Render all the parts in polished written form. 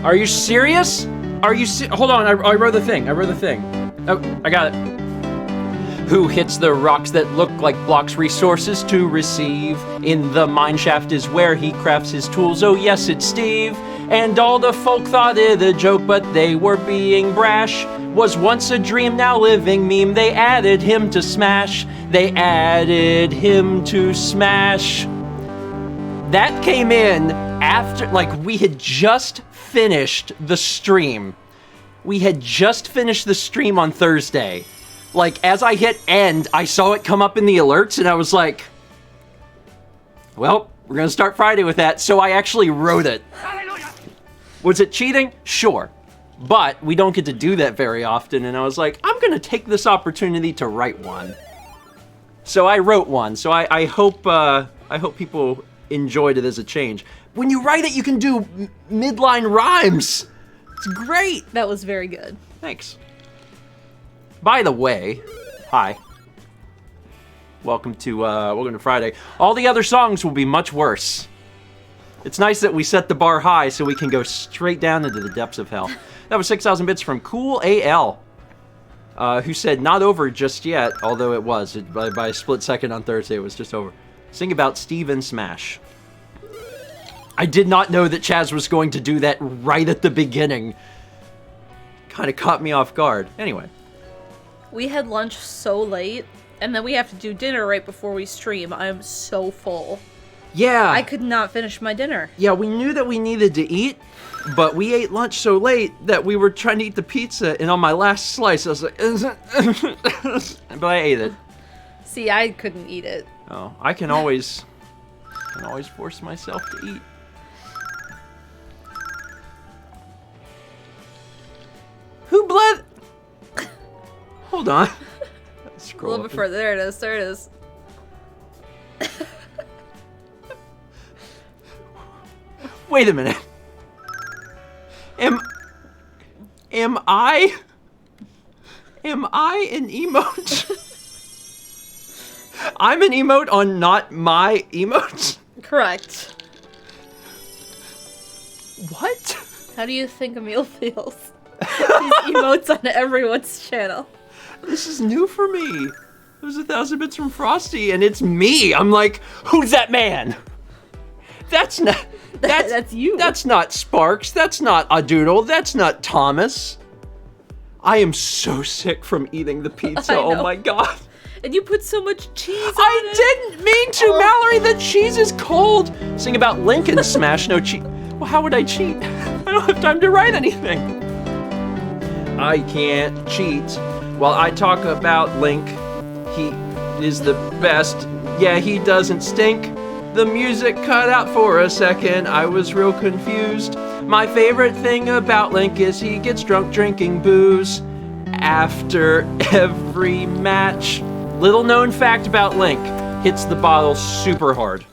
Are you serious? Are you hold on, I wrote the thing. Oh, I got it. Who hits the rocks that look like blocks? Resources to receive. In the mineshaft is where he crafts his tools. Oh yes, it's Steve. And all the folk thought it a joke, but they were being brash. Was once a dream, now living meme. They added him to Smash. That came in after, like, we had just finished the stream. On Thursday. Like, as I hit end, I saw it come up in the alerts, and I was like, well, we're gonna start Friday with that, so I actually wrote it. Hallelujah. Was it cheating? Sure. But we don't get to do that very often, and I was like, I'm gonna take this opportunity to write one. So I wrote one, so I hope people enjoyed it as a change. When you write it, you can do midline rhymes. It's great. That was very good. Thanks. By the way, hi. Welcome to Friday. All the other songs will be much worse. It's nice that we set the bar high so we can go straight down into the depths of hell. That was 6,000 bits from Cool AL, who said not over just yet, although it was. By a split second on Thursday, it was just over. Sing about Steve and Smash. I did not know that Chaz was going to do that right at the beginning. Kind of caught me off guard. Anyway. We had lunch so late, and then we have to do dinner right before we stream. I'm so full. Yeah. I could not finish my dinner. Yeah, we knew that we needed to eat, but we ate lunch so late that we were trying to eat the pizza, and on my last slice, I was like, but I ate it. See, I couldn't eat it. Oh, I can always force myself to eat. Who bled? Hold on. Scroll a little bit further. There it is. There it is. Wait a minute. Am I an emote? I'm an emote on not my emotes? Correct. What? How do you think Emil feels? These emotes on everyone's channel. This is new for me. There's 1,000 bits from Frosty, and it's me. I'm like, who's that man? That's not... That's you. That's not Sparks. That's not Adoodle. That's not Thomas. I am so sick from eating the pizza. Oh my god. And you put so much cheese on it. I didn't mean to, Mallory. The cheese is cold. Sing about Lincoln Smash. No cheat. Well, how would I cheat? I don't have time to write anything. I can't cheat. While I talk about Link, he is the best. Yeah, he doesn't stink. The music cut out for a second. I was real confused. My favorite thing about Link is he gets drunk drinking booze after every match. Little known fact about Link, hits the bottle super hard.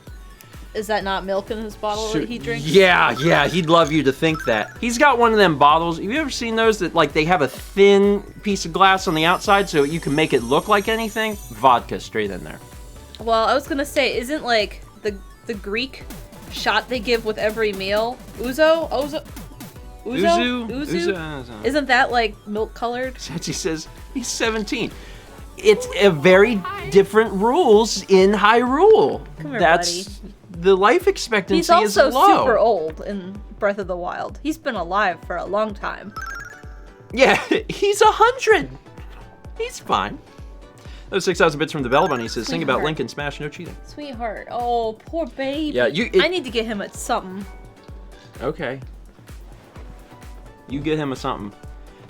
Is that not milk in his bottle that he drinks? Yeah, he'd love you to think that. He's got one of them bottles. Have you ever seen those that, like, they have a thin piece of glass on the outside so you can make it look like anything? Vodka straight in there. Well, I was gonna say, isn't, like, the Greek shot they give with every meal Uzo? Isn't that, like, milk-colored? Sachi says he's 17. It's a very different rules in Hyrule. Come here, That's buddy. The life expectancy is low. He's also super old in Breath of the Wild. He's been alive for a long time. Yeah, he's 100. He's fine. Those 6,000 bits from the Bell Bunny says, sing about Lincoln Smash, no cheating. Sweetheart. Oh, poor baby. Yeah, I need to get him at something. Okay. You get him a something.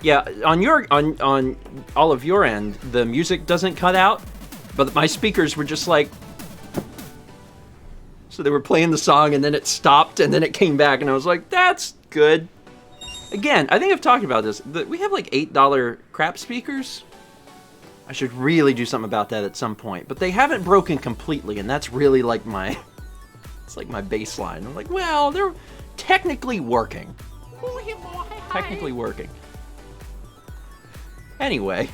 Yeah, on all of your end, the music doesn't cut out, but my speakers were just like, so they were playing the song and then it stopped and then it came back and I was like, that's good. Again, I think I've talked about this. We have like $8 crap speakers. I should really do something about that at some point, but they haven't broken completely, and that's really like it's like my baseline. I'm like, well, they're technically working. Technically working. Anyway,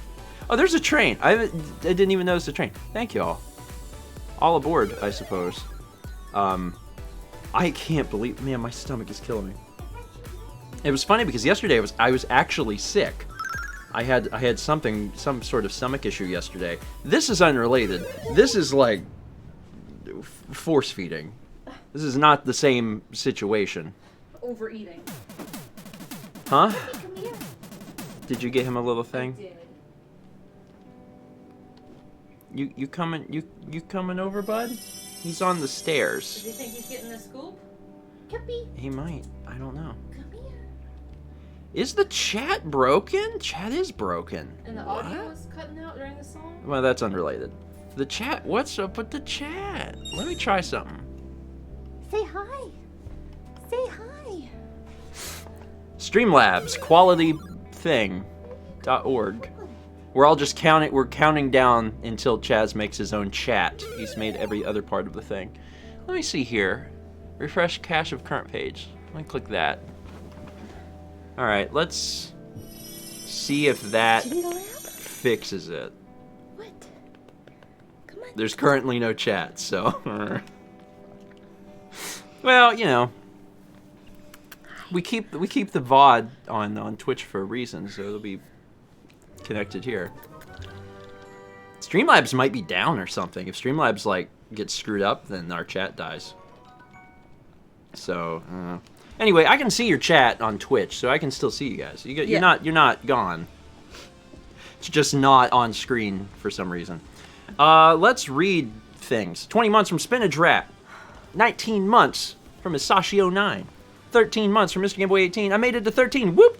oh, there's a train. I didn't even notice the train. Thank you all. All aboard, I suppose. I can't believe, man, my stomach is killing me. It was funny because yesterday I was actually sick. I had some sort of stomach issue yesterday. This is unrelated. This is like force feeding. This is not the same situation. Overeating. Huh? Hey, come here. Did you get him a little thing? I did. You coming over, bud? He's on the Does stairs. he think he's getting the scoop? Cuppy. He might. I don't know. Come here. Is the chat broken? Chat is broken. And the audio was cutting out during the song? Well, that's unrelated. The chat. What's up with the chat? Let me try something. Say hi. Say hi. Streamlabs quality thing.org. We're all just counting. We're counting down until Chaz makes his own chat. He's made every other part of the thing. Let me see here. Refresh cache of current page. Let me click that. All right, let's see if that fixes it. What? Come on. There's currently no chat, so. Well, you know, we keep the VOD on Twitch for a reason, so it'll be connected here. Streamlabs might be down or something. If Streamlabs like gets screwed up, then our chat dies. So anyway, I can see your chat on Twitch, so I can still see you guys. You're not gone. It's just not on screen for some reason. Let's read things. 20 months from Spinach Rat. 19 months from Isashio9. 13 months from Mr. Game Boy 18. I made it to 13. Whoop!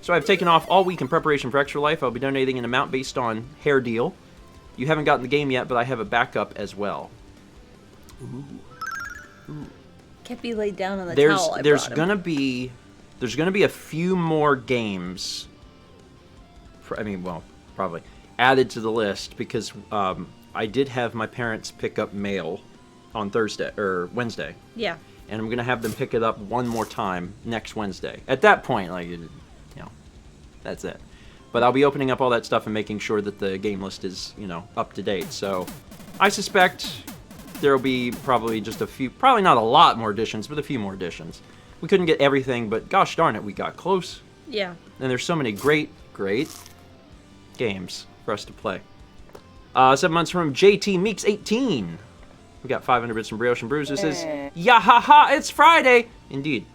So I've taken off all week in preparation for Extra Life. I'll be donating an amount based on hair deal. You haven't gotten the game yet, but I have a backup as well. Ooh. Ooh. Can't be laid down on the towel. There's gonna be a few more games. Probably added to the list because I did have my parents pick up mail on Wednesday. Yeah. And I'm gonna have them pick it up one more time next Wednesday. At that point, that's it. But I'll be opening up all that stuff and making sure that the game list is, up to date. So I suspect there'll be probably just a few, probably not a lot more editions, but a few more editions. We couldn't get everything, but gosh darn it, we got close. Yeah. And there's so many great games for us to play. 7 months from JT Meeks 18. We got 500 bits from Brioche and Brews. This is Yahaha, it's Friday! Indeed.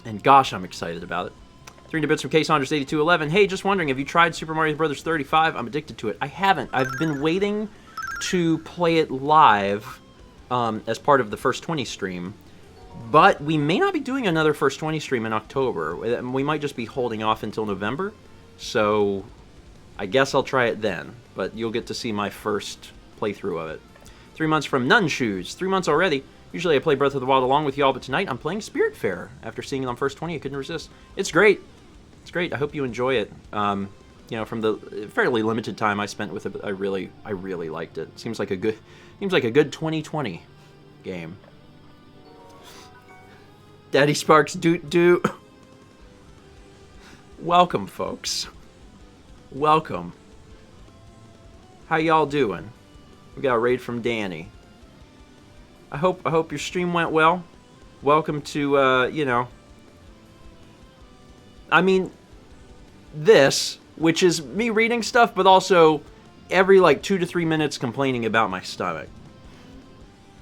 And gosh, I'm excited about it. 300 bits from K Saunders 8211. Hey, just wondering, have you tried Super Mario Bros. 35? I'm addicted to it. I haven't. I've been waiting to play it live as part of the First 20 stream. But we may not be doing another First 20 stream in October. We might just be holding off until November. So I guess I'll try it then. But you'll get to see my first playthrough of it. 3 months from Nun Shoes. 3 months already. Usually I play Breath of the Wild along with y'all, but tonight I'm playing Spiritfarer. After seeing it on First 20, I couldn't resist. It's great. It's great. I hope you enjoy it. From the fairly limited time I spent with it, I really liked it. Seems like a good 2020 game. Daddy Sparks doot. Welcome, folks. Welcome. How y'all doing? We got a raid from Danny. I hope your stream went well. Welcome to this, which is me reading stuff, but also every 2 to 3 minutes complaining about my stomach.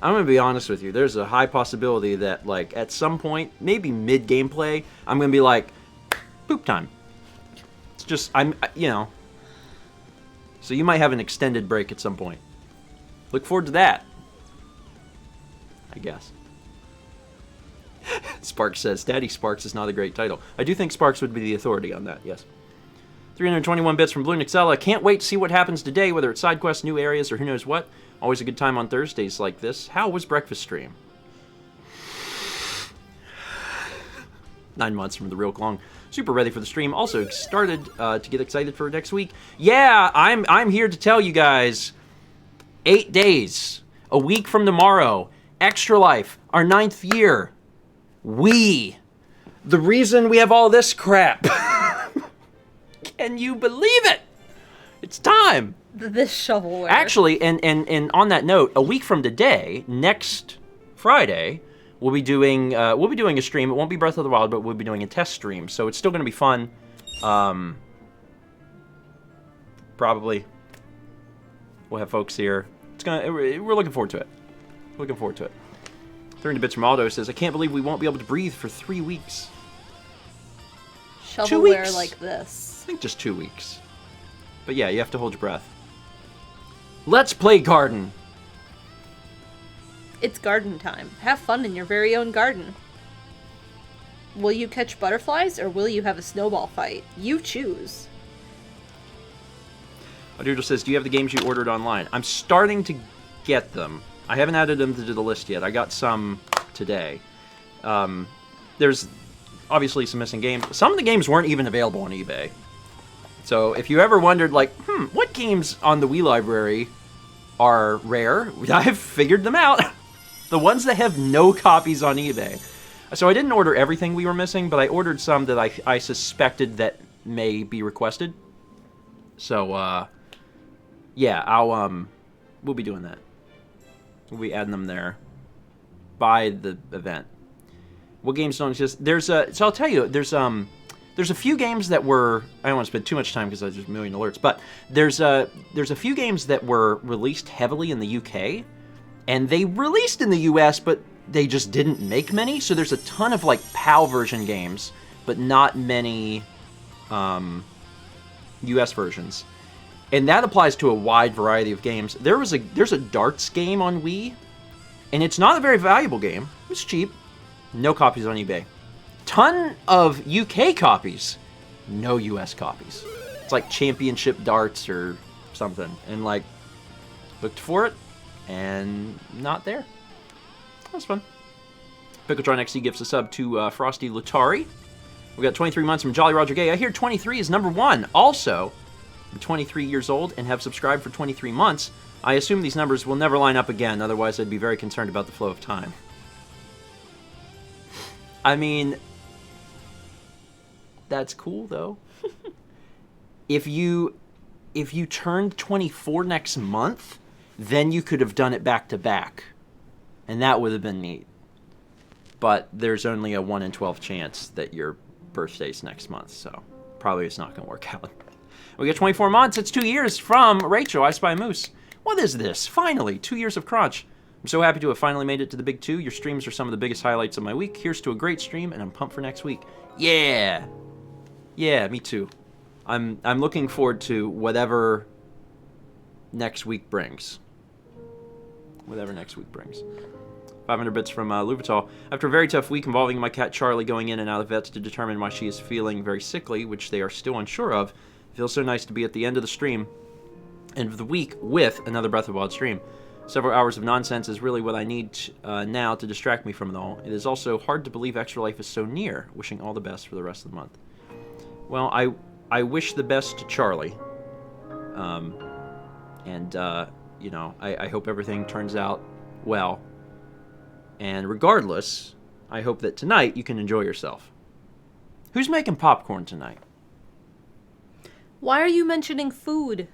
I'm gonna be honest with you. There's a high possibility that at some point, maybe mid gameplay, I'm gonna be like, poop time. It's just So you might have an extended break at some point. Look forward to that. I guess. Sparks says, Daddy Sparks is not a great title. I do think Sparks would be the authority on that, yes. 321 bits from Blue Nixella. Can't wait to see what happens today, whether it's side quests, new areas, or who knows what. Always a good time on Thursdays like this. How was breakfast stream? 9 months from the Real Klong. Super ready for the stream. Also started to get excited for next week. Yeah, I'm here to tell you guys. 8 days. A week from tomorrow. Extra Life. Our 9th year. The reason we have all this crap. Can you believe it? It's time. This shovelware. Actually, and on that note, a week from today, next Friday, we'll be doing a stream. It won't be Breath of the Wild, but we'll be doing a test stream. So it's still going to be fun. Probably. We'll have folks here. We're looking forward to it. Looking forward to it. 30 bits from Aldo says, I can't believe we won't be able to breathe for 3 weeks. Shovelware 2 weeks? like this. I think just 2 weeks. But yeah, you have to hold your breath. Let's play garden. It's garden time. Have fun in your very own garden. Will you catch butterflies or will you have a snowball fight? You choose. Audrey says, do you have the games you ordered online? I'm starting to get them. I haven't added them to the list yet. I got some today. There's obviously some missing games. Some of the games weren't even available on eBay. So if you ever wondered, like, what games on the Wii library are rare? I've figured them out. The ones that have no copies on eBay. So I didn't order everything we were missing, but I ordered some that I suspected that may be requested. So, yeah, we'll be doing that. We'll be adding them there by the event. What games don't exist? So I'll tell you, there's a few games that were, I don't want to spend too much time because there's a million alerts, but there's a few games that were released heavily in the UK, and they released in the US, but they just didn't make many. So there's a ton of like PAL version games, but not many US versions. And that applies to a wide variety of games. There's a darts game on Wii, and it's not a very valuable game. It's cheap. No copies on eBay. Ton of UK copies. No US copies. It's like Championship Darts or something. And like, looked for it, and not there. That was fun. Pickletron XC gives a sub to Frosty Latari. We got 23 months from Jolly Roger Gay. I hear 23 is number 1. Also, I'm 23 years old and have subscribed for 23 months. I assume these numbers will never line up again, otherwise I'd be very concerned about the flow of time. I mean, that's cool though. If you turned 24 next month, then you could have done it back to back. And that would have been neat. But there's only a 1 in 12 chance that your birthday's next month, so probably it's not going to work out. We got 24 months. It's 2 years from Rachel, I Spy Moose. What is this? Finally, 2 years of crunch. I'm so happy to have finally made it to the big 2. Your streams are some of the biggest highlights of my week. Here's to a great stream, and I'm pumped for next week. Yeah! Yeah, me too. I'm looking forward to whatever next week brings. Whatever next week brings. 500 bits from Luvital. After a very tough week involving my cat Charlie going in and out of vets to determine why she is feeling very sickly, which they are still unsure of, it feels so nice to be at the end of the stream, end of the week, with another Breath of the Wild stream. Several hours of nonsense is really what I need now to distract me from it all. It is also hard to believe Extra Life is so near. Wishing all the best for the rest of the month. Well, I wish the best to Charlie. You know, I hope everything turns out well. And regardless, I hope that tonight you can enjoy yourself. Who's making popcorn tonight? Why are you mentioning food?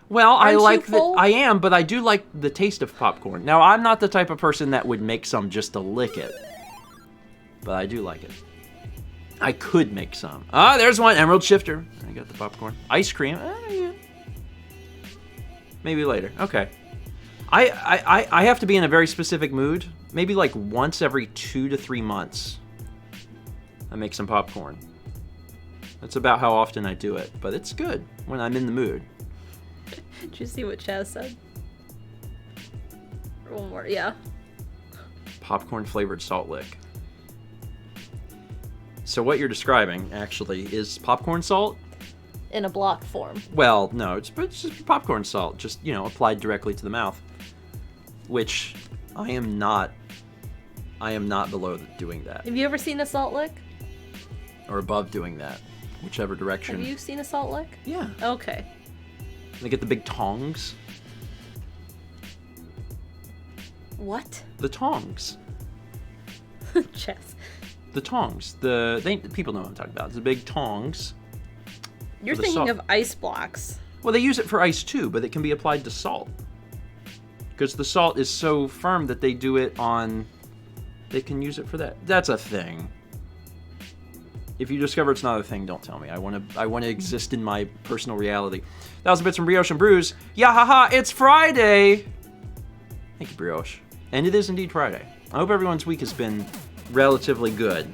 Well, Aren't I like you full? I am, but I do like the taste of popcorn. Now, I'm not the type of person that would make some just to lick it. But I do like it. I could make some. Ah, there's one. Emerald Shifter. I got the popcorn. Ice cream. Yeah. Maybe later. Okay. I have to be in a very specific mood. Maybe like once every 2 to 3 months. I make some popcorn. That's about how often I do it. But it's good when I'm in the mood. Did you see what Chaz said? One more, yeah. Popcorn flavored salt lick. So what you're describing, actually, is popcorn salt? In a block form. Well, no, it's just popcorn salt, just, you know, applied directly to the mouth. Which, I am not below doing that. Have you ever seen a salt lick? Or above doing that, whichever direction. Have you seen a salt lick? Yeah. Okay. They get the big tongs. What? The tongs. Chaz. The tongs. People know what I'm talking about. It's the big tongs. You're the thinking salt. of ice blocks. Well, they use it for ice too, but it can be applied to salt. Because the salt is so firm that they do it on They can use it for that. That's a thing. If you discover it's not a thing, don't tell me. I want to exist in my personal reality. 1,000 bits from Brioche and Brews. Yeah, haha, it's Friday! Thank you, Brioche. And it is indeed Friday. I hope everyone's week has been relatively good.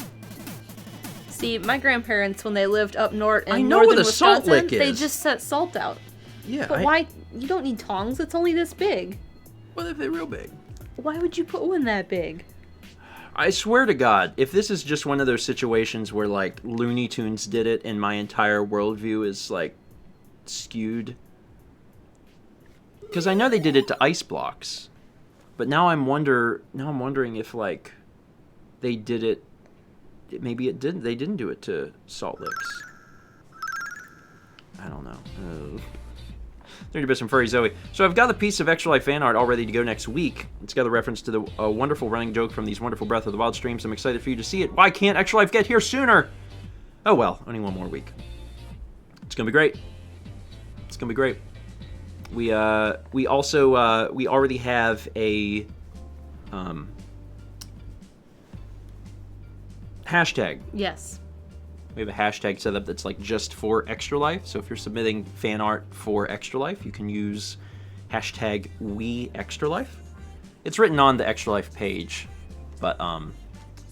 See, my grandparents, when they lived up north in I know northern what a salt Wisconsin, lick is. they just set salt out. Yeah. But why? You don't need tongs. It's only this big. What if they're real big? Why would you put one that big? I swear to God, if this is just one of those situations where, like, Looney Tunes did it and my entire worldview is, like, skewed. Because I know they did it to ice blocks. But now I'm wondering if, like, they did it... Maybe it didn't. They didn't do it to salt licks. I don't know. 30 bits from Furry Zoe. So I've got a piece of Extra Life fan art all ready to go next week. It's got a reference to the wonderful running joke from these wonderful Breath of the Wild streams. I'm excited for you to see it. Why can't Extra Life get here sooner? Oh well, only one more week. It's gonna be great. It's gonna be great. We already have a hashtag. Yes. We have a hashtag set up that's like just for Extra Life. So if you're submitting fan art for Extra Life, you can use hashtag #WeExtraLife. It's written on the Extra Life page, but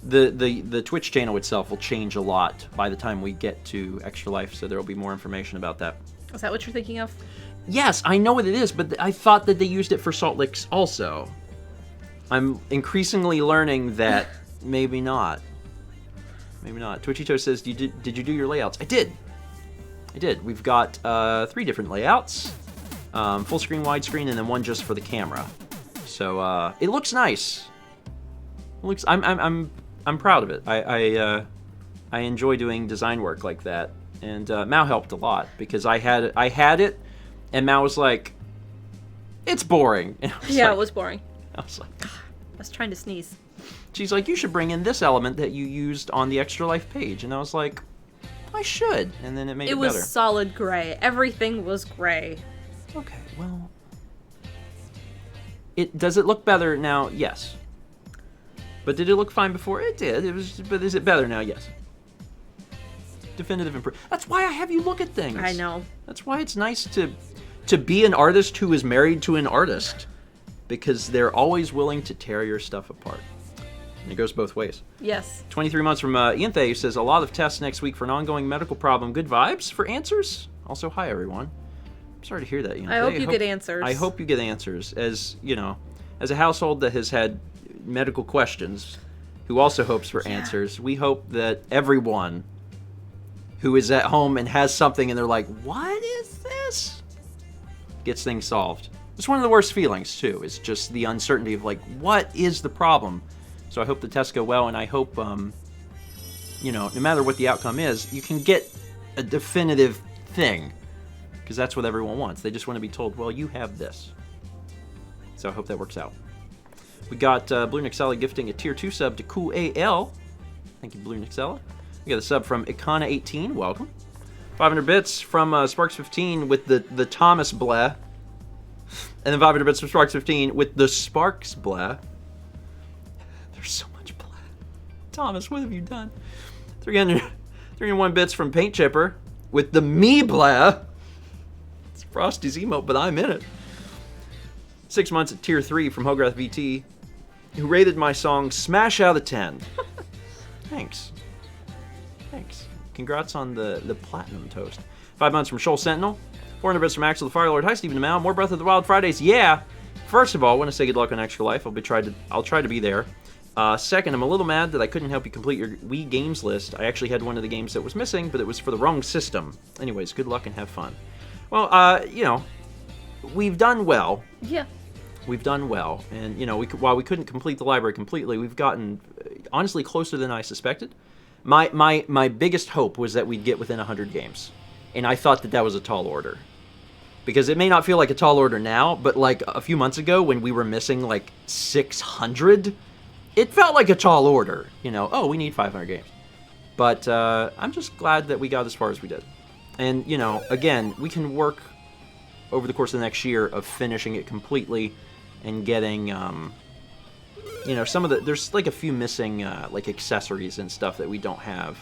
the Twitch channel itself will change a lot by the time we get to Extra Life. So there will be more information about that. Is that what you're thinking of? Yes, I know what it is, but I thought that they used it for Salt Licks also. I'm increasingly learning that maybe not. Maybe not. Twitchito says, did you do your layouts? I did. We've got 3 different layouts. Full screen, widescreen, and then one just for the camera. So it looks nice. I'm proud of it. I enjoy doing design work like that. And Mao helped a lot because I had it, and Mao was like, "It's boring." Yeah, it was boring. I was like, I was trying to sneeze. She's like, "You should bring in this element that you used on the Extra Life page," and I was like, "I should," and then it made it better. It was solid gray. Everything was gray. Okay, well, does it look better now? Yes. But did it look fine before? It did. But is it better now? Yes. Definitive improvement. That's why I have you look at things. I know. That's why it's nice to be an artist who is married to an artist, because they're always willing to tear your stuff apart. And it goes both ways. Yes. 23 months from Ian Thay, who says, a lot of tests next week for an ongoing medical problem. Good vibes for answers? Also, hi, everyone. I'm sorry to hear that, Ian Thay. I hope you get answers. I hope you get answers. As, you know, as a household that has had medical questions, who also hopes for answers, we hope that everyone who is at home and has something and they're like, what is this? Gets things solved. It's one of the worst feelings, too. It's just the uncertainty of, like, what is the problem? So I hope the tests go well, and I hope, you know, no matter what the outcome is, you can get a definitive thing. Because that's what everyone wants. They just want to be told, well, you have this. So I hope that works out. We got Blue Nixella gifting a Tier 2 sub to Cool AL. Thank you, Blue Nixella. We got a sub from Ikana18. Welcome. 500 bits from Sparks15 with the Thomas Blah. And then 500 bits from Sparks15 with the Sparks Blah. There's so much blah. Thomas, what have you done? 301 bits from Paint Chipper with the me blah. It's Frosty's emote, but I'm in it. 6 months at Tier 3 from Hogarth VT, who rated my song Smash out of 10. Thanks. Congrats on the platinum toast. 5 months from Shoal Sentinel. 400 bits from Axel the Firelord. Hi, Stephen DeMal. More Breath of the Wild Fridays. Yeah. First of all, I want to say good luck on Extra Life. I'll try to be there. Second, I'm a little mad that I couldn't help you complete your Wii games list. I actually had one of the games that was missing, but it was for the wrong system. Anyways, good luck and have fun. Well, you know, we've done well. Yeah. We've done well. And, you know, while we couldn't complete the library completely, we've gotten, honestly, closer than I suspected. My biggest hope was that we'd get within 100 games. And I thought that was a tall order. Because it may not feel like a tall order now, but like a few months ago when we were missing like 600... it felt like a tall order, you know. Oh, we need 500 games. But I'm just glad that we got as far as we did. And, you know, again, we can work over the course of the next year of finishing it completely and getting, some of there's like a few missing like accessories and stuff that we don't have.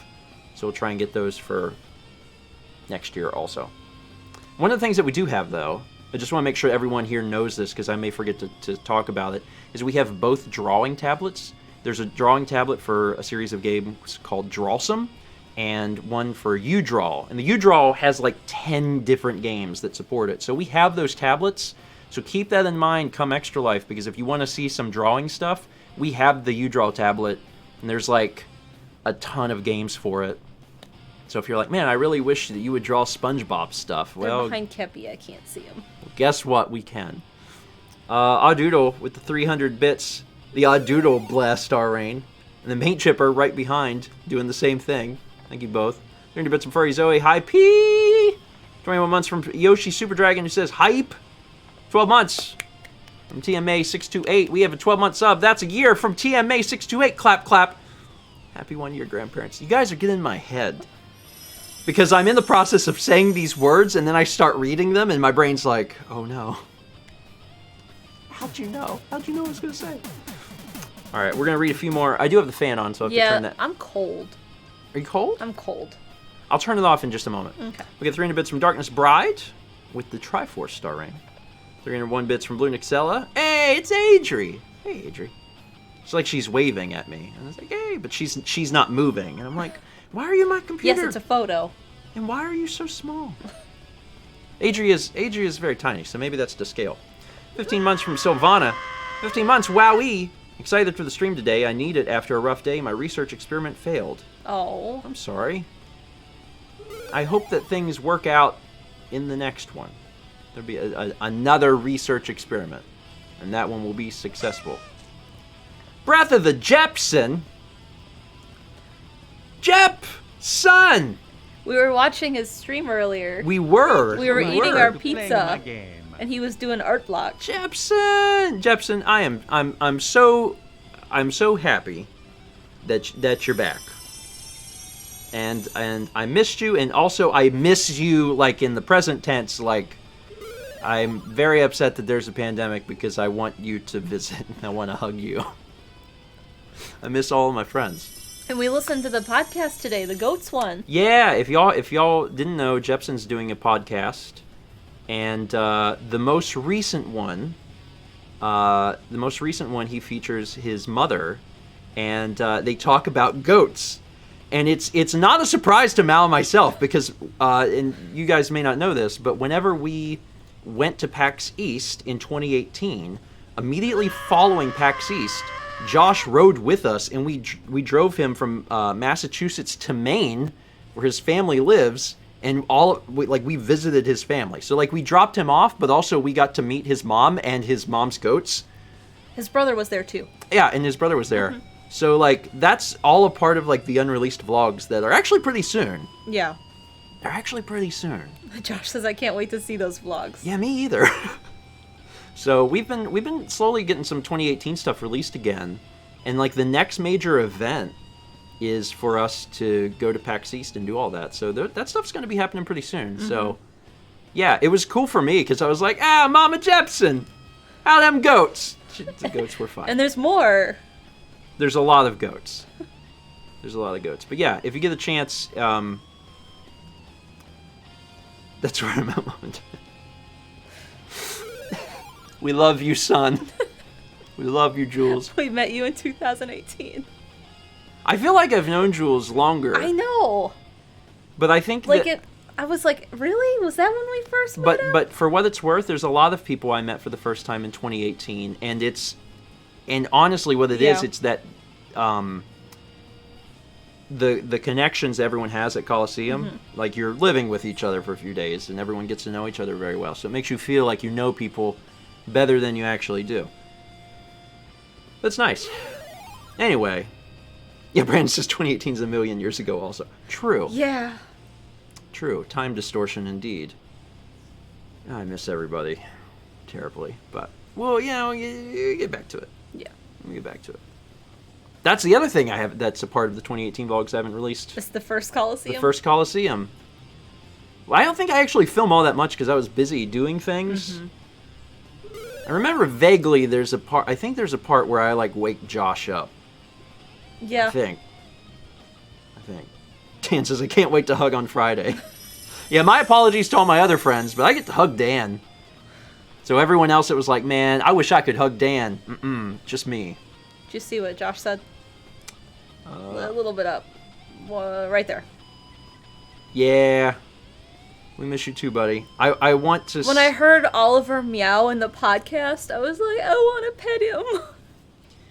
So we'll try and get those for next year also. One of the things that we do have, though, I just want to make sure everyone here knows this because I may forget to talk about it, is we have both drawing tablets. There's a drawing tablet for a series of games called Drawsome, and one for UDraw. And the UDraw has like 10 different games that support it. So we have those tablets. So keep that in mind come Extra Life, because if you want to see some drawing stuff, we have the UDraw tablet, and there's like a ton of games for it. So if you're like, man, I really wish that you would draw SpongeBob stuff. They're Well, behind Kepi, I can't see them. guess what? We can. Odoodle with the 300 bits. The Odoodle blast Star Rain. And the Main Chipper right behind, doing the same thing. Thank you both. 300 bits from Furry Zoe. Hi, P! 21 months from Yoshi Super Dragon, who says, hype! 12 months from TMA628. We have a 12-month sub. That's a year from TMA628. Clap, clap. Happy 1 year, grandparents. You guys are getting in my head. Because I'm in the process of saying these words, and then I start reading them, and my brain's like, oh no. How'd you know? How'd you know what I was going to say? Alright, we're going to read a few more. I do have the fan on, so I have to turn that. I'm cold. Are you cold? I'm cold. I'll turn it off in just a moment. Okay. We get 300 bits from Darkness Bride with the Triforce Star Rain. 301 bits from Blue Nixella. Hey, it's Adri. Hey, Adri. It's like she's waving at me. And I was like, hey, but she's not moving. And I'm like, why are you in my computer? Yes, it's a photo. And why are you so small? Adri is very tiny, so maybe that's to scale. 15 months from Sylvana. 15 months, wowee. Excited for the stream today. I need it after a rough day. My research experiment failed. Oh. I'm sorry. I hope that things work out in the next one. There'll be another research experiment, and that one will be successful. Breath of the Jepson. Jep! Son! We were watching his stream earlier. We were. We were eating our pizza, game. and he was doing art blocks. Jepson, I'm so happy that you're back. And I missed you, and also I miss you like in the present tense. Like, I'm very upset that there's a pandemic because I want you to visit. I want to hug you. I miss all of my friends. And we listened to the podcast today, the goats one. Yeah, if y'all didn't know, Jepson's doing a podcast, and the most recent one he features his mother, and they talk about goats. And it's not a surprise to Mal and myself because, and you guys may not know this, but whenever we went to PAX East in 2018, immediately following PAX East, Josh rode with us, and we drove him from Massachusetts to Maine, where his family lives, and we visited his family. So like we dropped him off, but also we got to meet his mom and his mom's goats. His brother was there too. Yeah, and his brother was there. Mm-hmm. So, like, that's all a part of, like, the unreleased vlogs that are actually pretty soon. Yeah. They're actually pretty soon. Josh says, I can't wait to see those vlogs. Yeah, me either. So, we've been slowly getting some 2018 stuff released again. And, like, the next major event is for us to go to PAX East and do all that. So, that stuff's going to be happening pretty soon. Mm-hmm. So, yeah, it was cool for me because I was like, Mama Jepson, how them goats? The goats were fine. And there's more. There's a lot of goats. There's a lot of goats. But yeah, if you get a chance, that's where I'm at moment. We love you, son. We love you, Jules. We met you in 2018. I feel like I've known Jules longer. I know. But I think I was like, really? Was that when we first met him? But for what it's worth, there's a lot of people I met for the first time in 2018, and honestly, what it is, it's that the connections everyone has at Coliseum, mm-hmm. like you're living with each other for a few days, and everyone gets to know each other very well. So it makes you feel like you know people better than you actually do. That's nice. Anyway, yeah, Brandon says 2018 is a million years ago also. True. Yeah. True. Time distortion indeed. I miss everybody terribly, but, well, you get back to it. Yeah. We'll get back to it. That's the other thing I have that's a part of the 2018 vlogs I haven't released. It's the first Coliseum? The first Coliseum. Well, I don't think I actually film all that much because I was busy doing things. Mm-hmm. I remember vaguely there's a part, I think there's a part where I, like, wake Josh up. Yeah. I think. Dan says, I can't wait to hug on Friday. Yeah, my apologies to all my other friends, but I get to hug Dan. So everyone else that was like, man, I wish I could hug Dan. Just me. Did you see what Josh said? A little bit up. Right there. Yeah. We miss you too, buddy. I want to... When I heard Oliver meow in the podcast, I was like, I want to pet him.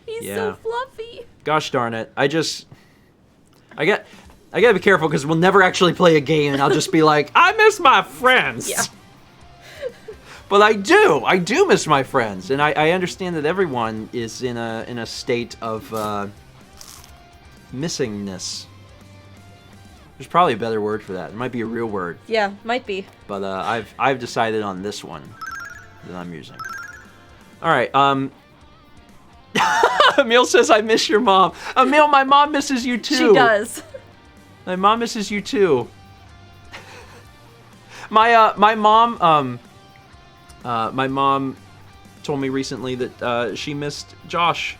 He's so fluffy. Gosh darn it. I gotta be careful because we'll never actually play a game and I'll just be like, I miss my friends. Yeah. But I do miss my friends. And I understand that everyone is in a state of missingness. There's probably a better word for that. It might be a real word. Yeah, might be. But I've decided on this one that I'm using. All right. Emil says, I miss your mom. Emil, my mom misses you too. She does. My mom misses you too. My mom told me recently that she missed Josh.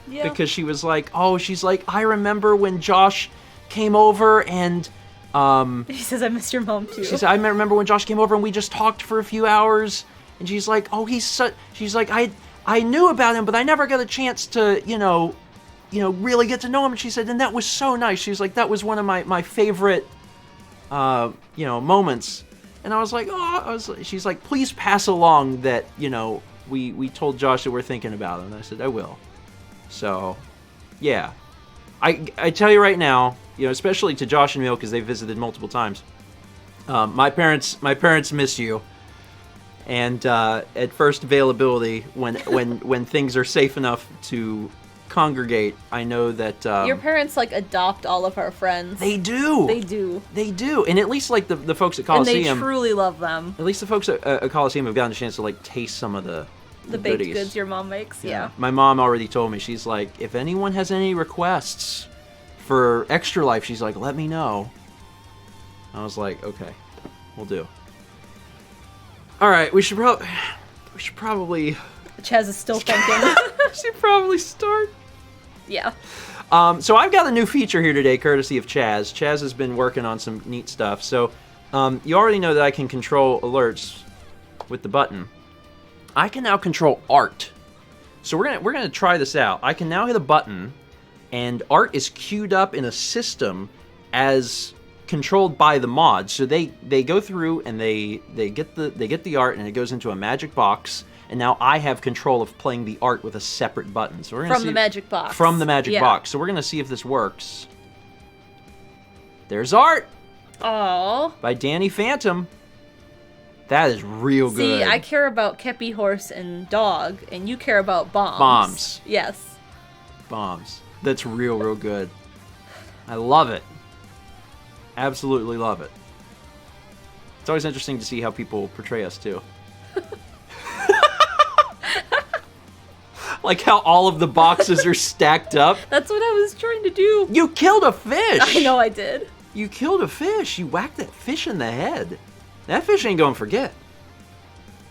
Yeah. Because she was like, I remember when Josh came over and He says, I missed your mom too. she said, I remember when Josh came over and we just talked for a few hours. And she's like, she's like, I knew about him, but I never got a chance to, really get to know him. And she said, and that was so nice. She's like, that was one of my favorite, moments. And I was like, she's like, please pass along that, we told Josh that we're thinking about him. And I said, I will. So, yeah. I tell you right now, especially to Josh and Emil, because they've visited multiple times. My parents miss you. And at first availability, when things are safe enough to congregate, I know that your parents adopt all of our friends. They do. They do. And at least the folks at Coliseum, and they truly love them. At least the folks at Coliseum have gotten a chance to taste some of the baked goodies. goods your mom makes. Yeah. My mom already told me. She's like, if anyone has any requests for Extra Life, she's like, let me know. I was like, okay, we'll do. All right, we should probably. Chaz is still thinking. We should probably start. Yeah. So I've got a new feature here today, courtesy of Chaz. Chaz has been working on some neat stuff. So you already know that I can control alerts with the button. I can now control art. So we're gonna try this out. I can now hit a button, and art is queued up in a system as controlled by the mod. So they go through and they get the art, and it goes into a magic box. And now I have control of playing the art with a separate button. So we're gonna From the magic box. From the magic box. So we're gonna see if this works. There's art. Aww. By Danny Phantom. That is real good. See, I care about Kepi Horse and Dog, and you care about bombs. Bombs. Yes. Bombs. That's real good. I love it. Absolutely love it. It's always interesting to see how people portray us, too. Like how all of the boxes are stacked up. That's what I was trying to do. You killed a fish! I know I did. You killed a fish. You whacked that fish in the head. That fish ain't gonna forget.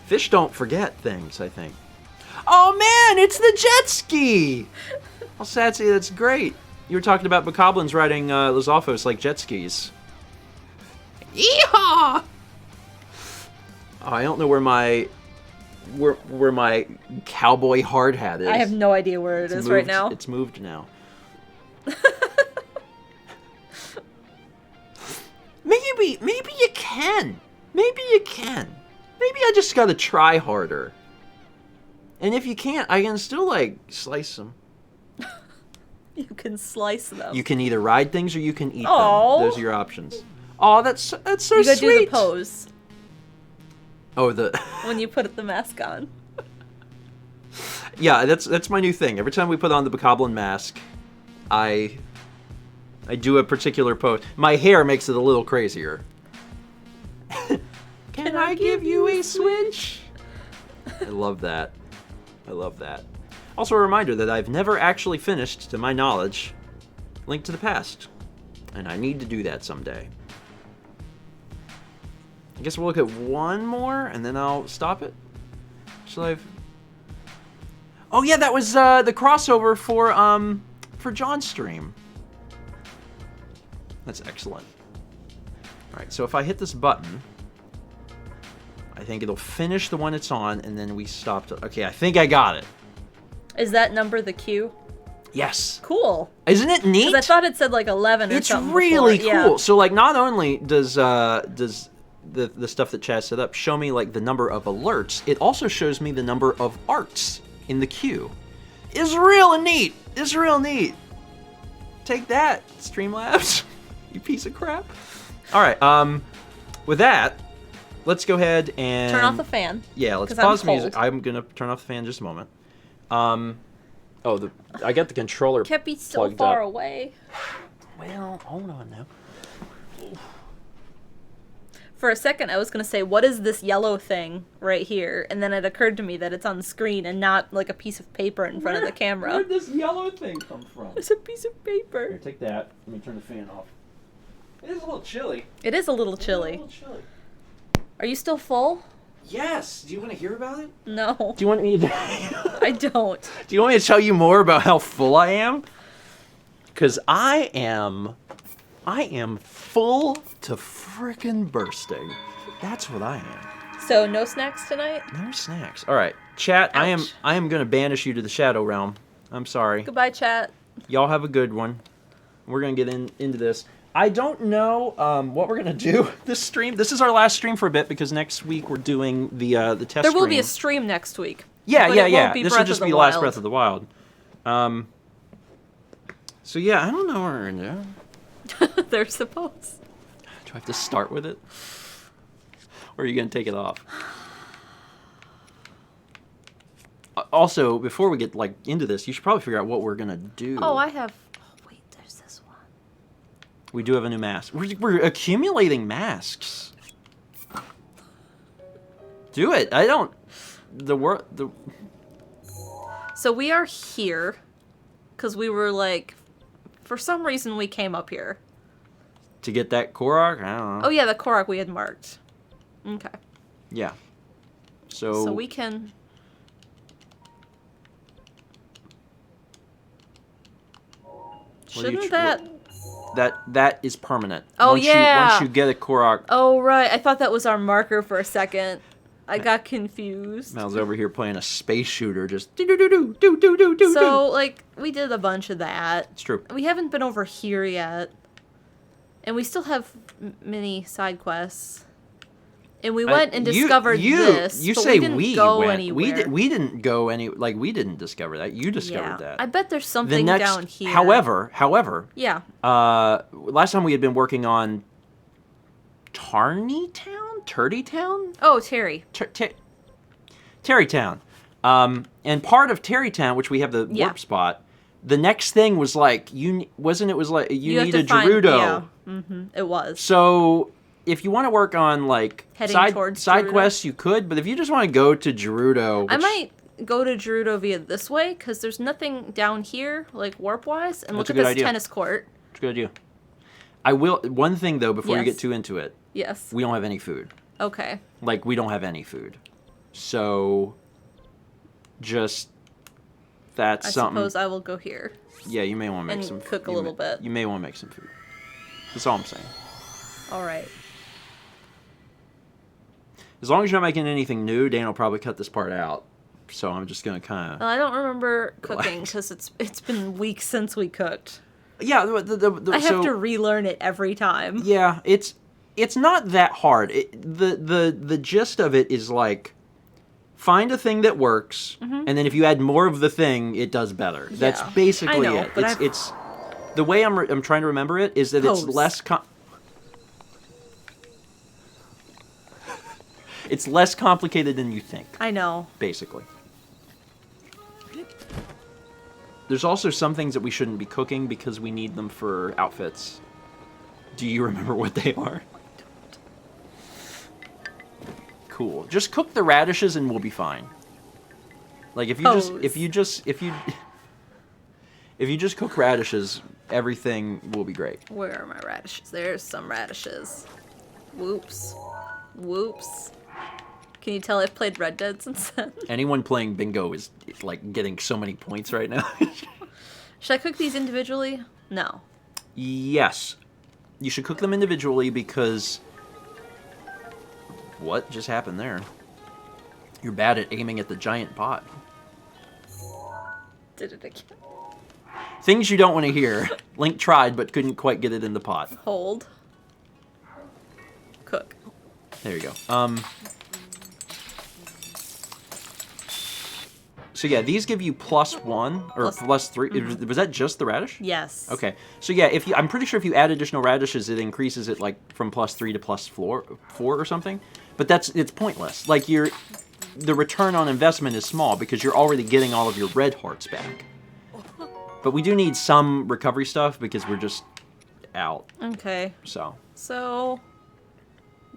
Fish don't forget things, I think. Oh man, it's the jet ski! Well, Satsy, that's great. You were talking about bokoblins riding Los Alfos like jet skis. Yeehaw! Oh, I don't know where my cowboy hard hat is. I have no idea where it is right now. It's moved now. Maybe you can. Maybe you can. Maybe I just gotta try harder. And if you can't, I can still slice them. You can slice them. You can either ride things or you can eat Aww. them. Those are your options. Oh, that's so sweet. You gotta do the pose. Oh, the when you put the mask on. Yeah, that's my new thing. Every time we put on the bokoblin mask, I do a particular pose. My hair makes it a little crazier. Can I give you a switch? I love that. I love that. Also a reminder that I've never actually finished, to my knowledge, Link to the Past. And I need to do that someday. I guess we'll look at one more, and then I'll stop it. Shall I... Oh yeah, that was the crossover for John's stream. That's excellent. All right, so if I hit this button, I think it'll finish the one it's on, and then we stopped. Okay, I think I got it. Is that number the queue? Yes. Cool. Isn't it neat? Because I thought it said like 11 or something. It's really before. cool. Yeah. So like, not only does the stuff that Chad set up show me like the number of alerts, it also shows me the number of arts in the queue. It's real neat. It's real neat. Take that, Streamlabs. You piece of crap. All right. With that, let's go ahead and Turn off the fan. Yeah, let's 'cause pause I'm the music. cold. I'm gonna turn off the fan in just a moment. I got the controller Kept me so plugged far up. away. Well, hold on now. For a second, I was going to say, what is this yellow thing right here? And then it occurred to me that it's on the screen and not like a piece of paper in front of the camera. Where'd this yellow thing come from? It's a piece of Here, paper. take that. Let me turn the fan off. It is a little chilly. It is a little chilly. Are you still full? Yes. Do you want to hear about it? No. Do you want me to? I don't. Do you want me to tell you more about how full I am? Because I am full to frickin' bursting. That's what I am. So no snacks tonight? No snacks. All right, chat. Ouch. I am gonna banish you to the shadow realm. I'm sorry. Goodbye, chat. Y'all have a good one. We're gonna get into this. I don't know what we're gonna do this stream. This is our last stream for a bit because next week we're doing the test. There will be a stream. stream next week. Yeah, but yeah, it yeah. won't be This Breath will of just the be the last Wild. Breath of the Wild. So yeah, I don't know what we're gonna do. They're supposed. Do I have to start with it? Or are you going to take it off? Also, before we get like into this, you should probably figure out what we're going to do. Oh, I have... Oh, wait, there's this one. We do have a new mask. We're accumulating masks. Do it. I don't... So we are here because we were like... For some reason, we came up here. To get that Korok? I don't know. Oh, yeah, the Korok we had marked. Okay. Yeah. So we can... Shouldn't that... That is permanent. Oh, once yeah. Once you get a Korok... Oh, right. I thought that was our marker for a second. I got confused. Mel's over here playing a space shooter, just do. So, like, we did a bunch of that. It's true. We haven't been over here yet. And we still have many side quests. And we went and discovered this. You but say we didn't we go went. anywhere. We didn't go any. Like we didn't discover that. You discovered that. I bet there's something down here. However. Yeah. Last time we had been working on Turdy Town. Oh, Terry. Terrytown. And part of Terrytown, which we have the warp spot. The next thing was like you need a Gerudo. Yeah. It was. So if you want to work on like side Gerudo. quests, you could. But if you just want to go to Gerudo, I might go to Gerudo via this way because there's nothing down here like warp wise. And look at this tennis court. It's a good idea. I will. One thing though, before you get too into it. Yes. We don't have any food. Okay. Like we don't have any food. So just that's something. I suppose I will go here. Yeah, you may want to make some cook a little bit. You may want to make some food. That's all I'm saying. All right. As long as you're not making anything new, Dan will probably cut this part out. So I'm just gonna kind of. I don't remember cooking because it's been weeks since we cooked. Yeah, I have to relearn it every time. Yeah, it's not that hard. The gist of it is like find a thing that works, and then if you add more of the thing, it does better. Yeah. That's basically I know, it. But It's the way I'm trying to remember it is that it's less. It's less complicated than you think. I know. Basically. There's also some things that we shouldn't be cooking because we need them for outfits. Do you remember what they are? Cool. Just cook the radishes and we'll be fine. Like if you just cook radishes, everything will be great. Where are my radishes? There's some radishes. Whoops. Whoops. Can you tell I've played Red Dead since then? Anyone playing bingo is like getting so many points right now. Should I cook these individually? No. Yes. You should cook them individually because... What just happened there? You're bad at aiming at the giant pot. Did it again. Things you don't want to hear. Link tried but couldn't quite get it in the pot. Hold. Cook. There you go. So yeah, these give you +1 or +3. Mm-hmm. Was that just the radish? Yes. Okay. So yeah, I'm pretty sure if you add additional radishes, it increases it like from +3 to +4 or something. But it's pointless. Like the return on investment is small because you're already getting all of your red hearts back. But we do need some recovery stuff because we're just out. Okay. So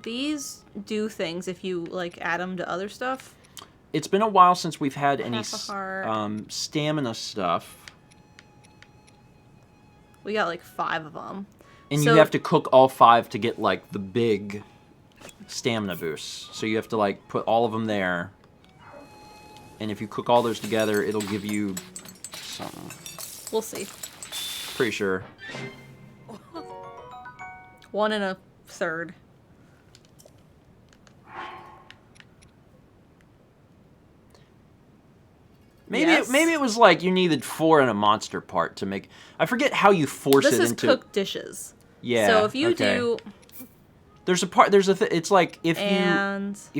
these do things if you like add them to other stuff. It's been a while since we've had any stamina stuff. We got like 5 of them. And you have to cook all 5 to get like the big stamina boosts. So you have to like put all of them there. And if you cook all those together, it'll give you something. We'll see. Pretty sure. 1 1/3. Maybe it was like you needed 4 in a monster part to make... I forget how you force it into... This is cooked dishes. Yeah. So if you do... There's a part... it's like if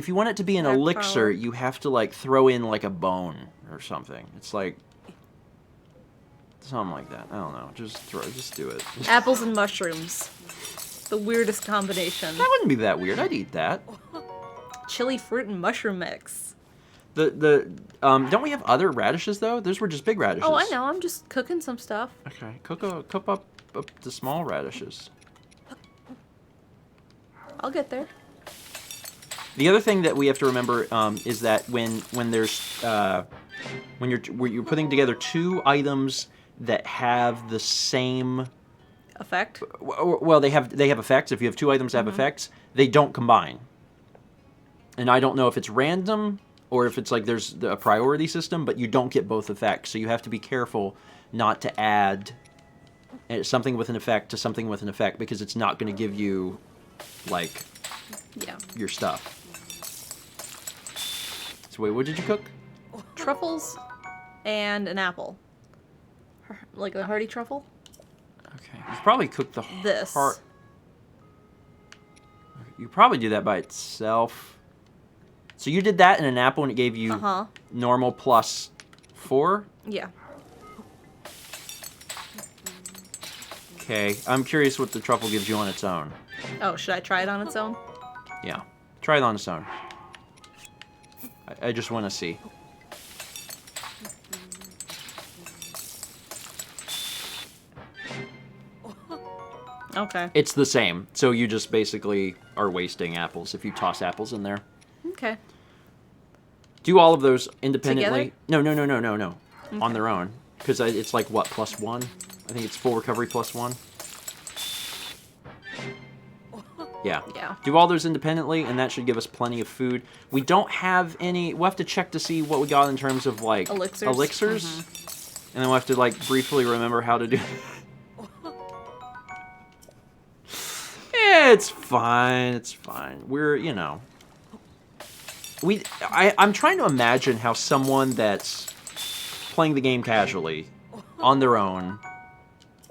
you want it to be an elixir, you have to like throw in like a bone or something. It's like... Something like that. I don't know. Just do it. Apples and mushrooms. The weirdest combination. That wouldn't be that weird. I'd eat that. Chili fruit and mushroom mix. Don't we have other radishes though? Those were just big radishes. Oh, I know. I'm just cooking some stuff. Okay, cook up the small radishes. I'll get there. The other thing that we have to remember is that when you're putting together 2 items that have the same effect. Well, they have effects. If you have 2 items that have effects, they don't combine. And I don't know if it's random or if it's like there's a priority system, but you don't get both effects. So you have to be careful not to add something with an effect to something with an effect because it's not going to give you, like, your stuff. So wait, what did you cook? Truffles and an apple. Like a hearty truffle? Okay. You probably cooked the this. heart. You probably do that by itself. So you did that in an apple and it gave you normal +4? Yeah. Okay. I'm curious what the truffle gives you on its own. Oh, should I try it on its own? Yeah. Try it on its own. I just want to see. Okay. It's the same. So you just basically are wasting apples if you toss apples in there. Okay. Do all of those independently. Together? No. Okay. On their own. Because it's like, what, +1? I think it's full recovery +1. Yeah. Do all those independently, and that should give us plenty of food. We don't have any... We'll have to check to see what we got in terms of, like... Elixirs. And then we'll have to, like, briefly remember how to do... It's fine. It's fine. We're, you know... I'm trying to imagine how someone that's playing the game casually, on their own,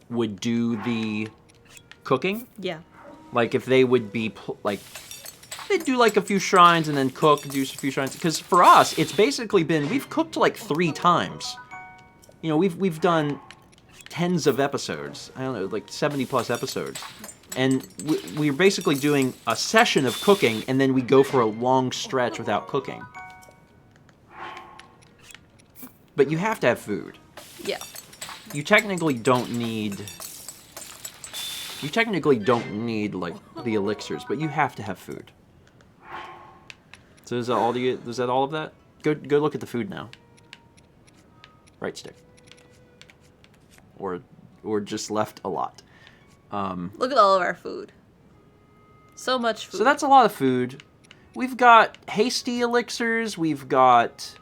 would do the cooking. Yeah. Like, if they would be, they'd do, like, a few shrines and then cook, do a few shrines. Because for us, it's basically been, we've cooked, like, 3 times. You know, we've done tens of episodes. I don't know, like, 70-plus episodes. And we're basically doing a session of cooking, and then we go for a long stretch without cooking. But you have to have food. Yeah. You technically don't need, like, the elixirs, but you have to have food. So is that all of that? Go look at the food now. Right stick. Or just left a lot. Look at all of our food. So much food. So that's a lot of food. We've got hasty elixirs. We've got...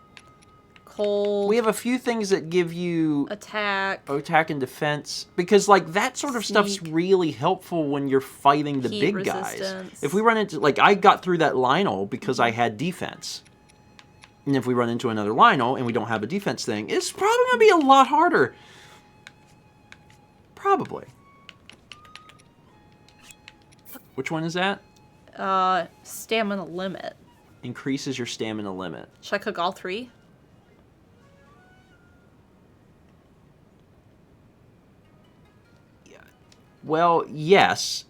Cold. We have a few things that give you... Attack. Attack and defense. Because, like, that sort of stuff's really helpful when you're fighting the big resistance. guys. If we run into... Like, I got through that Lionel because I had defense. And if we run into another Lionel and we don't have a defense thing, it's probably going to be a lot harder. Probably. Which one is that? Stamina limit. Increases your stamina limit. Should I cook all 3? Yeah. Well, yes.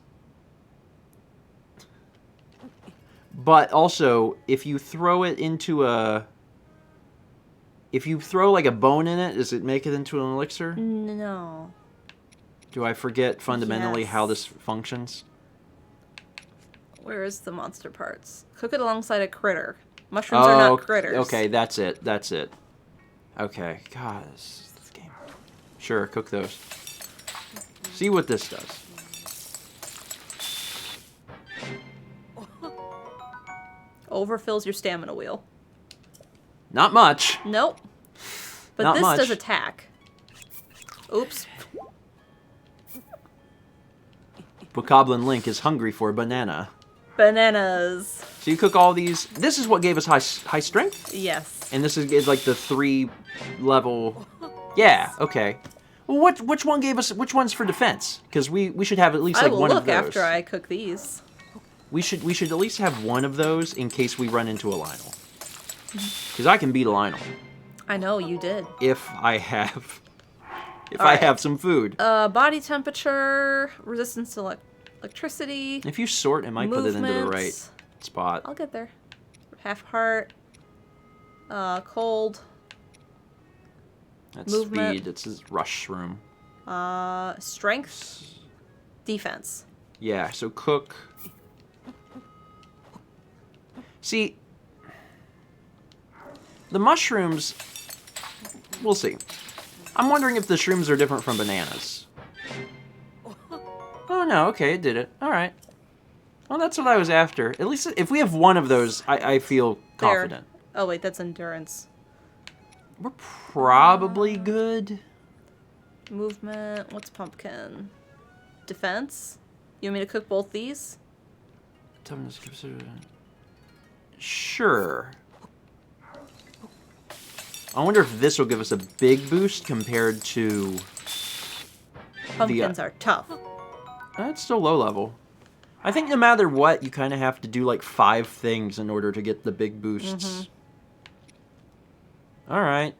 But also, if you throw it into a... If you throw, like, a bone in it, does it make it into an elixir? No. Do I forget fundamentally Yes. how this functions? Where is the monster parts? Cook it alongside a critter. Mushrooms are not critters. Okay, that's it. That's it. Okay. God, this game. Sure, cook those. See what this does. Overfills your stamina wheel. Not much. Nope. But Not this much. does attack. Oops. Bokoblin Link is hungry for a banana. Bananas. So you cook all these. This is what gave us high strength? Yes. And this is like the 3 level. Yeah, okay. Well, which one gave us, which one's for defense? Because we should have at least like one of those. I will look after I cook these. We should at least have one of those in case we run into a Lionel. Because I can beat a Lionel. I know, you did. If I have... If All I right. have some food. Body temperature, resistance to electricity. If you sort, it might put it into the right spot. I'll get there. Half heart. Cold. That's movement. speed. It's his rush room. Strength. Defense. Yeah, so cook. See, the mushrooms, we'll see. I'm wondering if the shrooms are different from bananas. Oh, no, okay, it did it. All right. Well, that's what I was after. At least if we have one of those, I feel confident. Oh, wait, that's endurance. We're probably good. Movement. What's pumpkin? Defense? You want me to cook both these? Sure. I wonder if this will give us a big boost compared to... Pumpkins are tough. It's still low level. I think no matter what, you kind of have to do like 5 things in order to get the big boosts. All right.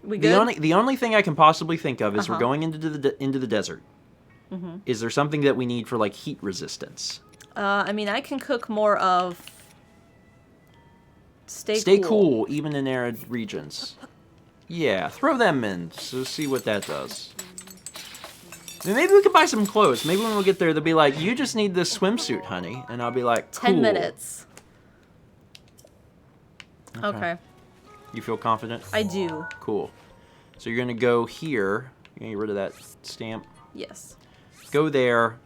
We good? The only thing I can possibly think of is we're going into the desert. Is there something that we need for like heat resistance? I mean, I can cook more of... Stay cool, even in arid regions. Yeah, throw them in, so see what that does. I mean, maybe we could buy some clothes. Maybe when we get there, they'll be like, you just need this swimsuit, honey. And I'll be like, cool. 10 minutes. Okay. You feel confident? I do. Cool. So you're going to go here. You're going to get rid of that stamp. Yes. Go there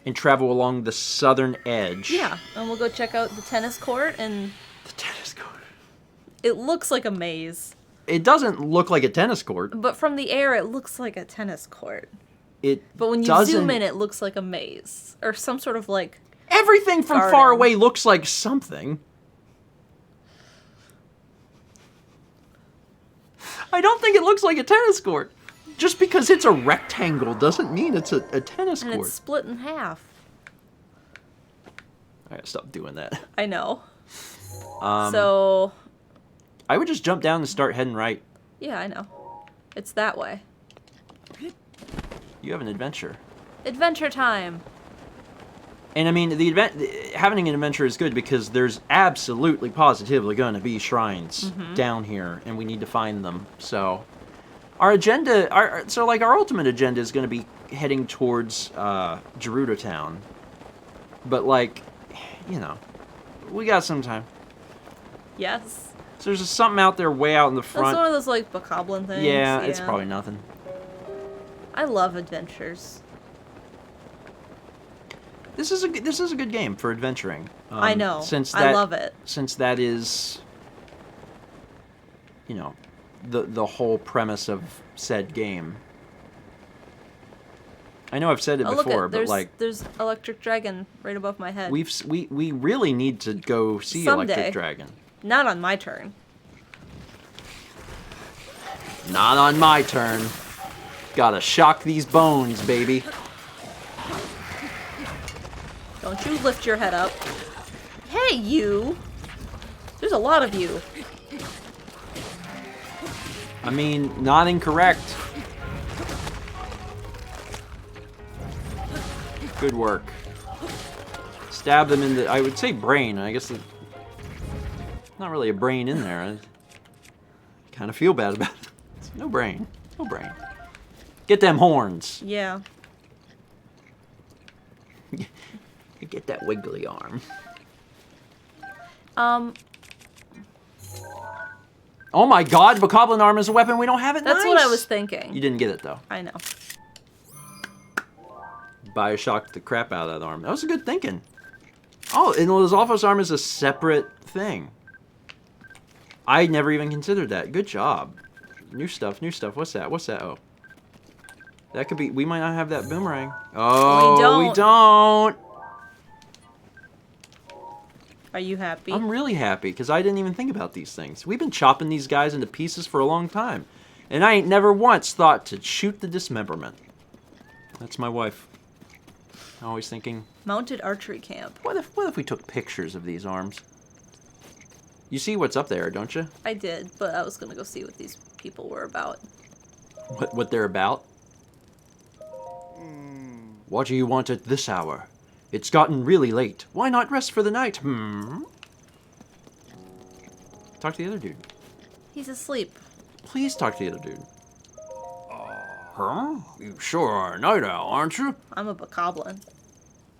and travel along the southern edge. Yeah, and we'll go check out the tennis court, and... The tennis court. It looks like a maze. It doesn't look like a tennis court. But from the air, it looks like a tennis court. But when you doesn't... zoom in, it looks like a maze. Or some sort of, like... Everything from garden. far away looks like something. I don't think it looks like a tennis court. Just because it's a rectangle doesn't mean it's a tennis court. And it's split in half. I gotta stop doing that. I know. So... I would just jump down and start heading right. Yeah, I know. It's that way. You have an adventure. Adventure time! And I mean, having an adventure is good because there's absolutely positively going to be shrines down here, and we need to find them. So, our agenda, our ultimate agenda is going to be heading towards Gerudo Town. But like, you know, we got some time. Yes. So there's just something out there way out in the front. That's one of those, like, bokoblin things. Yeah, it's probably nothing. I love adventures. This is a good game for adventuring. I know. Since I love it. Since that is, you know, the whole premise of said game. I know I've said it before, but like there's Electric Dragon right above my head. we really need to go see Someday. Electric Dragon. Not on my turn. Not on my turn. Gotta shock these bones, baby. Don't you lift your head up. Hey, you! There's a lot of you. I mean, not incorrect. Good work. Stab them in the, I would say brain. I guess there's not really a brain in there. I kind of feel bad about it. No brain. No brain. Get them horns. Yeah. Get that wiggly arm. Oh my god, Bokoblin arm is a weapon. We don't have it. That's nice. what I was thinking. You didn't get it, though. I know. Bioshocked the crap out of that arm. That was a good thinking. Oh, and Lizalfo's arm is a separate thing. I never even considered that. Good job. New stuff, new stuff. What's that? What's that? Oh. That could be... We might not have that boomerang. Oh, we don't. Are you happy? I'm really happy, because I didn't even think about these things. We've been chopping these guys into pieces for a long time. And I ain't never once thought to shoot the dismemberment. That's my wife. Always thinking... Mounted archery camp. What if we took pictures of these arms? You see what's up there, don't you? I did, but I was gonna go see what these people were about. What they're about? What do you want at this hour? It's gotten really late. Why not rest for the night? Talk to the other dude. He's asleep. Please talk to the other dude. Huh? You sure are a night owl, aren't you? I'm a bokoblin.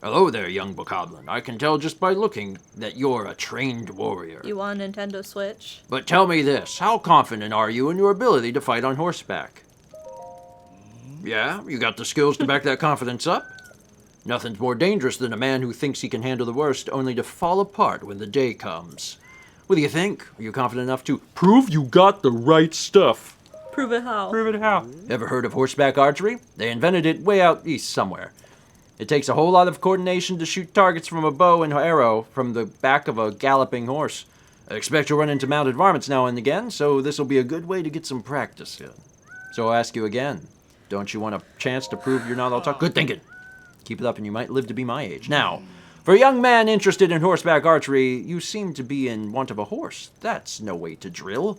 Hello there, young bokoblin. I can tell just by looking that you're a trained warrior. You want a Nintendo Switch? But tell me this, how confident are you in your ability to fight on horseback? Yeah, you got the skills to back that confidence up? Nothing's more dangerous than a man who thinks he can handle the worst only to fall apart when the day comes. What do you think? Are you confident enough to prove you got the right stuff? Prove it how? Prove it how? Ever heard of horseback archery? They invented it way out east somewhere. It takes a whole lot of coordination to shoot targets from a bow and arrow from the back of a galloping horse. I expect you'll run into mounted varmints now and again, so this will be a good way to get some practice in. So I'll ask you again. Don't you want a chance to prove you're not all talk? Good thinking. Keep it up and you might live to be my age. Now, for a young man interested in horseback archery, you seem to be in want of a horse. That's no way to drill.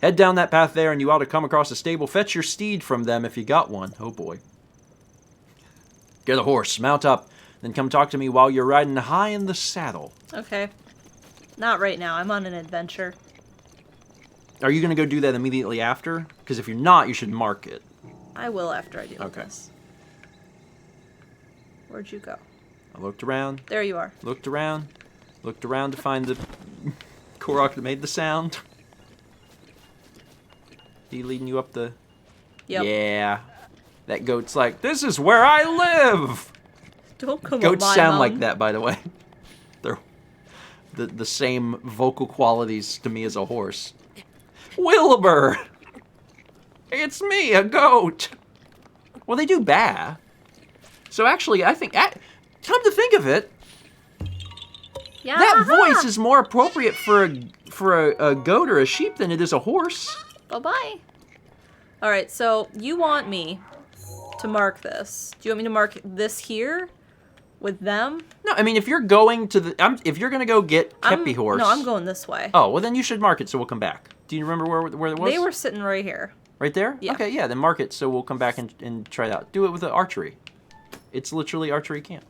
Head down that path there and you ought to come across a stable. Fetch your steed from them if you got one. Oh boy. Get a horse, mount up, then come talk to me while you're riding high in the saddle. Okay. Not right now. I'm on an adventure. Are you going to go do that immediately after? Because if you're not, you should mark it. I will after I do Okay. this. Where'd you go? I looked around. There you are. Looked around. Looked around to find the Korok that made the sound. He leading you up the... Yep. Yeah. That goat's like, this is where I live! Don't come Goats on my sound mom. like that, by the way. They're the same vocal qualities to me as a horse. Wilbur! It's me, a goat! Well, they do baa. So actually, I think, come to think of it, Yeah. that voice is more appropriate for a goat or a sheep than it is a horse. Bye-bye. Alright, so you want me to mark this. Do you want me to mark this here with them? No, I mean, if you're going to the, if you're gonna go get Kepi horse. No, I'm going this way. Oh, well then you should mark it so we'll come back. Do you remember where it was? They were sitting right here. Right there? Yeah. Okay, yeah, then mark it so we'll come back and try it out. Do it with the archery. It's literally archery camp.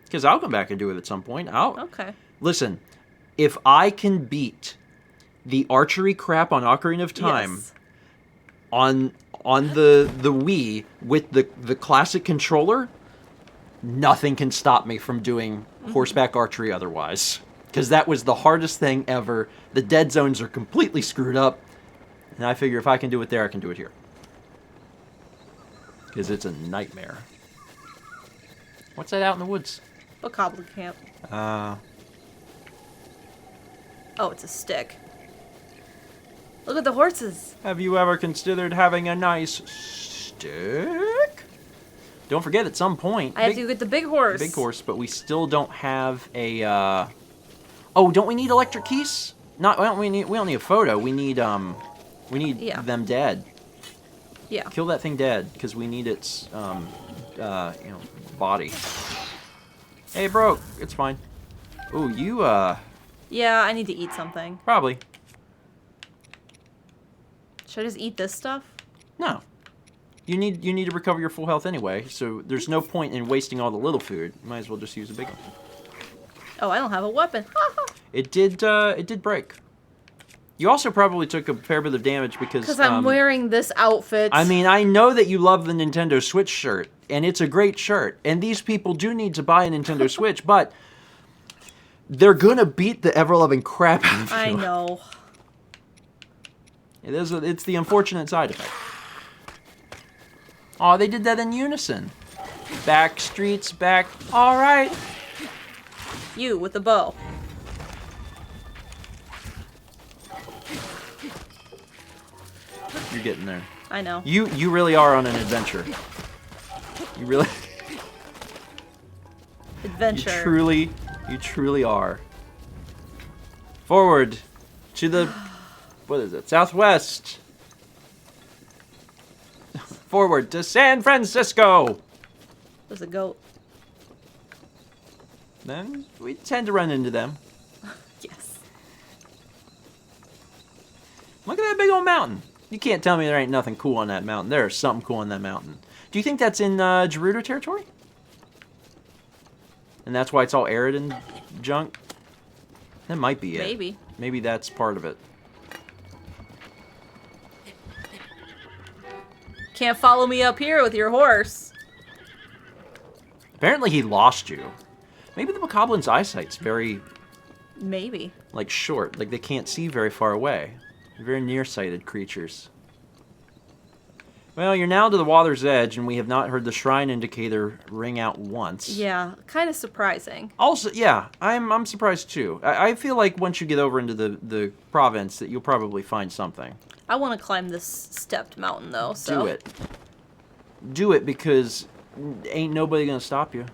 Because I'll come back and do it at some point. Okay. Listen, if I can beat the archery crap on Ocarina of Time Yes. on the Wii with the classic controller, nothing can stop me from doing horseback archery otherwise. Because that was the hardest thing ever. The dead zones are completely screwed up. And I figure if I can do it there, I can do it here. Because it's a nightmare. What's that out in the woods? Bokoblin camp. Oh, it's a stick. Look at the horses. Have you ever considered having a nice stick? Don't forget, at some point... I have to get the big horse. Big horse, but we still don't have a, Oh, don't we need electric keys? Not, we don't need a photo. We need them dead. Yeah. Kill that thing dead, because we need its, body. Hey, it broke. It's fine. Ooh, you, Yeah, I need to eat something. Probably. Should I just eat this stuff? No. You need to recover your full health anyway, so there's no point in wasting all the little food. You might as well just use a big one. Oh, I don't have a weapon. It did break. You also probably took a fair bit of damage because I'm wearing this outfit. I mean, I know that you love the Nintendo Switch shirt, and it's a great shirt, and these people do need to buy a Nintendo Switch, but they're gonna beat the ever-loving crap out of you. I know. It's the unfortunate side effect. Oh, they did that in unison. Back streets, back. All right. You with the bow. You're getting there. I know. You really are on an adventure. You really. Adventure. You truly are. Forward to the, what is it? Southwest. Forward to San Francisco. There's a goat. Then we tend to run into them. Yes. Look at that big old mountain. You can't tell me there ain't nothing cool on that mountain. There's something cool on that mountain. Do you think that's in Gerudo territory? And that's why it's all arid and junk? That might be it. Maybe. Maybe that's part of it. Can't follow me up here with your horse. Apparently he lost you. Maybe the Bokoblin's eyesight's very, Maybe. like, short. Like, they can't see very far away. They're very nearsighted creatures. Well, you're now to the water's edge, and we have not heard the shrine indicator ring out once. Yeah, kind of surprising. Also, yeah, I'm surprised too. I feel like once you get over into the province that you'll probably find something. I want to climb this stepped mountain, though, so... Do it. Do it, because ain't nobody gonna stop you.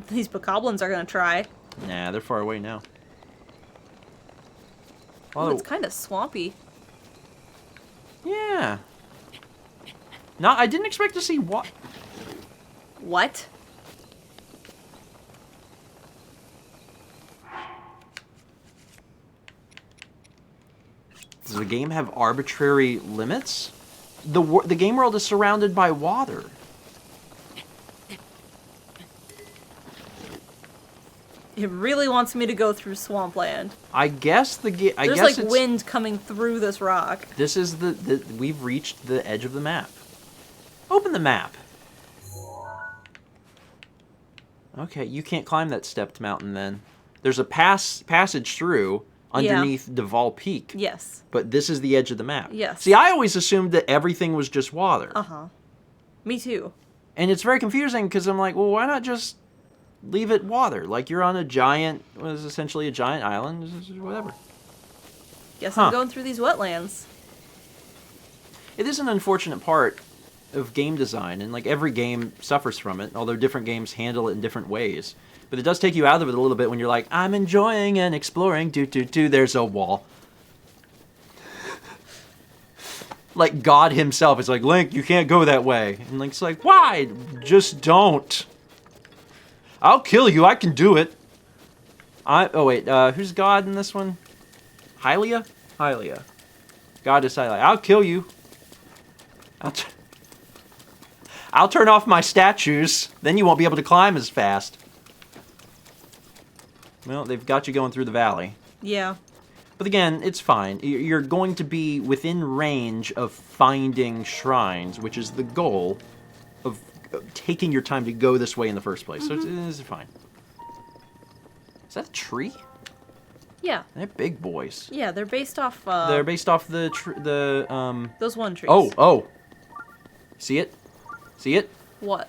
These Bokoblins are going to try. Nah, they're far away now. Ooh, it's kind of swampy. Yeah. No, I didn't expect to see what. What? Does the game have arbitrary limits? The game world is surrounded by water. It really wants me to go through swampland. I guess the game. There's like wind coming through this rock. This is we've reached the edge of the map. Open the map. Okay, you can't climb that stepped mountain then. There's a passage through underneath Duval Peak. Yes. But this is the edge of the map. Yes. See, I always assumed that everything was just water. Uh-huh. Me too. And it's very confusing because I'm like, well, why not just leave it water? Like you're on a giant, what is essentially a giant island, whatever. Guess I'm going through these wetlands. It is an unfortunate part of game design, and like every game suffers from it, although different games handle it in different ways. But it does take you out of it a little bit when you're like, I'm enjoying and exploring, there's a wall. Like God himself is like, Link, you can't go that way. And Link's like, why? Just don't. I'll kill you, I can do it. Oh wait, who's God in this one? Hylia? Hylia. God is Hylia. I'll kill you. I'll turn off my statues, then you won't be able to climb as fast. Well, they've got you going through the valley. Yeah. But again, it's fine. You're going to be within range of finding shrines, which is the goal of taking your time to go this way in the first place. So it's fine. Is that a tree? Yeah. They're big boys. Yeah, they're based off... They're based off the those one trees. Oh. See it? See it? What?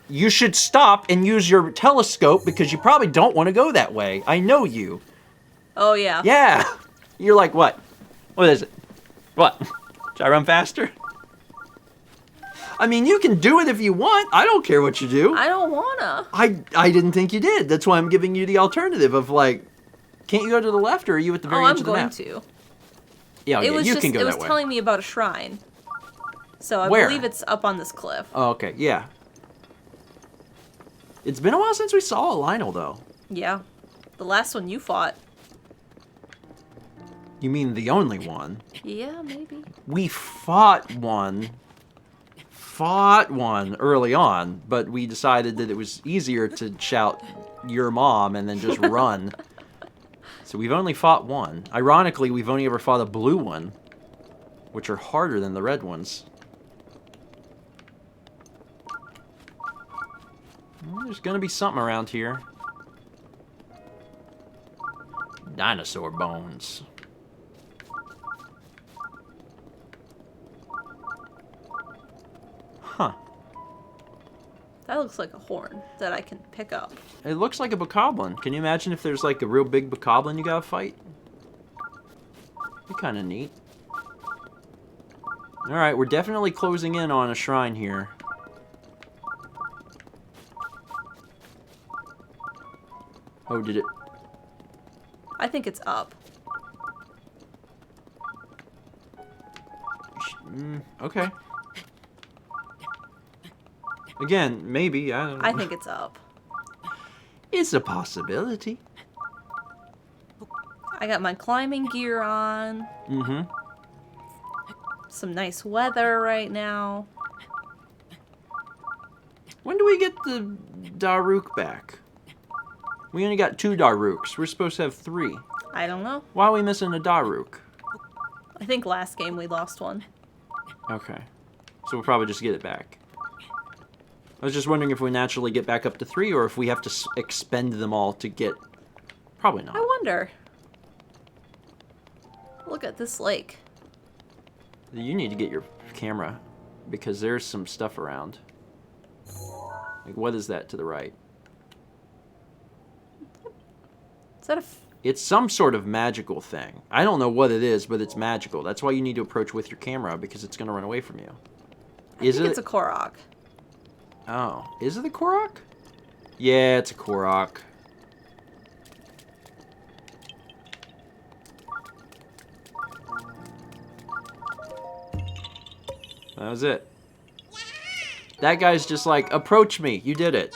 You should stop and use your telescope because you probably don't want to go that way. I know you. Oh, yeah. Yeah. You're like, what? What is it? What? Should I run faster? I mean, you can do it if you want. I don't care what you do. I don't wanna. I didn't think you did. That's why I'm giving you the alternative of like, can't you go to the left or are you at the very edge of the map? I'm going to. Yeah, It was you just, can go it that was way. telling me about a shrine. So I Where? believe it's up on this cliff. Oh, okay, yeah. It's been a while since we saw a Lionel, though. Yeah. The last one you fought. You mean the only one? Yeah, maybe. We fought one early on, but we decided that it was easier to shout your mom and then just run. So we've only fought one. Ironically, we've only ever fought a blue one, which are harder than the red ones. Well, there's gonna be something around here. Dinosaur bones. Huh. That looks like a horn that I can pick up. It looks like a bokoblin. Can you imagine if there's like a real big bokoblin you gotta fight? Be kind of neat. Alright, we're definitely closing in on a shrine here. Oh, did it? I think it's up. Okay. Again, maybe, I don't know. I think it's up. It's a possibility. I got my climbing gear on. Mm-hmm. Some nice weather right now. When do we get the Daruk back? We only got 2 Daruks. We're supposed to have 3. I don't know. Why are we missing a Daruk? I think last game we lost one. Okay. So we'll probably just get it back. I was just wondering if we naturally get back up to 3 or if we have to expend them all to get... Probably not. I wonder. Look at this lake. You need to get your camera because there's some stuff around. Like, what is that to the right? Is that a... It's some sort of magical thing. I don't know what it is, but it's magical. That's why you need to approach with your camera because it's going to run away from you. I think it's a Korok. Oh, is it a Korok? Yeah, it's a Korok. That was it. That guy's just like, approach me. You did it.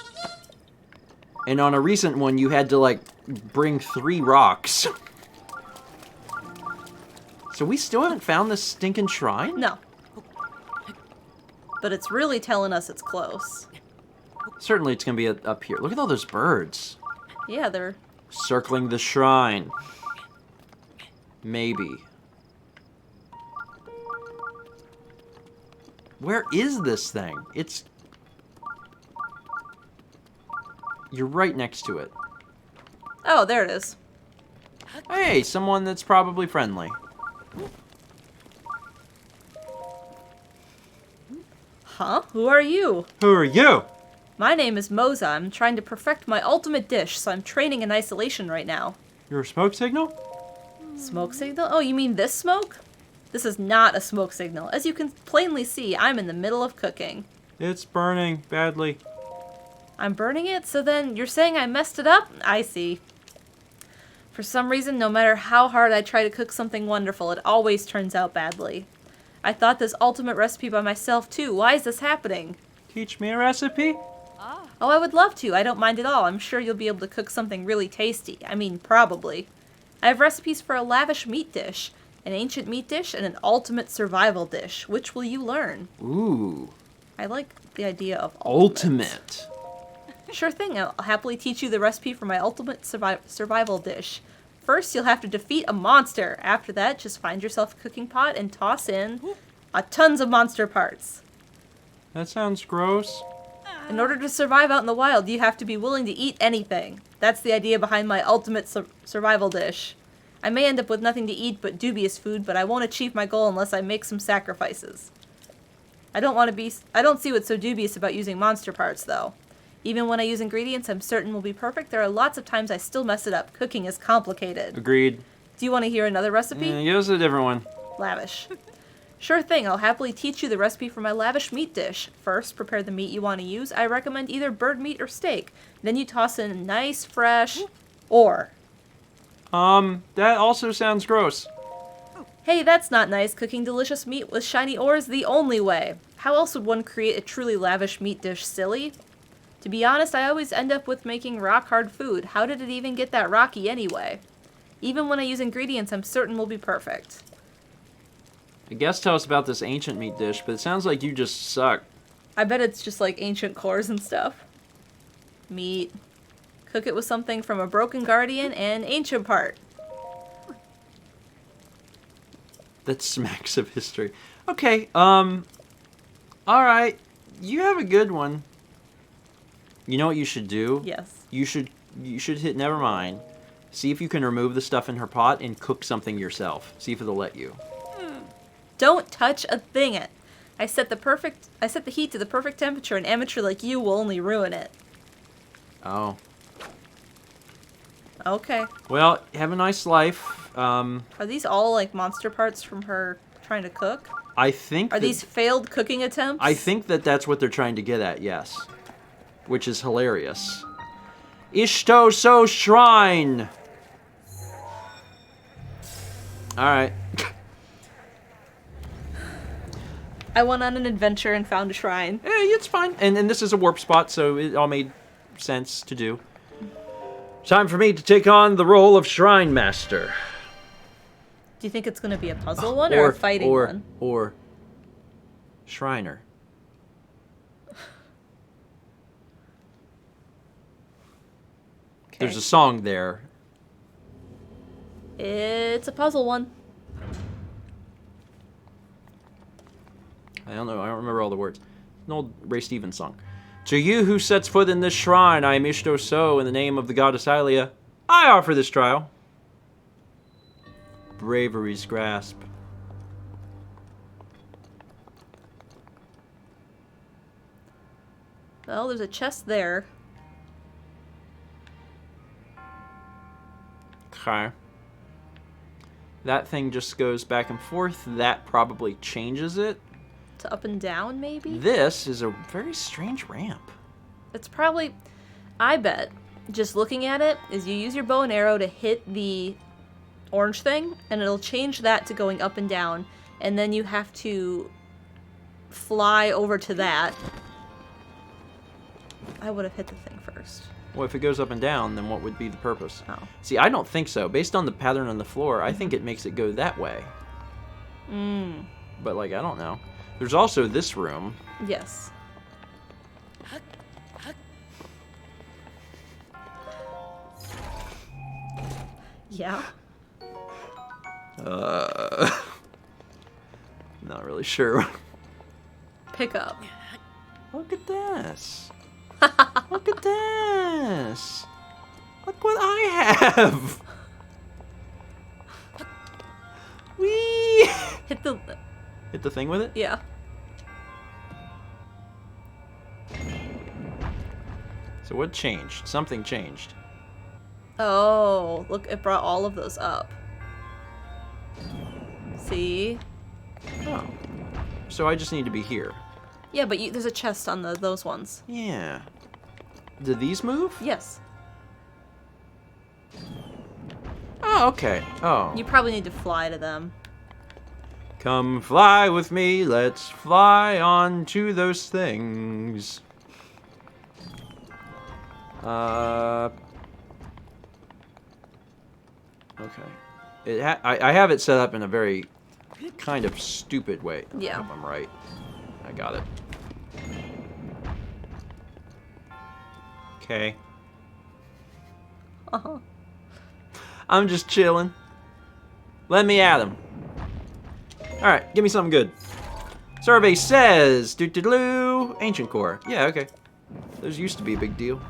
And on a recent one, you had to, like, bring 3 rocks. So we still haven't found this stinking shrine? No. But it's really telling us it's close. Certainly it's going to be up here. Look at all those birds. Yeah, they're... Circling the shrine. Maybe. Where is this thing? It's... You're right next to it. Oh, there it is. Hey, someone that's probably friendly. Huh? Who are you? Who are you? My name is Moza. I'm trying to perfect my ultimate dish, so I'm training in isolation right now. You're a smoke signal? Smoke signal? Oh, you mean this smoke? This is not a smoke signal. As you can plainly see, I'm in the middle of cooking. It's burning badly. I'm burning it? So then you're saying I messed it up? I see. For some reason, no matter how hard I try to cook something wonderful, it always turns out badly. I thought this ultimate recipe by myself too. Why is this happening? Teach me a recipe? Oh, I would love to. I don't mind at all. I'm sure you'll be able to cook something really tasty. I mean, probably. I have recipes for a lavish meat dish, an ancient meat dish, and an ultimate survival dish. Which will you learn? Ooh. I like the idea of Ultimate. Sure thing. I'll happily teach you the recipe for my ultimate survival dish. First, you'll have to defeat a monster. After that, just find yourself a cooking pot and toss in tons of monster parts. That sounds gross. In order to survive out in the wild, you have to be willing to eat anything. That's the idea behind my ultimate survival dish. I may end up with nothing to eat but dubious food, but I won't achieve my goal unless I make some sacrifices. I don't see what's so dubious about using monster parts, though. Even when I use ingredients I'm certain will be perfect, there are lots of times I still mess it up. Cooking is complicated. Agreed. Do you want to hear another recipe? Give us a different one. Lavish. Sure thing, I'll happily teach you the recipe for my lavish meat dish. First, prepare the meat you want to use. I recommend either bird meat or steak. Then you toss in a nice, fresh, or. That also sounds gross. Hey, that's not nice. Cooking delicious meat with shiny ore is the only way. How else would one create a truly lavish meat dish, silly? To be honest, I always end up with making rock-hard food. How did it even get that rocky anyway? Even when I use ingredients I'm certain will be perfect. I guess tell us about this ancient meat dish, but it sounds like you just suck. I bet it's just like ancient cores and stuff. Meat. Cook it with something from a broken guardian and ancient part. That smacks of history. Okay, alright. You have a good one. You know what you should do? Yes. You should hit nevermind. See if you can remove the stuff in her pot and cook something yourself. See if it'll let you. Don't touch a thing. I set the heat to the perfect temperature. An amateur like you will only ruin it. Oh. Okay. Well, have a nice life. Are these all like monster parts from her trying to cook? I think Are these failed cooking attempts? I think that's what they're trying to get at, yes. Which is hilarious. Ishto So Shrine! Alright. I went on an adventure and found a shrine. Hey, it's fine. And this is a warp spot, so it all made sense to do. Time for me to take on the role of Shrine Master. Do you think it's going to be a puzzle one or a fighting one? Or Shriner. Okay. There's a song there. It's a puzzle one. I don't know. I don't remember all the words. An old Ray Stevens song. To you who sets foot in this shrine, I am Ishto So, in the name of the goddess Hylia, I offer this trial. Bravery's grasp. Well, there's a chest there. Okay. That thing just goes back and forth. That probably changes it. To up and down, maybe? This is a very strange ramp. It's probably, I bet, just looking at it, is you use your bow and arrow to hit the orange thing, and it'll change that to going up and down, and then you have to fly over to that. I would have hit the thing first. Well, if it goes up and down, then what would be the purpose? Oh. See, I don't think so. Based on the pattern on the floor, I think it makes it go that way. But, like, I don't know. There's also this room. Yes. Yeah. Not really sure. Pick up. Look at this. Look at this. Look what I have. Whee! Hit the... Hit the thing with it? Yeah. So what changed? Something changed. Oh, look, it brought all of those up. See? Oh. So I just need to be here. Yeah, but there's a chest on those ones. Yeah. Did these move? Yes. Oh, okay. Oh. You probably need to fly to them. Come fly with me, let's fly on to those things. Okay. I have it set up in a very kind of stupid way. Yeah. I hope I'm right. I got it. Okay. Uh-huh. I'm just chilling. Let me at him. Alright, give me something good. Survey says, doo-doo-doo, ancient core. Yeah, okay. Those used to be a big deal.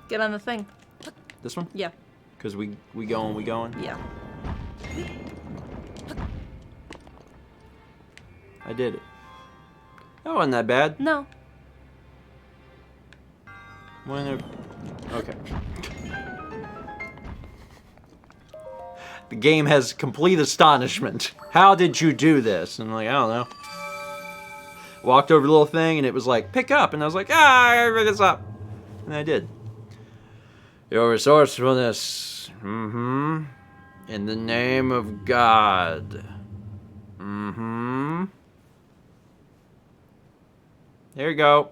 Get on the thing. This one? Yeah. Because we going? Yeah. I did it. That wasn't that bad. No. Okay. The game has complete astonishment. How did you do this? And I'm like, I don't know. Walked over the little thing and it was like, pick up. And I was like, I gotta pick this up. And I did. Your resourcefulness. In the name of God. There you go.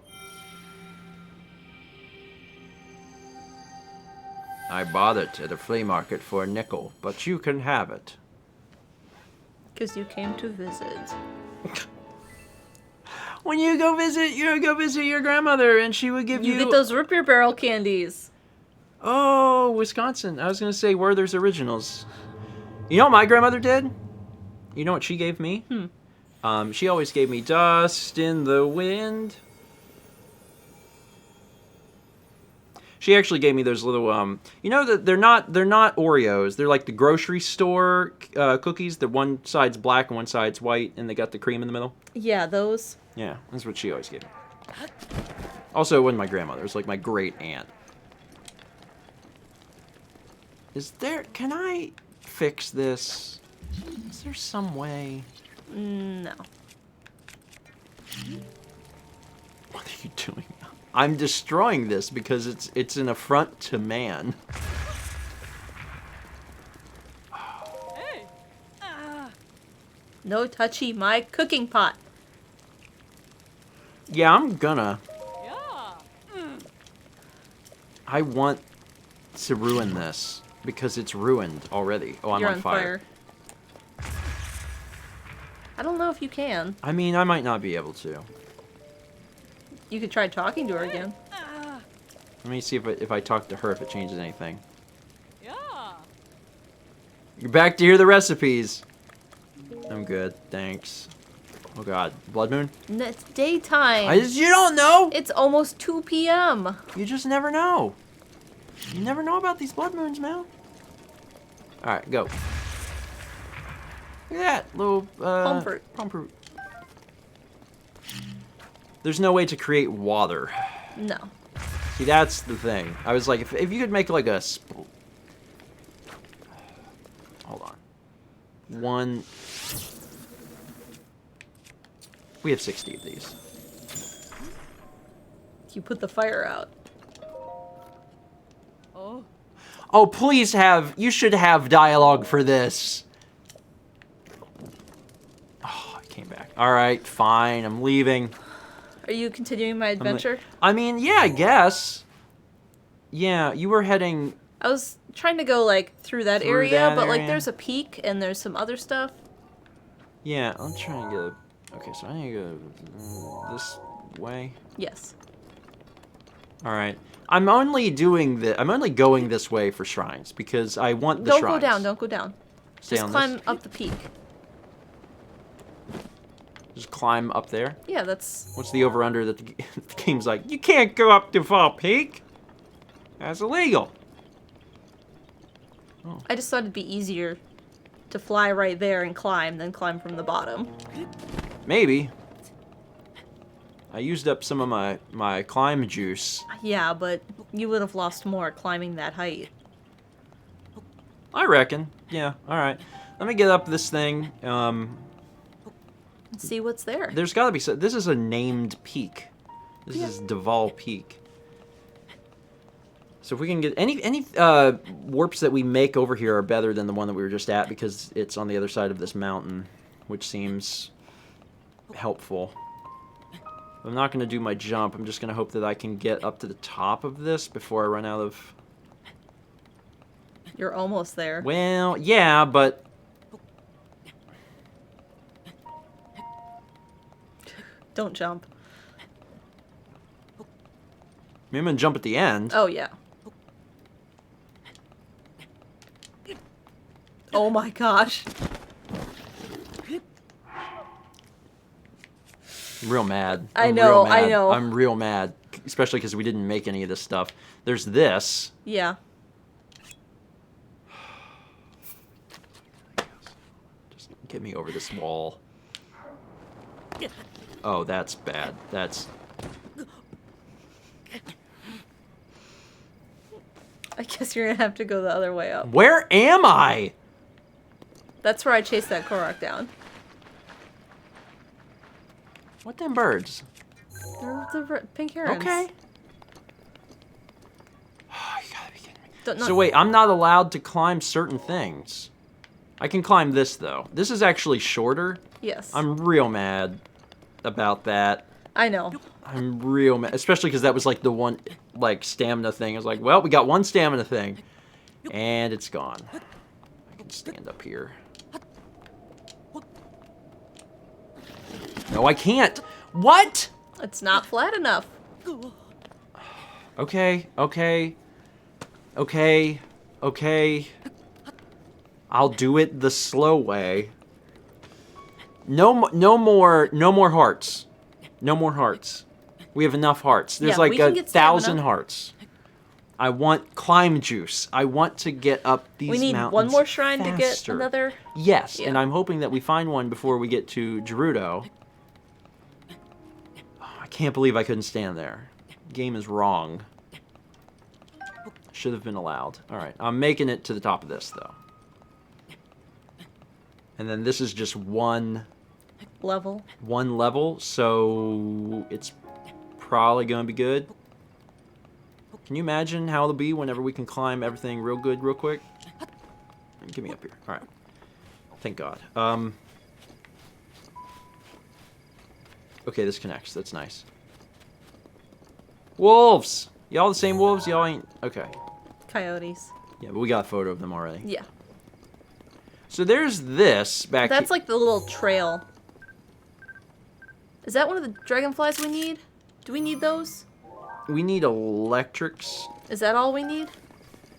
I bought it at a flea market for a nickel, but you can have it. Because you came to visit. When you go visit your grandmother, and she would give you... You get those root beer barrel candies. Oh, Wisconsin. I was going to say Werther's Originals. You know what my grandmother did? You know what she gave me? She always gave me Dust in the Wind. She actually gave me those little, you know that they're not Oreos. They're like the grocery store cookies. The one side's black and one side's white, and they got the cream in the middle. Yeah, those. Yeah, that's what she always gave me. Also, it wasn't my grandmother. It was like my great aunt. Can I fix this? Is there some way? No. What are you doing? I'm destroying this because it's an affront to man. Hey. No touchy my cooking pot. Yeah, I'm gonna. I want to ruin this because it's ruined already. Oh, I'm You're on fire. I don't know if you can. I mean, I might not be able to. You could try talking to her again. Let me see if I talk to her if it changes anything. You're back to hear the recipes. I'm good, thanks. Oh god, blood moon? It's daytime. You don't know! It's almost 2 p.m. You just never know. You never know about these blood moons, man. Alright, go. Look at that little, Palm fruit. Palm fruit. There's no way to create water. No. See, that's the thing. I was like, if you could make like a... Hold on. One... We have 60 of these. You put the fire out. Oh, please have... You should have dialogue for this. Oh, I came back. Alright, fine. I'm leaving. Are you continuing my adventure? I mean, yeah, I guess. Yeah, you were heading... I was trying to go, like, through that area, but, like, there's a peak and there's some other stuff. Yeah, I'm trying to get... Okay, so I need to go this way. Yes. Alright. I'm only going this way for shrines, because I want the Don't shrines. go down, don't go down. Stay Just on climb this. up the peak. Just climb up there? Yeah, that's... What's the over-under that the game's like, you can't go up to Fall Peak? That's illegal. Oh. I just thought it'd be easier to fly right there and climb than climb from the bottom. Maybe. I used up some of my climb juice. Yeah, but you would have lost more climbing that height. I reckon. Yeah, alright. Let me get up this thing. See what's there. There's gotta be this is a named peak. This is Duval Peak. So if we can get any warps that we make over here are better than the one that we were just at because it's on the other side of this mountain, which seems helpful. I'm not going to do my jump. I'm just going to hope that I can get up to the top of this before I run out of... You're almost there. Well, yeah, but... Don't jump. I'm going to jump at the end. Oh, yeah. Oh my gosh. I'm real mad. I know. I'm real mad. Especially because we didn't make any of this stuff. There's this. Yeah. Just get me over this wall. Oh, that's bad. That's... I guess you're gonna have to go the other way up. Where am I? That's where I chased that Korok down. What them birds? They're the pink herons. Okay. Oh, you gotta be kidding me. Don't, So wait, I'm not allowed to climb certain things. I can climb this, though. This is actually shorter. Yes. I'm real mad about that. I know. I'm real mad. Especially because that was like the one, like, stamina thing. I was like, well, we got one stamina thing. And it's gone. I can stand up here. No, I can't. What? It's not flat enough. Okay, okay. Okay, okay. I'll do it the slow way. No more hearts. No more hearts. We have enough hearts. There's Yeah, we like can get 1,000 stamina. hearts. I want climb juice. I want to get up these mountains We need one more shrine to get faster. another. Yes, Yeah. and I'm hoping that we find one before we get to Gerudo. Oh, I can't believe I couldn't stand there. Game is wrong. Should have been allowed. Alright, I'm making it to the top of this, though. And then this is just one level, so it's probably going to be good. Can you imagine how it'll be whenever we can climb everything real good, real quick? Get me up here. Alright. Thank God. Okay, this connects. That's nice. Wolves! Y'all the same wolves? Y'all ain't... Okay. Coyotes. Yeah, but we got a photo of them already. Yeah. So there's this back here. That's like the little trail. Is that one of the dragonflies we need? Do we need those? We need electrics. Is that all we need?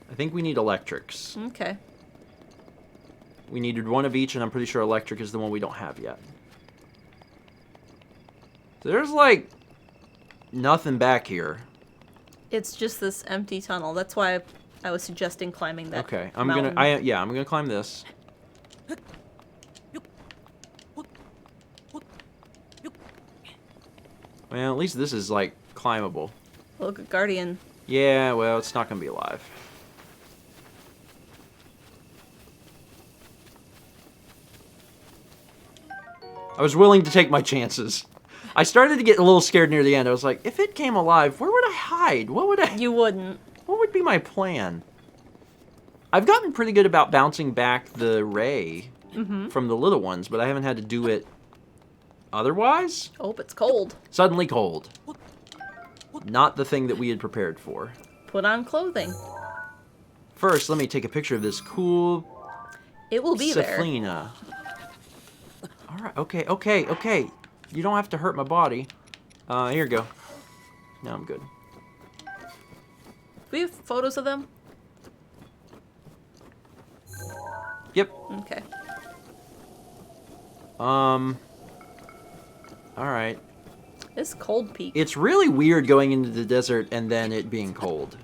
I think we need electrics. Okay. We needed one of each, and I'm pretty sure electric is the one we don't have yet. So there's, like, nothing back here. It's just this empty tunnel. That's why I was suggesting climbing that. Okay, I'm mountain. gonna climb this. Well, at least this is, like, climbable. Look at Guardian. Yeah, well, it's not gonna be alive. I was willing to take my chances. I started to get a little scared near the end. I was like, if it came alive, where would I hide? What would I... You wouldn't. What would be my plan? I've gotten pretty good about bouncing back the ray from the little ones, but I haven't had to do it otherwise. Oh, it's cold. Suddenly cold. Not the thing that we had prepared for. Put on clothing. First, let me take a picture of this cool It will be there. Saflina. Alright, okay, okay, okay. You don't have to hurt my body. Here you go. No, I'm good. Do we have photos of them? Yep. Okay. Alright. It's cold peak. It's really weird going into the desert and then it being cold.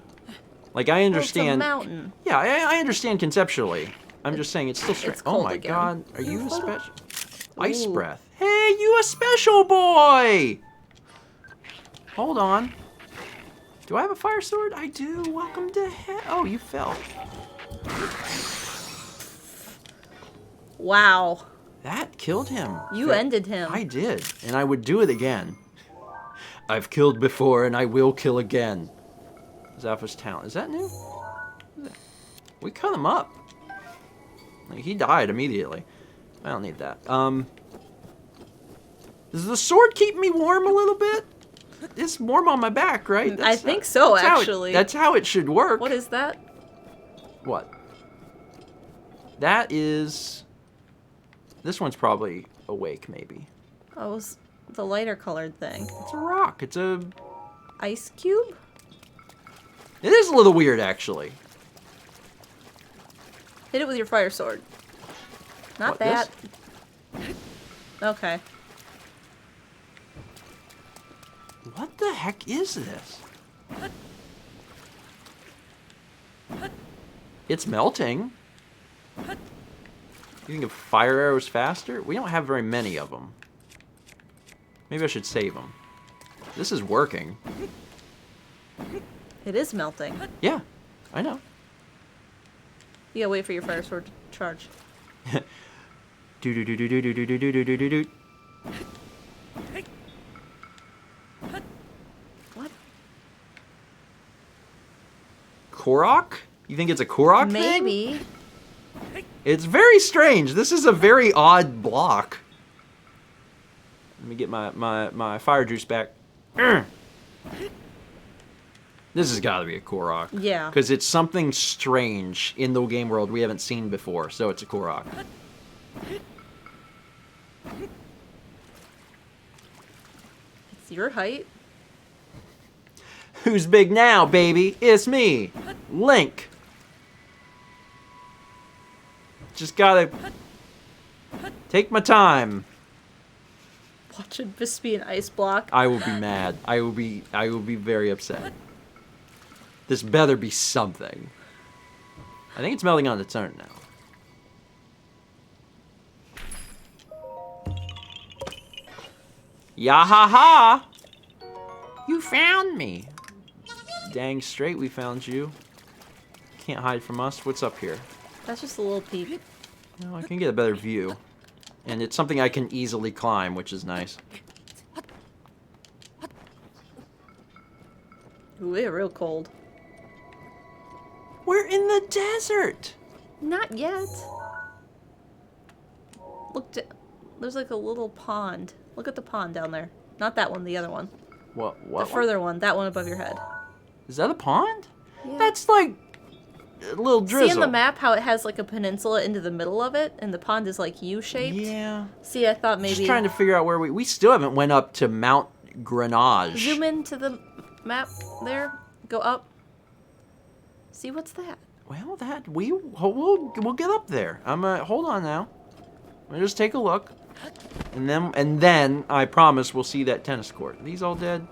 Like, I understand... Well, it's a mountain. Yeah, I understand conceptually. I'm just saying it's still strange. It's Oh cold my again. god, are you a special... Ice Ooh. breath. Hey, you a special boy! Hold on. Do I have a fire sword? I do. Welcome to hell. Oh, you fell. Wow. That killed him. You ended him. I did, and I would do it again. I've killed before, and I will kill again. Zapha's talent. Is that new? We cut him up. Like, he died immediately. I don't need that. Does the sword keep me warm a little bit? It's warm on my back, right? I think so, that's actually. That's how it should work. What is that? What? That is... This one's probably awake, maybe. Oh, it was the lighter colored thing. It's a rock. It's a... Ice cube? It is a little weird, actually. Hit it with your fire sword. Not What, that. this? Okay. What the heck is this? It's melting. You think of fire arrows faster? We don't have very many of them. Maybe I should save them. This is working. It is melting. Yeah, I know. You gotta wait for your fire sword to charge. Do do do do do do do do do do do do. What? Korok? You think it's a Korok thing? Maybe. It's very strange. This is a very odd block. Let me get my fire juice back. This has got to be a Korok. Yeah. Because it's something strange in the game world we haven't seen before, so it's a Korok. It's your height. Who's big now, baby? It's me, Link. Just gotta take my time. Watching this be an ice block. I will be mad. I will be very upset. This better be something. I think it's melting on its own now. Yahaha! You found me. Dang straight we found you. Can't hide from us. What's up here? That's just a little peep. No, I can get a better view. And it's something I can easily climb, which is nice. Ooh, it's real cold. We're in the desert! Not yet. Look, there's like a little pond. Look at the pond down there. Not that one, the other one. What The further one, that one above your head. Is that a pond? Yeah. That's like a little drizzle. See on the map how it has like a peninsula into the middle of it, and the pond is like U-shaped? Yeah. See, I thought maybe... Just trying to figure out where we still haven't went up to Mount Grenache. Zoom into the map there. Go up. See, what's that? Well, that we'll get up there. Hold on now. We'll just take a look, and then I promise we'll see that tennis court. Are these all dead?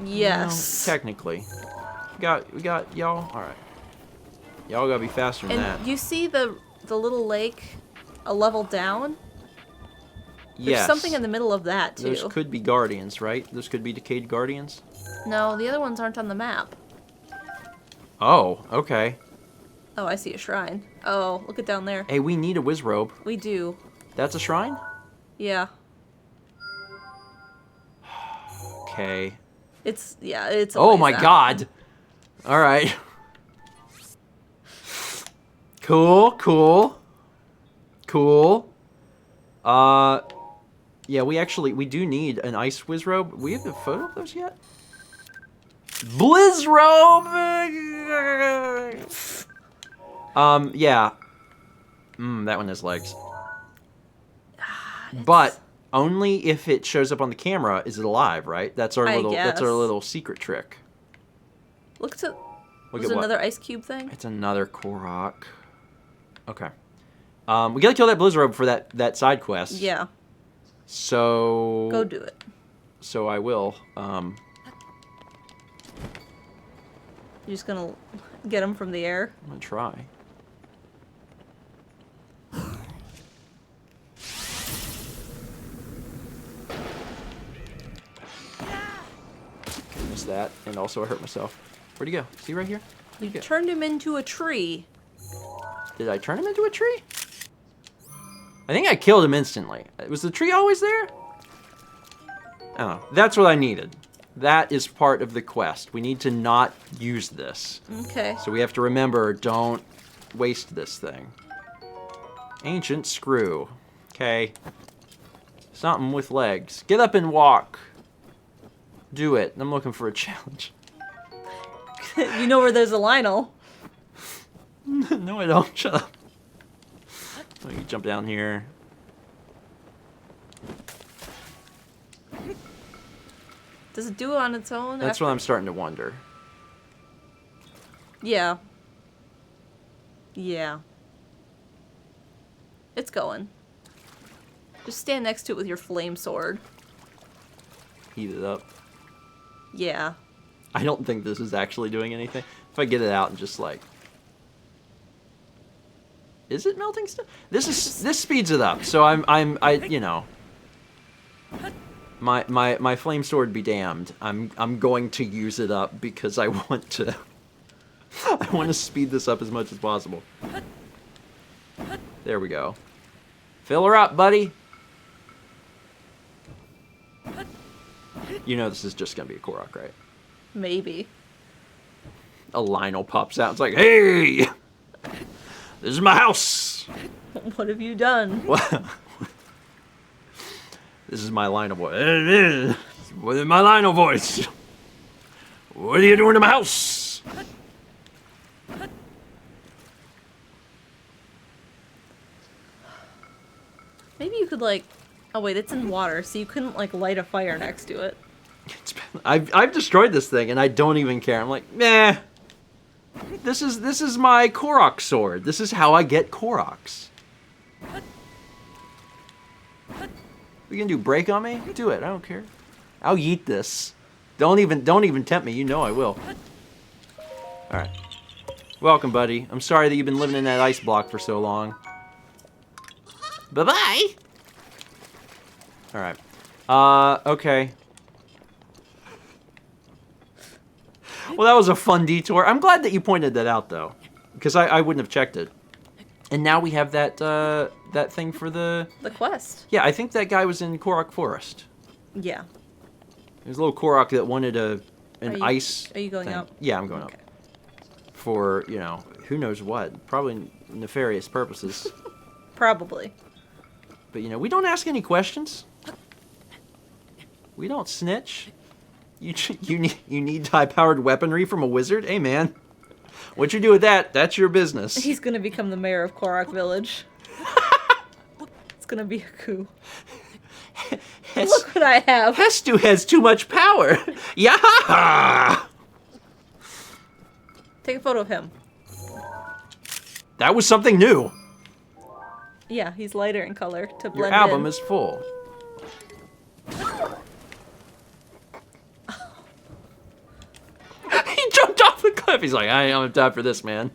Yes. No, technically. We got y'all. All right. Y'all gotta be faster than that. And you see the little lake a level down? There's Yes. something in the middle of that too. Those could be guardians, right? Those could be decayed guardians. No, the other ones aren't on the map. Oh, okay. Oh, I see a shrine. Oh, look at down there. Hey, we need a whiz robe. We do. That's a shrine? Yeah. Okay. It's a Oh ways my out. god. All right. Cool. Yeah, we do need an ice whiz robe. We have a photo of those yet? Blizz robe. Yeah. That one has legs. But only if it shows up on the camera is it alive, right? That's our little secret trick. Look to. Look Was at what? another ice cube thing? It's another Korok. Okay. We gotta kill that Blizz robe for that side quest. Yeah. So Go do it. So I will. You're just gonna get him from the air. I'm gonna try. Missed that, and also I hurt myself. Where'd he go? Is he right here? You turned him into a tree. Did I turn him into a tree? I think I killed him instantly. Was the tree always there? Oh, that's what I needed. That is part of the quest. We need to not use this. Okay. So we have to remember, don't waste this thing. Ancient screw. Okay. Something with legs. Get up and walk. Do it. I'm looking for a challenge. You know where there's a Lionel. No, I don't. Shut up. Let me jump down here. Does it do it on its own? That's what I'm starting to wonder. Yeah. Yeah. It's going. Just stand next to it with your flame sword. Heat it up. Yeah. I don't think this is actually doing anything. If I get it out and just like... Is it melting still? This speeds it up. So I you know. My flame sword be damned. I'm going to use it up because I want to. I want to speed this up as much as possible. There we go. Fill her up, buddy. You know this is just gonna be a Korok, right? Maybe. A Lionel pops out. It's like, hey, this is my house. What have you done? This is my Lionel voice. What is my Lionel voice? What are you doing to my house? Maybe you could like. Oh wait, it's in water, so you couldn't like light a fire next to it. I've destroyed this thing and I don't even care. I'm like, nah. This is my Korok sword. This is how I get Koroks. We gonna do break on me? Do it. I don't care. I'll yeet this. Don't even tempt me. You know I will. All right. Welcome, buddy. I'm sorry that you've been living in that ice block for so long. Bye-bye. All right. Okay. Well, that was a fun detour. I'm glad that you pointed that out, though, because I wouldn't have checked it. And now we have that that thing for the quest. Yeah, I think that guy was in Korok Forest. Yeah. There's a little Korok that wanted an ice. Are you going thing. up? Yeah, I'm going okay. up. For, you know, who knows what? Probably nefarious purposes. Probably. But, you know, we don't ask any questions. We don't snitch. You need high-powered weaponry from a wizard? Hey, man. What you do with that, that's your business. He's gonna become the mayor of Korok Village. It's gonna be a coup. Look what I have. Hestu has too much power. Yaha! Take a photo of him. That was something new. Yeah, he's lighter in color to blend Your album in. is full. He jumped off the cliff. He's like, I don't have time for this, man.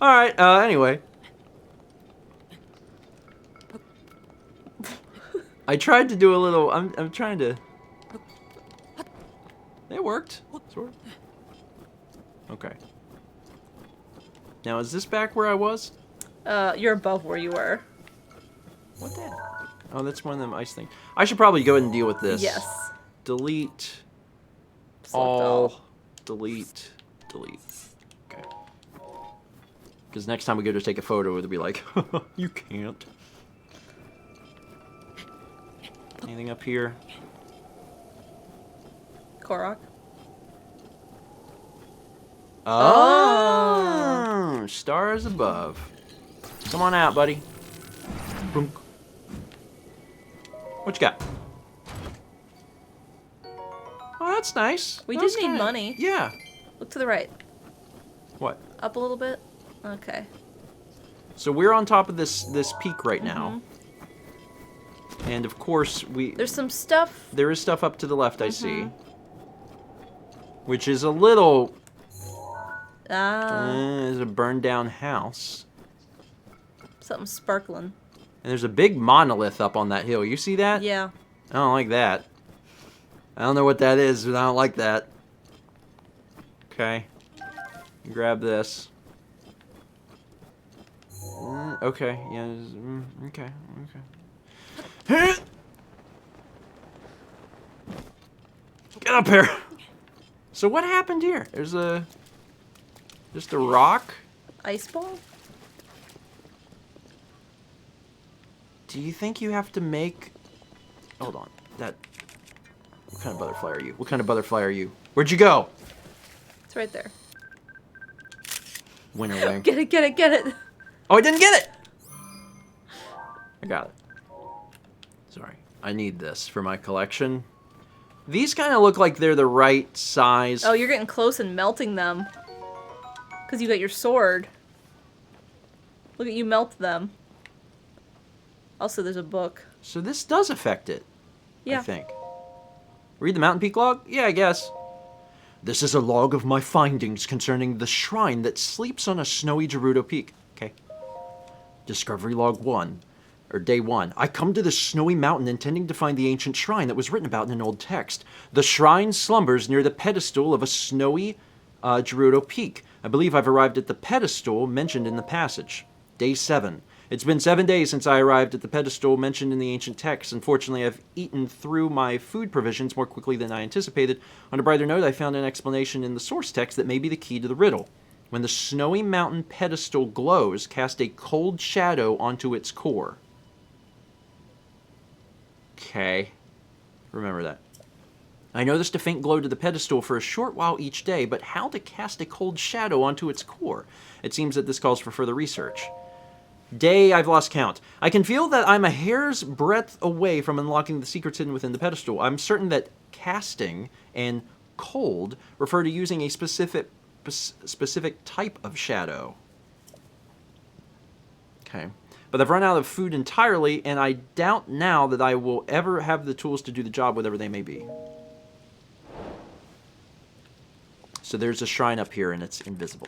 Alright, anyway. I tried to do a little... I'm trying to... It worked. Sort of. Okay. Now, is this back where I was? You're above where you were. What the? Oh, that's one of them ice things. I should probably go ahead and deal with this. Yes. Delete. Select All. Delete. Delete. Okay. Because next time we go to take a photo, it'll be like, you can't. Anything up here? Korok. Oh, stars above. Come on out, buddy. Boom. What you got? Oh, that's nice. We That's did need kinda- money. Yeah. Look to the right. What? Up a little bit. Okay. So we're on top of this peak right now. And of course There's some stuff. there is stuff up to the left I see. Which is a little there's a burned down house. Something sparkling. And there's a big monolith up on that hill. You see that? Yeah. I don't like that. I don't know what that is, but I don't like that. Okay. Grab this. Okay. Yeah. Okay. Okay. Get up here. So what happened here? There's just a rock. Ice ball? Do you think you have to make... Hold on. That... What kind of butterfly are you? What kind of butterfly are you? Where'd you go? It's right there. Winter wing. Get it, get it, get it. Oh, I didn't get it! I got it. Sorry. I need this for my collection. These kind of look like they're the right size. Oh, you're getting close and melting them. Because you got your sword. Look at you melt them. Also, there's a book. So this does affect it. Yeah. I think. Read the Mountain Peak log? Yeah, I guess. This is a log of my findings concerning the shrine that sleeps on a snowy Gerudo Peak. Okay. Discovery Log 1, or Day 1. I come to this snowy mountain intending to find the ancient shrine that was written about in an old text. The shrine slumbers near the pedestal of a snowy Gerudo peak. I believe I've arrived at the pedestal mentioned in the passage. Day 7. It's been 7 days since I arrived at the pedestal mentioned in the ancient text. Unfortunately, I've eaten through my food provisions more quickly than I anticipated. On a brighter note, I found an explanation in the source text that may be the key to the riddle. When the snowy mountain pedestal glows, cast a cold shadow onto its core. Okay. Remember that. I noticed a faint glow to the pedestal for a short while each day, but how to cast a cold shadow onto its core? It seems that this calls for further research. Day, I've lost count. I can feel that I'm a hair's breadth away from unlocking the secrets hidden within the pedestal. I'm certain that casting and cold refer to using a specific type of shadow. Okay. But I've run out of food entirely, and I doubt now that I will ever have the tools to do the job, whatever they may be. So there's a shrine up here, and it's invisible.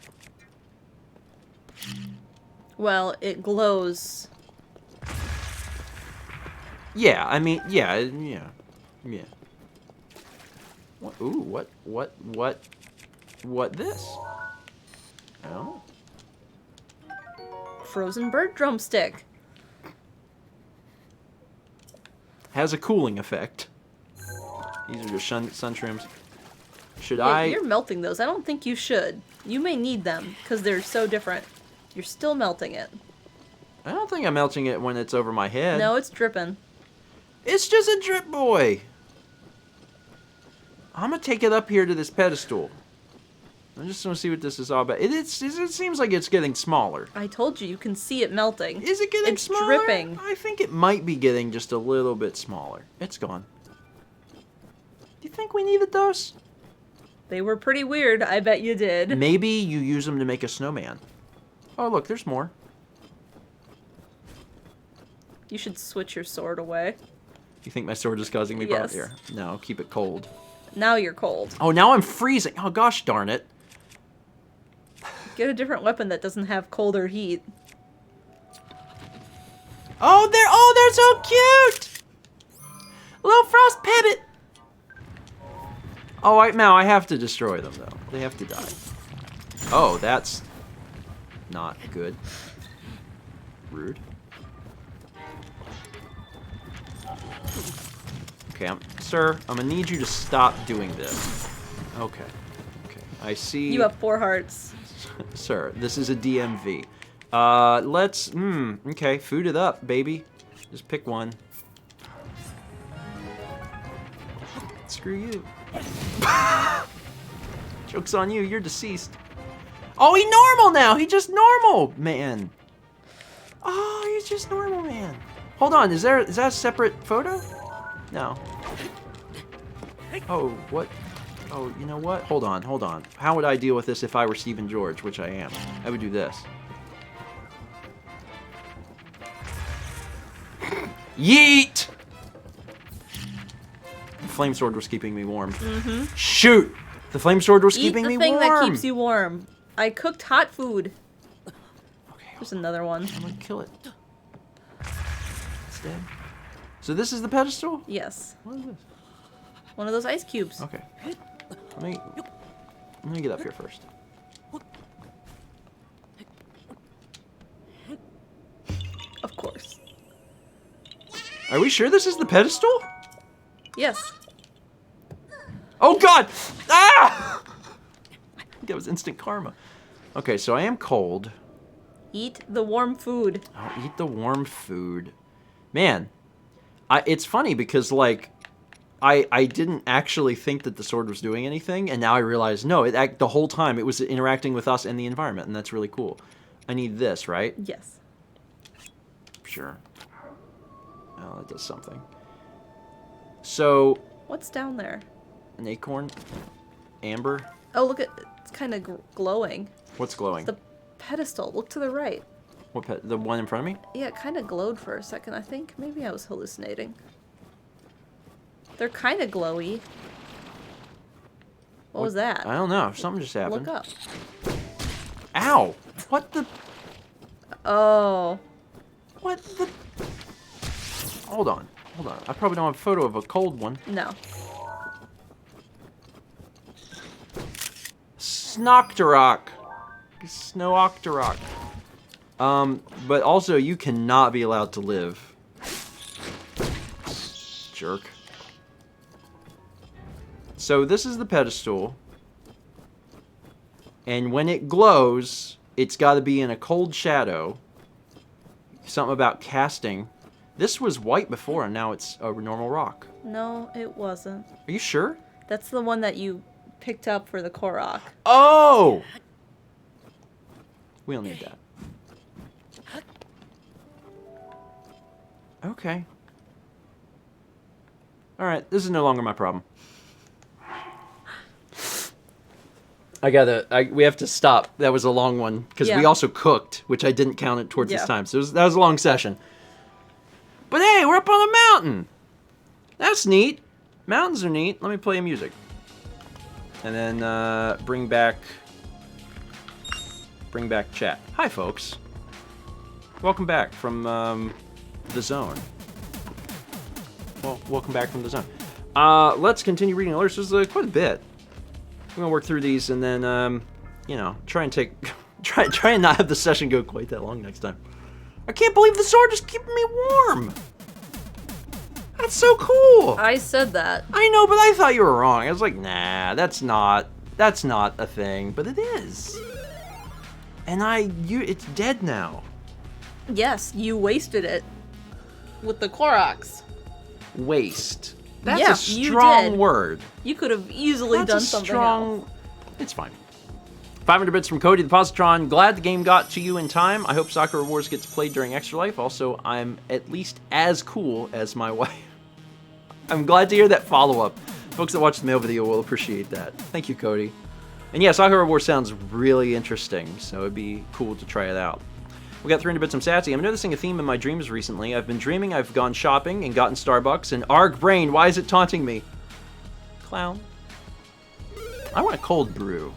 Well, it glows. Yeah, I mean, yeah. What, ooh, what this? I don't know. Frozen bird drumstick. Has a cooling effect. These are just sun trims. Should Yeah, I? You're melting those. I don't think you should. You may need them, because they're so different. You're still melting it. I don't think I'm melting it when it's over my head. No, it's dripping. It's just a drip boy. I'm gonna take it up here to this pedestal. I just want to see what this is all about. It seems like it's getting smaller. I told you, you can see it melting. Is it getting smaller? It's dripping. I think it might be getting just a little bit smaller. It's gone. Do you think we needed those? They were pretty weird. I bet you did. Maybe you use them to make a snowman. Oh, look, there's more. You should switch your sword away. You think my sword is causing me Yes. problems here? No, keep it cold. Now you're cold. Oh, now I'm freezing. Oh, gosh darn it. Get a different weapon that doesn't have cold or heat. Oh, they're so cute! Little frost pebble. Oh, now I have to destroy them, though. They have to die. Oh, that's not good. Rude. Okay, sir, I'm gonna need you to stop doing this. Okay. Okay, I see. You have 4 hearts. Sir, this is a DMV. Okay, food it up, baby. Just pick one. Screw you. Joke's on you, you're deceased. Oh, he's normal now! He's just normal, man. Oh, he's just normal, man. Hold on, is that a separate photo? No. Oh, what? Oh, you know what? Hold on. How would I deal with this if I were Stephen George, which I am? I would do this. Yeet! The flame sword was keeping me warm. Mm-hmm. Shoot! The flame sword was keeping me warm. Eat the thing that keeps you warm. I cooked hot food. Okay, There's another one. I'm gonna kill it. It's dead. So this is the pedestal? Yes. What is this? One of those ice cubes. Okay. Let me get up here first. Of course. Are we sure this is the pedestal? Yes. Oh god! Ah! I think that was instant karma. Okay, so I am cold. Eat the warm food. I'll eat the warm food. Man, it's funny because, like, I didn't actually think that the sword was doing anything, and now I realize, no, the whole time it was interacting with us and the environment, and that's really cool. I need this, right? Yes. Sure. Oh, that does something. So... What's down there? An acorn? Amber? Oh, look at it's kind of glowing. What's glowing? The pedestal. Look to the right. What the one in front of me? Yeah, it kind of glowed for a second, I think. Maybe I was hallucinating. They're kind of glowy. What was that? I don't know. Something just happened. Look up. Ow! What the... Oh. What the? Hold on. Hold on. I probably don't have a photo of a cold one. No. Snoctorok. Snowoctorok. But also you cannot be allowed to live. Jerk. So this is the pedestal. And when it glows, it's got to be in a cold shadow. Something about casting. This was white before, and now it's a normal rock. No, it wasn't. Are you sure? That's the one that you picked up for the Korok. Oh! We don't need that. Okay. Alright, this is no longer my problem. We have to stop. That was a long one. Because we also cooked, which I didn't count it towards this time. So that was a long session. But hey, we're up on a mountain. That's neat. Mountains are neat. Let me play music. And then bring back chat. Hi, folks. Welcome back from the zone. Well, welcome back from the zone. Let's continue reading alerts. There's quite a bit. We're gonna work through these and then, you know, try and not have the session go quite that long next time. I can't believe the sword is keeping me warm. That's so cool. I said that. I know, but I thought you were wrong. I was like, nah, that's not a thing, but it is. And it's dead now. Yes, you wasted it with the Koroks. Waste. That's Yeah, a strong word. You could have easily done something else. It's fine. 500 bits from Cody the Positron. Glad the game got to you in time. I hope Sakura Wars gets played during Extra Life. Also, I'm at least as cool as my wife. I'm glad to hear that follow-up. Folks that watch the mail video will appreciate that. Thank you, Cody. And yeah, Sakura Wars sounds really interesting, so it'd be cool to try it out. We got 300 bits from Sassy. I'm noticing a theme in my dreams recently. I've been dreaming I've gone shopping and gotten Starbucks, and arg brain, why is it taunting me? Clown. I want a cold brew.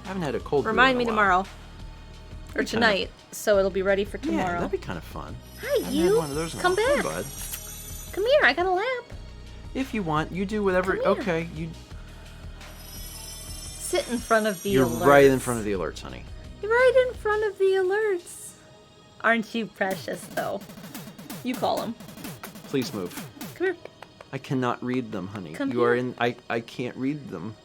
I haven't had a cold brew Remind in me a while. tomorrow. Or tonight, so it'll be ready for Yeah, tomorrow. that'd be kind of fun. Hi, I've you. had one of those in a Come while. back. Hey, bud. Come here, I got a lap. If you want, you do whatever. Come here. Okay, you. Sit in front of the You're alerts. right in front of the alerts, honey. You're right in front of the alerts. Aren't you precious, though? You call them. Please move. Come here. I cannot read them, honey. Come you are here. in. I can't read them.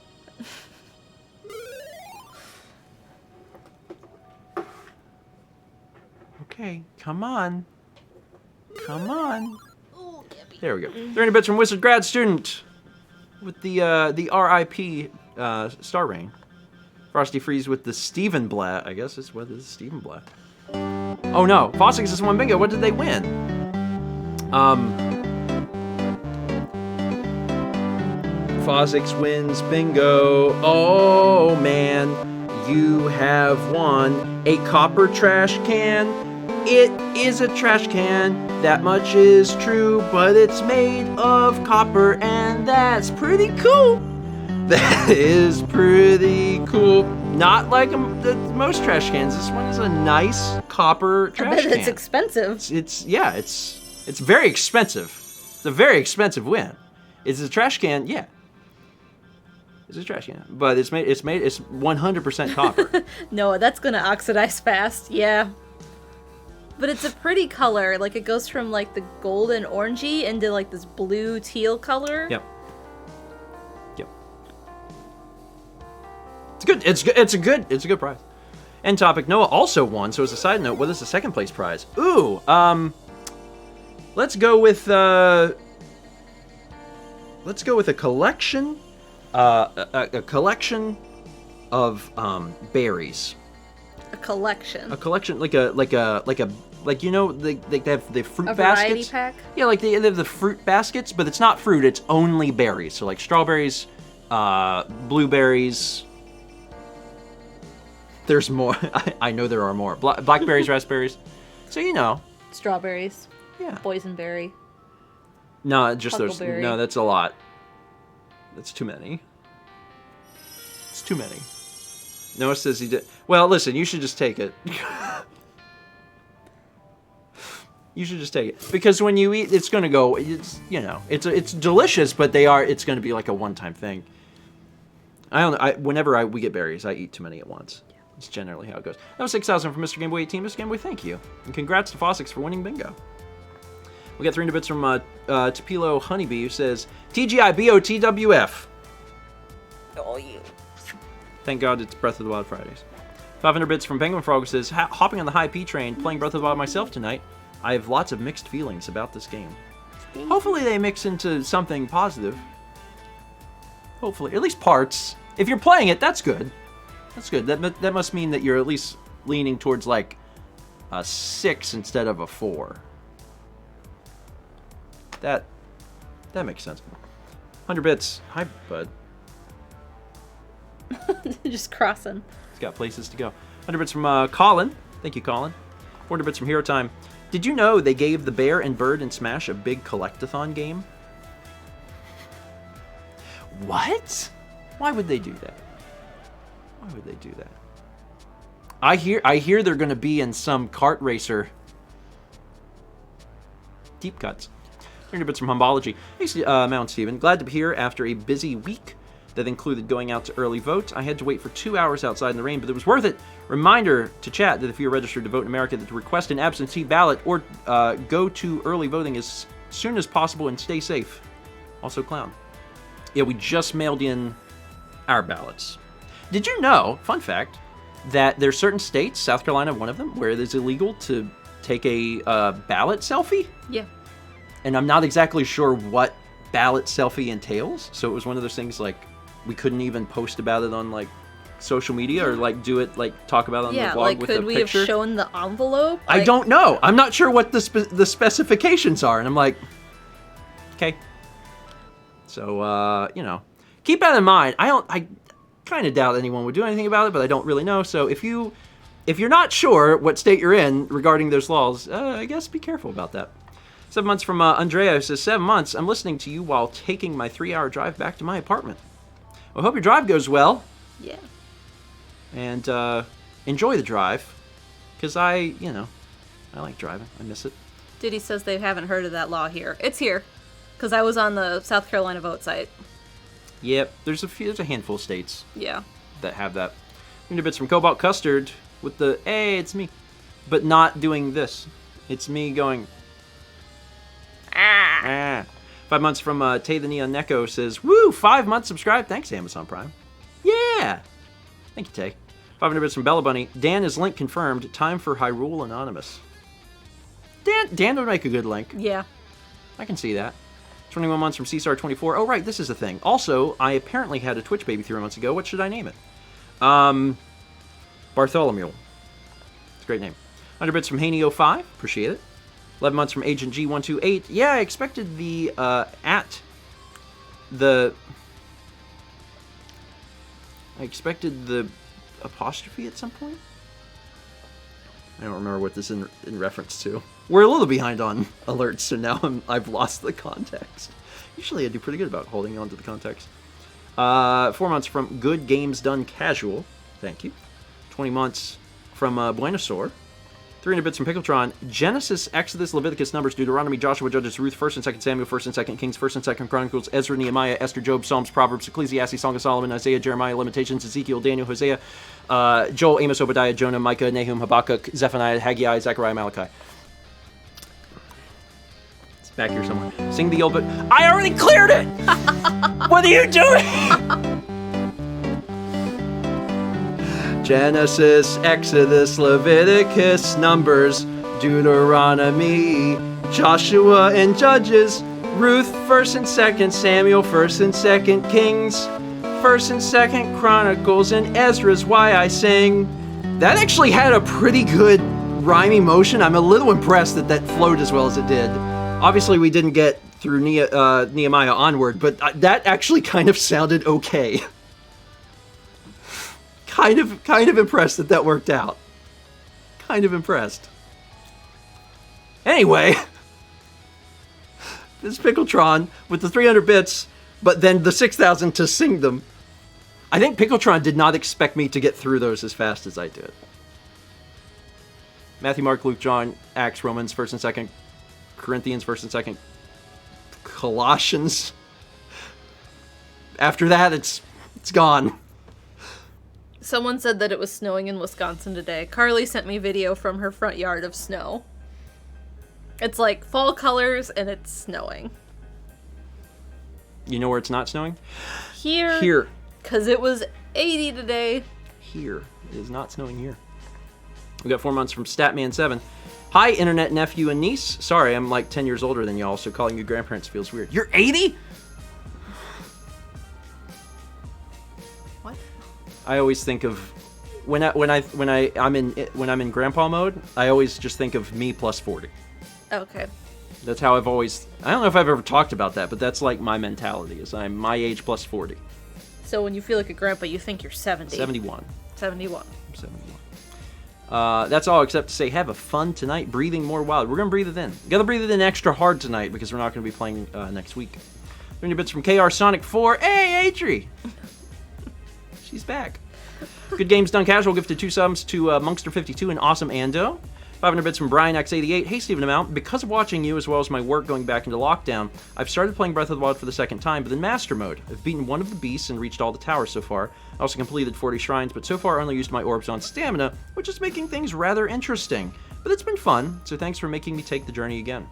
Okay, come on. Come on. Ooh, Gabby. There we go. 300 bits from Wizard Grad Student with the RIP Star Rain. Frosty Freeze with the Stephen Blatt. I guess it's what is Stephen Blatt. Oh no, Fossix is one bingo. What did they win? Fossix wins bingo. Oh man, you have won a copper trash can. It is a trash can, that much is true, but it's made of copper, and that's pretty cool. That is pretty cool. Not like most trash cans. This one is a nice copper trash can. It's expensive. It's very expensive. It's a very expensive win. It's a trash can, yeah. It's a trash can, but it's 100% copper. No, that's gonna oxidize fast. Yeah. But it's a pretty color. Like, it goes from, like, the golden orangey into, like, this blue teal color. Yep. Yep. It's good. It's a good prize. End topic. Noah also won. So as a side note, what is the second place prize? Ooh. Let's go with a collection. A collection of berries. A collection. A collection, like you know, they have the fruit A variety baskets. pack? Yeah, like they have the fruit baskets, but it's not fruit; it's only berries. So like strawberries, blueberries. There's more. I know there are more. Blackberries, raspberries. So you know. Strawberries. Yeah. Boysenberry. No, just those. Huckleberry. No, that's a lot. That's too many. It's too many. Noah says he did. Well, listen, you should just take it. You should just take it. Because when you eat, it's going to go, it's, you know, it's delicious, but it's going to be like a one-time thing. Whenever we get berries, I eat too many at once. It's generally how it goes. That was 6,000 from Mr. Game Boy 18. Mr. Game Boy, thank you. And congrats to Fossix for winning bingo. We got 300 bits from Tapilo Honeybee, who says, TGI BOTWF. Oh, you. Thank God it's Breath of the Wild Fridays. 500 bits from Penguin Frog, who says, hopping on the high P train, playing Breath of the Wild myself tonight. I have lots of mixed feelings about this game. Hopefully they mix into something positive. Hopefully. At least parts. If you're playing it, that's good. That's good. That must mean that you're at least leaning towards like a 6 instead of a 4. That makes sense. 100 bits. Hi, bud. Just crossing. He's got places to go. 100 bits from Colin. Thank you, Colin. 400 bits from Hero Time. Did you know they gave the Bear and Bird in Smash a big collectathon game? What? Why would they do that? Why would they do that? I hear they're going to be in some kart racer. Deep cuts. 300 bits from Humbology. Hey, Mount Steven. Glad to be here after a busy week that included going out to early vote. I had to wait for 2 hours outside in the rain, but it was worth it. Reminder to chat that if you're registered to vote in America, that to request an absentee ballot or go to early voting as soon as possible and stay safe. Also, Clown. Yeah, we just mailed in our ballots. Did you know, fun fact, that there's certain states, South Carolina one of them, where it is illegal to take a ballot selfie? Yeah. And I'm not exactly sure what ballot selfie entails, so it was one of those things like we couldn't even post about it on like social media or like do it like talk about it on the blog like with a picture. could we have shown the envelope? I don't know. I'm not sure what the specifications are, and I'm like, okay. So you know, keep that in mind. I kind of doubt anyone would do anything about it, but I don't really know. So if you're not sure what state you're in regarding those laws, I guess be careful about that. 7 months from Andrea, who says, 7 months, I'm listening to you while taking my 3-hour drive back to my apartment. Well, I hope your drive goes well. Yeah. And enjoy the drive, because I like driving. I miss it. Diddy says they haven't heard of that law here. It's here, because I was on the South Carolina vote site. Yep, there's a handful of states. Yeah. That have that. 100 bits from Cobalt Custard with the, hey, it's me. But not doing this. It's me going, ah. 5 months from Tay the Neon Neko says, woo, 5 months subscribed. Thanks, Amazon Prime. Yeah. Thank you, Tay. 500 bits from Bella Bunny. Dan is link confirmed. Time for Hyrule Anonymous. Dan would make a good link. Yeah. I can see that. 21 months from CSAR24. Oh, right, this is the thing. Also, I apparently had a Twitch baby 3 months ago. What should I name it? Bartholomew. It's a great name. 100 bits from Haney05. Appreciate it. 11 months from Agent G128. Yeah, I expected the apostrophe at some point. I don't remember what this is in reference to. We're a little behind on alerts, so now I've lost the context. Usually I do pretty good about holding on to the context. 4 months from Good Games Done Casual. Thank you. 20 months from Buenosaur. 300 bits from Pickletron. Genesis, Exodus, Leviticus, Numbers, Deuteronomy, Joshua, Judges, Ruth, 1st and 2nd Samuel, 1st and 2nd Kings, 1st and 2nd Chronicles, Ezra, Nehemiah, Esther, Job, Psalms, Proverbs, Ecclesiastes, Song of Solomon, Isaiah, Jeremiah, Lamentations, Ezekiel, Daniel, Hosea, Joel, Amos, Obadiah, Jonah, Micah, Nahum, Habakkuk, Zephaniah, Haggai, Zechariah, Malachi. It's back here somewhere. Sing the old book. I already cleared it! What are you doing? Genesis, Exodus, Leviticus, Numbers, Deuteronomy, Joshua and Judges, Ruth, 1st and 2nd Samuel, 1st and 2nd Kings, 1st and 2nd Chronicles, and Ezra's Why I Sing. That actually had a pretty good rhyming motion. I'm a little impressed that flowed as well as it did. Obviously, we didn't get through Nehemiah onward, but that actually kind of sounded okay. Kind of impressed that worked out. Kind of impressed. Anyway, this Pickletron with the 300 bits, but then the 6,000 to sing them. I think Pickletron did not expect me to get through those as fast as I did. Matthew, Mark, Luke, John, Acts, Romans, 1st and Corinthians, 1st and 2nd Colossians. After that, it's gone. Someone said that it was snowing in Wisconsin today. Carly sent me video from her front yard of snow. It's like fall colors and it's snowing. You know where it's not snowing? Here. Here. Because it was 80 today. Here. It is not snowing here. We got 4 months from Statman7. Hi, internet nephew and niece. Sorry, I'm like 10 years older than y'all, so calling you grandparents feels weird. You're 80? What? I always think of when I'm in grandpa mode, I always just think of me plus 40. Okay. That's how I've always... I don't know if I've ever talked about that, but that's like my mentality, is I'm my age plus 40. So when you feel like a grandpa, you think you're 70. 71. 71. I'm 71. That's all except to say have a fun tonight, breathing more wild. We're going to breathe it in. Got to breathe it in extra hard tonight because we're not going to be playing next week. 30 bits from KR Sonic 4. Hey, Atri! She's back. Good games done casual. Gifted 2 subs to Monkster52 and Awesome Ando. 500 bits from Brian X88. Hey, Stephen Amount. Because of watching you as well as my work going back into lockdown, I've started playing Breath of the Wild for the second time, but in Master Mode. I've beaten one of the beasts and reached all the towers so far. I also completed 40 shrines, but so far only used my orbs on stamina, which is making things rather interesting. But it's been fun, so thanks for making me take the journey again.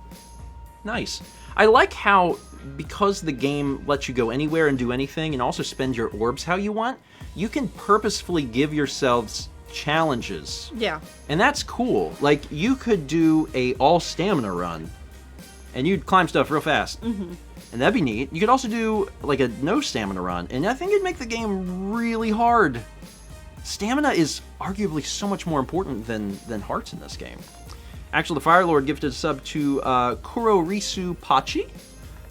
Nice. I like how, because the game lets you go anywhere and do anything, and also spend your orbs how you want, you can purposefully give yourselves challenges. Yeah. And that's cool. Like, you could do a all stamina run, and you'd climb stuff real fast. Mm-hmm. And that'd be neat. You could also do, like, a no stamina run, and I think it'd make the game really hard. Stamina is arguably so much more important than hearts in this game. Actually, the Fire Lord gifted a sub to Kurorisu Pachi.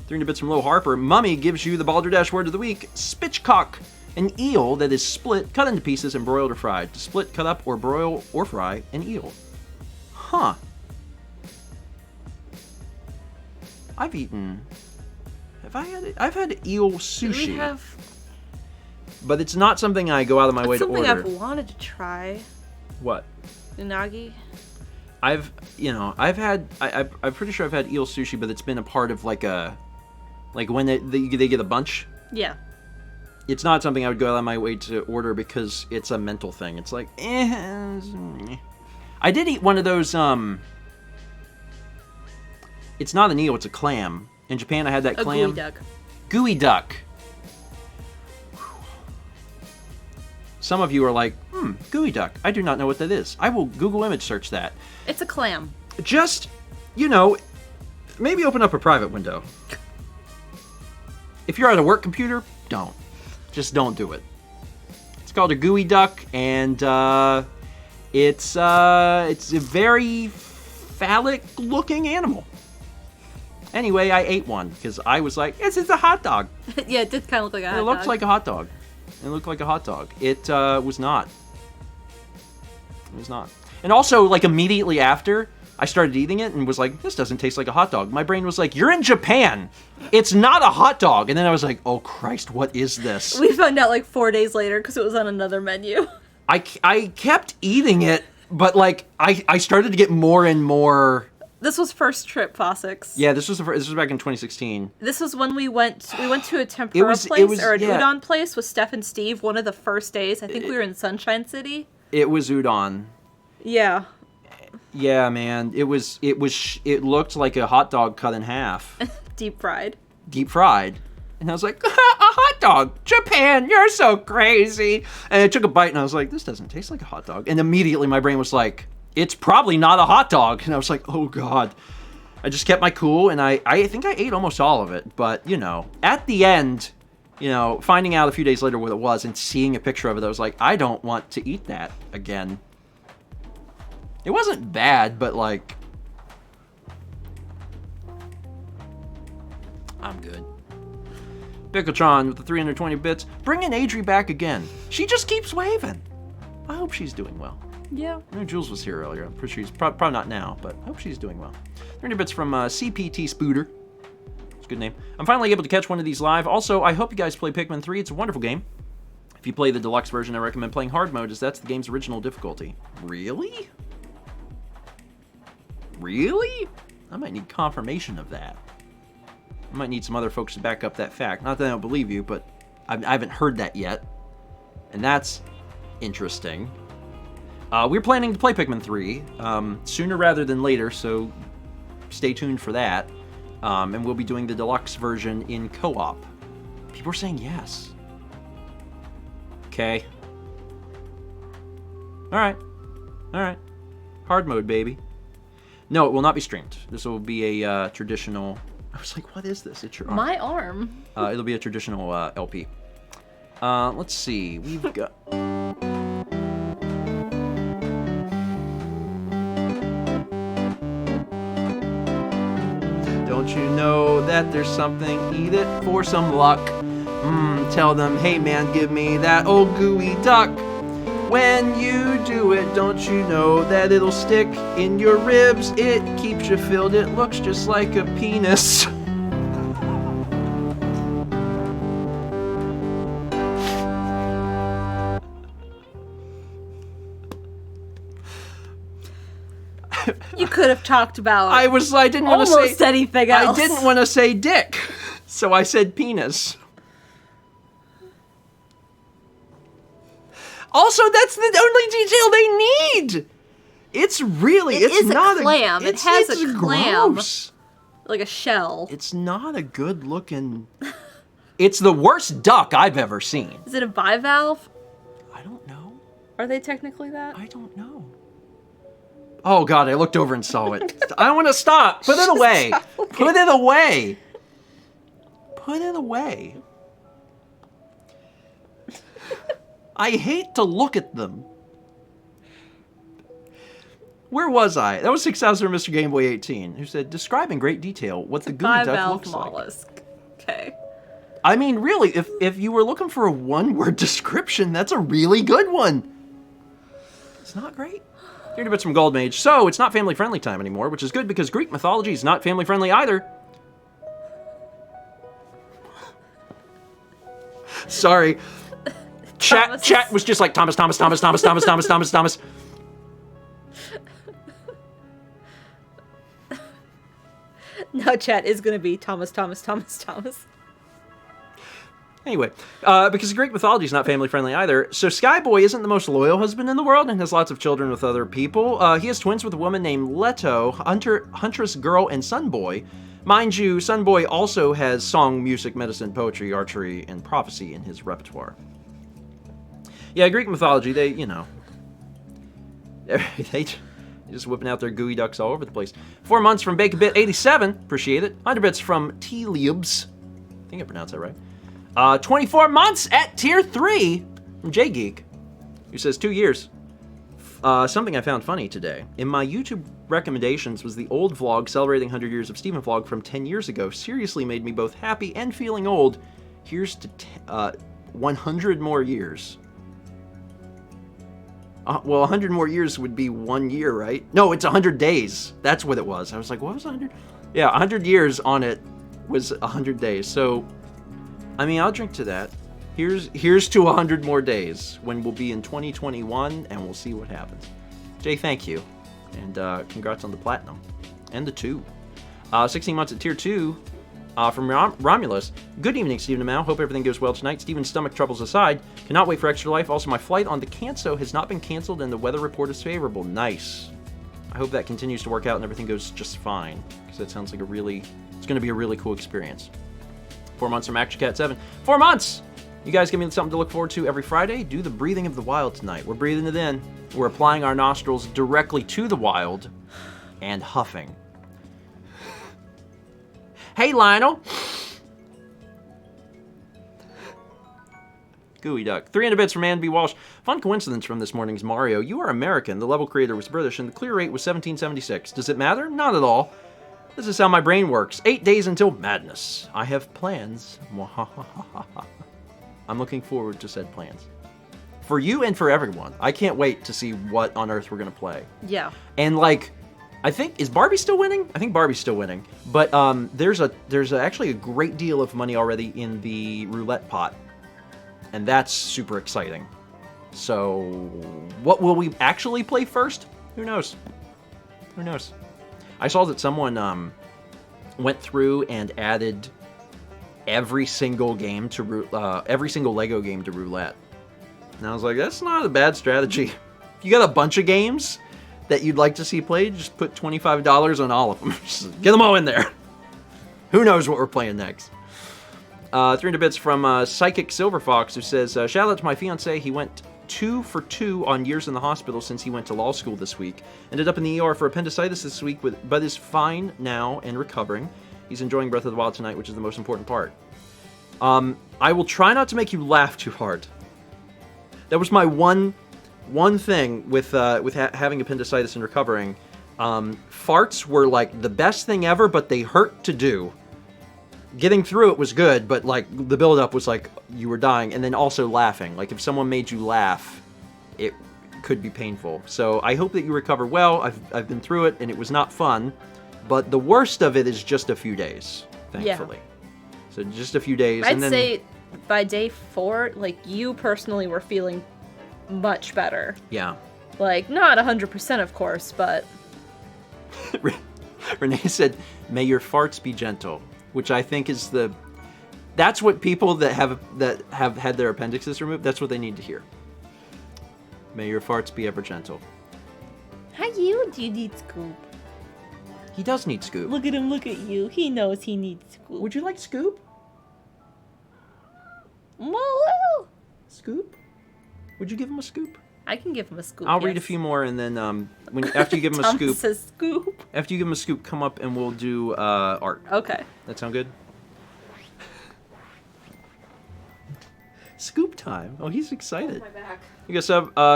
300 bits from Low Harper. Mummy gives you the Balderdash word of the week. Spitchcock. An eel that is split, cut into pieces, and broiled or fried. To split, cut up, or broil, or fry an eel. Huh. I've eaten... Have I had it? I've had eel sushi. We have... But it's not something I go out of my way to order. Something I've wanted to try. What? Unagi. I'm pretty sure I've had eel sushi, but it's been a part of like when they get a bunch. Yeah. It's not something I would go out of my way to order because it's a mental thing. It's like, I did eat one of those, it's not an eel, it's a clam. In Japan, I had that clam. Gooey duck. Gooey duck. Some of you are like, gooey duck. I do not know what that is. I will Google image search that. It's a clam. Just, maybe open up a private window. If you're at a work computer, don't. Just don't do it. It's called a gooey duck, and it's a very phallic-looking animal. Anyway, I ate one because I was like, "Yes, it's a hot dog." Yeah, it did kind of look like a hot dog. It looked like a hot dog. It looked like a hot dog. It was not. It was not. And also, like immediately after, I started eating it and was like, this doesn't taste like a hot dog. My brain was like, you're in Japan. It's not a hot dog. And then I was like, oh Christ, what is this? We found out like 4 days later because it was on another menu. I kept eating it, but like I started to get more and more. This was first trip, Fossix. Yeah, this was back in 2016. This was when we went to a tempura place or an udon place with Steph and Steve. One of the first days. I think we were in Sunshine City. It was udon. Yeah. Yeah, man. It looked like a hot dog cut in half. Deep fried. Deep fried. And I was like, a hot dog! Japan, you're so crazy! And I took a bite and I was like, this doesn't taste like a hot dog. And immediately my brain was like, it's probably not a hot dog. And I was like, oh God. I just kept my cool and I think I ate almost all of it. But, at the end, finding out a few days later what it was and seeing a picture of it, I was like, I don't want to eat that again. It wasn't bad, but like, I'm good. Pickletron with the 320 bits. Bringing Adri back again. She just keeps waving. I hope she's doing well. Yeah. I know Jules was here earlier. I'm pretty sure she's probably not now, but I hope she's doing well. 300 bits from CPT Spooter. It's a good name. I'm finally able to catch one of these live. Also, I hope you guys play Pikmin 3. It's a wonderful game. If you play the deluxe version, I recommend playing hard mode, as that's the game's original difficulty. Really? Really? I might need confirmation of that. I might need some other folks to back up that fact. Not that I don't believe you, but I haven't heard that yet. And that's interesting. We're planning to play Pikmin 3 sooner rather than later, so stay tuned for that. And we'll be doing the deluxe version in co-op. People are saying yes. Okay. Alright. Alright. Hard mode, baby. No, it will not be streamed. This will be a traditional... I was like, what is this? It's your arm. My arm. It'll be a traditional LP. Let's see. We've got... Don't you know that there's something? Eat it for some luck. Tell them, hey man, give me that old gooey duck. When you do it, don't you know that it'll stick in your ribs? It keeps you filled, it looks just like a penis. You could have talked about I didn't want to say almost anything else. I didn't want to say dick, so I said penis. Also, that's the only detail they need. It's really, It it's is not a clam. It has it's a clam. gross. Like a shell. It's not a good looking. It's the worst duck I've ever seen. Is it a bivalve? I don't know. Are they technically that? I don't know. Oh God, I looked over and saw it. I want to stop. Put it away. Put it away. Put it away. I hate to look at them. Where was I? That was 6,000 Mr. Game Boy 18, who said, describe in great detail what the gooey duck Bivalve looks mollusk. like. Okay. I mean, really, if you were looking for a one-word description, that's a really good one. It's not great. 30 bits from Gold Mage. So, it's not family-friendly time anymore, which is good because Greek mythology is not family-friendly either. Sorry. Chat was just like, Thomas. No, chat is going to be Thomas. Anyway, because Greek mythology is not family-friendly either, so Skyboy isn't the most loyal husband in the world and has lots of children with other people. He has twins with a woman named Leto, Huntress Girl, and Sunboy. Mind you, Sunboy also has song, music, medicine, poetry, archery, and prophecy in his repertoire. Yeah, Greek mythology, they, you know, they just whipping out their gooey ducks all over the place. 4 months from Bake-A-Bit87, appreciate it. 100 bits from T-Liubs, I think I pronounced that right. 24 months at tier 3 from J-Geek, who says 2 years. Something I found funny today. In my YouTube recommendations was the old vlog celebrating 100 years of Steven vlog from 10 years ago. Seriously made me both happy and feeling old. Here's to 100 more years. Well, 100 more years would be 1 year, right? No, it's 100 days. That's what it was. I was like, what was 100? Yeah, 100 years on it was 100 days. So, I mean, I'll drink to that. Here's to 100 more days when we'll be in 2021 and we'll see what happens. Jay, thank you. And congrats on the platinum. And the 2. 16 months at tier 2 from Romulus. Good evening, Stephen and Mal. Hope everything goes well tonight. Stephen's stomach troubles aside. Cannot wait for Extra Life. Also, my flight on the Canso has not been canceled and the weather report is favorable. Nice. I hope that continues to work out and everything goes just fine. Because that sounds like it's going to be a really cool experience. 4 months from ActionCat7. 4 months! You guys give me something to look forward to every Friday. Do the breathing of the wild tonight. We're breathing it in. We're applying our nostrils directly to the wild and huffing. Hey, Lionel. Gooey duck. 300 bits from Ann B. Walsh. Fun coincidence from this morning's Mario. You are American. The level creator was British, and the clear rate was 1776. Does it matter? Not at all. This is how my brain works. 8 days until madness. I have plans. I'm looking forward to said plans. For you and for everyone. I can't wait to see what on earth we're going to play. Yeah. And, like, I think, is Barbie still winning? I think Barbie's still winning. But there's actually a great deal of money already in the roulette pot. And that's super exciting. So, what will we actually play first? Who knows? Who knows? I saw that someone went through and added every single game to every single Lego game to roulette. And I was like, that's not a bad strategy. If you got a bunch of games that you'd like to see played, just put $25 on all of them. Just get them all in there. Who knows what we're playing next? 300 bits from Psychic Silver Fox, who says, shout out to my fiance. He went 2 for 2 on years in the hospital since he went to law school this week. Ended up in the ER for appendicitis this week, but is fine now and recovering. He's enjoying Breath of the Wild tonight, which is the most important part. I will try not to make you laugh too hard. That was my one thing with having appendicitis and recovering. Farts were like the best thing ever, but they hurt to do. Getting through it was good, but like the build-up was like you were dying, and then also laughing. Like if someone made you laugh, it could be painful. So I hope that you recover well. I've been through it, and it was not fun, but the worst of it is just a few days, thankfully. Yeah. So just a few days. I'd say by day 4, like you personally were feeling much better. Yeah. Like not 100%, of course, but. Renee said, "May your farts be gentle." Which I think is that's what people that have had their appendixes removed, that's what they need to hear. May your farts be ever gentle. How you do you need Scoop? He does need Scoop. Look at him, look at you. He knows he needs Scoop. Would you like Scoop? Whoa. Scoop? Would you give him a Scoop? I can give him a Scoop. I'll read a few more, and then after you give him a Scoop, says Scoop. After you give him a Scoop, come up and we'll do art. Okay. That sound good? Scoop time. Oh, he's excited. My back. You got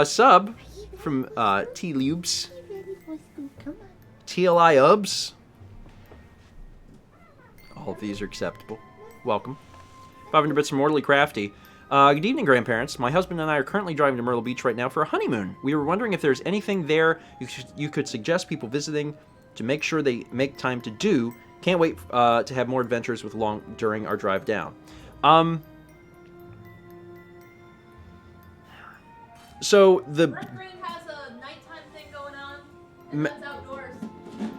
sub from T Lubes. TLI Ubs. All of these are acceptable. Welcome. 500 bits from Mortally Crafty. Good evening, grandparents. My husband and I are currently driving to Myrtle Beach right now for a honeymoon. We were wondering if there's anything there you could suggest people visiting to make sure they make time to do. Can't wait to have more adventures during our drive down. So the Brick Green has a nighttime thing going on, and that's outdoors.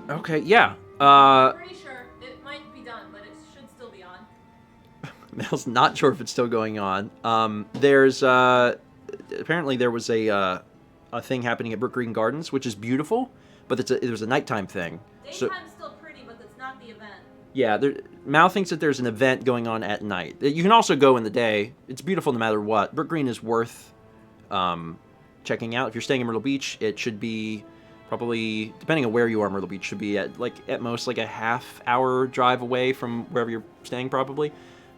Okay, yeah. I'm pretty sure it might be done, but it should still be on. Mel's not sure if it's still going on. There's apparently there was a thing happening at Brook Green Gardens, which is beautiful, but it was a nighttime thing. Daytime's still pretty, but that's not the event. Yeah, Mal thinks that there's an event going on at night. You can also go in the day. It's beautiful no matter what. Brook Green is worth checking out. If you're staying in Myrtle Beach, it should be probably, depending on where you are, Myrtle Beach should be at most like a half-hour drive away from wherever you're staying, probably.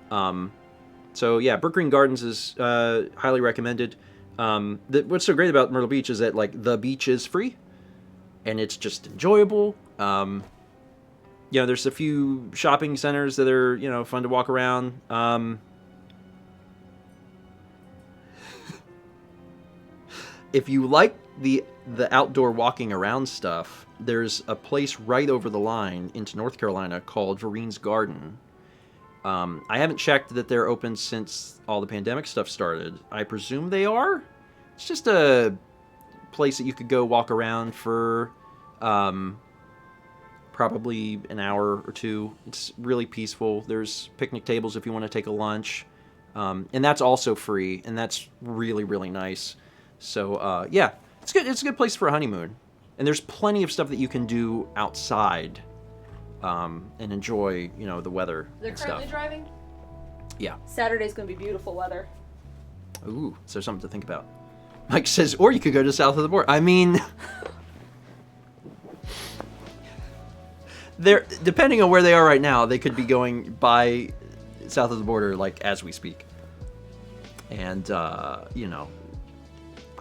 So yeah, Brook Green Gardens is highly recommended. What's so great about Myrtle Beach is that like the beach is free, and it's just enjoyable. There's a few shopping centers that are fun to walk around. If you like the outdoor walking around stuff, there's a place right over the line into North Carolina called Vereen's Garden. I haven't checked that they're open since all the pandemic stuff started. I presume they are. It's just a place that you could go walk around for probably an hour or two. It's really peaceful. There's picnic tables if you want to take a lunch. And that's also free, and that's really, really nice. So, yeah, it's good. It's a good place for a honeymoon. And there's plenty of stuff that you can do outside and enjoy, the weather and stuff. They're currently driving? Yeah. Saturday's going to be beautiful weather. Ooh, so something to think about. Mike says, or you could go to south of the border. I mean, depending on where they are right now, they could be going by south of the border, like, as we speak. And,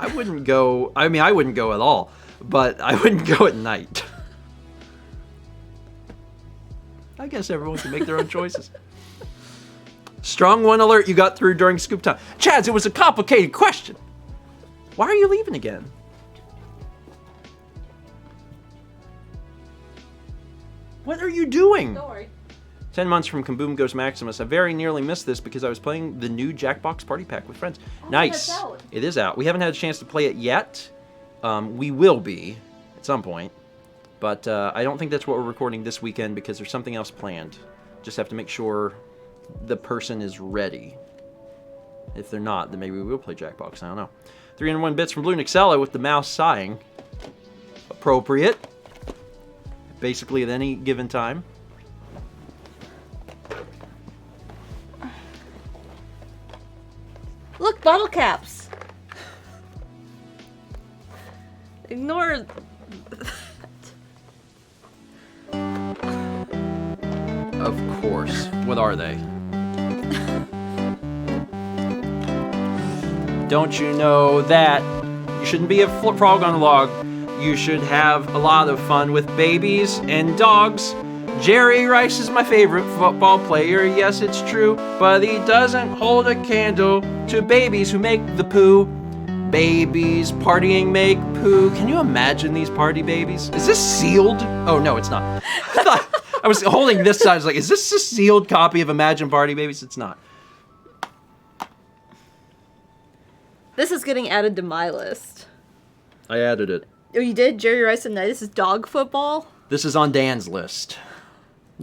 I wouldn't go, I wouldn't go at all, but I wouldn't go at night. I guess everyone can make their own choices. Strong one alert you got through during scoop time. Chaz, it was a complicated question. Why are you leaving again? What are you doing? Don't worry. 10 months from Kaboom Goes Maximus. I very nearly missed this because I was playing the new Jackbox Party Pack with friends. Oh, nice. that's out. It is out. We haven't had a chance to play it yet. We will be at some point. But I don't think that's what we're recording this weekend because there's something else planned. Just have to make sure the person is ready. If they're not, then maybe we will play Jackbox. I don't know. 301 bits from Blue Nixella with the mouse sighing. Appropriate. Basically at any given time. Look, bottle caps. Ignore. Of course. What are they? Don't you know that you shouldn't be a frog on a log? You should have a lot of fun with babies and dogs. Jerry Rice is my favorite football player, yes it's true, but he doesn't hold a candle to babies who make the poo. Babies partying make poo. Can you imagine these party babies? Is this sealed? Oh no, it's not. I thought I was holding this side. I was like, is this a sealed copy of Imagine Party Babies? It's not. This is getting added to my list. I added it. Oh, you did? Jerry Rice and This is dog football? This is on Dan's list.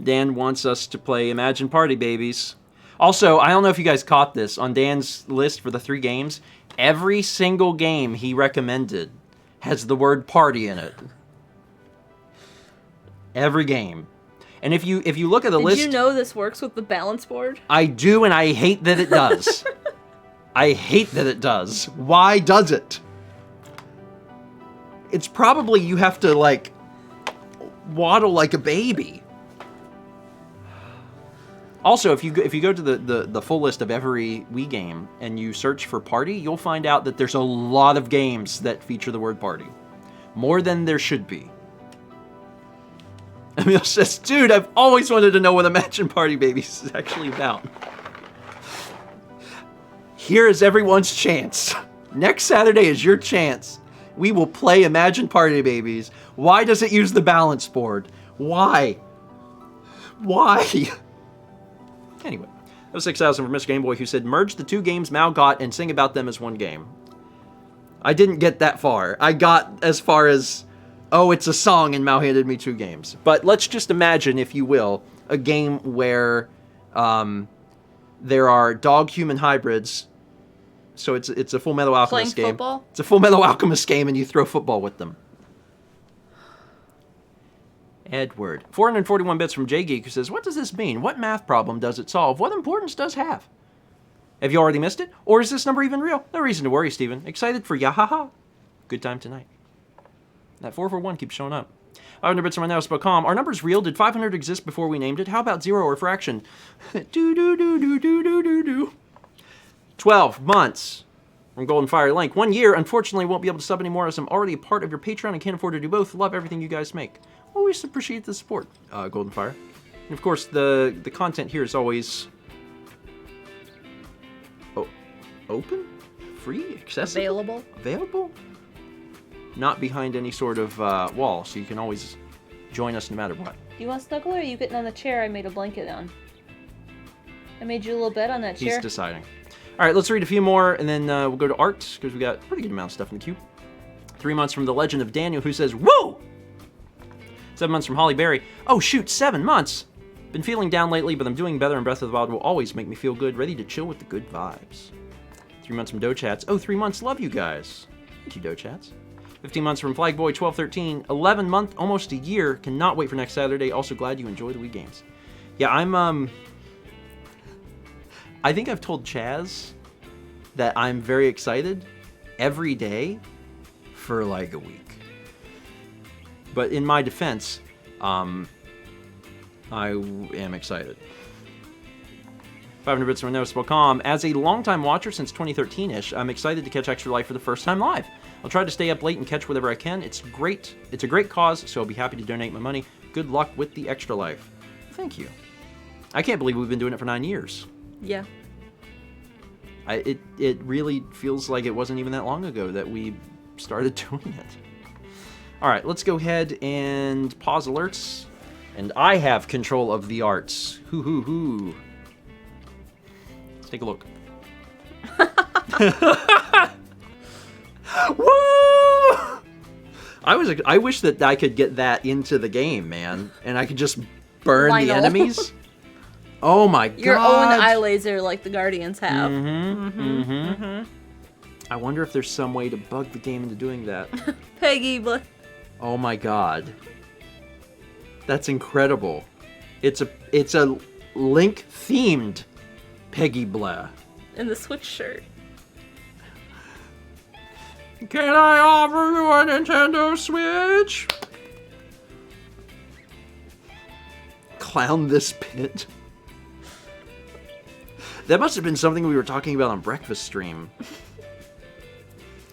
Dan wants us to play Imagine Party Babies. Also, I don't know if you guys caught this. On Dan's list for the 3 games, every single game he recommended has the word party in it. Every game. And if you look at the list... Did you know this works with the balance board? I do, and I hate that it does. I hate that it does. Why does it? It's probably you have to, like, waddle like a baby. Also, if you go to the full list of every Wii game and you search for party, you'll find out that there's a lot of games that feature the word party. More than there should be. Emil says, dude, I've always wanted to know what Imagine Party Babies is actually about. Here is everyone's chance. Next Saturday is your chance. We will play Imagine Party Babies. Why does it use the balance board? Why? Why? Anyway, that was 6,000 from Mr. Game Boy, who said, merge the 2 games Mal got and sing about them as one game. I didn't get that far. I got as far as, oh, it's a song and Mal handed me 2 games. But let's just imagine, if you will, a game where there are dog-human hybrids. So it's a Full Metal Alchemist game. Football? It's a Full Metal Alchemist game, and you throw football with them. Edward. 441 bits from JGeek, who says, what does this mean? What math problem does it solve? What importance does have? Have you already missed it? Or is this number even real? No reason to worry, Steven. Excited for yahaha. Good time tonight. That 441 keeps showing up. 500 bits from my now.com. Are numbers real? Did 500 exist before we named it? How about 0 or fraction? do do do do do do do do. 12 months from Golden Fire Link. 1 year. Unfortunately, won't be able to sub anymore as I'm already a part of your Patreon and can't afford to do both. Love everything you guys make. Always appreciate the support, Golden Fire. And of course, the content here is always open, free, accessible, available, not behind any sort of wall, so you can always join us no matter what. You want to snuggle, or are you getting on the chair I made a blanket on? I made you a little bed on that chair. He's deciding. All right, let's read a few more, and then we'll go to art, because we got a pretty good amount of stuff in the queue. 3 months from The Legend of Daniel, who says, woo! 7 months from Holly Berry. Oh, shoot, 7 months! Been feeling down lately, but I'm doing better, and Breath of the Wild will always make me feel good, ready to chill with the good vibes. 3 months from Dochats. Oh, 3 months, love you guys. Thank you, Dochats. 15 months from Flagboy1213. 11 month, almost a year. Cannot wait for next Saturday. Also glad you enjoy the Wii games. Yeah, I think I've told Chaz that I'm very excited every day for like a week. But in my defense, I am excited. 500 bits from Noticeable.com. As a longtime watcher since 2013-ish, I'm excited to catch Extra Life for the first time live. I'll try to stay up late and catch whatever I can. It's great. It's a great cause, so I'll be happy to donate my money. Good luck with the Extra Life. Thank you. I can't believe we've been doing it for 9 years. Yeah. It really feels like it wasn't even that long ago that we started doing it. All right, let's go ahead and pause alerts. And I have control of the arts. Hoo hoo hoo. Let's take a look. Woo! I wish that I could get that into the game, man, and I could just burn the Lionel. enemies. Oh my god! Your own eye laser, like the Guardians have. I wonder if there's some way to bug the game into doing that. Peggy, but Oh my god. That's incredible. It's a Link themed Peggy Blah. in the Switch shirt. Can I offer you a Nintendo Switch? Clown this pit. That must have been something we were talking about on Breakfast Stream.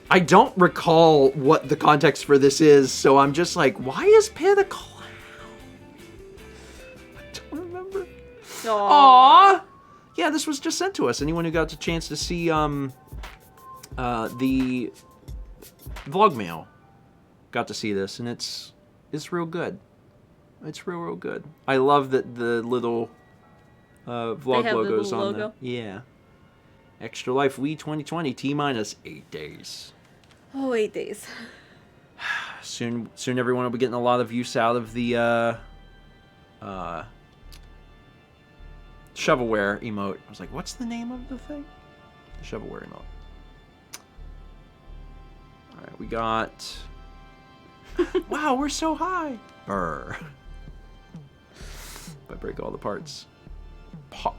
I don't recall what the context for this is, so I'm just like, why is Pit a clown? I don't remember. Aww. Yeah, this was just sent to us. Anyone who got the chance to see the vlog mail got to see this, and it's real good. It's real good. I love that the little vlog logo's on there. Yeah. Extra Life Wii 2020 T-minus 8 days. Oh, 8 days. Soon everyone will be getting a lot of use out of the shovelware emote. I was like, what's the name of the thing? The shovelware emote. Alright, we got... Wow, we're so high! Brr. If I break all the parts.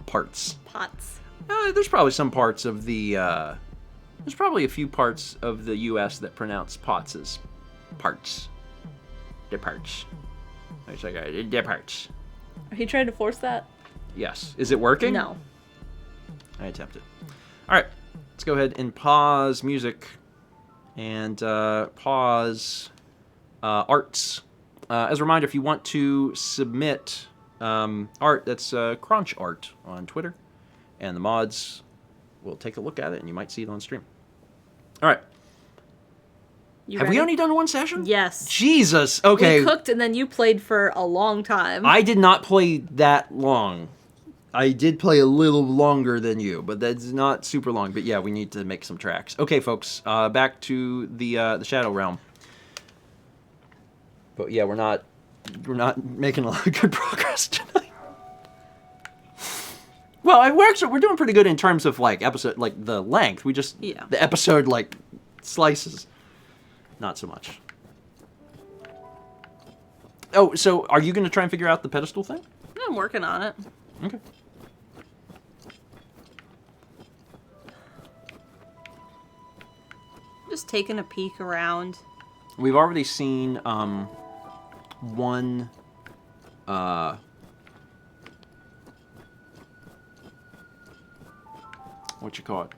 Parts. Pots. There's probably some parts of the, there's probably a few parts of the U.S. that pronounce pots as parts. They're parts. It's like, they're parts. Are you trying to force that? Yes. Is it working? No. I attempted. Alright. Let's go ahead and pause music. And, pause, arts. As a reminder, if you want to submit, art, that's, Crunch Art on Twitter. And the mods will take a look at it, and you might see it on stream. All right. Have we only done one session? Yes. Jesus. Okay. We cooked, and then you played for a long time. I did not play that long. I did play a little longer than you, but that's not super long. But yeah, we need to make some tracks. Okay, folks. Back to the Shadow Realm. But yeah, we're not making a lot of good progress tonight. Well, we're doing pretty good in terms of like episode, like the length. We just the episode like slices, not so much. Oh, so are you going to try and figure out the pedestal thing? I'm working on it. Okay. Just taking a peek around. We've already seen one. What you call it?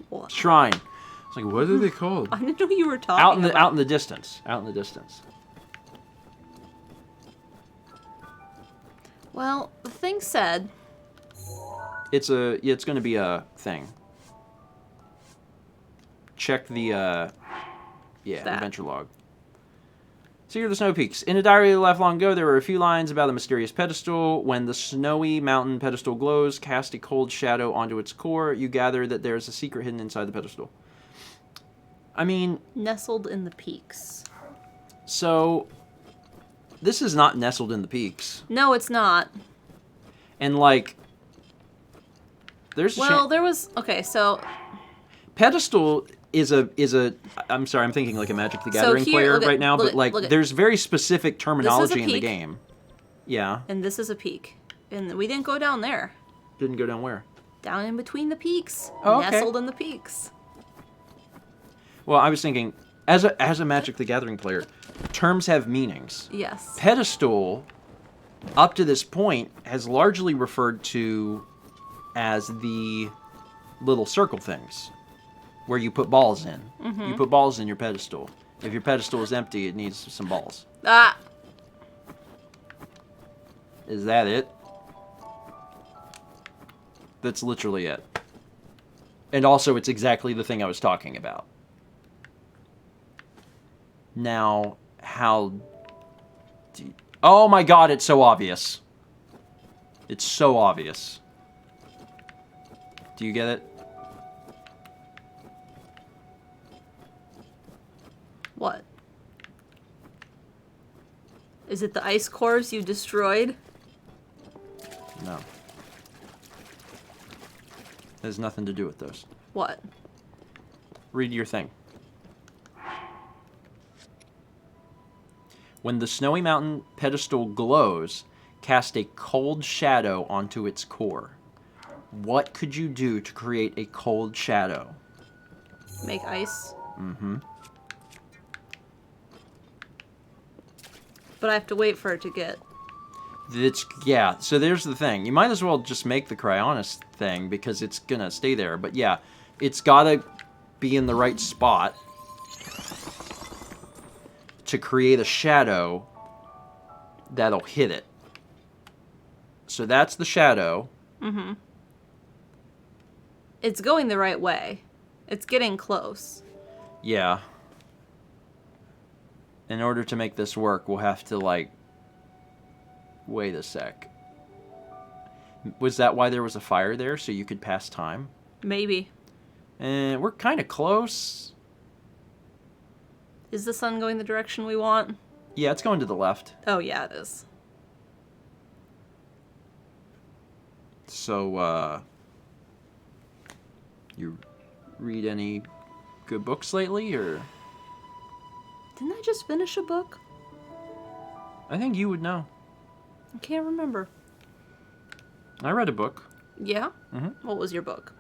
What? Shrine. It's like, what are they called? I didn't know you were talking about. Out in the distance. Out in the distance. Well, the thing said. It's going to be a thing. Check the adventure log. Secret of the Snow Peaks. In a diary left long ago, there were a few lines about a mysterious pedestal. When the snowy mountain pedestal glows, cast a cold shadow onto its core. You gather that there is a secret hidden inside the pedestal. I mean... Nestled in the peaks. So, this is not nestled in the peaks. No, it's not. And, like... There's a Well, there was... Okay, so... Pedestal... is a I'm sorry, I'm thinking like a Magic the Gathering player right now, but like there's very specific terminology in the game. Yeah. And this is a peak. And we didn't go down there. Didn't go down where? Down in between the peaks. Oh, okay. Nestled in the peaks. Well, I was thinking as a Magic the Gathering player, terms have meanings. Yes. Pedestal up to this point has largely referred to as the little circle things. Where you put balls in. Mm-hmm. You put balls in your pedestal. If your pedestal is empty, it needs some balls. Ah! Is that it? That's literally it. And also, it's exactly the thing I was talking about. Now, how... Oh my god, it's so obvious. It's so obvious. Do you get it? What? Is it the ice cores you destroyed? No. It has nothing to do with those. What? Read your thing. When the snowy mountain pedestal glows, cast a cold shadow onto its core. What could you do to create a cold shadow? Make ice. Mm-hmm. But I have to wait for it to get... Yeah, so there's the thing. You might as well just make the Cryonis thing because it's gonna stay there. But yeah, it's gotta be in the right spot to create a shadow that'll hit it. So that's the shadow. Mm-hmm. It's going the right way. It's getting close. Yeah. In order to make this work, we'll have to, like... Wait a sec. Was that why there was a fire there, so you could pass time? Maybe. And we're kind of close. Is the sun going the direction we want? Yeah, it's going to the left. Oh, yeah, it is. So, you read any good books lately, or? Didn't I just finish a book? I think you would know. I can't remember. I read a book. Yeah? Mm-hmm. What was your book?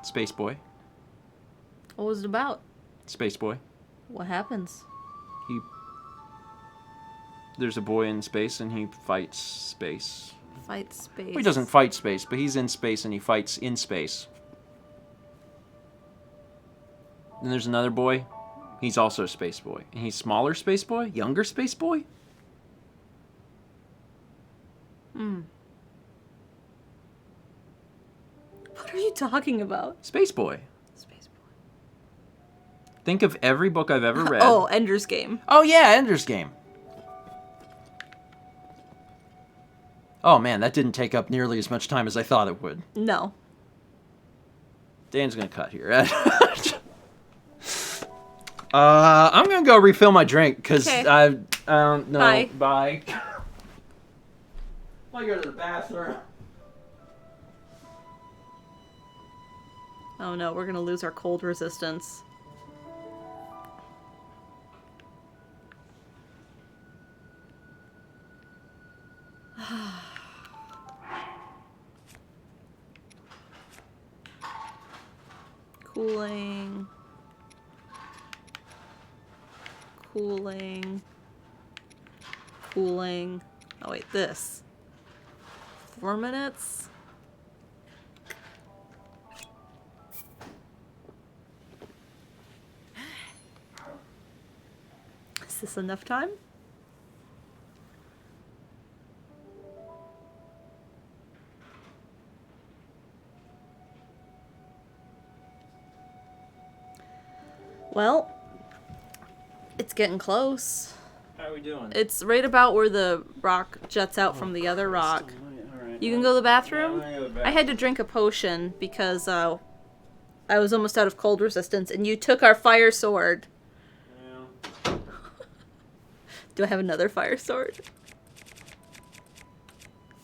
Space Boy. What was it about? Space Boy. What happens? There's a boy in space, and he fights space. Fight space. Well, he doesn't fight space, but he's in space, and he fights in space. Then there's another boy. He's also a space boy. And he's smaller space boy? Younger space boy? What are you talking about? Space boy. Space boy. Think of every book I've ever read. Oh, Ender's Game. Oh, yeah, Ender's Game. Oh, man, that didn't take up nearly as much time as I thought it would. No. Dan's gonna cut here. I'm gonna go refill my drink, because no, Bye. Bye. I'll go to the bathroom. Oh no, we're gonna lose our cold resistance. Cooling. Cooling. Cooling. Oh wait, this. 4 minutes? Is this enough time? Well, it's getting close. How are we doing? It's right about where the rock juts out from the other rock. You can go to the bathroom? I had to drink a potion because I was almost out of cold resistance, and you took our fire sword. Yeah. Do I have another fire sword?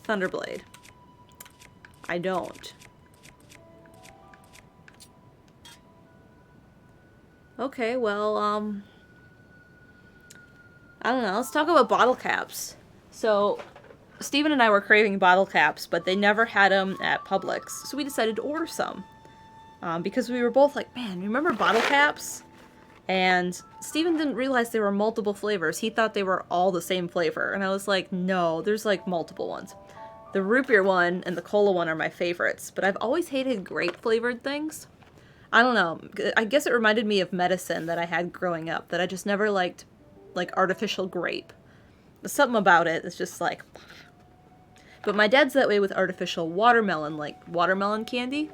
Thunderblade. I don't. Okay, well, I don't know. Let's talk about bottle caps. So, Steven and I were craving bottle caps, but they never had them at Publix. So we decided to order some. Because we were both like, man, remember bottle caps? And Steven didn't realize there were multiple flavors. He thought they were all the same flavor. And I was like, no, there's like multiple ones. The root beer one and the cola one are my favorites. But I've always hated grape flavored things. I don't know. I guess it reminded me of medicine that I had growing up. That I just never liked, like, artificial grape. There's something about it that's just like... But my dad's that way with artificial watermelon, like watermelon candy.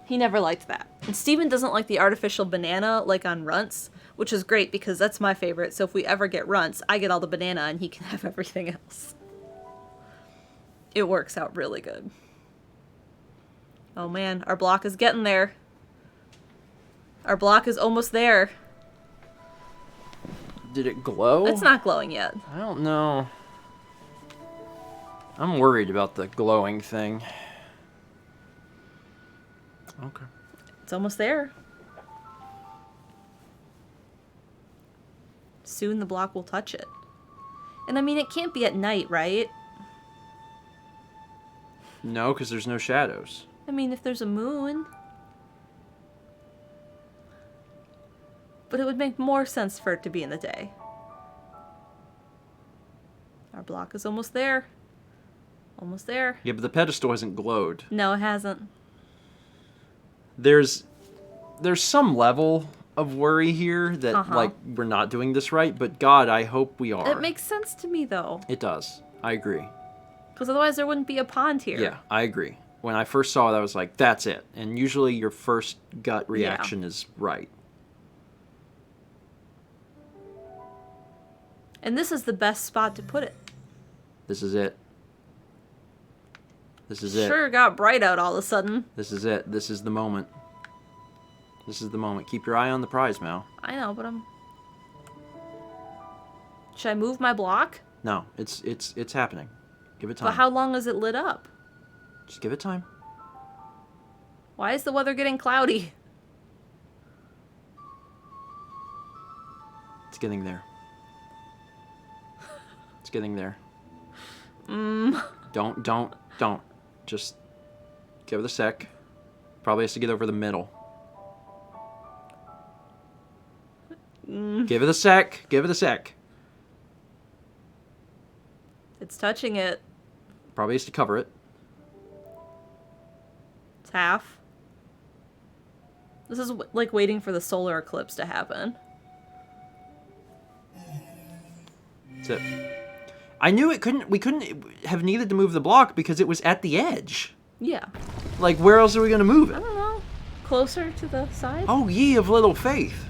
He never liked that. And Steven doesn't like the artificial banana, like on Runts, which is great because that's my favorite. So if we ever get Runts, I get all the banana and he can have everything else. It works out really good. Oh man, our block is getting there. Our block is almost there. Did it glow? It's not glowing yet. I don't know. I'm worried about the glowing thing. Okay. It's almost there. Soon the block will touch it. And I mean, it can't be at night, right? No, because there's no shadows. I mean, if there's a moon. But it would make more sense for it to be in the day. Our block is almost there. Almost there. Yeah, but the pedestal hasn't glowed. No, it hasn't. There's some level of worry here that, like, we're not doing this right, but God, I hope we are. It makes sense to me, though. It does. I agree. Because otherwise there wouldn't be a pond here. Yeah, I agree. When I first saw it, I was like, that's it. And usually your first gut reaction is right. And this is the best spot to put it. This is it. This is it. Sure got bright out all of a sudden. This is it. This is the moment. This is the moment. Keep your eye on the prize, Mal. I know, but Should I move my block? No, it's happening. Give it time. But how long is it lit up? Just give it time. Why is the weather getting cloudy? It's getting there. It's getting there. Don't. Just give it a sec. Probably has to get over the middle. Give it a sec. Give it a sec. It's touching it. Probably has to cover it. It's half. This is like waiting for the solar eclipse to happen. That's it. I knew we couldn't have needed to move the block because it was at the edge. Yeah. Like, where else are we going to move I it? don't know. Closer to the side? Oh, ye of little faith.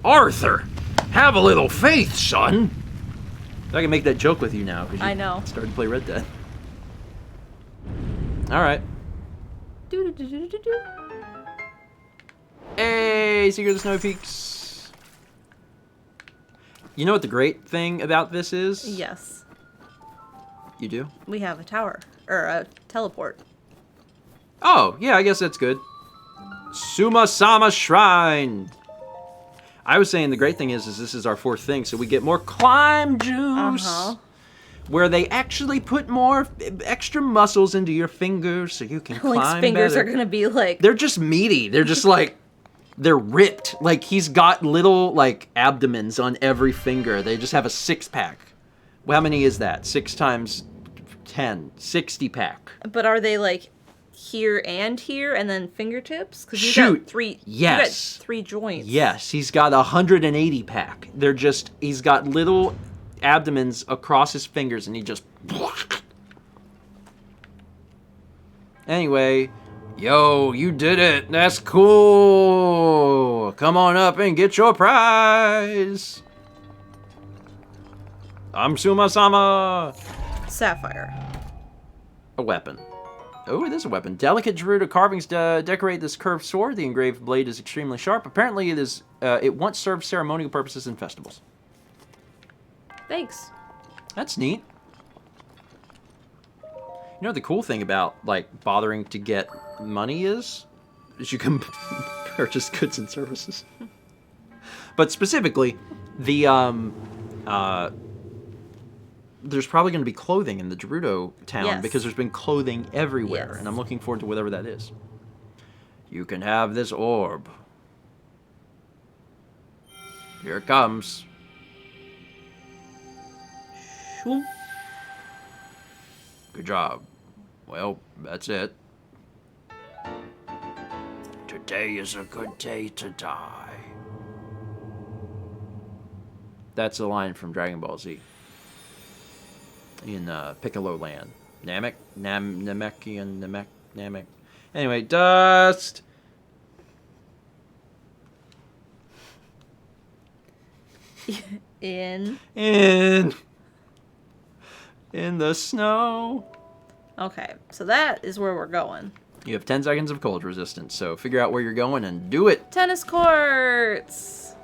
Arthur, have a little faith, son. I can make that joke with you now. I know. Started to play Red Dead. All right. Do-do-do-do-do-do. Hey, Secret of the Snowy Peaks. You know what the great thing about this is? Yes. You do? We have a tower. Or a teleport. Oh, yeah, I guess that's good. Suma-sama Shrine. I was saying the great thing is this is our fourth thing, so we get more climb juice. Where they actually put more extra muscles into your fingers so you can climb Link's fingers better. are gonna be like... They're just meaty. They're just like... They're ripped. Like, he's got little, like, abdomens on every finger. They just have a six-pack. Well, how many is that? 6 times 10. 60-pack. But are they like here and then fingertips? Because you Shoot. got three. Yes. You got 3 joints. Yes, he's got a 180-pack. They're just... He's got little abdomens across his fingers, and he just... Anyway... Yo, you did it. That's cool. Come on up and get your prize. I'm Suma-sama. Sapphire. A weapon. Oh, it is a weapon. Delicate Gerudo carvings decorate this curved sword. The engraved blade is extremely sharp. Apparently, it once served ceremonial purposes in festivals. Thanks. That's neat. You know the cool thing about, like, bothering to get money is you can purchase goods and services. But specifically, the, there's probably going to be clothing in the Gerudo town because there's been clothing everywhere, and I'm looking forward to whatever that is. You can have this orb. Here it comes. Good job. Well, that's it. Today is a good day to die. That's a line from Dragon Ball Z. In Piccolo Land. Namek? Namek. Anyway, dust! In the snow. Okay, so that is where we're going. You have 10 seconds of cold resistance, so figure out where you're going and do it. Tennis courts.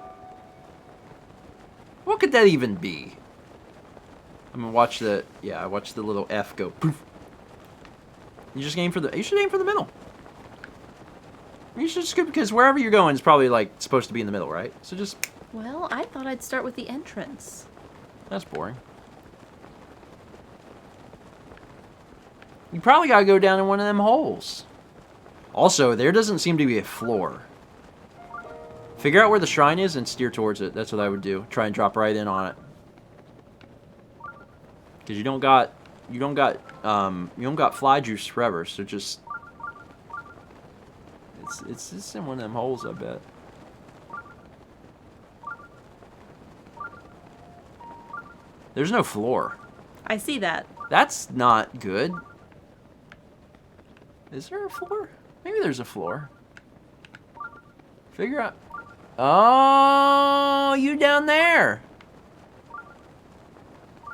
What What could that even be? I'm gonna watch the... Yeah, I watched the little F go poof. You just aim for the... You should aim for the middle. You should just... Because wherever you're going is probably, like, supposed to be in the middle, right? So just... Well, I thought I'd start with the entrance. That's boring. You probably gotta go down in one of them holes. Also, there doesn't seem to be a floor. Figure out where the shrine is and steer towards it. That's what I would do. Try and drop right in on it. Because you don't got fly juice forever, so just... It's just in one of them holes, I bet. There's no floor. I see that. That's not good. Is there a floor? Maybe there's a floor. Figure out... Oh, you down there.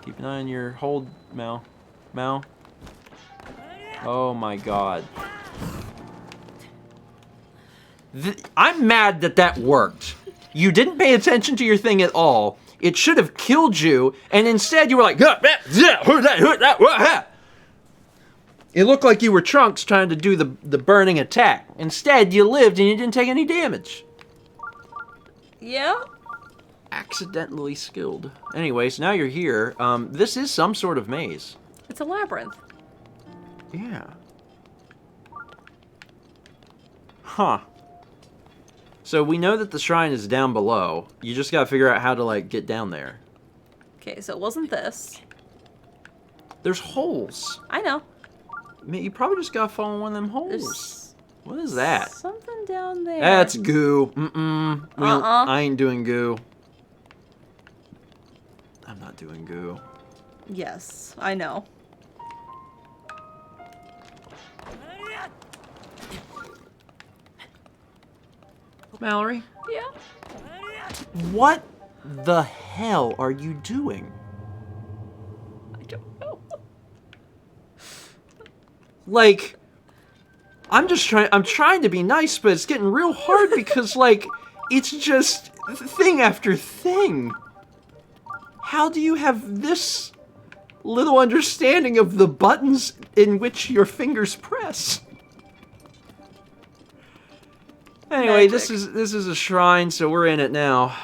Keep an eye on your hold, Mal. Mal. Oh my god. I'm mad that that worked. You didn't pay attention to your thing at all. It should have killed you, and instead you were like... It looked like you were Trunks trying to do the burning attack. Instead, you lived and you didn't take any damage. Yeah? Accidentally skilled. Anyways, now you're here. This is some sort of maze. It's a labyrinth. Yeah. Huh. So we know that the shrine is down below. You just gotta figure out how to, like, get down there. Okay, so it wasn't this. There's holes. I know. Man, you probably just gotta fall in one of them holes. There's What is that? something down there. That's goo. Mm-mm. I ain't doing goo. I'm not doing goo. Yes, I know. Mallory? Yeah? What the hell are you doing? I don't know. Like, I'm trying to be nice, but it's getting real hard because, like, it's just thing after thing. How do you have this little understanding of the buttons in which your fingers press? Anyway, Magic. this is a shrine, so we're in it now.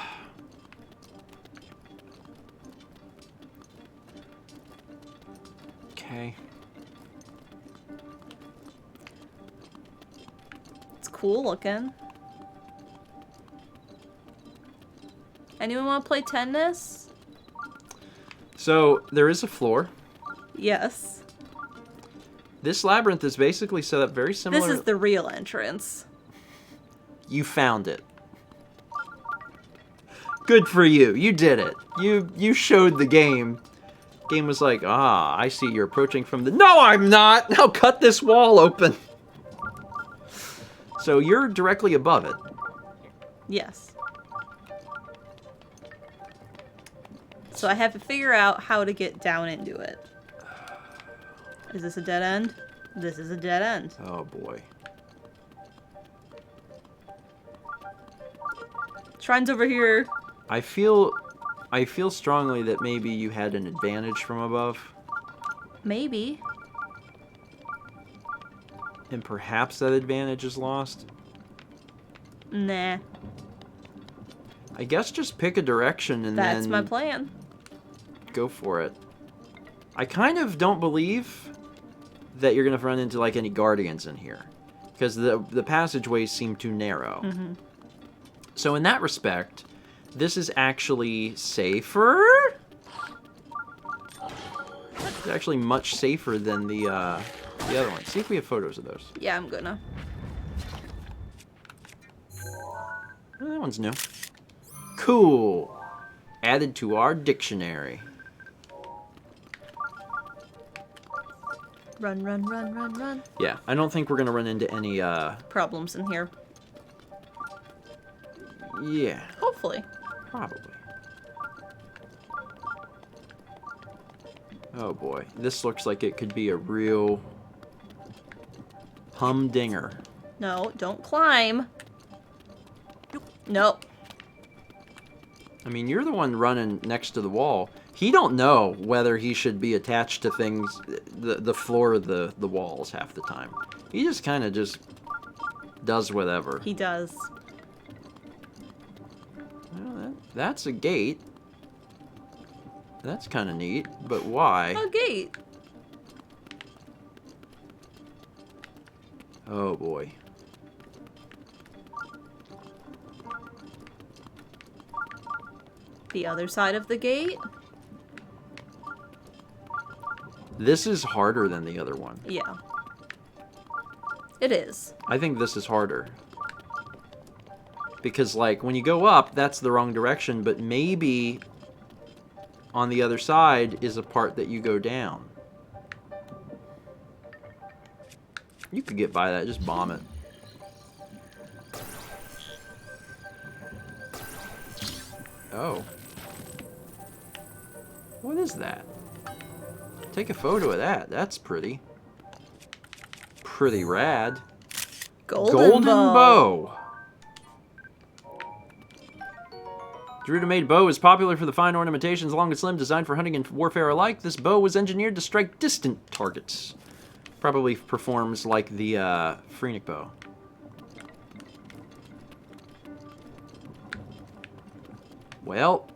Okay. It's cool looking. Anyone want to play tennis? So, there is a floor. Yes. This labyrinth is basically set up very similar. This is the real entrance. You found it. Good for you. You did it. You showed the game. Game was like, ah, I see you're approaching from the... No, I'm not! Now cut this wall open. So you're directly above it. Yes. So I have to figure out how to get down into it. Is this a dead end? This is a dead end. Oh, boy. Shrine's over here. I feel strongly that maybe you had an advantage from above. Maybe. And perhaps that advantage is lost. Nah. I guess just pick a direction and That's then... my plan. Go for it. I kind of don't believe that you're going to run into, like, any guardians in here. Because the passageways seem too narrow. Mm-hmm. So in that respect, this is actually safer? It's actually much safer than the other one. See if we have photos of those. Yeah, I'm gonna. Oh, that one's new. Cool. Added to our dictionary. Run, run, run, run, run. Yeah, I don't think we're going to run into any, Problems in here. Yeah, Hopefully. probably. Oh boy, this looks like it could be a real humdinger. No, don't climb. Nope. I mean, you're the one running next to the wall. He don't know whether he should be attached to things, the floor of the walls half the time. He just kind of just does whatever. He does. Well, that's a gate. That's kind of neat, but why? A gate. Oh boy. The other side of the gate? This is harder than the other one. Yeah. It is. I think this is harder. Because, like, when you go up, that's the wrong direction, but maybe on the other side is a part that you go down. You could get by that, just bomb it. Oh. What is that? Take a photo of that. That's pretty. Pretty rad. Golden bow. Gerudo-made bow is popular for the fine ornamentations, long and slim, designed for hunting and warfare alike. This bow was engineered to strike distant targets. Probably performs like the Phoenix bow. Well,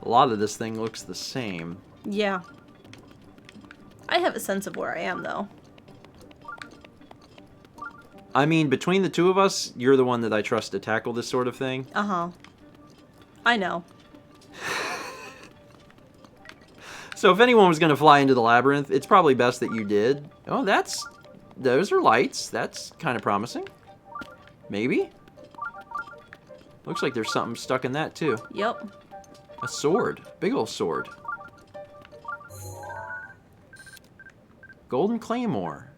a lot of this thing looks the same. Yeah. I have a sense of where I am, though. I mean, between the two of us, you're the one that I trust to tackle this sort of thing. Uh-huh. I know. So if anyone was going to fly into the labyrinth, it's probably best that you did. Oh, those are lights. That's kind of promising. Maybe? Looks like there's something stuck in that, too. Yep. A sword. Big ol' sword. Golden Claymore.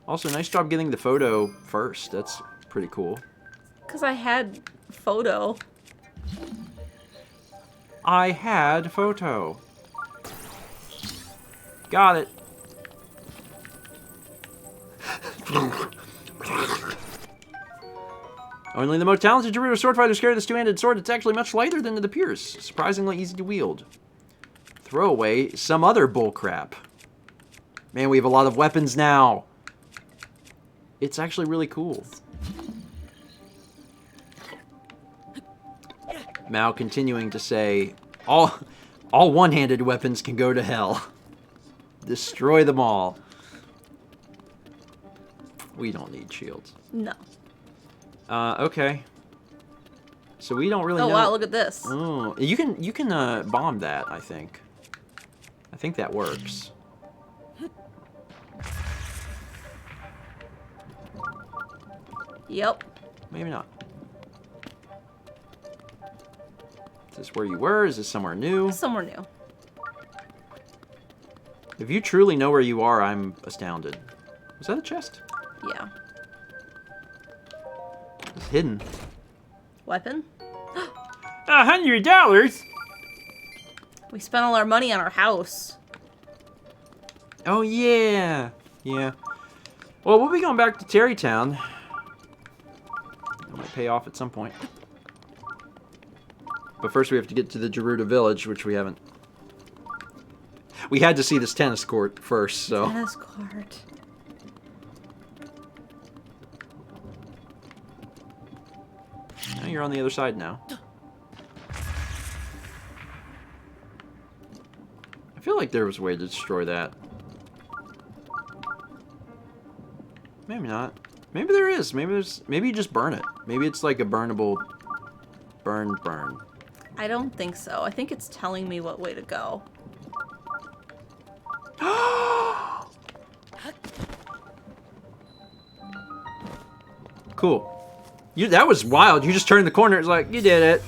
Also, nice job getting the photo first. That's pretty cool. Because I had photo. I had photo. Got it. Only the most talented Gerudo sword fighters carry this two-handed sword. It's actually much lighter than the Pierce. Surprisingly easy to wield. Throw away some other bullcrap. Man, we have a lot of weapons now. It's actually really cool. Mao continuing to say, all one-handed weapons can go to hell. Destroy them all. We don't need shields. No. Okay. So we don't really know. Oh, wow, look at this. Oh, you can bomb that, I think. I think that works. Yep. Maybe not. Is this where you were? Is this somewhere new? Somewhere new. If you truly know where you are, I'm astounded. Was that a chest? Yeah. It's hidden. Weapon? $100? We spent all our money on our house. Oh, yeah. Yeah. Well, we'll be going back to Terrytown. It might pay off at some point. But first we have to get to the Gerudo village, which we haven't. We had to see this tennis court first, so. Tennis court. Now you're on the other side now. I feel like there was a way to destroy that. Maybe not. Maybe there is. Maybe you just burn it. Maybe it's like a burnable burn. I don't think so. I think it's telling me what way to go. Cool. That was wild. You just turned the corner. It's like, you did it.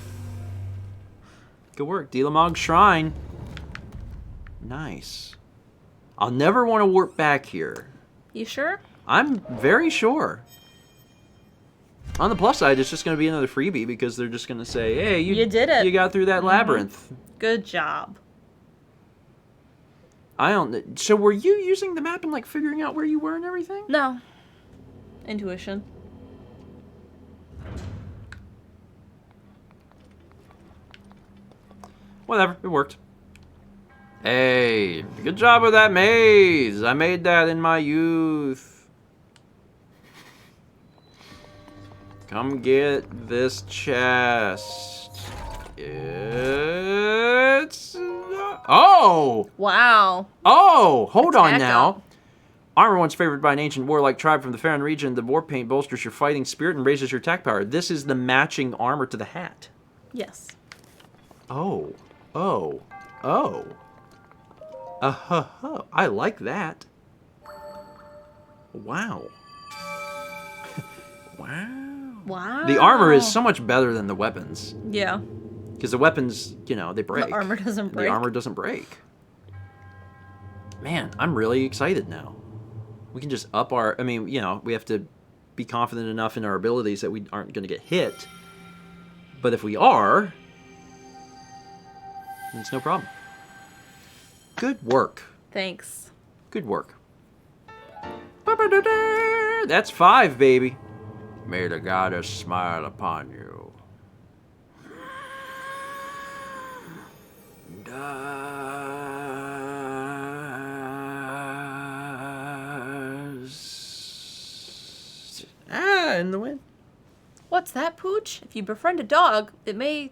Good work. Dilamog Shrine. Nice. I'll never want to warp back here. You sure? I'm very sure. On the plus side, it's just going to be another freebie because they're just going to say, hey, you did it. You got through that labyrinth. Good job. I don't... So were you using the map and, like, figuring out where you were and everything? No. Intuition. Whatever, it worked. Hey, good job with that maze. I made that in my youth. Come get this chest. It's... Oh! Wow. Oh! Hold on Attack now. up. Armor once favored by an ancient warlike tribe from the Farron region. The war paint bolsters your fighting spirit and raises your attack power. This is the matching armor to the hat. Yes. Oh. Oh. Oh. I like that. Wow. Wow. Wow. The armor is so much better than the weapons. Yeah. Because the weapons, you know, they break. The armor doesn't break. The armor doesn't break. Man, I'm really excited now. We can just up our... I mean, you know, we have to be confident enough in our abilities that we aren't going to get hit. But if we are, then it's no problem. Good work. Thanks. Good work. That's 5, baby. May the goddess smile upon you. In the wind. What's that, Pooch? If you befriend a dog, it may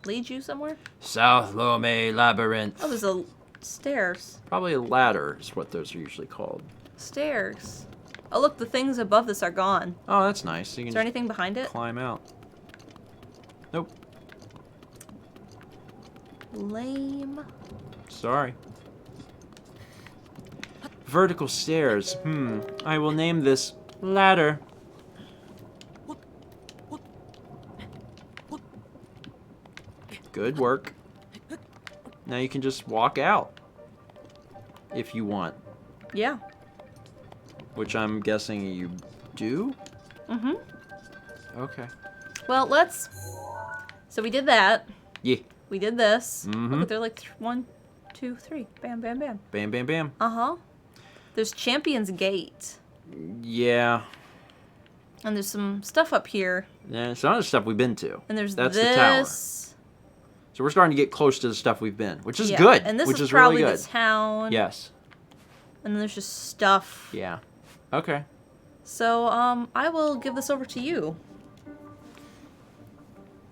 lead you somewhere. South Lome Labyrinth. Oh, there's a stairs. Probably a ladder is what those are usually called. Stairs. Oh, look, the things above this are gone. Oh, that's nice. So you can Is there just anything behind it? climb out. Nope. Lame. Sorry. Vertical stairs. I will name this ladder. Good work. Now you can just walk out. If you want. Yeah. Which I'm guessing you do? Mm-hmm. Okay. Well, let's... So we did that. Yeah. We did this. Mhm. Look, they're like 1, 2, 3. Bam, bam, bam. Bam, bam, bam. Uh-huh. There's Champion's Gate. Yeah. And there's some stuff up here. Yeah, some other stuff we've been to. And there's That's this. the tower. So we're starting to get close to the stuff we've been, which is Yeah. good. And this which is really probably good. the town. Yes. And then there's just stuff. Yeah. Okay. So, I will give this over to you.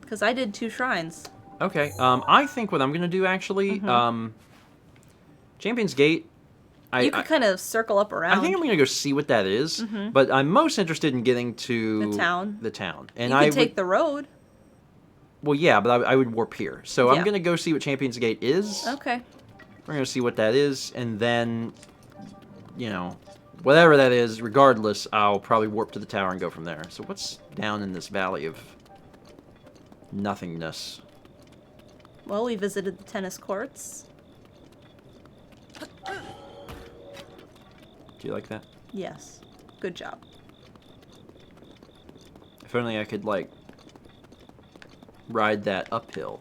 Because I did 2 shrines. Okay. I think what I'm gonna do actually, Champion's Gate. You could kind of circle up around. I think I'm gonna go see what that is, but I'm most interested in getting to The town. The town, and You I could take the road. Well, yeah, but I would warp here. So Yeah. I'm gonna go see what Champion's Gate is. Okay. We're gonna see what that is, and then, you know, whatever that is, regardless, I'll probably warp to the tower and go from there. So what's down in this valley of nothingness? Well, we visited the tennis courts. Do you like that? Yes. Good job. If only I could, like, ride that uphill.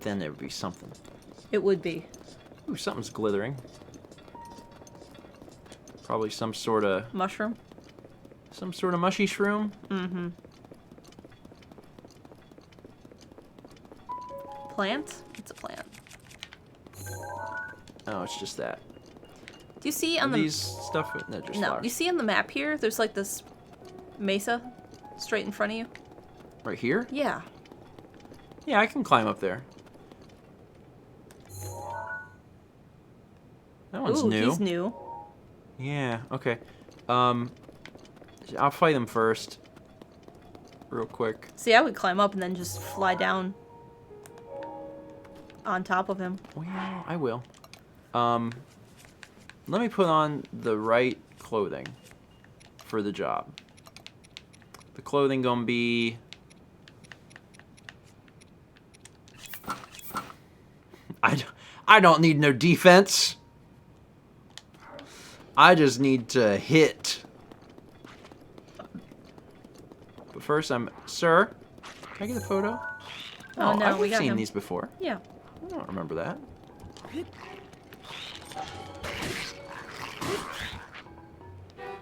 Then it would be something. It would be. Ooh, something's glittering. Probably some sort of Mushroom? mushy shroom. Mm-hmm. Plant? It's a plant. Oh, it's just that. Do you see on Are the... these stuff? No, just No, flowers. you see on the map here, there's like this mesa straight in front of you? Right here? Yeah. Yeah, I can climb up there. That one's Ooh, new. he's new. Yeah, okay. I'll fight him first. Real quick. See, I would climb up and then just fly down on top of him. Well, I will. Let me put on the right clothing for the job. The clothing gonna be... I don't need no defense. I just need to hit. But first, Sir, can I get a photo? Oh, no, we I've got seen him. these before. Yeah. I don't remember that.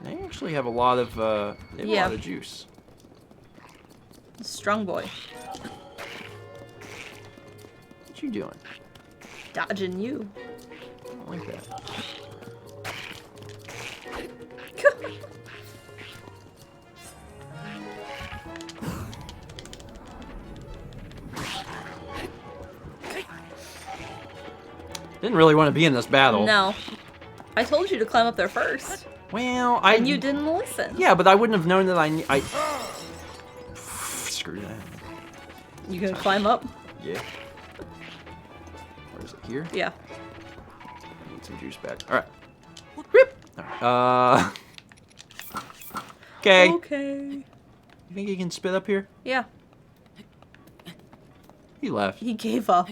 They actually have a lot of, they have a lot of juice. Strong boy. What you doing? Dodging you. I don't like that. Didn't really want to be in this battle. No. I told you to climb up there first. Well, And you didn't listen. Yeah, but I wouldn't have known that I screw that. You gonna climb up? Yeah. Where is it? Here? Yeah. I need some juice back. Alright. Rip! Alright. Okay. Okay. You think he can spit up here? Yeah. He left. He gave up.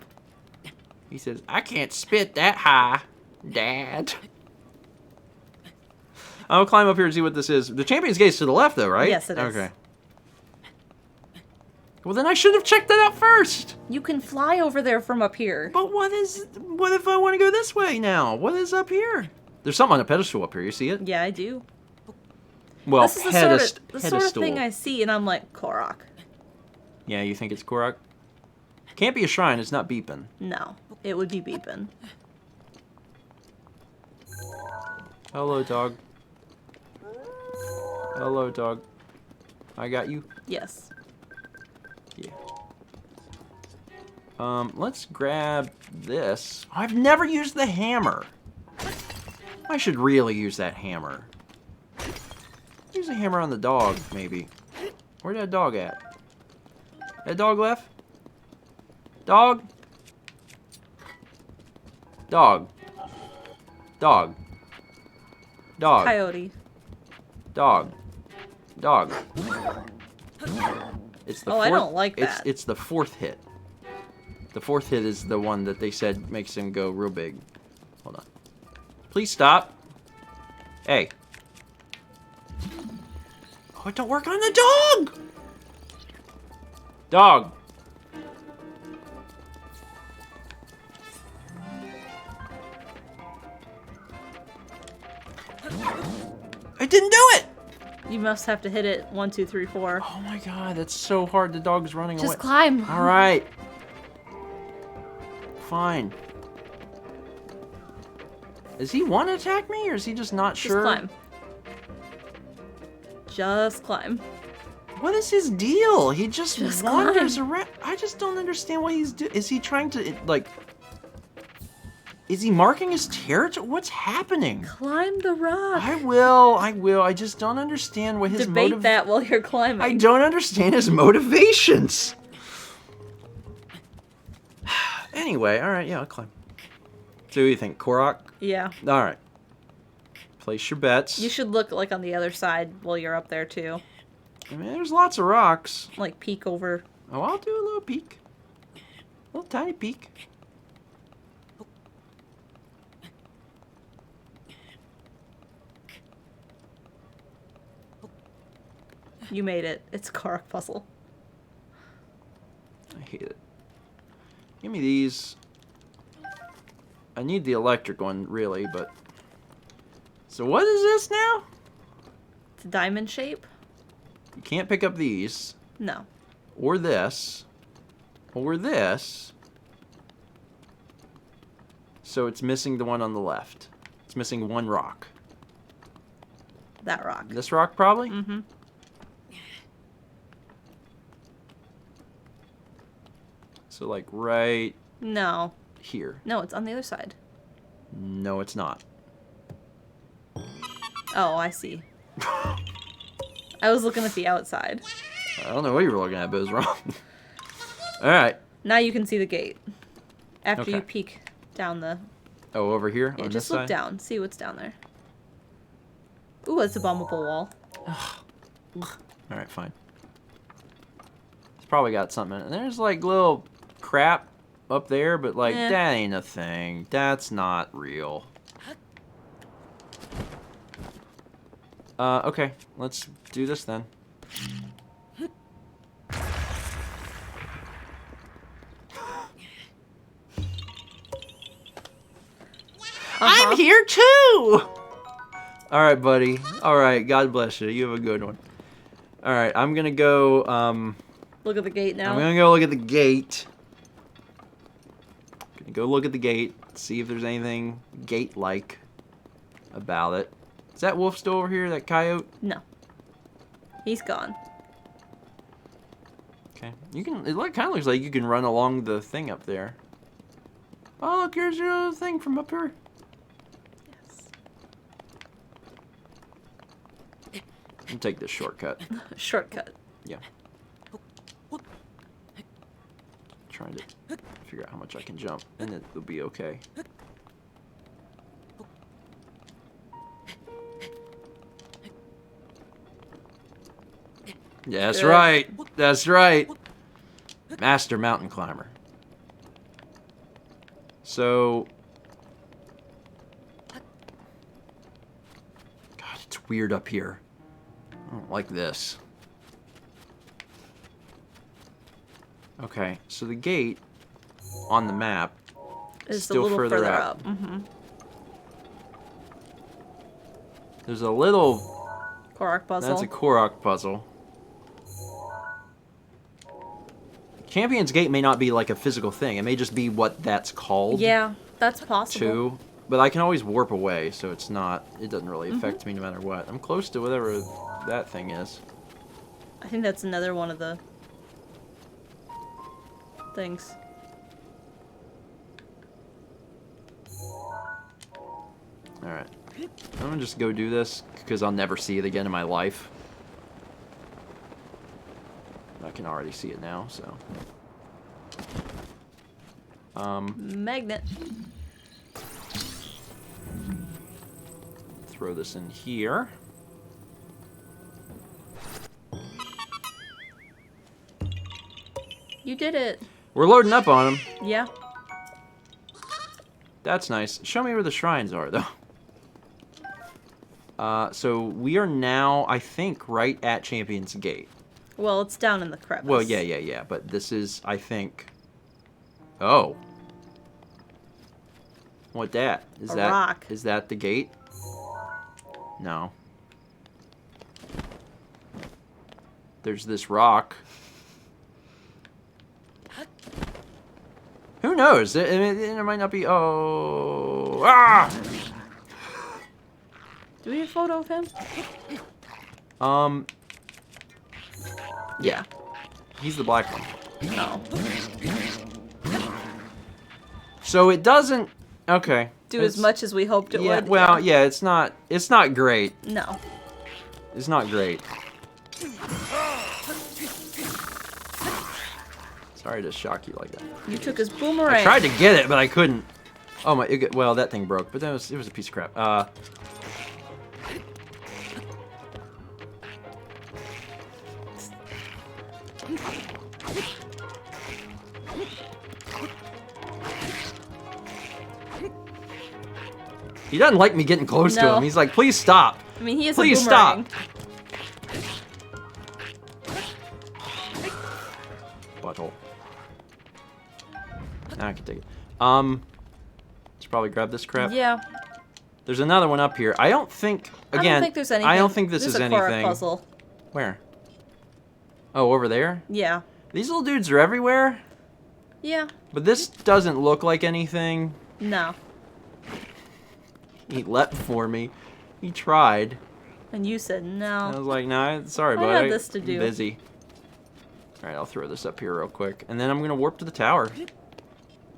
He says, I can't spit that high, Dad. I'll climb up here and see what this is. The Champion's Gate's to the left, though, right? Yes, it is. Okay. Well, then I should have checked that out first. You can fly over there from up here. But what if I want to go this way now? What is up here? There's something on a pedestal up here. You see it? Yeah, I do. Well, This is the sort of thing I see, and I'm like, Korok. Yeah, you think it's Korok? Can't be a shrine. It's not beeping. No, it would be beeping. Hello, dog. Hello, dog. I got you? Yes. Yeah. Let's grab this. I've never used the hammer. I should really use that hammer. Use a hammer on the dog, maybe. Where'd that dog at? That dog left? Dog? Dog. Dog. Dog. Coyote. Dog. Dog. It's the Oh, fourth, I don't like that. It's the fourth hit. The fourth hit is the one that they said makes him go real big. Hold on. Please stop. Hey. Oh, it don't work on the dog! Dog. I didn't do it! You must have to hit it 1, 2, 3, 4. Oh my god, that's so hard. The dog's running away. Just climb. Alright. Fine. Does he want to attack me, or is he just not sure? Just climb. Just climb. What is his deal? He just wanders climb. around. I just don't understand what he's doing. Is he trying to, like... Is he marking his territory? What's happening? Climb the rock. I will. I just don't understand what his Debate that while you're climbing. I don't understand his motivations. Anyway, alright, yeah, I'll climb. So what do you think, Korok? Yeah. Alright. Place your bets. You should look like on the other side while you're up there too. I mean, there's lots of rocks. Like peek over. Oh, I'll do a little peek. A little tiny peek. You made it. It's a Korok puzzle. I hate it. Give me these. I need the electric one, really, but... So what is this now? It's a diamond shape? You can't pick up these. No. Or this. Or this. So it's missing the one on the left. It's missing one rock. That rock. This rock, probably? Mm-hmm. So, like, right No. here. No, it's on the other side. No, it's not. Oh, I see. I was looking at the outside. I don't know what you were looking at, but it was wrong. Alright. Now you can see the gate. After Okay. you peek down the... Oh, over here? Yeah, on just this look side? down. See what's down there. Ooh, it's a bombable wall. Alright, fine. It's probably got something in it. There's, like, little crap up there, but, like, Eh. that ain't a thing. That's not real. Okay. Let's do this then. I'm here too! Alright, buddy. Alright, God bless you. You have a good one. Alright, I'm gonna go, Look at the gate now. I'm gonna go look at the gate. Go look at the gate. See if there's anything gate-like about it. Is that wolf still over here? That coyote? No. He's gone. Okay. It kind of looks like you can run along the thing up there. Oh, look, here's your thing from up here. Yes. I'll take this shortcut. Shortcut. Yeah. Trying to figure out how much I can jump, and it'll be okay. Yeah, that's Good. right. That's right. Master mountain climber. So, God, it's weird up here. I don't like this. Okay, so the gate on the map is It's a still little further out. up. Mm-hmm. There's a little. Korok puzzle. That's a Korok puzzle. Champion's Gate may not be like a physical thing. It may just be what that's called. Yeah, that's possible. Too. But I can always warp away, so it's not. It doesn't really affect me no matter what. I'm close to whatever that thing is. I think that's another one of the things. Alright. I'm gonna just go do this, because I'll never see it again in my life. I can already see it now, so. Magnet. Throw this in here. You did it. We're loading up on them. Yeah. That's nice. Show me where the shrines are, though. So we are now, I think, right at Champion's Gate. Well, it's down in the crevice. Well, yeah. But this is, I think... Oh. What that? Is A that rock. Is that the gate? No. There's this rock. Who knows? It might not be... Oh. Ah! Do we have a photo of him? Yeah. He's the black one. No. So it doesn't... Okay. Do as much as we hoped it would. Well, yeah, it's not great. No. It's not great. Sorry to shock you like that. You took his boomerang. I tried to get it, but I couldn't. Oh my! Well, that thing broke, but it was a piece of crap. He doesn't like me getting close to No. him. He's like, please stop. I mean, he is Please a boomerang. stop. Butthole. Now I can take it. Let's probably grab this crap. Yeah. There's another one up here. I don't think. Again, I don't think there's anything. I don't think this There's is a Korok anything. puzzle. Where? Oh, over there? Yeah. These little dudes are everywhere. Yeah. But this doesn't look like anything. No. He leapt for me. He tried. And you said I no. was like, nah, sorry, I bud. had this to do. I'm busy. Alright, I'll throw this up here real quick. And then I'm going to warp to the tower.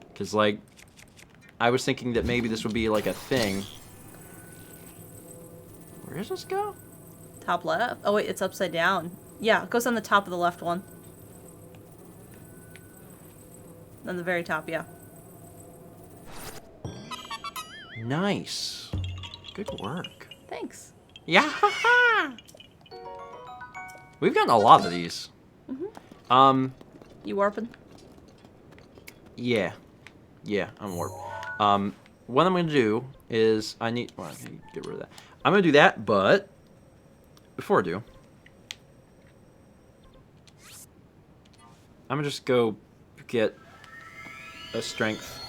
Because, like, I was thinking that maybe this would be, like, a thing. Where does this go? Top left. Oh wait, it's upside down. Yeah, it goes on the top of the left one. On the very top, yeah. Nice. Good work. Thanks. Yeah. We've gotten a lot of these. You warping? Yeah. Yeah, I'm warped. What I'm going to do is I need to get rid of that. I'm going to do that, but before I do, I'm going to just go get a strength.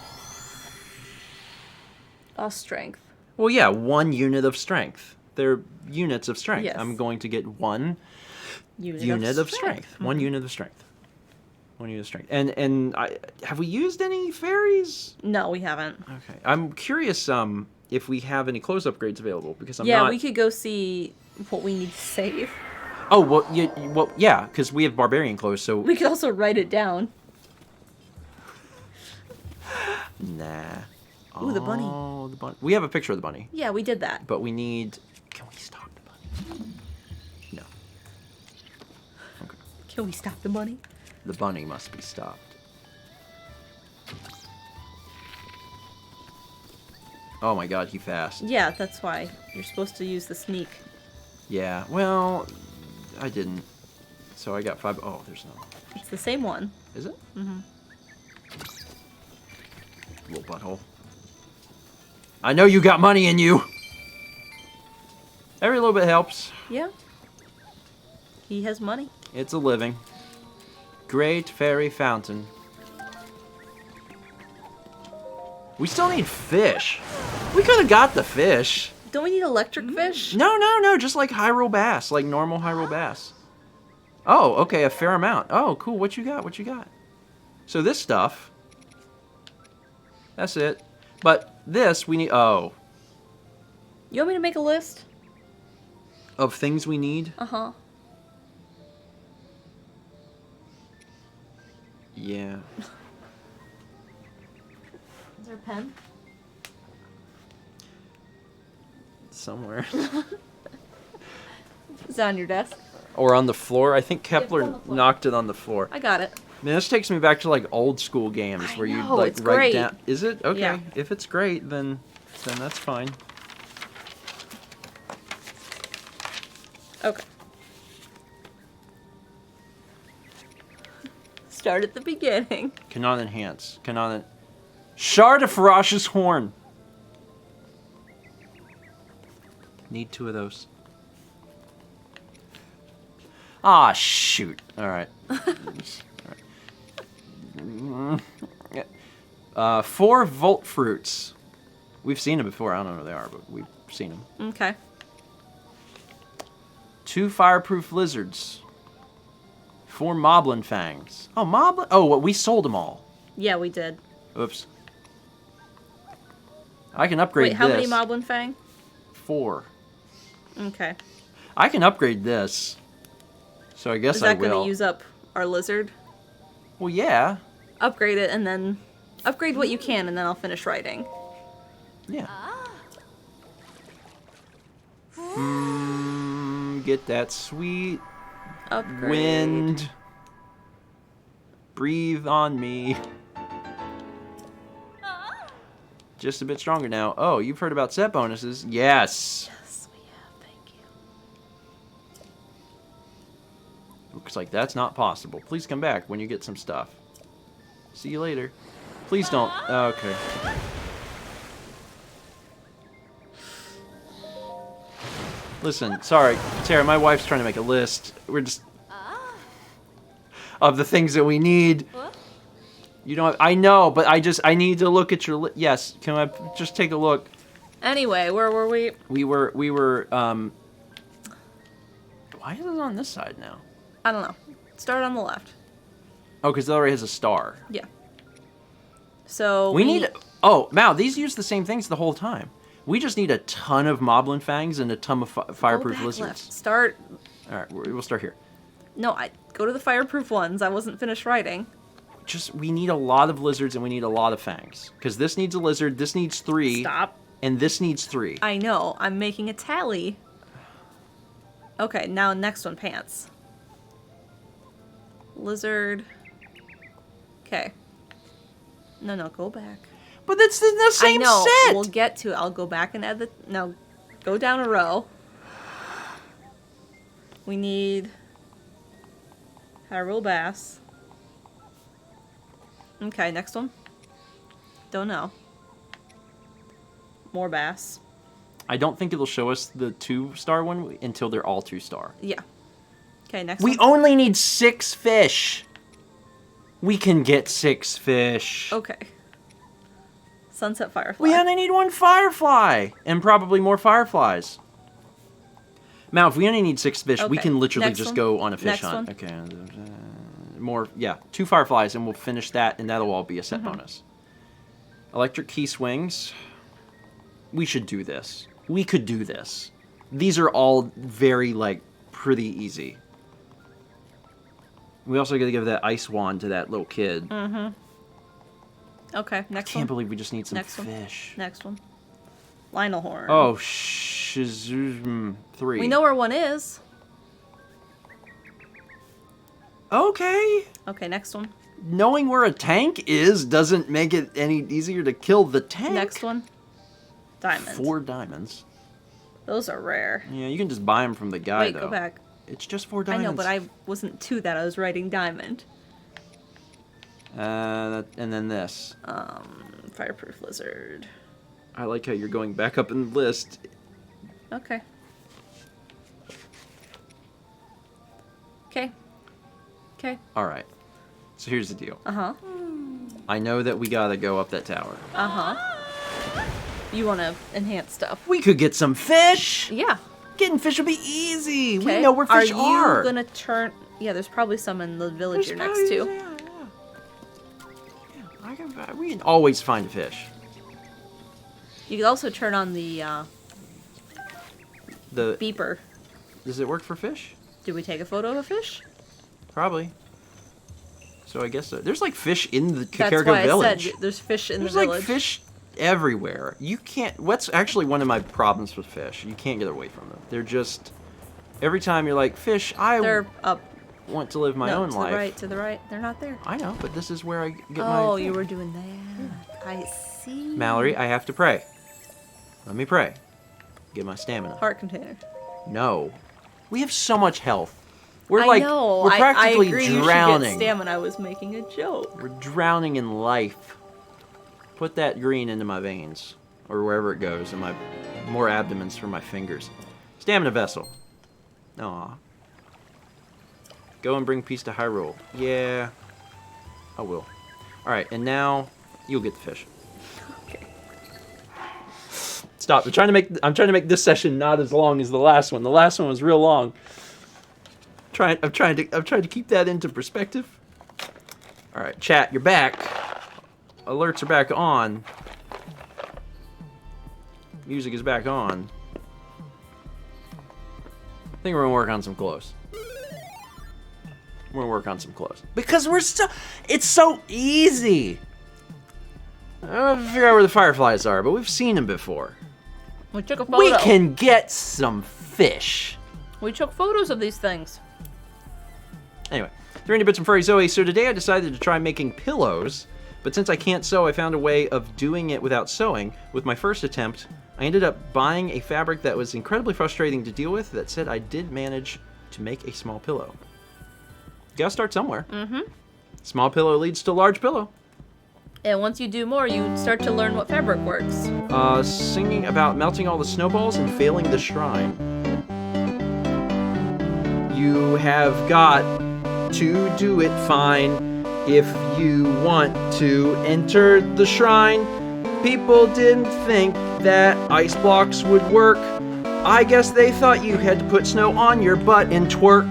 All strength. Well, yeah, 1 unit of strength. They're units of strength. Yes. I'm going to get 1 Unit unit of strength. 1 unit of strength. One unit of strength. And have we used any fairies? No, we haven't. Okay. I'm curious if we have any clothes upgrades available because I'm yeah, not... we could go see what we need to save. Oh, yeah, because we have barbarian clothes, so... We could also write it down. Nah. Ooh, the bunny. Oh, the bunny. We have a picture of the bunny. Yeah, we did that. But we need... Can we stop the bunny? No. Okay. Can we stop the bunny? The bunny must be stopped. Oh my god, he fast. Yeah, that's why. You're supposed to use the sneak. Yeah, well, I didn't. So I got 5... Oh, there's no... It's the same one. Is it? Mm-hmm. Little butthole. I know you got money in you! Every little bit helps. Yeah. He has money. It's a living. Great fairy fountain. We still need fish. We could have got the fish. Don't we need electric fish? No, just like Hyrule bass, like normal Hyrule bass. Oh, okay, a fair amount. Oh, cool, what you got? So this stuff, that's it. But this, we need, oh. You want me to make a list? Of things we need? Uh-huh. Yeah. Is there a pen? Somewhere. Is it on your desk? Or on the floor. I think Kepler on the floor. knocked it on the floor. I got it. Man, this takes me back to like old school games I where you know, like it's write great. down. Is it? Okay. Yeah. If it's great, then that's fine. Okay. Start at the beginning. Cannot enhance. Cannot. Shard of Farash's horn. Need 2 of those. Ah, shoot. All right. 4 volt fruits. We've seen them before. I don't know where they are, but we've seen them. Okay. 2 fireproof lizards. 4 moblin fangs. Oh, moblin. Oh, well, we sold them all. Yeah, we did. Oops. I can upgrade Wait, how this. many Moblin Fang? 4. Okay. I can upgrade this. So I guess Is I that will. going to use up our lizard? Well, yeah. Upgrade it and then... Upgrade what you can and then I'll finish writing. Yeah. Get that sweet Upgrade. wind. Breathe on me. Just a bit stronger now. Oh, you've heard about set bonuses? Yes. Yes, we have. Thank you. Looks like that's not possible. Please come back when you get some stuff. See you later. Please don't. Okay. Listen, sorry, Tara, my wife's trying to make a list. We're just... of the things that we need. You don't. I know, but I need to look at your. Yes, can I just take a look? Anyway, where were we? We were. Why is it on this side now? I don't know. Start on the left. Oh, because it already has a star. Yeah. So We need. Oh, Mal, these use the same things the whole time. We just need a ton of moblin fangs and a ton of fireproof go back lizards. left. Start. All right, we'll start here. No, I go to the fireproof ones. I wasn't finished writing. We need a lot of lizards and we need a lot of fangs. Because this needs a lizard, this needs 3. Stop. And this needs 3. I know. I'm making a tally. Okay, now next one, pants. Lizard. Okay. No, go back. But it's the same I know. set! We'll get to it. I'll go back and add the... No, go down a row. We need... Hyrule Bass. Okay, next one. Don't know. More bass. I don't think it'll show us the 2-star one until they're all 2-star. Yeah. Okay, next We one. only need 6 fish. We can get 6 fish. Okay. Sunset Firefly. We only need 1 firefly. And probably more fireflies. Now, if we only need 6 fish, we Okay, can literally next just one. go on a fish Next hunt. one. Okay. more, yeah, 2 fireflies, and we'll finish that, and that'll all be a set bonus. Electric key swings. We should do this. We could do this. These are all very, like, pretty easy. We also got to give that ice wand to that little kid. Okay, next I one. can't believe we just need some Next fish. Next one. Lionel horn. Oh, Shizum 3. We know where one is. Okay. Okay, next one. Knowing where a tank is doesn't make it any easier to kill the tank. Next one. Diamond. 4 diamonds. Those are rare. Yeah, you can just buy them from the guy, Wait, though. go back. It's just 4 I diamonds. know, but I wasn't to that. I was writing diamond. And then this. Fireproof lizard. I like how you're going back up in the list. Okay. Okay. Okay. Alright. So here's the deal. Uh-huh. I know that we gotta go up that tower. Uh-huh. You want to enhance stuff. We could get some fish! Yeah. Getting fish would be easy! Okay. We know where fish are! Are you gonna turn... Yeah, there's probably some in the village you're next to. Yeah, we can always find a fish. You could also turn on the The beeper. Does it work for fish? Did we take a photo of a fish? Probably. So I guess so. There's like fish in the That's Kakarga why village. I said there's fish in There's the like village. fish everywhere. You can't... What's actually one of my problems with fish? You can't get away from them. They're just... Every time you're like, fish, They're up. want to live my own life. To the right, to the right. They're not there. I know, but this is where I get my... Oh, you were doing that. I see. Mallory, I have to pray. Let me pray. Get my stamina. Heart container. No. We have so much health. We're I like... know. We're practically I agree drowning. You should get stamina. I was making a joke. We're drowning in life. Put that green into my veins. Or wherever it goes. And my... More abdomens for my fingers. Stamina vessel. Aw. Go and bring peace to Hyrule. Yeah. I will. Alright, and now... You'll get the fish. Okay. Stop. I'm trying to make this session not as long as the last one. The last one was real long. I'm trying to keep that into perspective. All right, chat, you're back. Alerts are back on. Music is back on. I think we're gonna work on some clothes. We're gonna work on some clothes because it's so easy. I don't figure out where the fireflies are, but we've seen them before. We took a photo. We can get some fish. We took photos of these things. Anyway, 300 bits and furry Zoe. So today I decided to try making pillows, but since I can't sew, I found a way of doing it without sewing. With my first attempt, I ended up buying a fabric that was incredibly frustrating to deal with. That said, I did manage to make a small pillow. You gotta start somewhere. Mm-hmm. Small pillow leads to large pillow. And once you do more, you start to learn what fabric works. Singing about melting all the snowballs and failing the shrine. You have got to do it fine if you want to enter the shrine. People didn't think that ice blocks would work. I guess they thought you had to put snow on your butt and twerk.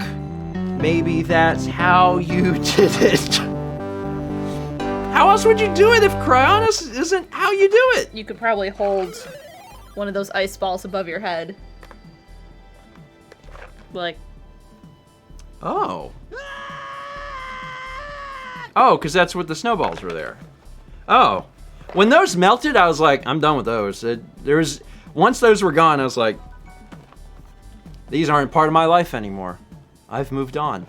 Maybe that's how you did it. How else would you do it if Cryonis isn't how you do it? You could probably hold one of those ice balls above your head. Like... Oh. Oh, because that's what the snowballs were there. Oh. When those melted, I was like, I'm done with those. Once those were gone, I was like, these aren't part of my life anymore. I've moved on.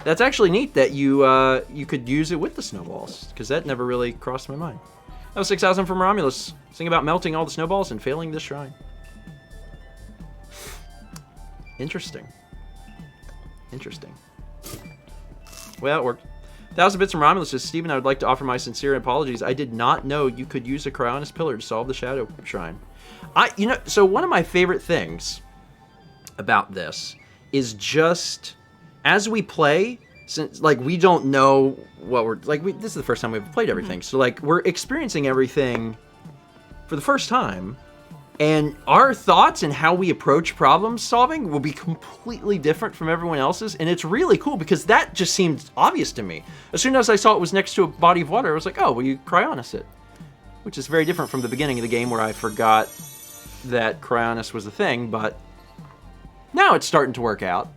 That's actually neat that you could use it with the snowballs, because that never really crossed my mind. That was 6,000 from Romulus. Sing about melting all the snowballs and failing this shrine. Interesting. Interesting. Well, it worked. 1,000 bits from Romulus says, Steven, I would like to offer my sincere apologies. I did not know you could use a Cryonis pillar to solve the Shadow Shrine. So one of my favorite things about this is just, as we play, since, like, we don't know what we're, like, this is the first time we've played everything. So, like, we're experiencing everything for the first time. And our thoughts and how we approach problem solving will be completely different from everyone else's. And it's really cool because that just seemed obvious to me. As soon as I saw it was next to a body of water, I was like, oh, well, you cryonis it. Which is very different from the beginning of the game where I forgot that cryonis was a thing. But now it's starting to work out.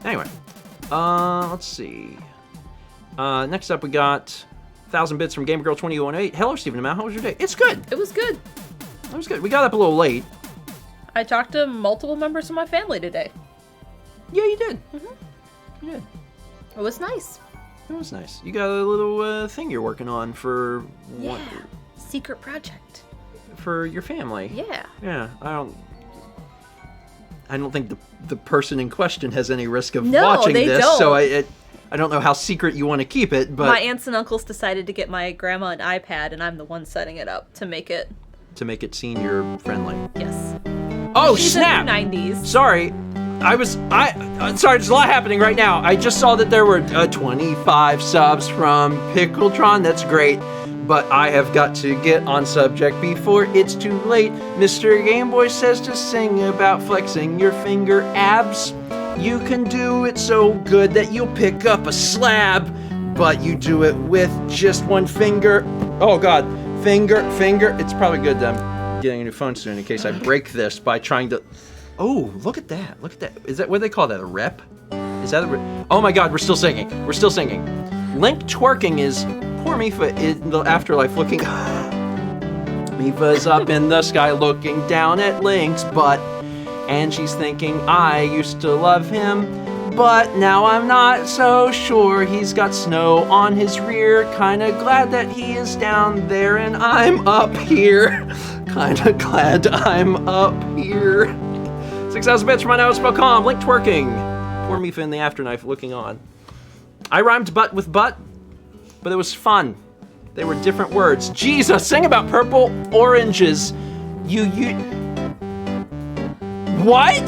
Anyway, let's see. Next up we got 1,000 bits from GamerGirl2018. Hello, Stephen Amell. How was your day? It's good. It was good. It was good. We got up a little late. I talked to multiple members of my family today. Yeah, you did. You did. It was nice. It was nice. You got a little thing you're working on for what? Secret project. For your family. Yeah. Yeah. I don't think the person in question has any risk of watching this. Don't. So I don't know how secret you want to keep it, but my aunts and uncles decided to get my grandma an iPad, and I'm the one setting it up to make it senior friendly. Yes. Oh, She's snap! in her 90s. Sorry. Sorry, there's a lot happening right now. I just saw that there were 25 subs from Pickletron. That's great. But I have got to get on subject before it's too late. Mr. Gameboy says to sing about flexing your finger abs. You can do it so good that you'll pick up a slab, but you do it with just one finger. Oh God, finger. It's probably good that I'm getting a new phone soon in case I break this by trying to... Oh, look at that. Is that what they call that, a rep? Is that a rep? Oh my God, we're still singing. Link twerking is poor Mifa in the afterlife looking... Mifa's up in the sky looking down at Link's butt. And she's thinking, I used to love him, but now I'm not so sure. He's got snow on his rear. Kinda glad that he is down there and I'm up here. Kinda glad I'm up here. 6,000 bits from mynotes.com. Link twerking. Poor Mifa in the afterlife looking on. I rhymed butt with butt, but it was fun. They were different words. Jesus, sing about purple oranges. What?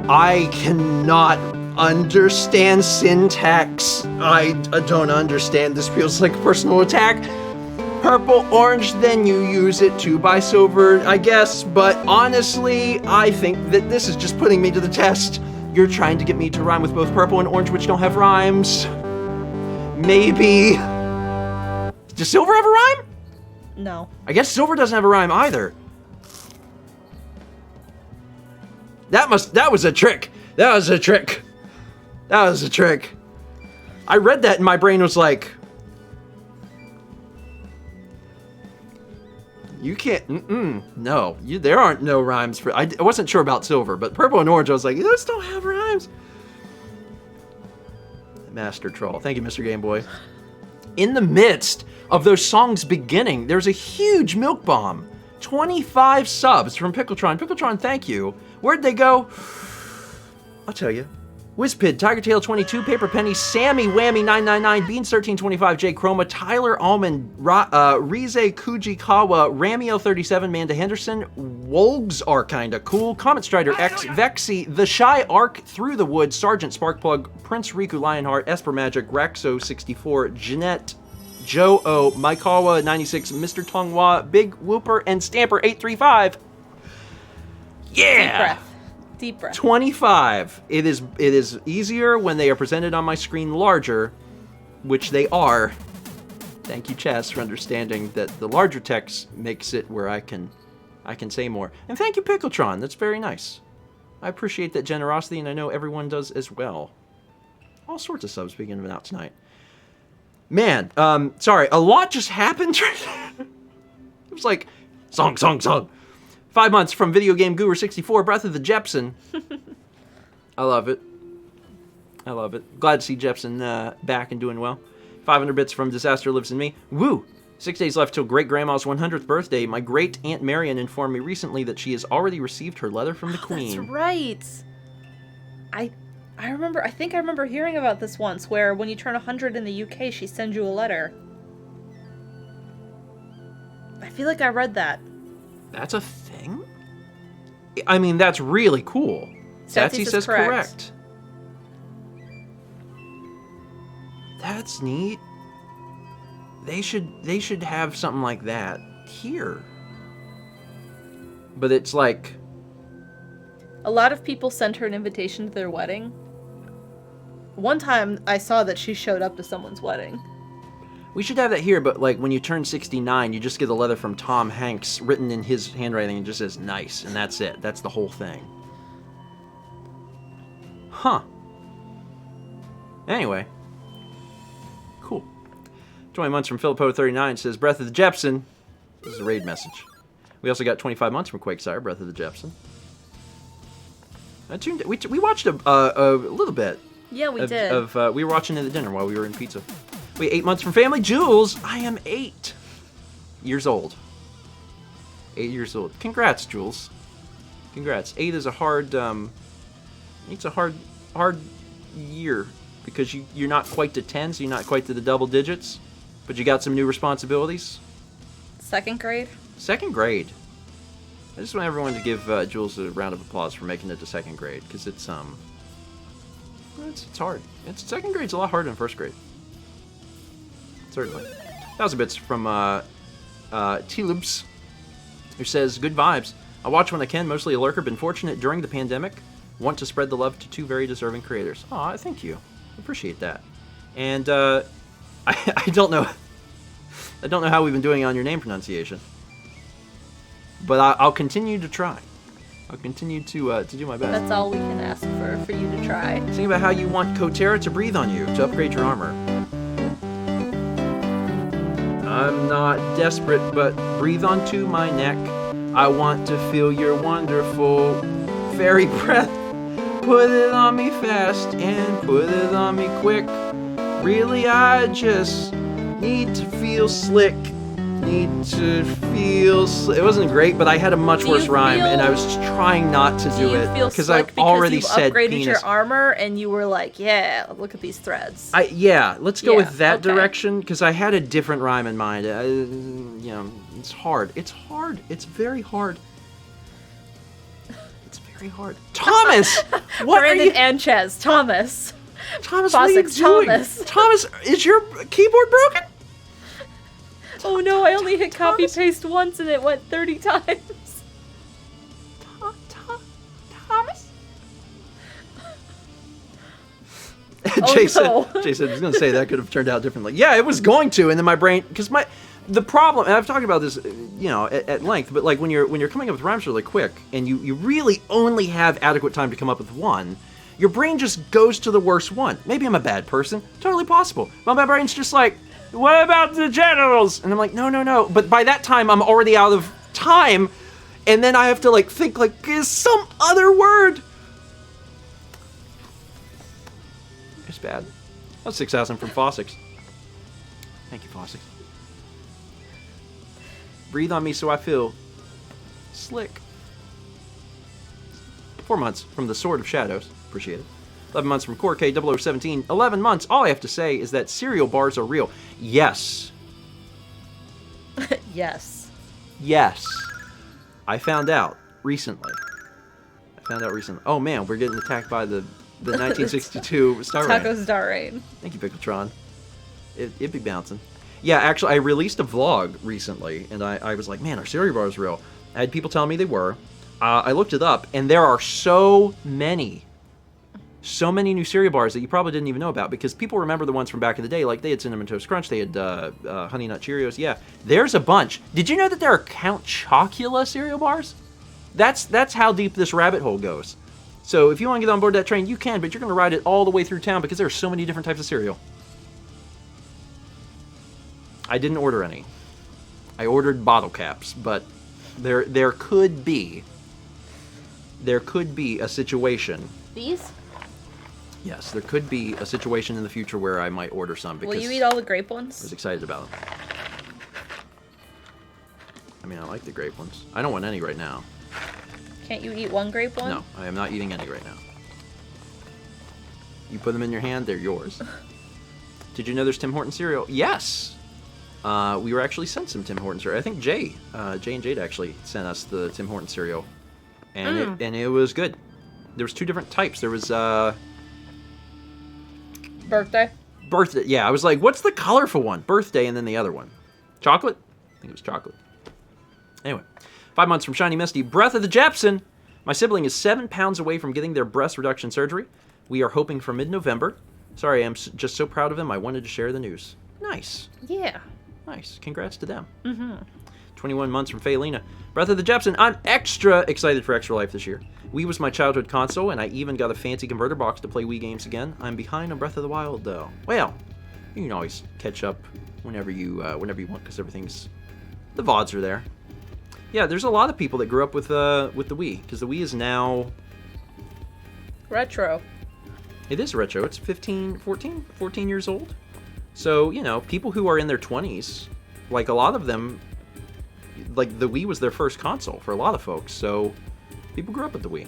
I cannot understand syntax. I don't understand. This feels like a personal attack. Purple, orange, then you use it to buy silver, I guess. But honestly, I think that this is just putting me to the test. You're trying to get me to rhyme with both purple and orange, which don't have rhymes. Maybe. Does silver have a rhyme? No. I guess silver doesn't have a rhyme either. That was a trick. I read that and my brain was like, you can't, no, there aren't no rhymes for, I wasn't sure about silver, but purple and orange, I was like, those don't have rhymes. Master Troll. Thank you, Mr. Game Boy. In the midst of those songs beginning, there's a huge milk bomb. 25 subs from Pickletron. Pickletron, thank you. Where'd they go? I'll tell you. Whizpid, TigerTail22, Paper Penny, Sammy Whammy 999, Beans1325, J Chroma, Tyler Almond, Rize Kujikawa, Ramio37, Manda Henderson, Wolgs are kinda cool, Comet Strider X, Vexy, The Shy Arc, Through the Woods, Sergeant Sparkplug, Prince Riku Lionheart, Esper Magic, Raxo64, Jeanette, Joe O, Maikawa 96, Mr. Tonghua, Big Whooper, and Stamper 835. Yeah! Deep breath. 25. It is easier when they are presented on my screen larger, which they are. Thank you, Chess, for understanding that the larger text makes it where I can say more. And thank you, Pickletron. That's very nice. I appreciate that generosity, and I know everyone does as well. All sorts of subs beginning out tonight. Man, sorry, a lot just happened. It was like, song. 5 months from Video Game Guru 64, Breath of the Jepson. I love it. Glad to see Jepson back and doing well. 500 bits from Disaster Lives in Me. Woo! 6 days left till Great Grandma's 100th birthday. My great Aunt Marion informed me recently that she has already received her letter from the Queen. That's right. I think I remember hearing about this once, where when you turn 100 in the UK, she sends you a letter. I feel like I read that. That's a thing? I mean, that's really cool. Satsy says correct. That's neat. They should have something like that here. But it's like... A lot of people sent her an invitation to their wedding. One time, I saw that she showed up to someone's wedding. We should have that here, but like when you turn 69, you just get a letter from Tom Hanks written in his handwriting and just says nice, and that's it. That's the whole thing. Huh. Anyway. Cool. 20 months from Philippo39 says, Breath of the Jepson. This is a raid message. We also got 25 months from Quakesire, Breath of the Jepson. We watched a little bit. Yeah, we did. We were watching it at dinner while we were in pizza. Wait, 8 months from family. Jules, I am 8 years old. 8 years old. Congrats, Jules. Congrats. 8 is a hard, it's a hard year because you're not quite to 10, so you're not quite to the double digits, but you got some new responsibilities. 2nd grade? 2nd grade. I just want everyone to give Jules a round of applause for making it to 2nd grade because it's hard. 2nd grade's a lot harder than 1st grade. Certainly. 1,000 bits from T-Loops, who says, good vibes. I watch when I can, mostly a lurker, been fortunate during the pandemic. Want to spread the love to 2 very deserving creators. Aw, thank you. Appreciate that. And I don't know how we've been doing on your name pronunciation. But I'll continue to try. I'll continue to do my best. That's all we can ask for you to try. Think about how you want Kotera to breathe on you to upgrade your armor. I'm not desperate, but breathe onto my neck. I want to feel your wonderful fairy breath. Put it on me fast and put it on me quick. Really, I just need to feel slick. It wasn't great, but I had a much worse rhyme, and I was just trying not to do it because I've already said upgraded penis. Your armor, and you were like, "Yeah, look at these threads." Let's go with that direction because I had a different rhyme in mind. It's hard. It's hard. It's very hard. It's very hard. Thomas, what Brandon are you? and Ches, Thomas, what are you doing? Thomas, is your keyboard broken? Oh no, I only hit copy paste once and it went 30 times. Thomas? Oh, Jason no. was going to say that could have turned out differently. Yeah, it was going to, and then my brain, because the problem, and I've talked about this, at length, but like when you're coming up with rhymes really quick, and you really only have adequate time to come up with one, your brain just goes to the worst one. Maybe I'm a bad person, totally possible. But my brain's just like, what about the genitals? And I'm like, no. But by that time, I'm already out of time. And then I have to think is some other word. It's bad. That's 6,000 from Fossix. Thank you, Fossix. Breathe on me so I feel slick. 4 months from the Sword of Shadows. Appreciate it. 11 months from Core K0017. 11 months. All I have to say is that cereal bars are real. Yes. Yes. Yes. I found out recently. Oh man, we're getting attacked by the 1962 Star Rain. Taco Star Rain. Thank you, Pickletron. It'd be bouncing. Yeah, actually, I released a vlog recently, and I was like, man, are cereal bars real? I had people tell me they were. I looked it up, and there are so many new cereal bars that you probably didn't even know about because people remember the ones from back in the day, like they had Cinnamon Toast Crunch, they had Honey Nut Cheerios. Yeah, there's a bunch. Did you know that there are Count Chocula cereal bars? That's how deep this rabbit hole goes. So if you want to get on board that train, you can, but you're going to ride it all the way through town because there are so many different types of cereal. I didn't order any. I ordered bottle caps, but there could be a situation. These? Yes, there could be a situation in the future where I might order some because will you eat all the grape ones? I was excited about them. I mean, I like the grape ones. I don't want any right now. Can't you eat one grape one? No, I am not eating any right now. You put them in your hand, they're yours. Did you know there's Tim Hortons cereal? Yes! We were actually sent some Tim Hortons cereal. I think Jay and Jade actually sent us the Tim Hortons cereal. And it was good. There was 2 different types. There was, Birthday? Birthday, yeah. I was like, what's the colorful one? Birthday and then the other one. Chocolate? I think it was chocolate. Anyway. 5 months from Shiny Misty. Breath of the Jepson. My sibling is 7 pounds away from getting their breast reduction surgery. We are hoping for mid-November. Sorry, I'm just so proud of them. I wanted to share the news. Nice. Yeah. Nice. Congrats to them. Mm-hmm. 21 months from Faylina. Breath of the Jepson. I'm extra excited for Extra Life this year. Wii was my childhood console, and I even got a fancy converter box to play Wii games again. I'm behind on Breath of the Wild, though. Well, you can always catch up whenever you want, because everything's... The VODs are there. Yeah, there's a lot of people that grew up with the Wii, because the Wii is now... Retro. It is retro. It's 14 years old. So, you know, people who are in their 20s, like a lot of them, like the Wii was their first console for a lot of folks. So, people grew up with the Wii.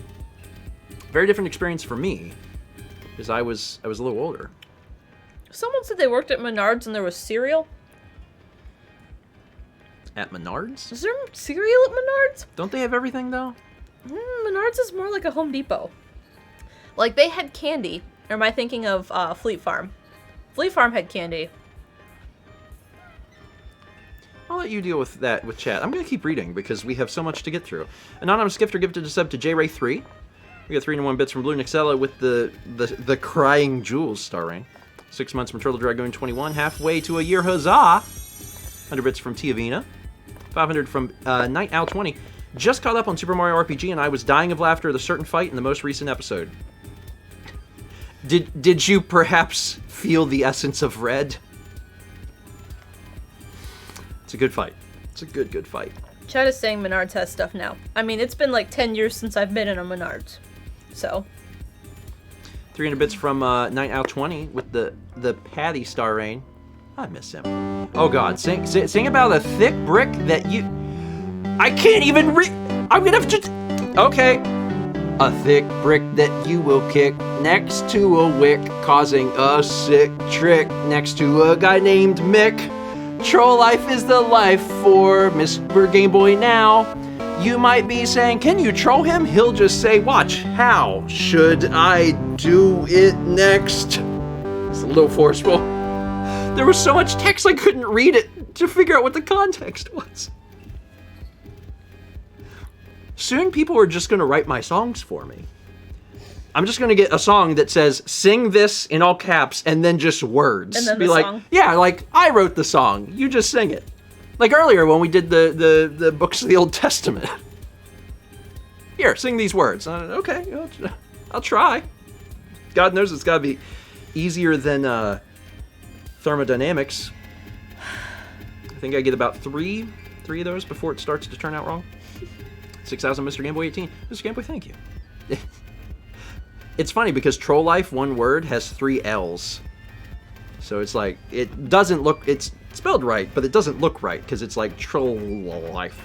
Very different experience for me, because I was a little older. Someone said they worked at Menards and there was cereal. At Menards? Is there cereal at Menards? Don't they have everything, though? Menards is more like a Home Depot. Like, they had candy. Or am I thinking of Fleet Farm? Fleet Farm had candy. I'll let you deal with that with chat. I'm going to keep reading because we have so much to get through. Anonymous Gifter gifted a sub to JRay3. We got 3 and 1 bits from Blue Nixella with the Crying Jewels star ring. 6 months from Turtle Dragoon 21. Halfway to a year, huzzah! 100 bits from Tiavina. 500 from Night Owl 20. Just caught up on Super Mario RPG and I was dying of laughter at a certain fight in the most recent episode. Did you perhaps feel the essence of red? It's a good fight. It's a good fight. Chad is saying Menards has stuff now. I mean, it's been like 10 years since I've been in a Menards. So. 300 bits from Night Owl 20 with the Patty Star Rain. I miss him. Oh God, sing about a thick brick that you... I can't even read... I'm gonna have to... Okay. A thick brick that you will kick next to a wick, causing a sick trick next to a guy named Mick. Troll life is the life for Mr. Game Boy now. You might be saying, can you troll him? He'll just say, watch, how should I do it next? It's a little forceful. There was so much text I couldn't read it to figure out what the context was. Soon people are just going to write my songs for me. I'm just going to get a song that says, sing this in all caps, and then just words. And then be the like, song. yeah, like, I wrote the song. You just sing it. Like earlier when we did the books of the Old Testament. Here, sing these words. Okay, I'll try. God knows it's got to be easier than thermodynamics. I think I get about three of those before it starts to turn out wrong. 6,000 Mr. Game Boy 18. Mr. Game Boy, thank you. It's funny because Troll Life, one word, has 3 L's. So it's like, it doesn't look, it's spelled right, but it doesn't look right because it's like Troll Life.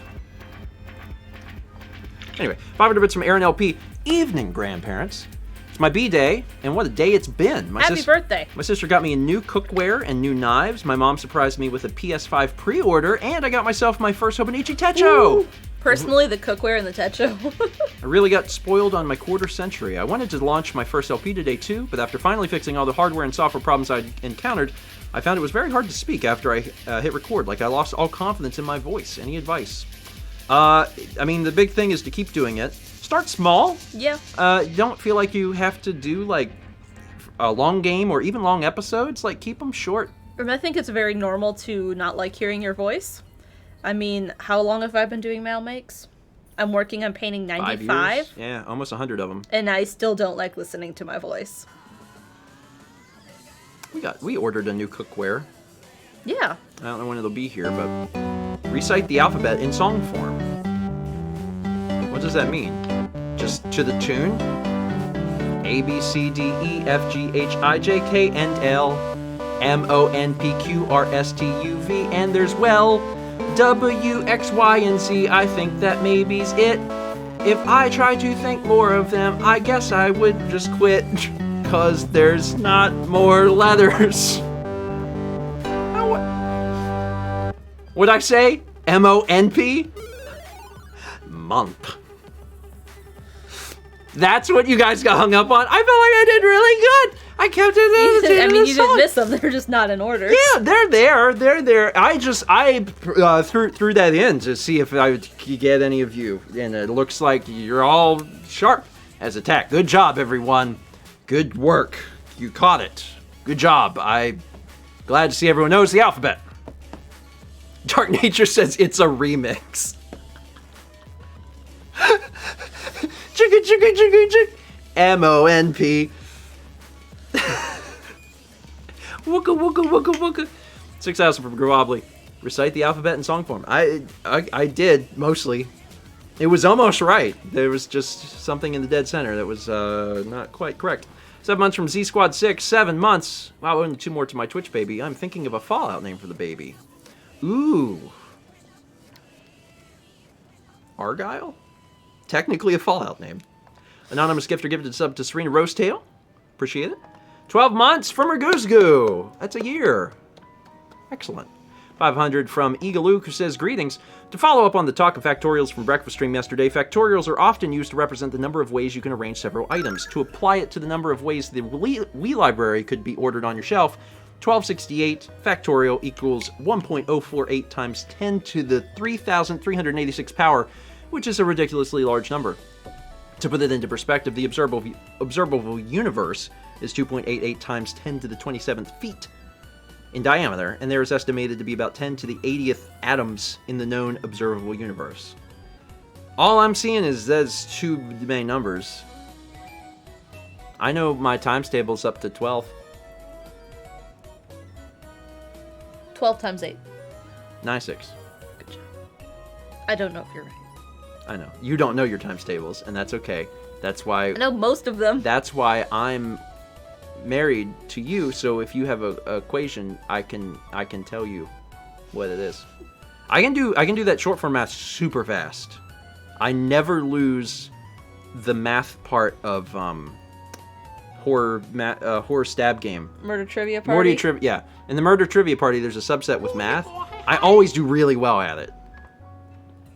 Anyway, 500 bits from Aaron LP. Evening, grandparents. It's my B-day, and what a day it's been. Happy birthday. My sister got me new cookware and new knives. My mom surprised me with a PS5 pre-order, and I got myself my first Hobonichi Techo. Ooh. Personally, the cookware and the Techo. I really got spoiled on my quarter century. I wanted to launch my first LP today too, but after finally fixing all the hardware and software problems I'd encountered, I found it was very hard to speak after I hit record. Like I lost all confidence in my voice. Any advice? I mean, the big thing is to keep doing it. Start small. Yeah. Don't feel like you have to do like a long game or even long episodes. Like keep them short. And I think it's very normal to not like hearing your voice. I mean, how long have I been doing mail makes? I'm working on painting 95. 5 years? Yeah, almost 100 of them. And I still don't like listening to my voice. We ordered a new cookware. Yeah. I don't know when it'll be here, but recite the alphabet in song form. What does that mean? Just to the tune? A, B, C, D, E, F, G, H, I, J, K, and L, M, O, N, P, Q, R, S, T, U, V, and there's well, W, X, Y, and Z. I think that maybe's it. If I try to think more of them, I guess I would just quit. 'Cause there's not more letters. What'd I say? M-O-N-P? Month. That's what you guys got hung up on? I felt like I did really good. I kept it in I mean, you didn't song. miss them. They're just not in order. Yeah, they're there. They're there. I threw that in to see if I could get any of you, and it looks like you're all sharp as attack. Good job, everyone. Good work. You caught it. Good job. I'm glad to see everyone knows the alphabet. Dark Nature says it's a remix. Chugga chugga chugga chugga. MONP. Wooka wooka wooka wooka. 6,000 from Growobbly. Recite the alphabet in song form. I did mostly. It was almost right. There was just something in the dead center that was not quite correct. 7 months from Z Squad 6. 7 months. Wow, only 2 more to my Twitch baby. I'm thinking of a Fallout name for the baby. Ooh. Argyle? Technically a Fallout name. Anonymous gifter gifted sub to Serena Rosetail. Appreciate it. 12 months from Raguzgoo. That's a year. Excellent. 500 from Eagaloo, who says, greetings. To follow up on the talk of factorials from breakfast stream yesterday, factorials are often used to represent the number of ways you can arrange several items. To apply it to the number of ways the Wii library could be ordered on your shelf, 1268 factorial equals 1.048 times 10 to the 3,386 power, which is a ridiculously large number. To put it into perspective, the observable universe is 2.88 times 10 to the 27th feet in diameter, and there is estimated to be about 10 to the 80th atoms in the known observable universe. All I'm seeing is those two main numbers. I know my times table's up to 12. 12 times 8. 96. Good job. I don't know if you're right. I know. You don't know your times tables, and that's okay. That's why... I know most of them. That's why I'm married to you, so if you have a equation, I can tell you what it is. I can do that short form math super fast. I never lose the math part of horror stab game. Murder Trivia Party? Yeah. In the Murder Trivia Party, there's a subset with math. I always do really well at it.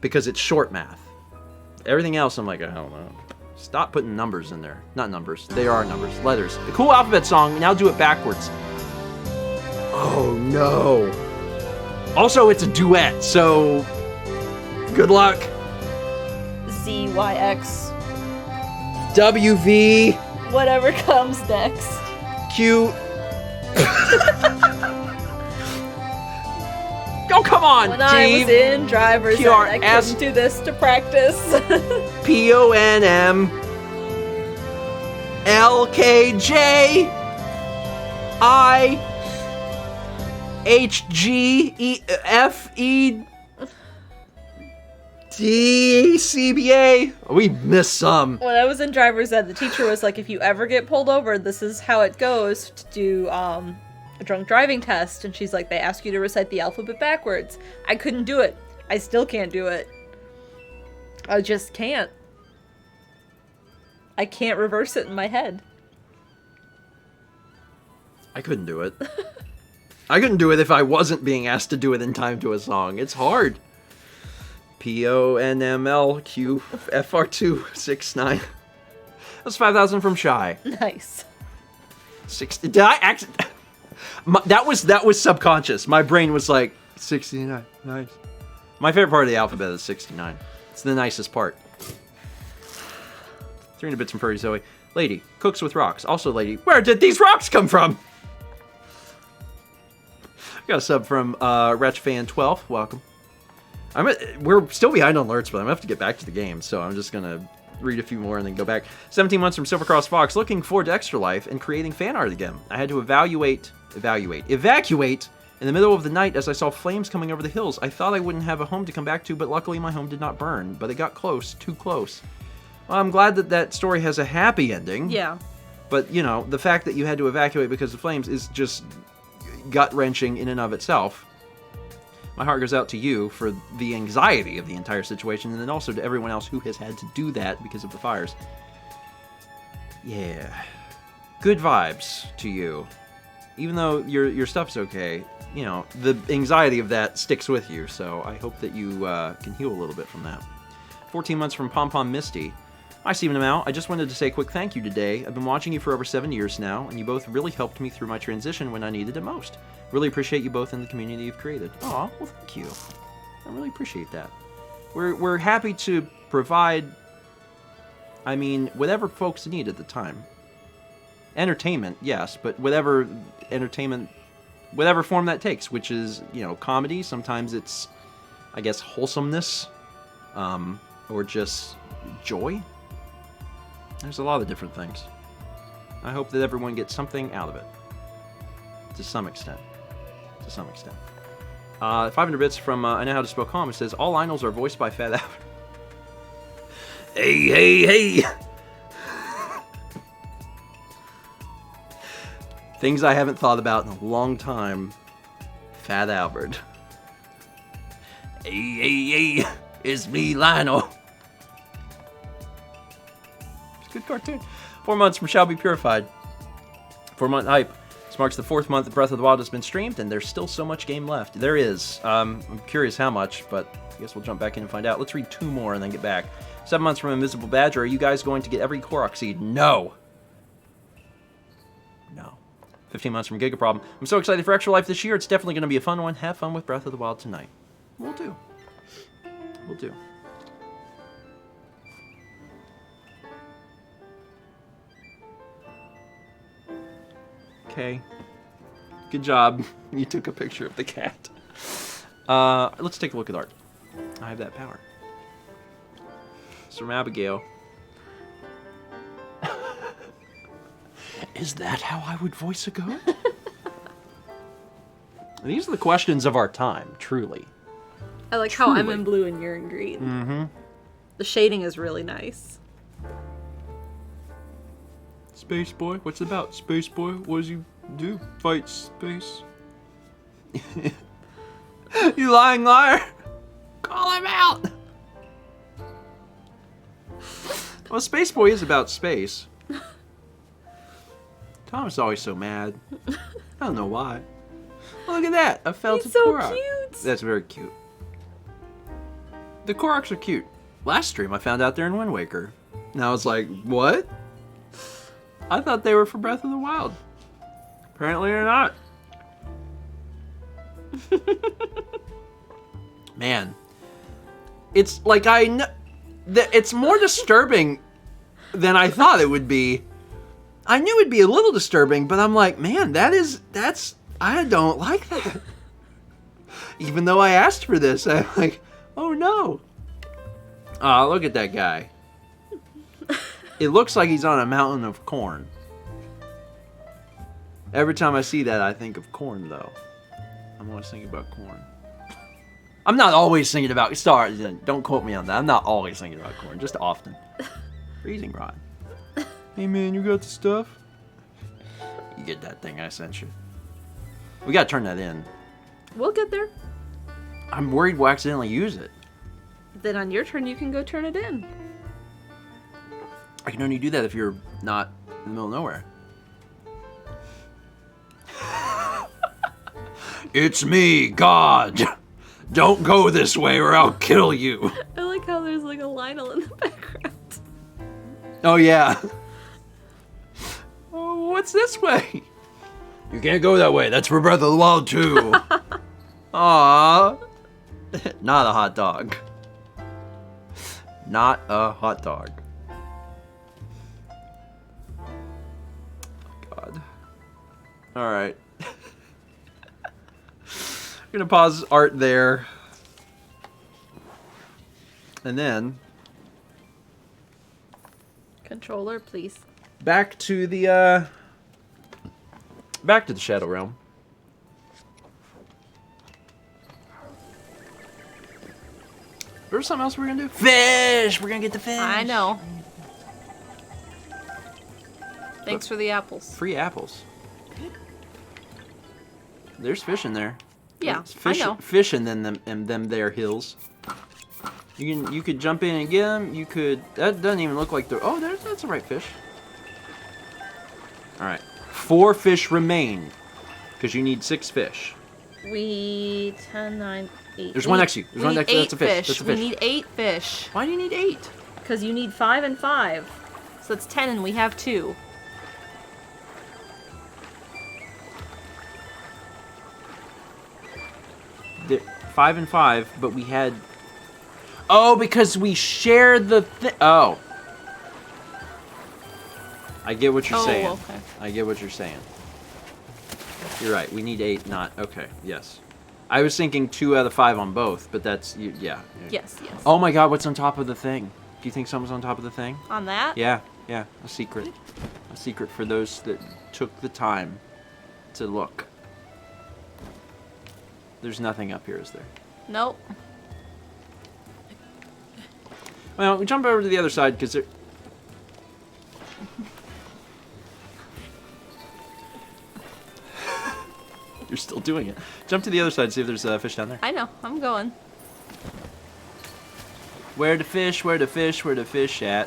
Because it's short math. Everything else, I'm like, I don't know. Stop putting numbers in there. Not numbers. They are numbers. Letters. The cool alphabet song. Now do it backwards. Oh, no. Also, it's a duet, so... Good luck. ZYX. WV. Whatever comes next. Q. Oh, come on, When I was in driver's ed, I QRS. couldn't do this to practice. PONM. LKJ. IHGEFE. DCBA. We missed some. When I was in driver's ed, the teacher was like, if you ever get pulled over, this is how it goes to do a drunk driving test. And she's like, they ask you to recite the alphabet backwards. I couldn't do it. I still can't do it. I just can't. I can't reverse it in my head. I couldn't do it. I couldn't do it if I wasn't being asked to do it in time to a song. It's hard. PONMLQFR269. That's 5,000 from Shy. Nice. 60. Did I actually? That was subconscious. My brain was like 69. Nice. My favorite part of the alphabet is 69. It's the nicest part. 300 bits from Furry Zoe. Lady cooks with rocks. Also, lady, where did these rocks come from? Got a sub from Wretchfan12. Welcome. We're still behind on alerts, but I'm gonna have to get back to the game, so I'm just gonna read a few more and then go back. 17 months from Silvercross Fox. Looking forward to Extra Life and creating fan art again. I had to evacuate in the middle of the night as I saw flames coming over the hills. I thought I wouldn't have a home to come back to, but luckily my home did not burn. But it got close, too close. Well, I'm glad that that story has a happy ending. Yeah. But, you know, the fact that you had to evacuate because of flames is just gut-wrenching in and of itself. My heart goes out to you for the anxiety of the entire situation, and then also to everyone else who has had to do that because of the fires. Yeah. Good vibes to you. Even though your stuff's okay, you know, the anxiety of that sticks with you, so I hope that you can heal a little bit from that. 14 months from Pom Pom Misty. Hi, Stephen and Mal. I just wanted to say a quick thank you today. I've been watching you for over 7 years now, and you both really helped me through my transition when I needed it most. Really appreciate you both in the community you've created. Aw, well, thank you. I really appreciate that. We're happy to provide, I mean, whatever folks need at the time. Entertainment, yes, but whatever entertainment, whatever form that takes, which is, you know, comedy. Sometimes it's, I guess, wholesomeness, or just joy. There's a lot of different things. I hope that everyone gets something out of it. To some extent. To some extent. 500 bits from I Know How to Spell Calm. It says, all Lionels are voiced by Fat Albert. Hey, hey, hey! Things I haven't thought about in a long time. Fat Albert. Hey, hey, hey! It's me, Lionel. Good cartoon. 4 months from Shall Be Purified. 4-month hype. This marks the 4th month that Breath of the Wild has been streamed, and there's still so much game left. There is. I'm curious how much, but I guess we'll jump back in and find out. Let's read 2 more and then get back. 7 months from Invisible Badger. Are you guys going to get every Korok seed? No. No. 15 months from Giga Problem. I'm so excited for Extra Life this year. It's definitely going to be a fun one. Have fun with Breath of the Wild tonight. We'll do. We'll do. Okay. Good job. You took a picture of the cat. Let's take a look at art. I have that power. It's from Abigail. Is that how I would voice a goat? These are the questions of our time, truly. I like how I'm in blue and you're in green. Mm-hmm. The shading is really nice. Space Boy? What's it about? Space Boy? What does he do? Fight space? You lying liar! Call him out! Well, Space Boy is about space. Tom's always so mad. I don't know why. Look at that! A felted Korok. He's so cute! That's very cute. The Koroks are cute. Last stream I found out they're in Wind Waker. And I was like, what? I thought they were for Breath of the Wild. Apparently they're not. Man. It's like it's more disturbing than I thought it would be. I knew it'd be a little disturbing, but I'm like, man, I don't like that. Even though I asked for this, I'm like, oh no. Oh, look at that guy. It looks like he's on a mountain of corn. Every time I see that, I think of corn, though. I'm always thinking about corn. I'm not always thinking about... Sorry, don't quote me on that. I'm not always thinking about corn, just often. Freezing rod. Hey, man, you got the stuff? You get that thing I sent you. We gotta turn that in. We'll get there. I'm worried we'll accidentally use it. Then on your turn, you can go turn it in. I can only do that if you're not in the middle of nowhere. It's me, God! Don't go this way or I'll kill you! I like how there's like a Lionel in the background. Oh, yeah. Oh, what's this way? You can't go that way. That's for Breath of the Wild, too. Aww. Not a hot dog. Not a hot dog. God. Alright. I'm gonna pause art there. And then... Controller, please. Back to the Shadow Realm. There's something else we're gonna do. Fish! We're gonna get the fish. I know. Thanks for the apples. Free apples. There's fish in there. Yeah, Fish, I know. Fish in them there hills. You could jump in and get them. You could. That doesn't even look like the. Oh, that's the right fish. All right, 4 fish remain, because you need 6 fish. We 10, 9, 8. There's one next to you. There's one next. That's a fish. That's a fish. We need 8 fish. Why do you need 8? Because you need 5 and 5. So that's 10 and we have 2. The 5 and 5, but we had... Oh, because we shared the oh. I get what you're saying. Okay. I get what you're saying. You're right. We need 8, not... Okay, yes. I was thinking 2 out of 5 on both, but that's... Yeah. Yes, yes. Oh my god, what's on top of the thing? Do you think something's on top of the thing? On that? Yeah, a secret. A secret for those that took the time to look. There's nothing up here, is there? Nope. Well, we jump over to the other side, because there... You're still doing it. Jump to the other side, see if there's a fish down there. I know. I'm going. Where the fish, where the fish, where the fish at?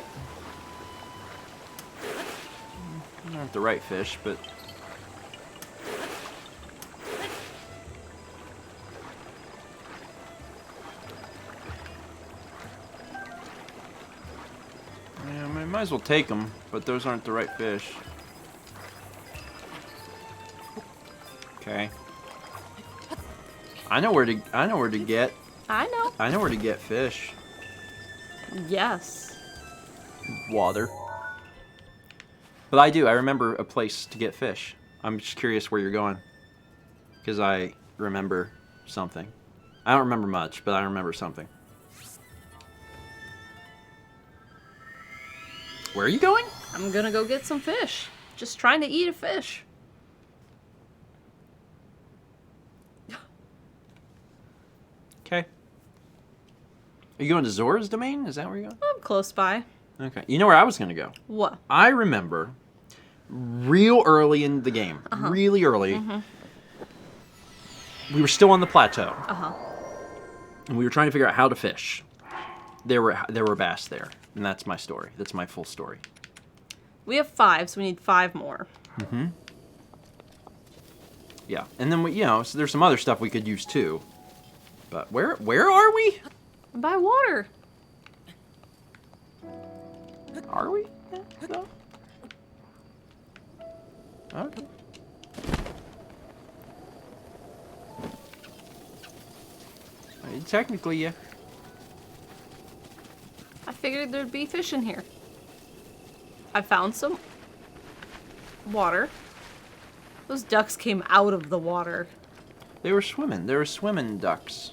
Not the right fish, but... Yeah, I might as well take them, but those aren't the right fish. Okay. I know where to get. I know. I know where to get fish. Yes. Water. But I do. I remember a place to get fish. I'm just curious where you're going. Because I remember something. I don't remember much, but I remember something. Where are you going? I'm gonna go get some fish. Just trying to eat a fish. Okay. Are you going to Zora's domain? Is that where you're going? I'm close by. Okay. You know where I was going to go? What? I remember real early in the game, really early, we were still on the plateau. And we were trying to figure out how to fish. There were bass there. And that's my story. That's my full story. We have 5, so we need 5 more. Yeah. And then, so there's some other stuff we could use too. But where are we? By water. Are we? No. Okay. Technically, yeah. I figured there'd be fish in here. I found some water. Those ducks came out of the water. They were swimming. They were swimming ducks.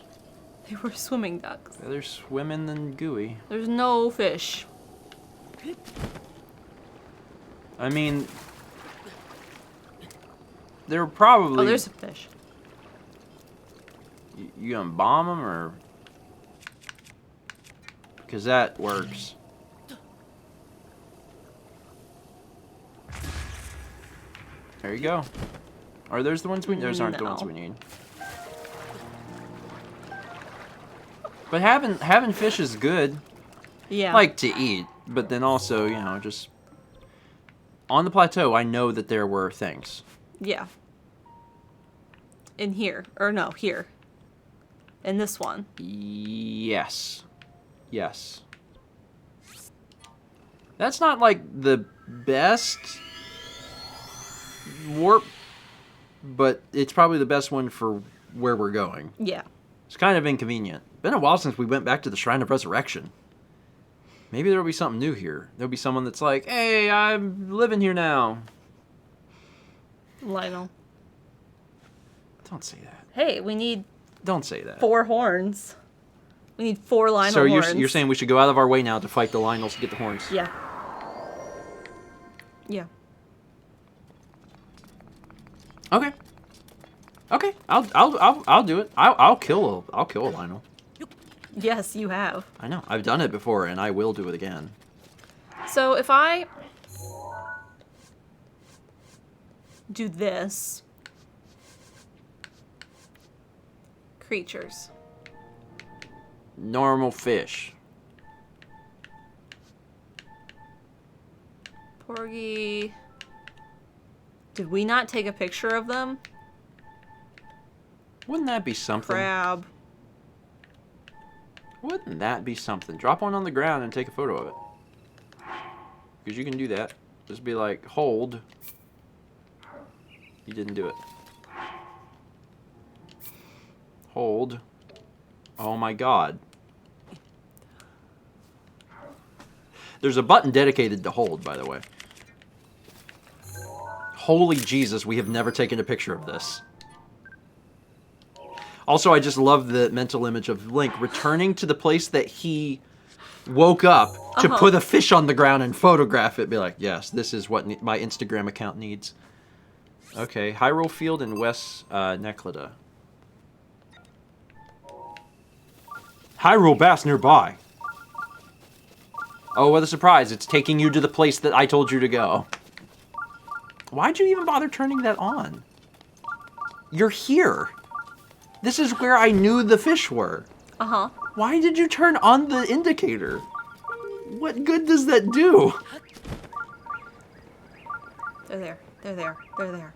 They were swimming ducks. They're swimming and gooey. There's no fish. I mean, they're probably... Oh, there's a fish. You gonna bomb them, or... Because that works. There you go. Are those the ones we... Those aren't the ones we need. But having fish is good. Yeah. Like, to eat. But then also, just... On the plateau, I know that there were things. Yeah. In here. Or no, here. In this one. Yes. Yes. That's not, like, the best warp, but it's probably the best one for where we're going. Yeah. It's kind of inconvenient. Been a while since we went back to the Shrine of Resurrection. Maybe there'll be something new here. There'll be someone that's like, hey, I'm living here now. Lionel. Don't say that. Hey, we need... Don't say that. 4 horns. We need 4 Lionel so horns. you're saying we should go out of our way now to fight the Lionels to get the horns? Yeah. Yeah. Okay. Okay. I'll do it. I'll kill a Lionel. Yes, you have. I know. I've done it before, and I will do it again. So if I do this, creatures. Normal fish. Porgy. Did we not take a picture of them? Wouldn't that be something? Crab. Wouldn't that be something? Drop one on the ground and take a photo of it. Because you can do that. Just be like, hold. You didn't do it. Hold. Oh my god. There's a button dedicated to hold, by the way. Holy Jesus, we have never taken a picture of this. Also, I just love the mental image of Link returning to the place that he woke up to put a fish on the ground and photograph it. Be like, yes, this is what my Instagram account needs. Okay, Hyrule Field and West Neclada. Hyrule Bass nearby. Oh, what a surprise. It's taking you to the place that I told you to go. Why'd you even bother turning that on? You're here. This is where I knew the fish were. Uh-huh. Why did you turn on the indicator? What good does that do? They're there. They're there. They're there.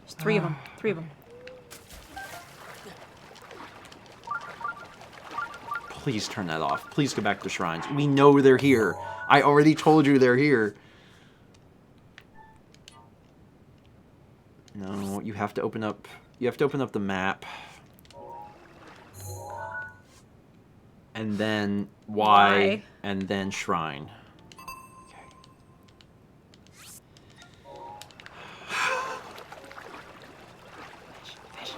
There's 3 of them. 3 of them. Please turn that off. Please go back to shrines. We know they're here. I already told you they're here. No, you have to open up. You have to open up the map. And then Y, and then shrine. Fish.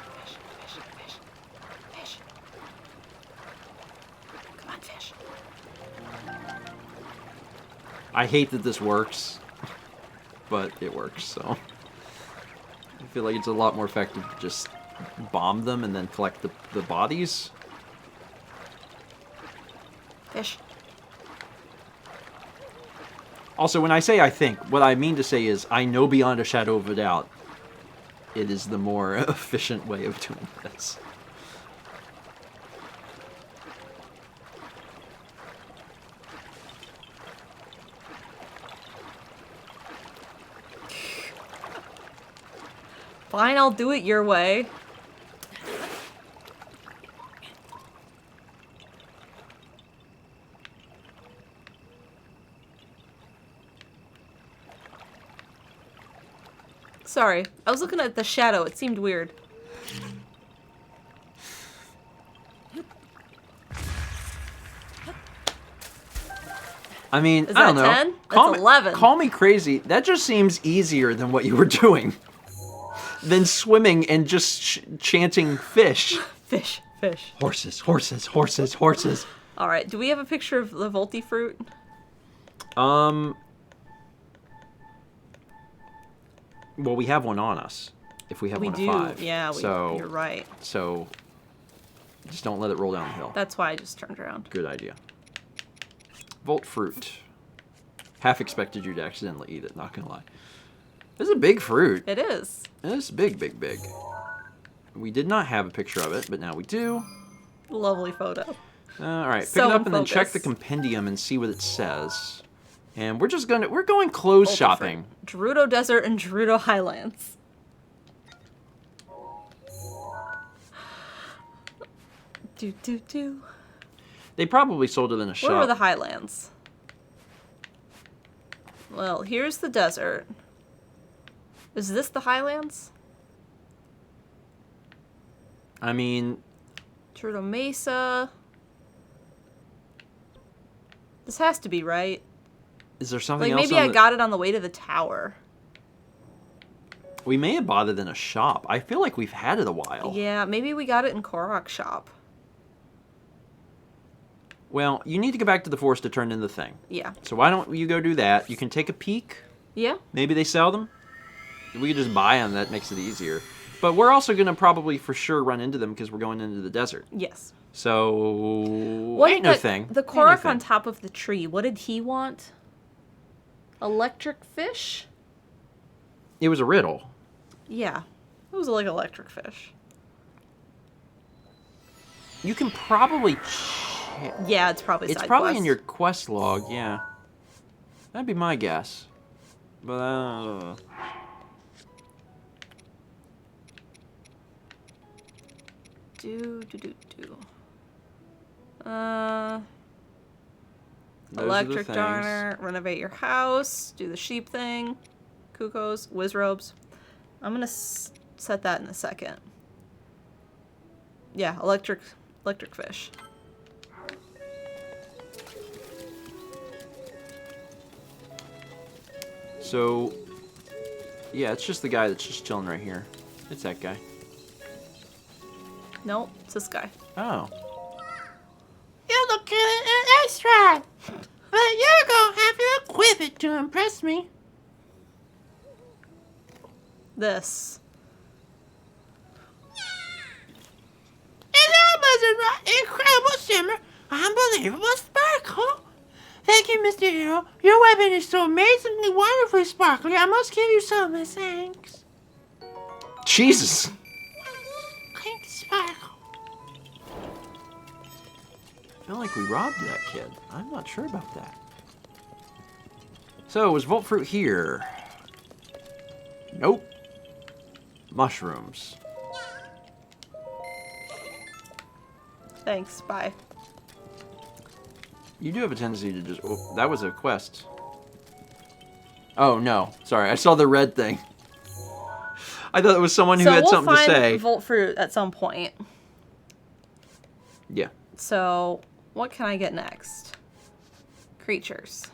Come on, fish. I hate that this works, but it works, so. I feel like it's a lot more effective to just bomb them and then collect the bodies. Fish. Also, when I say I think, what I mean to say is I know beyond a shadow of a doubt it is the more efficient way of doing this. Fine, I'll do it your way. Sorry, I was looking at the shadow. It seemed weird. I mean, Is I don't that know. 10? That's 11. Call me crazy. That just seems easier than what you were doing. Than swimming and just chanting fish. Fish. Horses, horses, horses, horses. Alright, do we have a picture of the Volty fruit? Well, we have one on us. If we have We one do. of 5. Yeah, so, you're right. So, just don't let it roll down the hill. That's why I just turned around. Good idea. Volt fruit. Half expected you to accidentally eat it, not gonna lie. This is a big fruit. It is. It's big, big, big. We did not have a picture of it, but now we do. Lovely photo. Alright, pick So it up and then focus. check the compendium and see what it says. And we're just we're going clothes shopping. Gerudo Desert and Gerudo Highlands. Do. They probably sold it in a shop. Where were the Highlands? Well, here's the desert. Is this the Highlands? I mean... Gerudo Mesa. This has to be right. Is there something Like, else maybe on I got it on the way to the tower. We may have bought it in a shop. I feel like we've had it a while. Yeah, maybe we got it in Korok's shop. Well, you need to go back to the forest to turn in the thing. Yeah. So why don't you go do that? You can take a peek. Yeah? Maybe they sell them. We could just buy them. That makes it easier. But we're also going to probably for sure run into them because we're going into the desert. Yes. So, ain't no thing. The Korok on top of the tree, what did he want? Electric fish? It was a riddle. Yeah. It was like electric fish. You can probably... Yeah, it's probably It's side probably quest. in your quest log, yeah. That'd be my guess. But, Do. Those are the Electric things. darner, renovate your house, do the sheep thing, cuckoos, whiz robes. I'm gonna set that in a second. Yeah, electric fish. So, yeah, it's just the guy that's just chilling right here. It's that guy. Nope, it's this guy. Oh. You're looking at an extra, but you're gonna have to equip it to impress me. This. And that was an incredible shimmer, unbelievable sparkle. Thank you, Mr. Hero. Your weapon is so amazingly wonderfully sparkly, I must give you so much thanks. Jesus. Clink sparkle. I feel like we robbed that kid. I'm not sure about that. So, was Vault Fruit here? Nope. Mushrooms. Thanks, bye. You do have a tendency to just... Oh, that was a quest. Oh, no. Sorry, I saw the red thing. I thought it was someone who had something to say. So we'll find Volt Fruit at some point. Yeah. So, what can I get next? Creatures.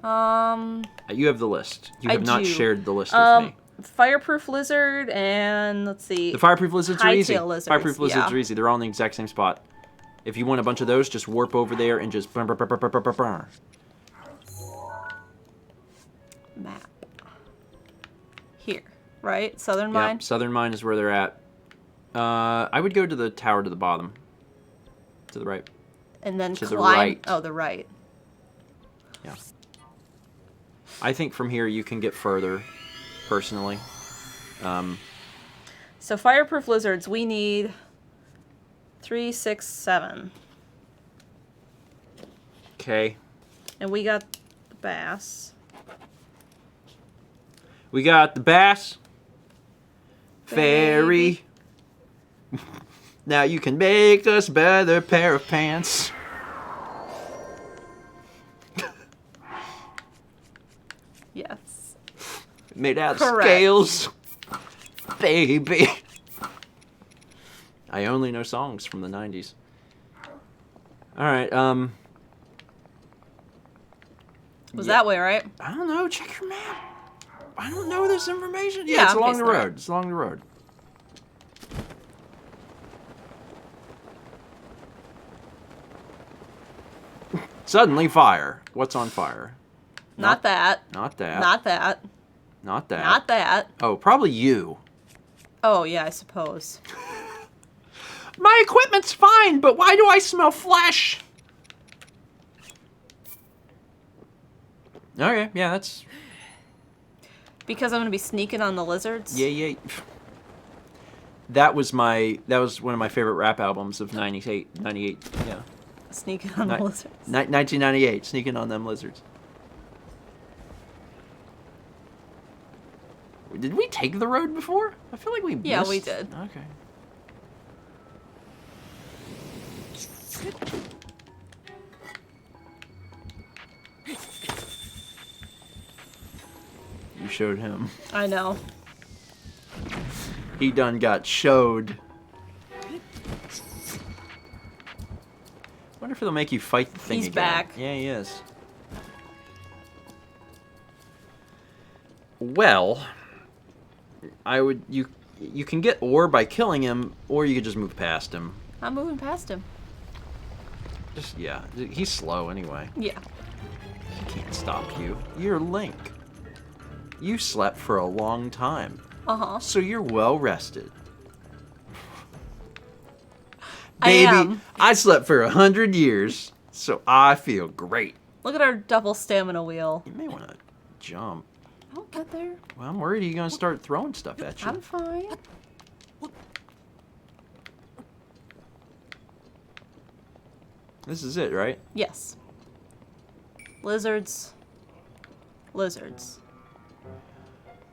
You have the list. You have not do. shared the list with me. Fireproof lizard and let's see. The fireproof lizards are easy. Hightail lizards, Fireproof lizards yeah. are easy. They're all in the exact same spot. If you want a bunch of those, just warp over there and just... Burn, burn, burn, burn, burn, burn, burn. Map. Here, right? Southern Mine? Yep, Southern Mine is where they're at. I would go to the tower to the bottom. To the right. And then To climb. the right. Oh, the right. Yeah. I think from here you can get further, personally. So fireproof lizards, we need 3, 6, 7. Okay. And we got the bass. We got the bass. Fairy. Now you can make us a better pair of pants. Yes. Made out of Correct. scales. Baby. I only know songs from the 90s. Alright, Was yeah. that way, right? I don't know, check your map. I don't know this information. Yeah, Yeah, it's okay, along the sorry. road. It's along the road. Suddenly fire. What's on fire? Not that. Not that. Not that. Not that. Not that. Oh, probably you. Oh, yeah, I suppose. My equipment's fine, but why do I smell flesh? Okay, yeah, that's... Because I'm going to be sneaking on the lizards? Yeah. That was one of my favorite rap albums of 98, yeah. Sneaking on the lizards. 1998, sneaking on them lizards. Did we take the road before? I feel like we Yeah, missed. we did. Okay. You showed him. I know. He done got showed. Wonder if it'll make you fight the thing He's again. back. Yeah, he is. Well, you can get ore by killing him, or you could just move past him. I'm moving past him. Just yeah, he's slow anyway. Yeah. He can't stop you. You're Link. You slept for a long time, Uh-huh. so you're well rested. I Baby, am. I slept for 100 years, so I feel great. Look at our double stamina wheel. You may want to jump. I'll get there. Well, I'm worried you're going to start throwing stuff at you. I'm fine. This is it, right? Yes. Lizards. Lizards.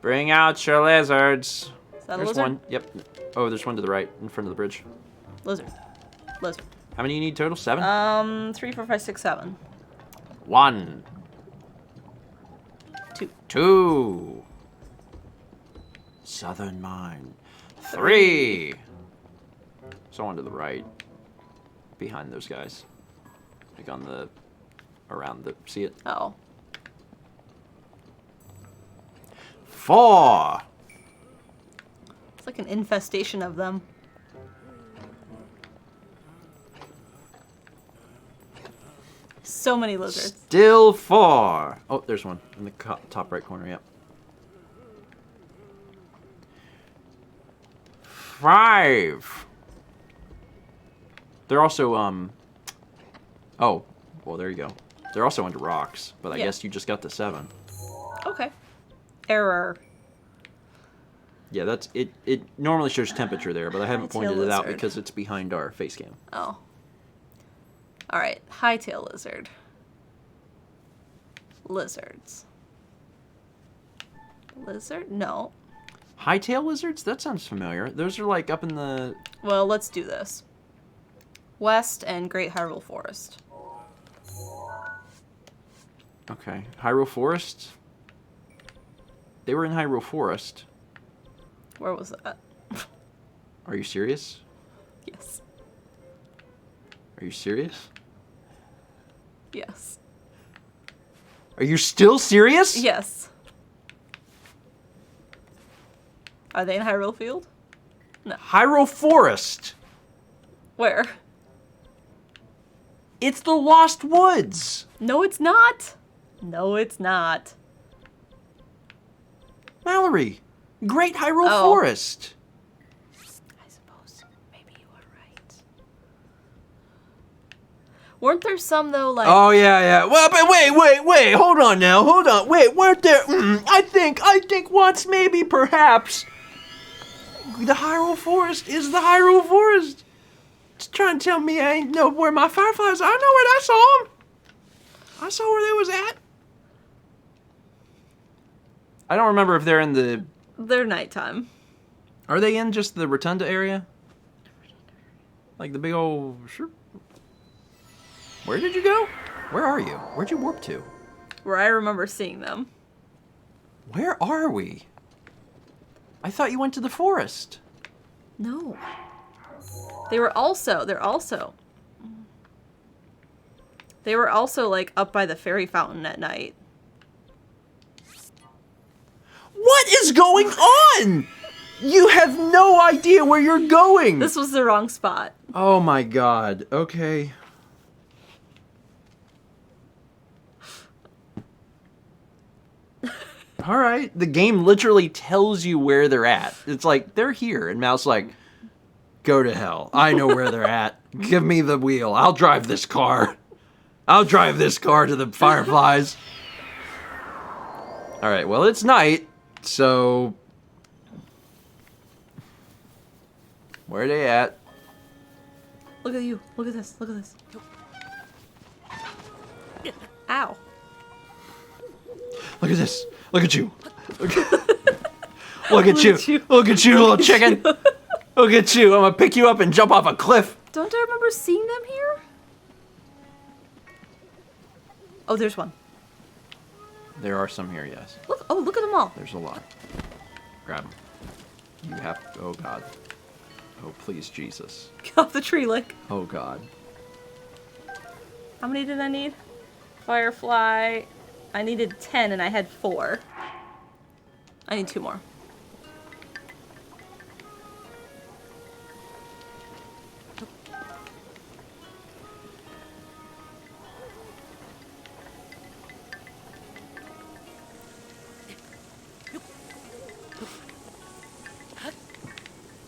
Bring out your lizards. Is that a There's lizard? one. Yep. Oh, there's one to the right, in front of the bridge. Lizard. Lizard. How many you need total? 7? 3, 4, 5, 6, 7. 1. 2. 2. Southern mine. 3. Someone to the right. Behind those guys. Like on the... Around the... See it? Oh. 4. It's like an infestation of them. So many lizards. Still 4. Oh, there's one in the top right corner. Yep. 5. They're also Oh, well there you go. They're also under rocks, but I Yeah. guess you just got the 7. Okay. Error. Yeah, that's it. It normally shows temperature there, but I haven't Hightail pointed it out lizard. because it's behind our face cam. Oh. Alright. Hightail lizard. Lizards. Lizard? No. Hightail lizards? That sounds familiar. Those are like up in the... Well, let's do this. West and Great Hyrule Forest. Okay. Hyrule Forest? They were in Hyrule Forest. Where was that? Are you serious? Yes. Are you serious? Yes. Are you still serious? Yes. Are they in Hyrule Field? Hyrule Forest. Where? It's the Lost Woods. No, it's not. No, it's not. Mallory, Great Hyrule Oh. Forest. I suppose maybe you are right. Weren't there some though, like? Oh yeah. Well, but wait. Hold on now. Hold on. Wait, weren't there? I think once, maybe, perhaps. The Hyrule Forest is the Hyrule Forest. Just trying to tell me I ain't know where my fireflies are. I know where I saw them. I saw where they was at. I don't remember if they're in the... They're nighttime. Are they in just the Rotunda area? Like the big old... Sure. Where did you go? Where are you? Where'd you warp to? Where I remember seeing them. Where are we? I thought you went to the forest. No. They're also like up by the fairy fountain at night. What is going on? You have no idea where you're going. This was the wrong spot. Oh my god. Okay. All right. The game literally tells you where they're at. It's like, they're here. And Mouse's like, go to hell. I know where they're at. Give me the wheel. I'll drive this car. I'll drive this car to the fireflies. All right. Well, it's night. So, where are they at? Look at you. Look at this. Look at this. Ow. Look at this. Look at you. Look at you. at you. Look at you, little chicken. Look at you. I'm going to pick you up and jump off a cliff. Don't I remember seeing them here? Oh, there's one. There are some here, yes. Look. Oh, look at them all. There's a lot. Grab them. You have... Oh, God. Oh, please, Jesus. Get off the tree, Lick. Oh, God. How many did I need? Firefly. I needed 10 and I had 4. I need 2 more.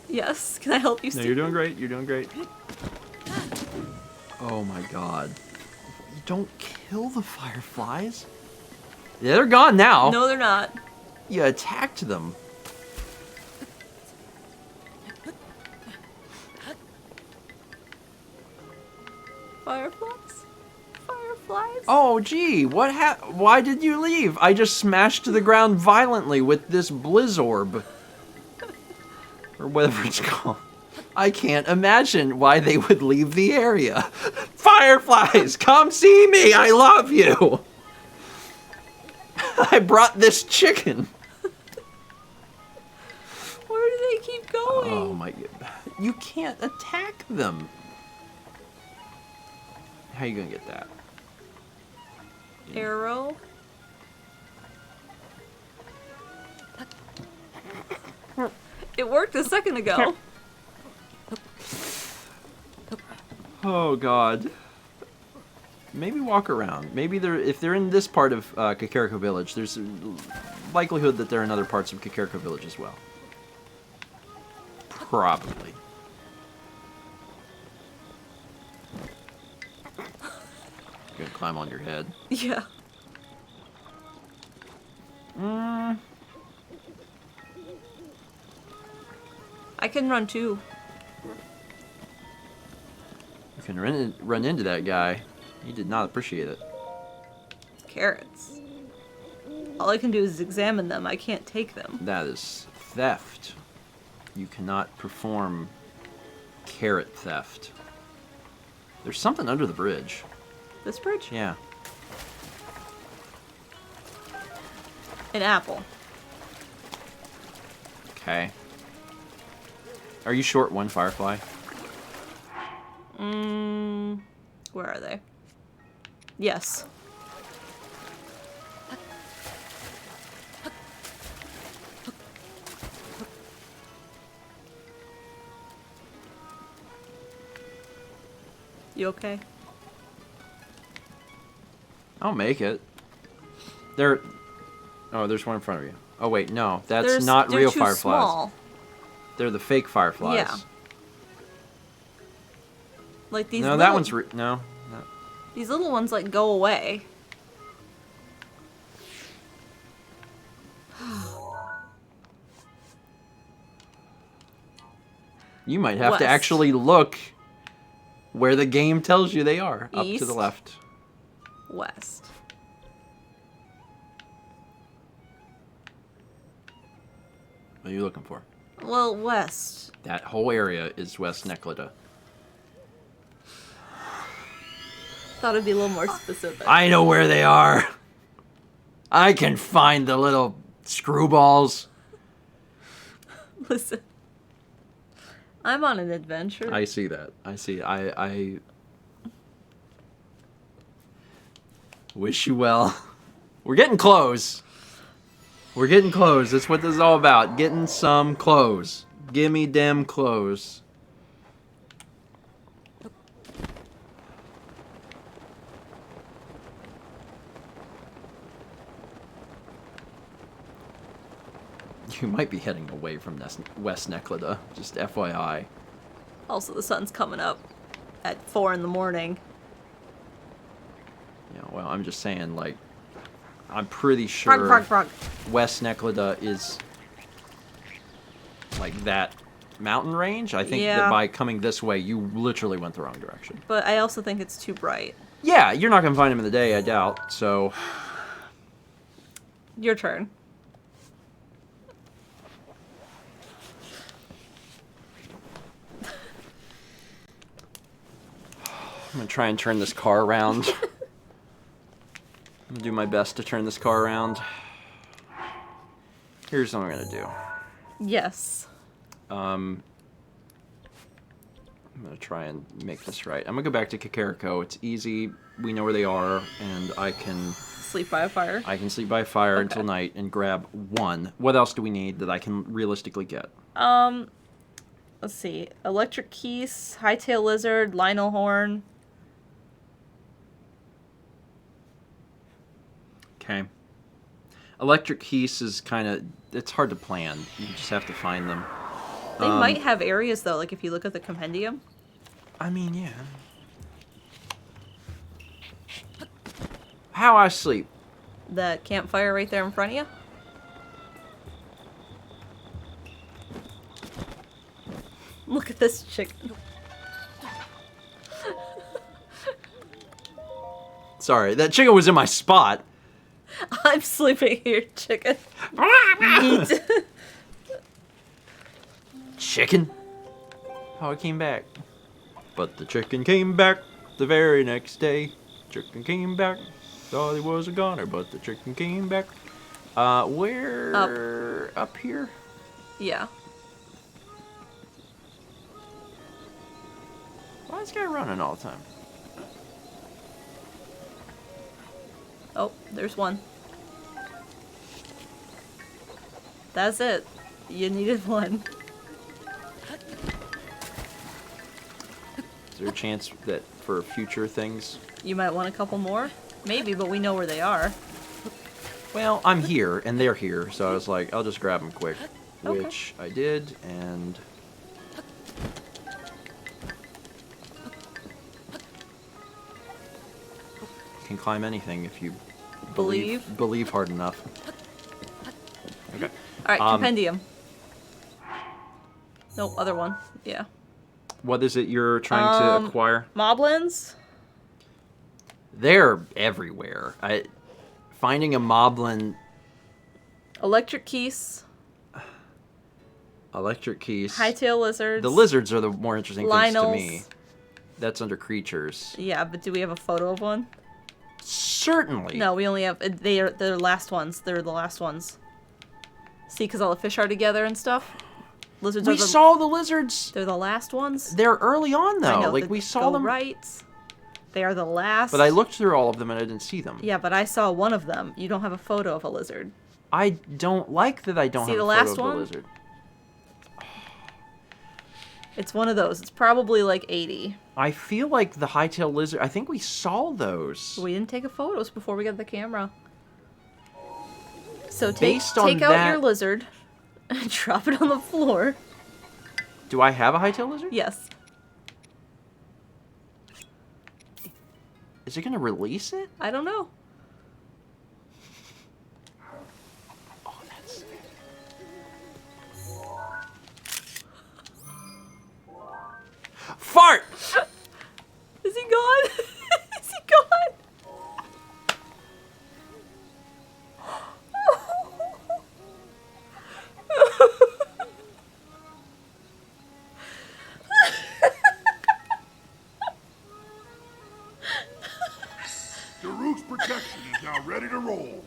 Yes, can I help you, No, Steve? you're doing great. You're doing great. Oh, my God. Don't kill the fireflies. Yeah, they're gone now. No, they're not. You attacked them. Fireflies? Fireflies? Oh, gee, why did you leave? I just smashed to the ground violently with this Blizzorb. Or whatever it's called. I can't imagine why they would leave the area. Fireflies, come see me. I love you. I brought this chicken. Where do they keep going? Oh my god. You can't attack them. How you gonna get that? Arrow. It worked a second ago. Oh god. Maybe walk around. Maybe if they're in this part of Kakariko Village, there's a likelihood that they're in other parts of Kakariko Village as well. Probably. Gonna climb on your head. Yeah. I can run too. You can run into that guy. He did not appreciate it. Carrots. All I can do is examine them. I can't take them. That is theft. You cannot perform carrot theft. There's something under the bridge. This bridge? Yeah. An apple. Okay. Are you short one firefly? Where are they? Yes. You okay? I'll make it. There. Oh, there's one in front of you. Oh wait, no, that's They're real too fireflies. Small. They're the fake fireflies. Yeah. Like these. No, little, that one's no. These little ones like go away. You might have to West. actually look where the game tells you they are. Up to East. the left. West. What are you looking for? Well, west. That whole area is West Neclida. Thought it'd be a little more specific. I know where they are. I can find the little screwballs. Listen. I'm on an adventure. I see that. I see. I wish you well. We're getting close. We're getting close. That's what this is all about. Getting some clothes. Gimme them clothes. You might be heading away from West Neclida, just FYI. Also, the sun's coming up at 4 in the morning. Yeah, well, I'm just saying, like, I'm pretty sure Frog. West Neclida is like that mountain range. I think that Yeah. by coming this way, you literally went the wrong direction. But I also think it's too bright. Yeah, you're not gonna find him in the day, I doubt. So, Your turn. I'm gonna try and turn this car around. I'm gonna do my best to turn this car around. Here's what I'm gonna do. Yes. I'm gonna try and make this right. I'm gonna go back to Kakariko. It's easy. We know where they are, and I can Sleep by a fire. sleep by fire Okay. until night and grab one. What else do we need that I can realistically get? Let's see. Electric keys, hightail lizard, Lionel horn. Okay. Electric keys is kind of, it's hard to plan. You just have to find them. They might have areas though, like if you look at the compendium. I mean, yeah. How I sleep? The campfire right there in front of you. Look at this chicken. Sorry, that chicken was in my spot. I'm sleeping here, chicken. Eat. Chicken? how it came back. But the chicken came back the very next day. Chicken came back. Thought he was a goner, but the chicken came back. Where? Up here? Yeah. Why is this guy running all the time? Oh, there's one. That's it. You needed one. Is there a chance that for future things? You might want a couple more? Maybe, but we know where they are. Well, I'm here, and they're here, so I was like, I'll just grab them quick. Okay. Which I did, and... can climb anything if you believe hard enough. Okay. Alright, compendium. Nope, other one. Yeah. What is it you're trying to acquire? Moblins? They're everywhere. Finding a moblin... Electric keys. Electric keys. Hightail lizards. The lizards are the more interesting things to Lionels. me. That's under creatures. Yeah, but do we have a photo of one? Certainly. No, we only have... They're the last ones. They're the last ones. See, because all the fish are together and stuff? Lizards We are the... saw the lizards. They're the last ones? They're early on, though. I know, Like, we saw them. right. They are the last. But I looked through all of them and I didn't see them. Yeah, but I saw one of them. You don't have a photo of a lizard. I don't like that I don't See have the a last photo of one? the lizard. It's one of those. It's probably like 80. I feel like the hightail lizard... I think we saw those. We didn't take photos before we got the camera. So Based on take out that- your lizard and drop it on the floor. Do I have a hightail lizard? Yes. Is it going to release it? I don't know. Oh, that's... Fart! Is he gone? Is he gone? Daruke's protection is now ready to roll.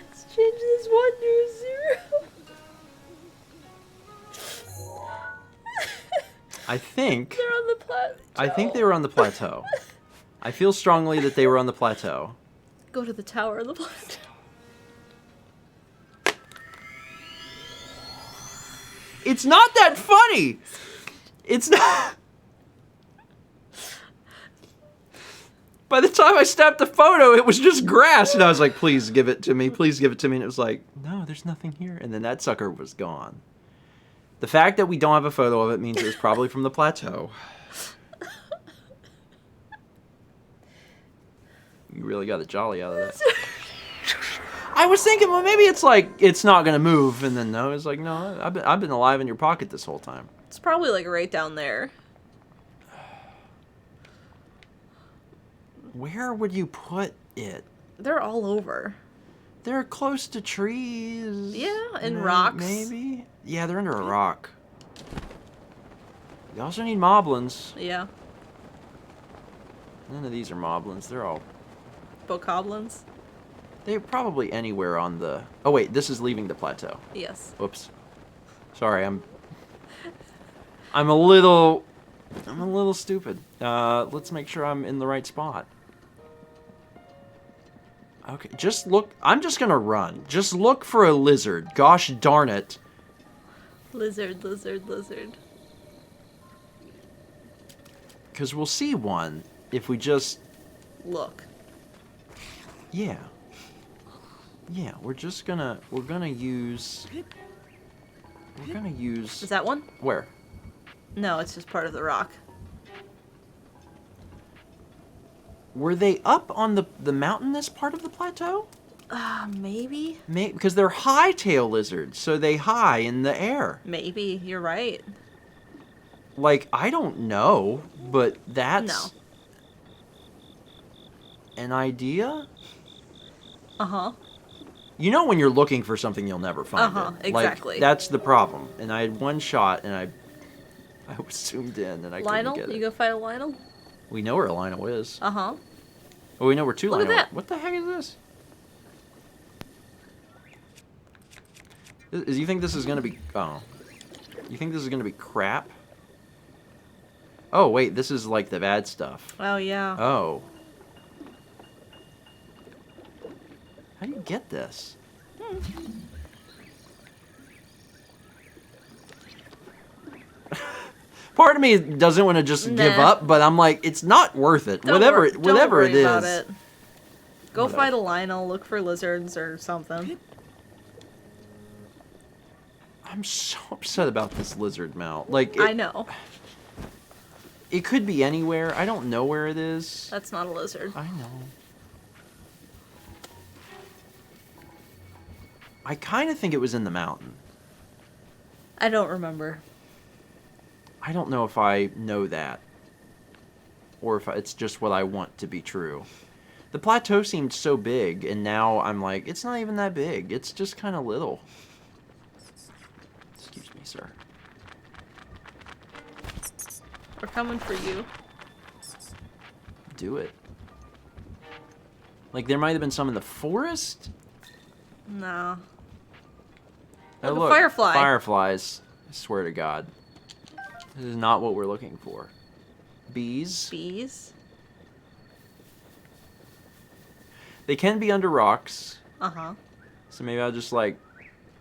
Let's change this 1 to a 0. I think... They're on the plateau. I think they were on the plateau. I feel strongly that they were on the plateau. Go to the tower on the plateau. It's not that funny! It's not... By the time I snapped the photo, it was just grass, and I was like, please give it to me, please give it to me, and it was like, no, there's nothing here. And then that sucker was gone. The fact that we don't have a photo of it means it was probably from the plateau. You really got a jolly out of that. I was thinking, well, maybe it's like, it's not going to move, and then no, it's like, no, I've been alive in your pocket this whole time. It's probably like right down there. Where would you put it? They're all over. They're close to trees. Yeah, and rocks. Maybe. Yeah, they're under a rock. We also need moblins. Yeah. None of these are moblins. They're all... Bokoblins? They're probably anywhere on the... Oh, wait. This is leaving the plateau. Yes. Whoops. Sorry, I'm a little stupid. Let's make sure I'm in the right spot. Okay, just look. I'm just gonna run. Just look for a lizard. Gosh darn it. Lizard, lizard, lizard. Because we'll see one if we just... Look. Yeah. Yeah, we're gonna use... We're gonna use... Is that one? Where? No, it's just part of the rock. Were they up on the mountainous part of the plateau? Maybe? Because they're high-tail lizards, so they high in the air. Maybe. You're right. Like, I don't know, but that's... No. an idea. Uh-huh. You know when you're looking for something, you'll never find it. Exactly. Like, that's the problem. And I had one shot, and I was zoomed in, and I Lionel? couldn't get it. You go fight a Lionel? We know where a Lionel is. Uh-huh. Oh, we know where two Look at Lionel. that. What the heck is this? You think this is gonna be? Oh, you think this is gonna be crap? Oh wait, this is like the bad stuff. Oh, yeah. Oh. How do you get this? Part of me doesn't want to just give Nah. up, but I'm like, it's not worth it. Whatever Don't whatever worry it is. about it. Go Whatever. fight a Lionel, look for lizards or something. I'm so upset about this lizard mount. Like, I know. it could be anywhere. I don't know where it is. That's not a lizard. I know. I kind of think it was in the mountain. I don't remember. I don't know if I know that. Or if it's just what I want to be true. The plateau seemed so big, and now I'm like, it's not even that big. It's just kind of little. Excuse me, sir. We're coming for you. Do it. Like, there might have been some in the forest? No. Oh, Look, a firefly. Fireflies. I swear to God. This is not what we're looking for. Bees. Bees? They can be under rocks. Uh-huh. So maybe I'll just, like,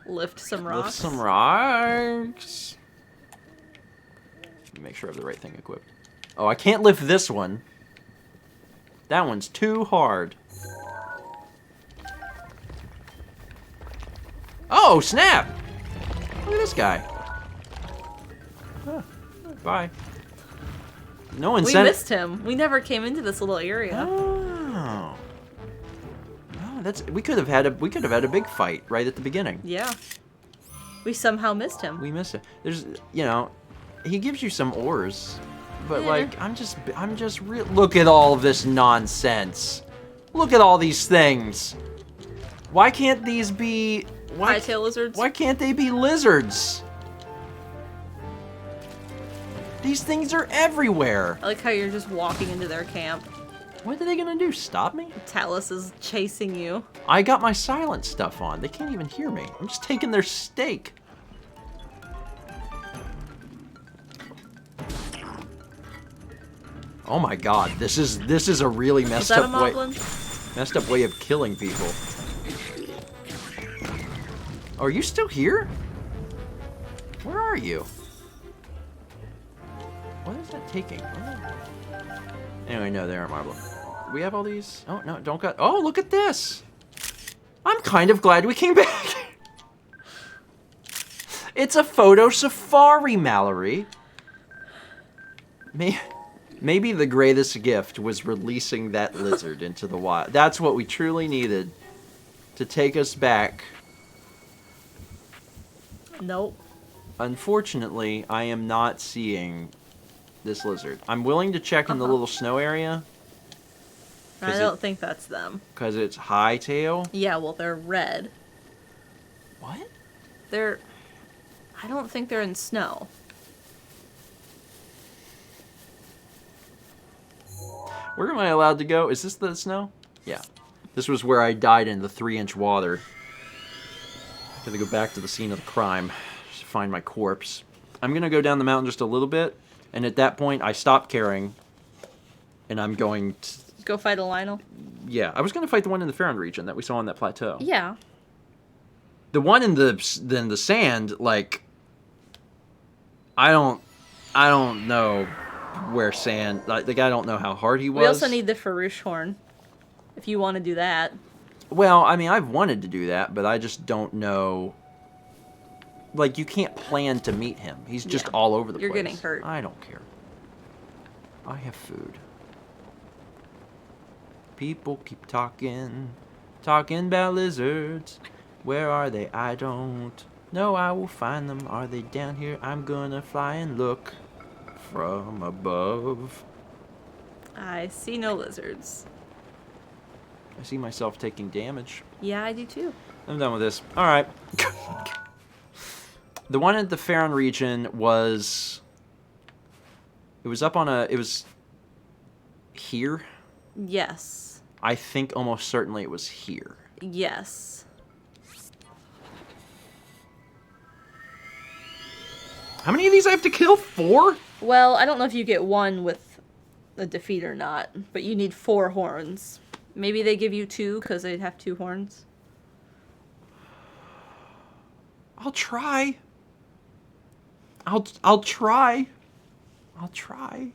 Lift some rocks. lift some rocks. Let me make sure I have the right thing equipped. Oh, I can't lift this one. That one's too hard. Oh, snap! Look at this guy. Huh. Bye. No one We sent missed him. We never came into this little area. Oh. Oh, that's we could have had a big fight right at the beginning. Yeah. We somehow missed him. We missed it. There's, you know, he gives you some ores, but Yeah. like I'm just real. Look at all of this nonsense. Look at all these things. Why can't these be? Why, High-tail lizards? Why can't they be lizards? These things are everywhere. I like how you're just walking into their camp. What are they gonna do? Stop me? Talus is chasing you. I got my silent stuff on. They can't even hear me. I'm just taking their steak. Oh my God, this is a really Is messed that a up way. moblin? Messed up way of killing people. Are you still here? Where are you? What is that taking? Anyway, no, they aren't marble. We have all these? Oh, no, don't got... Oh, look at this! I'm kind of glad we came back. It's a photo safari, Mallory. Maybe the greatest gift was releasing that lizard into the wild. That's what we truly needed to take us back. Nope. Unfortunately, I am not seeing this lizard. I'm willing to check in the little snow area. I don't think that's them. Because it's hightail. Yeah, well, they're red. What? They're... I don't think they're in snow. Where am I allowed to go? Is this the snow? Yeah. This was where I died in the 3-inch water. Gotta go back to the scene of the crime. Just find my corpse. I'm gonna go down the mountain just a little bit, and at that point I stop caring. And I'm going to... Go fight a Lionel? Yeah, I was gonna fight the one in the Fairground region that we saw on that plateau. Yeah. The one in the sand, like... I don't know where sand... Like, I don't know how hard he was. We also need the Farouche horn. If you want to do that. Well, I mean, I've wanted to do that, but I just don't know. Like, you can't plan to meet him. He's just Yeah. all over the You're place. getting hurt. I don't care. I have food. People keep talking about lizards. Where are they? I don't know. I will find them. Are they down here? I'm gonna fly and look from above. I see no lizards. I see myself taking damage. Yeah, I do too. I'm done with this. All right. The one at the Farron region was... It was up on a... It was... Here? Yes. I think almost certainly it was here. Yes. How many of these I have to kill? 4? Well, I don't know if you get 1 with a defeat or not, but you need 4 horns. Maybe they give you 2 because they'd have 2 horns. I'll try. I'll try. I'll try.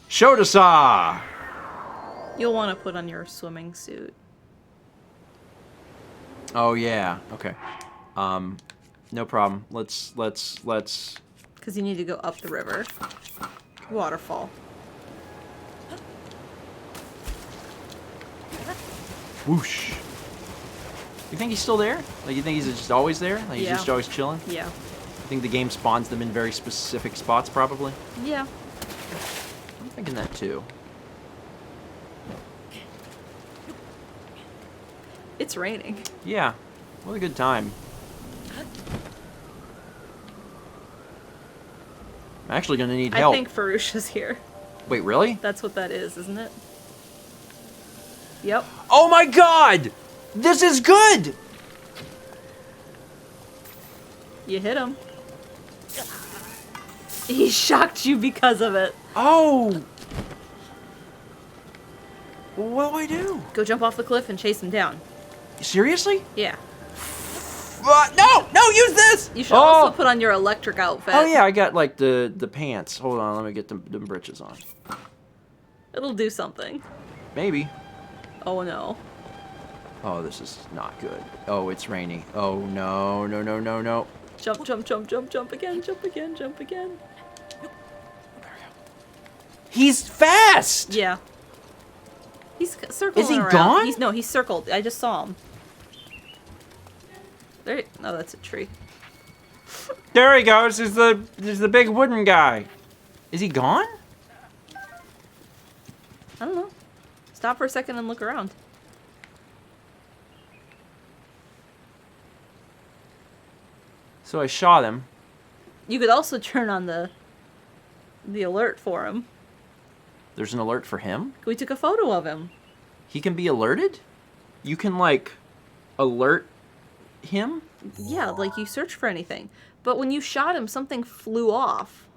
Shotasa! You'll want to put on your swimming suit. Oh yeah. Okay. No problem. Let's. Because you need to go up the river. Waterfall. Whoosh. You think he's still there? Like, you think he's just always there? Like, he's Yeah. just always chilling? Yeah. I think the game spawns them in very specific spots, probably. Yeah. I'm thinking that too. It's raining. Yeah. What a good time. I'm actually gonna need help. I think Farusha's here. Wait, really? That's what that is, isn't it? Yep. Oh my god! This is good! You hit him. He shocked you because of it. Oh! What do I do? Go jump off the cliff and chase him down. Seriously? Yeah. No! No, use this! You should also put on your electric outfit. Oh yeah, I got like the pants. Hold on, let me get them britches on. It'll do something. Maybe. Oh no. Oh, this is not good. Oh, it's rainy. Oh no, no, no, no, no. Jump, jump, jump, jump, jump again, jump again, jump again. He's fast! Yeah. He's circling Is he around. gone? No, he's circled. I just saw him. There. No, that's a tree. There he goes. There's the big wooden guy. Is he gone? I don't know. Stop for a second and look around. So I shot him. You could also turn on the alert for him. There's an alert for him? We took a photo of him. He can be alerted? You can, like, alert him? Yeah, like you search for anything. But when you shot him, something flew off.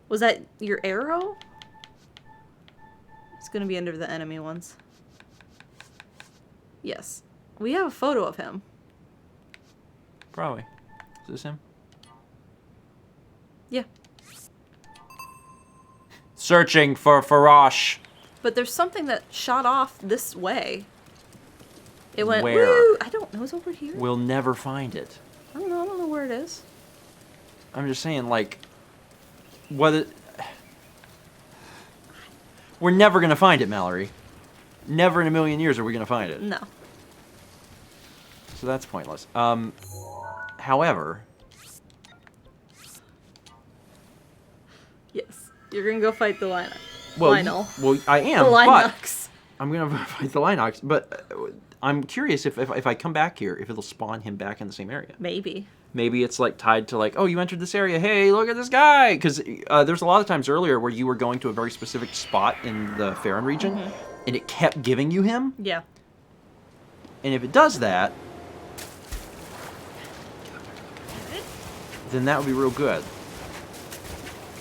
Was that your arrow? It's gonna be under the enemy ones. Yes. We have a photo of him. Probably. Is this him? Yeah. Searching for Farosh. But there's something that shot off this way. It went, Where? woo! I don't know. It's over here. We'll never find it. I don't know. I don't know where it is. I'm just saying, like, whether... We're never going to find it, Mallory. Never in a million years are we going to find it. No. So that's pointless. However... Yes. You're gonna go fight the Lionel. Well, well, I am, The but... Linox. I'm going to fight the Linox, but I'm curious if I come back here, if it'll spawn him back in the same area. Maybe. Maybe it's like tied to like, oh, you entered this area. Hey, look at this guy. Because there's a lot of times earlier where you were going to a very specific spot in the Farron region, and it kept giving you him. Yeah. And if it does that, then that would be real good.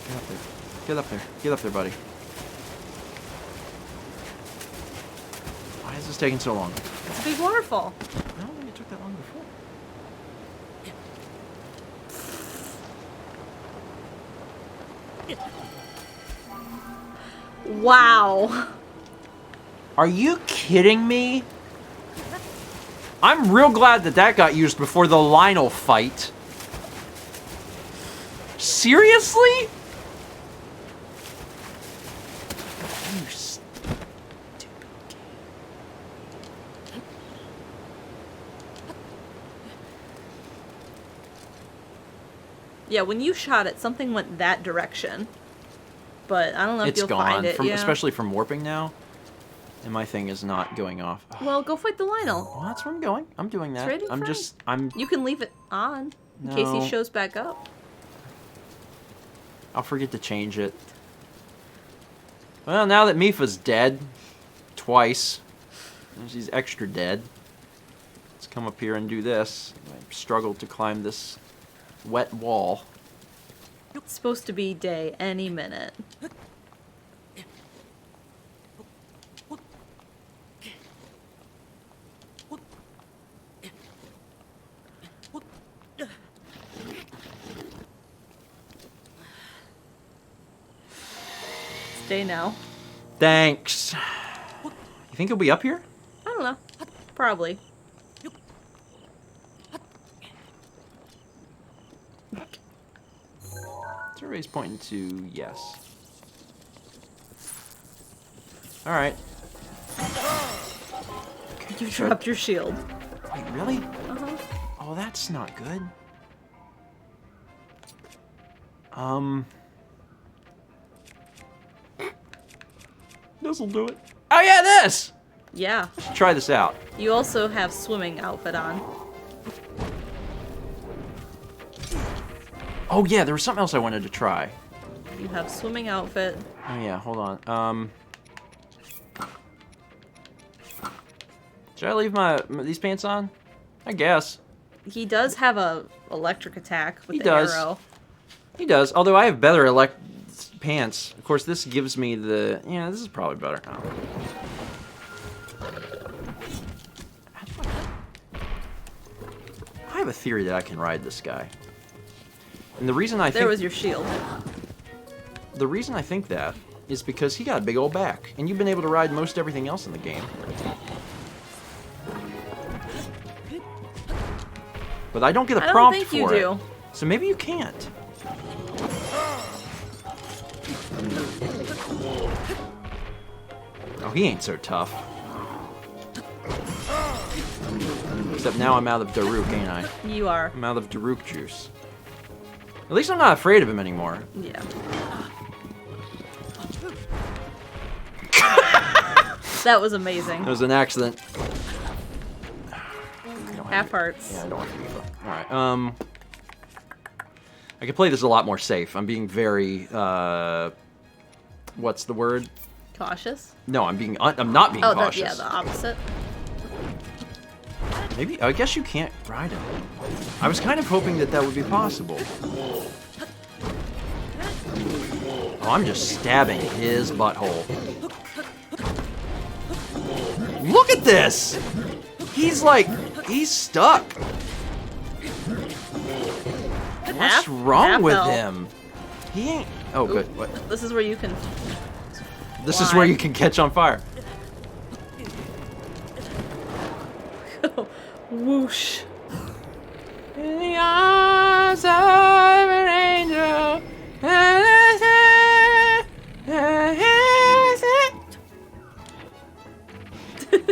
Get up there. Get up there. Get up there, buddy. Why is this taking so long? It's a big waterfall. I don't think it took that long before. Wow. Are you kidding me? I'm real glad that that got used before the Lionel fight. Seriously? You stupid game. Yeah, when you shot it, something went that direction. But I don't know if It's you'll gone, find it. from, Yeah. especially from warping now. And my thing is not going off. Well, go fight the Lionel. Well, that's where I'm going. I'm doing that. Trading I'm frame. just, I'm, You can leave it on in case No. he shows back up. I'll forget to change it. Well, now that Mifa's dead, twice, and she's extra dead, let's come up here and do this. I struggled to climb this wet wall. It's supposed to be day any minute. It's day now. Thanks. You think he'll be up here? I don't know. Probably. Survey's pointing to yes. Alright. You dropped your shield. Wait, really? Uh-huh. Oh, that's not good. This'll do it. Oh yeah, this! Yeah. Let's try this out. You also have swimming outfit on. Oh yeah, there was something else I wanted to try. You have swimming outfit. Oh yeah, hold on. Should I leave these pants on? I guess. He does have a electric attack with He the does. arrow. He does, although I have better pants. Of course, this gives me the... Yeah, this is probably better. Oh. I have a theory that I can ride this guy. And the reason I There think... was your shield. The reason I think that is because he got a big old back. And you've been able to ride most everything else in the game. But I don't get a I don't prompt think for you it. do. So maybe you can't. Oh, he ain't so tough. Except now I'm out of Daruk, ain't I? You are. I'm out of Daruk juice. At least I'm not afraid of him anymore. Yeah. That was amazing. It was an accident. Half hearts. Yeah, I don't want to be Alright, I could play this a lot more safe. I'm being very, what's the word? Cautious. No, I'm not being Oh, cautious. yeah, the opposite. Maybe, I guess you can't ride him. I was kind of hoping that that would be possible. Oh, I'm just stabbing his butthole. Look at this! He's stuck. What's wrong with him? He ain't... Oh, good. What? This is where you can... This is where you can catch on fire. Whoosh. In the arms of an angel.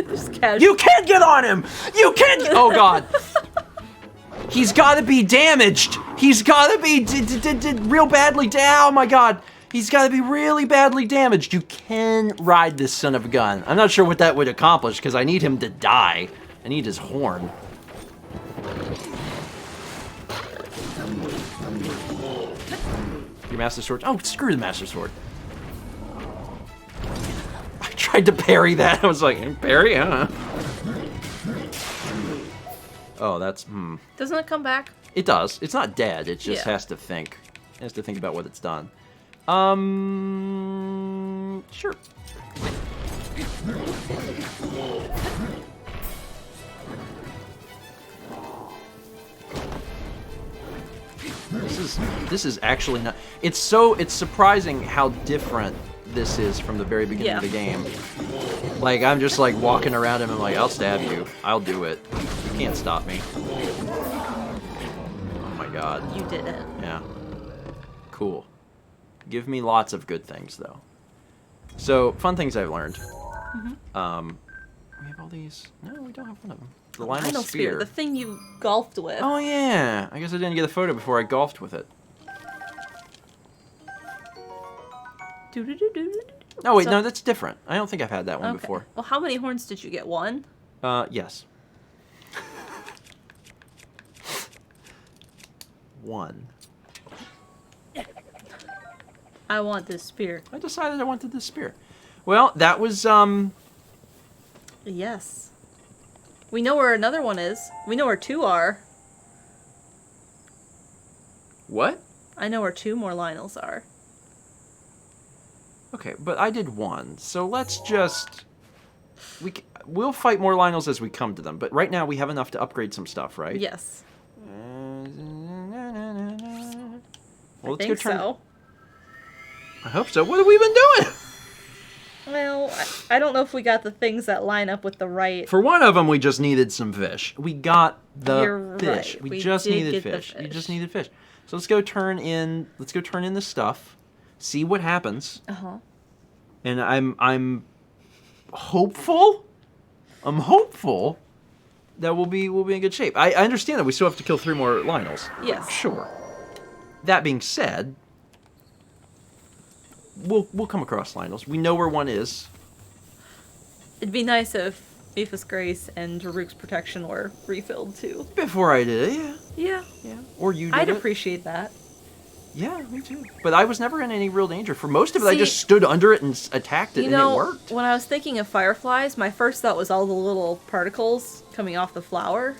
Just casual. You can't get on him! You can't... Oh, God. He's gotta be damaged. He's gotta be real badly down. Oh, my God. He's gotta be really badly damaged. You can ride this son of a gun. I'm not sure what that would accomplish, because I need him to die. I need his horn. Your Master Sword. Oh, screw the Master Sword. I tried to parry that. I was like, parry, huh? Oh, that's, Doesn't it come back? It does. It's not dead. It just Yeah. has to think. It has to think about what it's done. Sure. This is actually not... It's surprising how different this is from the very beginning of the game. Like, I'm just like walking around him and like, I'll stab you. I'll do it. You can't stop me. Oh my God. You did it. Yeah. Cool. Give me lots of good things, though. So, fun things I've learned. We have all these... No, we don't have one of them. The Lionel Spear. The thing you golfed with. Oh, yeah. I guess I didn't get a photo before I golfed with it. Oh wait, So- no, that's different. I don't think I've had that one Okay. before. Well, how many horns did you get? One? Yes. One. I want this spear. I decided I wanted the spear. Well, that was Yes. We know where another one is. We know where two are. what? I know where two more Lionels are. Okay, but I did one, so let's just we'll fight more Lionels as we come to them. But right now we have enough to upgrade some stuff, right? Yes. Well, I think so. I hope so. What have we been doing? Well, I don't know if we got the things that line up with the right. For one of them, we just needed some fish. We got the You're fish. right. We We just did needed get the fish. We fish. just needed fish. So let's go turn in. Let's go turn in the stuff. See what happens. Uh-huh. And I'm hopeful. I'm hopeful that we'll be in good shape. I understand that we still have to kill 3 more Lionels. Yes. Sure. That being said, we'll come across Lionels. We know where one is. It'd be nice if Aoife's Grace and Daruk's Protection were refilled too. Before I did it, yeah. Yeah. Yeah. Or you did I'd it. appreciate that. Yeah, me too. But I was never in any real danger. For most of it, I See, just stood under it and attacked it, You and know, it worked. when I was thinking of fireflies, my first thought was all the little particles coming off the flower.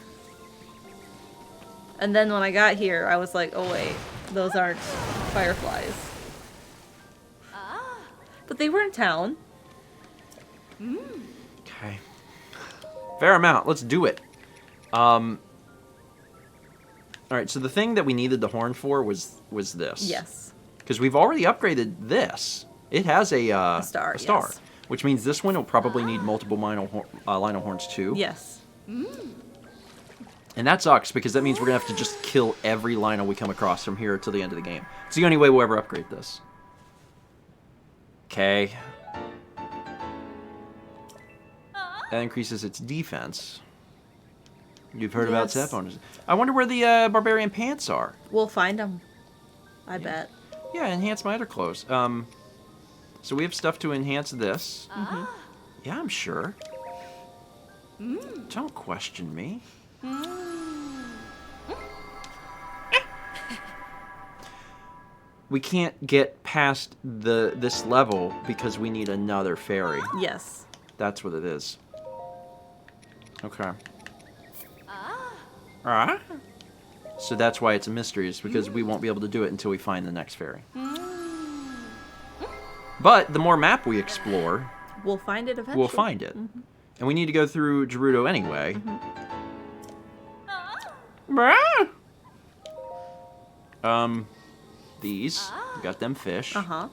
And then when I got here, I was like, oh wait, those aren't fireflies. But they were in town. Okay. Fair amount. Let's do it. All right. So the thing that we needed the horn for was this. Yes. Because we've already upgraded this. It has a star, star, yes. which means this one will probably need multiple lino horns too. Yes. And that sucks because that means we're gonna have to just kill every lino we come across from here till the end of the game. It's the only way we'll ever upgrade this. Okay. That increases its defense. You've heard about Yes. set bonus. I wonder where the barbarian pants are. We'll find them. I bet. Yeah, enhance my other clothes. So we have stuff to enhance this. Yeah, I'm sure. Don't question me. We can't get past this level because we need another fairy. Yes. That's what it is. Okay. Alright. So that's why it's a mystery, is because we won't be able to do it until we find the next fairy. But the more map we explore, We'll find it eventually. we'll find it. And we need to go through Gerudo anyway. These. We got them fish. Uh-huh.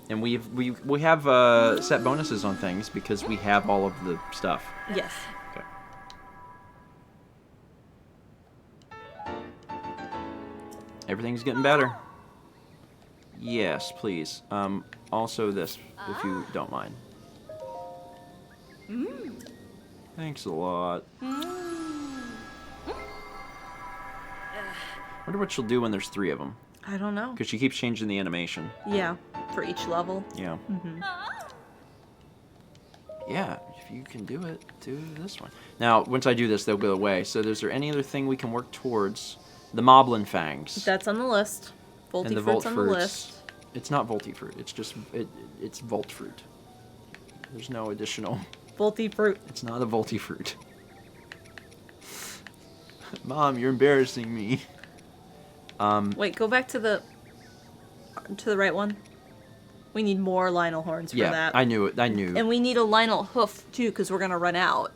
And we have set bonuses on things because we have all of the stuff. Yes. Okay. Everything's getting better. Yes, please. Also this, if you don't mind. Thanks a lot. Wonder what she'll do when there's 3 of them. I don't know. Because she keeps changing the animation. Yeah. For each level. Yeah. Yeah, if you can do it, do this one. Now, once I do this, they'll go away. So is there any other thing we can work towards? The Moblin Fangs. That's on the list. Volty and the fruit's Volt on Fruits. the list. It's not Volty Fruit. It's just, it's Volt Fruit. There's no additional. Volty fruit. It's not a Volty Fruit. Mom, you're embarrassing me. Wait, go back to the right one. We need more Lionel horns for Yeah, that. I knew it. I knew. And we need a Lionel hoof too, because we're gonna run out.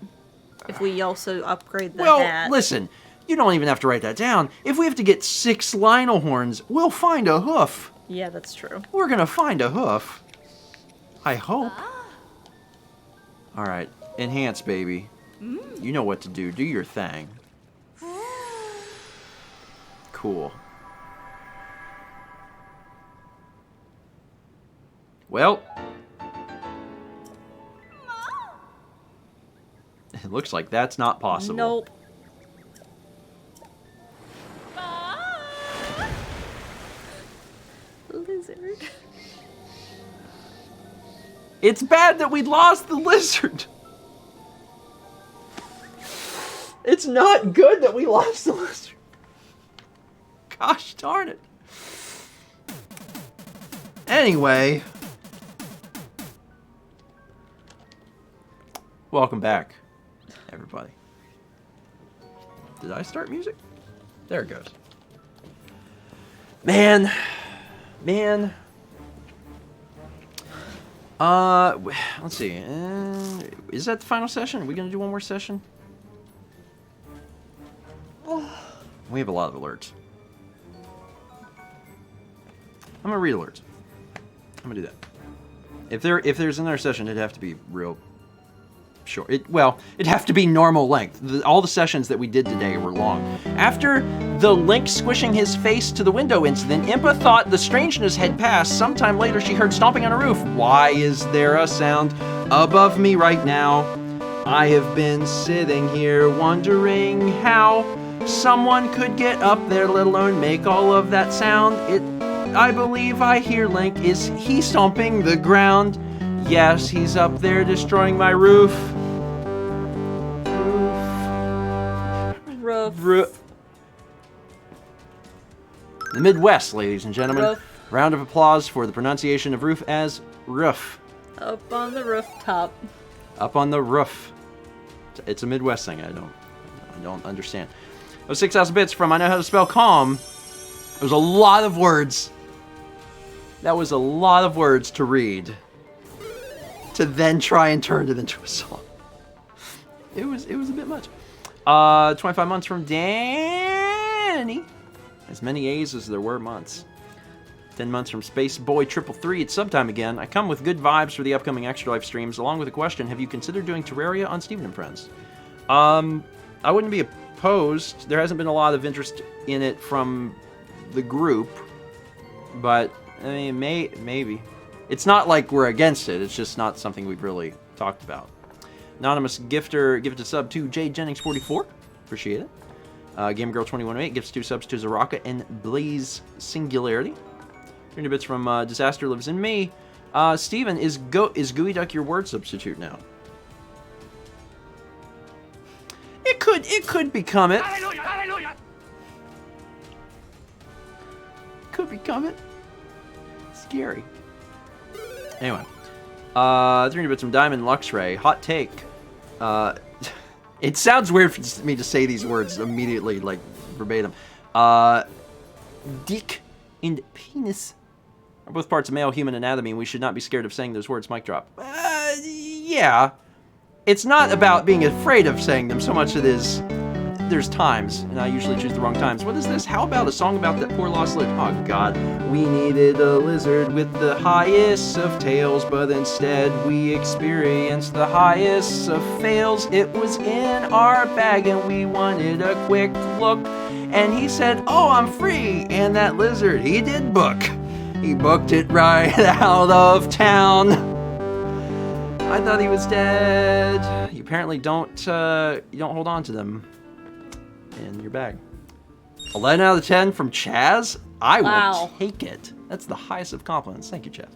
If we also upgrade the Well, hat. listen. You don't even have to write that down. If we have to get 6 Lionel horns, we'll find a hoof. Yeah, that's true. We're gonna find a hoof. I hope. Alright. Enhance, baby. You know what to do. Do your thing. Cool. Well. It looks like that's not possible. Nope. Lizard. It's bad that we lost the lizard. It's not good that we lost the lizard. Gosh darn it. Anyway. Welcome back, everybody. Did I start music? There it goes. Man. Let's see. Is that the final session? Are we gonna do one more session? We have a lot of alerts. I'm gonna read alerts. I'm gonna do that. If there's another session, it'd have to be real short. It'd have to be normal length. All the sessions that we did today were long. After the Link squishing his face to the window incident, Impa thought the strangeness had passed. Sometime later, she heard stomping on a roof. Why is there a sound above me right now? I have been sitting here wondering how someone could get up there, let alone make all of that sound. I believe I hear Link. Is he stomping the ground? Yes, he's up there destroying my roof. Roof. The Midwest, ladies and gentlemen. Roof. Round of applause for the pronunciation of roof as roof. Up on the rooftop. Up on the roof. It's a Midwest thing. I don't understand. It was 6,000 bits from I Know How to Spell Calm. It was a lot of words. That was a lot of words to read. To then try and turn it into a song. It was a bit much. 25 months from Danny. As many A's as there were months. 10 months from Space Boy 333. It's subtime again. I come with good vibes for the upcoming Extra Life streams, along with a question. Have you considered doing Terraria on Steven and Friends? I wouldn't be opposed. There hasn't been a lot of interest in it from the group. But, I mean, maybe. It's not like we're against it. It's just not something we've really talked about. Anonymous gifter, give it a sub to J Jennings 44. Appreciate it. Game Girl 2108 gives 2 subs to Zaraka and Blaze Singularity. 300 bits from Disaster Lives in Me. Steven, is Gooey Duck your word substitute now? It could become it. Hallelujah, hallelujah. Could become it. Scary. Anyway. 300 bits from Diamond Luxray. Hot take. It sounds weird for me to say these words immediately, like, verbatim. Dick and penis are both parts of male human anatomy, and we should not be scared of saying those words. Mic drop. Yeah. It's not about being afraid of saying them so much as it is there's times, and I usually choose the wrong times. What is this? How about a song about that poor lost lizard? Oh, God. We needed a lizard with the highest of tails, but instead we experienced the highest of fails. It was in our bag, and we wanted a quick look, and he said, oh, I'm free, and that lizard, he did book. He booked it right out of town. I thought he was dead. You apparently don't hold on to them in your bag. 11 out of 10 from Chaz. I will take it. That's the highest of compliments. Thank you, Chaz.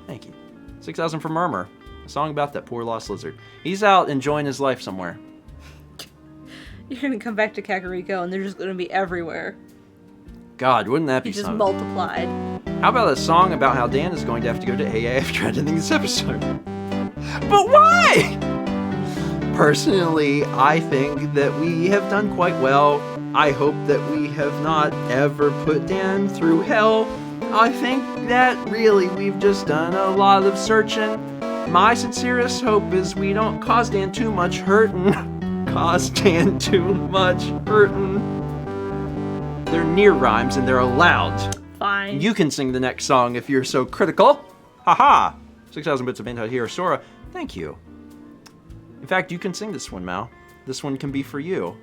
Thank you. 6,000 from Murmur. A song about that poor lost lizard. He's out enjoying his life somewhere. You're gonna come back to Kakariko and they're just gonna be everywhere. God, wouldn't that be He just something? multiplied. How about a song about how Dan is going to have to go to AA after editing this episode? But why? Personally, I think that we have done quite well. I hope that we have not ever put Dan through hell. I think that really we've just done a lot of searching. My sincerest hope is we don't cause Dan too much hurtin'. Cause Dan too much hurtin'. They're near rhymes and they're allowed. Fine. You can sing the next song if you're so critical. Haha. 6,000 bits of anti-hero Sora. Thank you. In fact, you can sing this one, Mal. This one can be for you.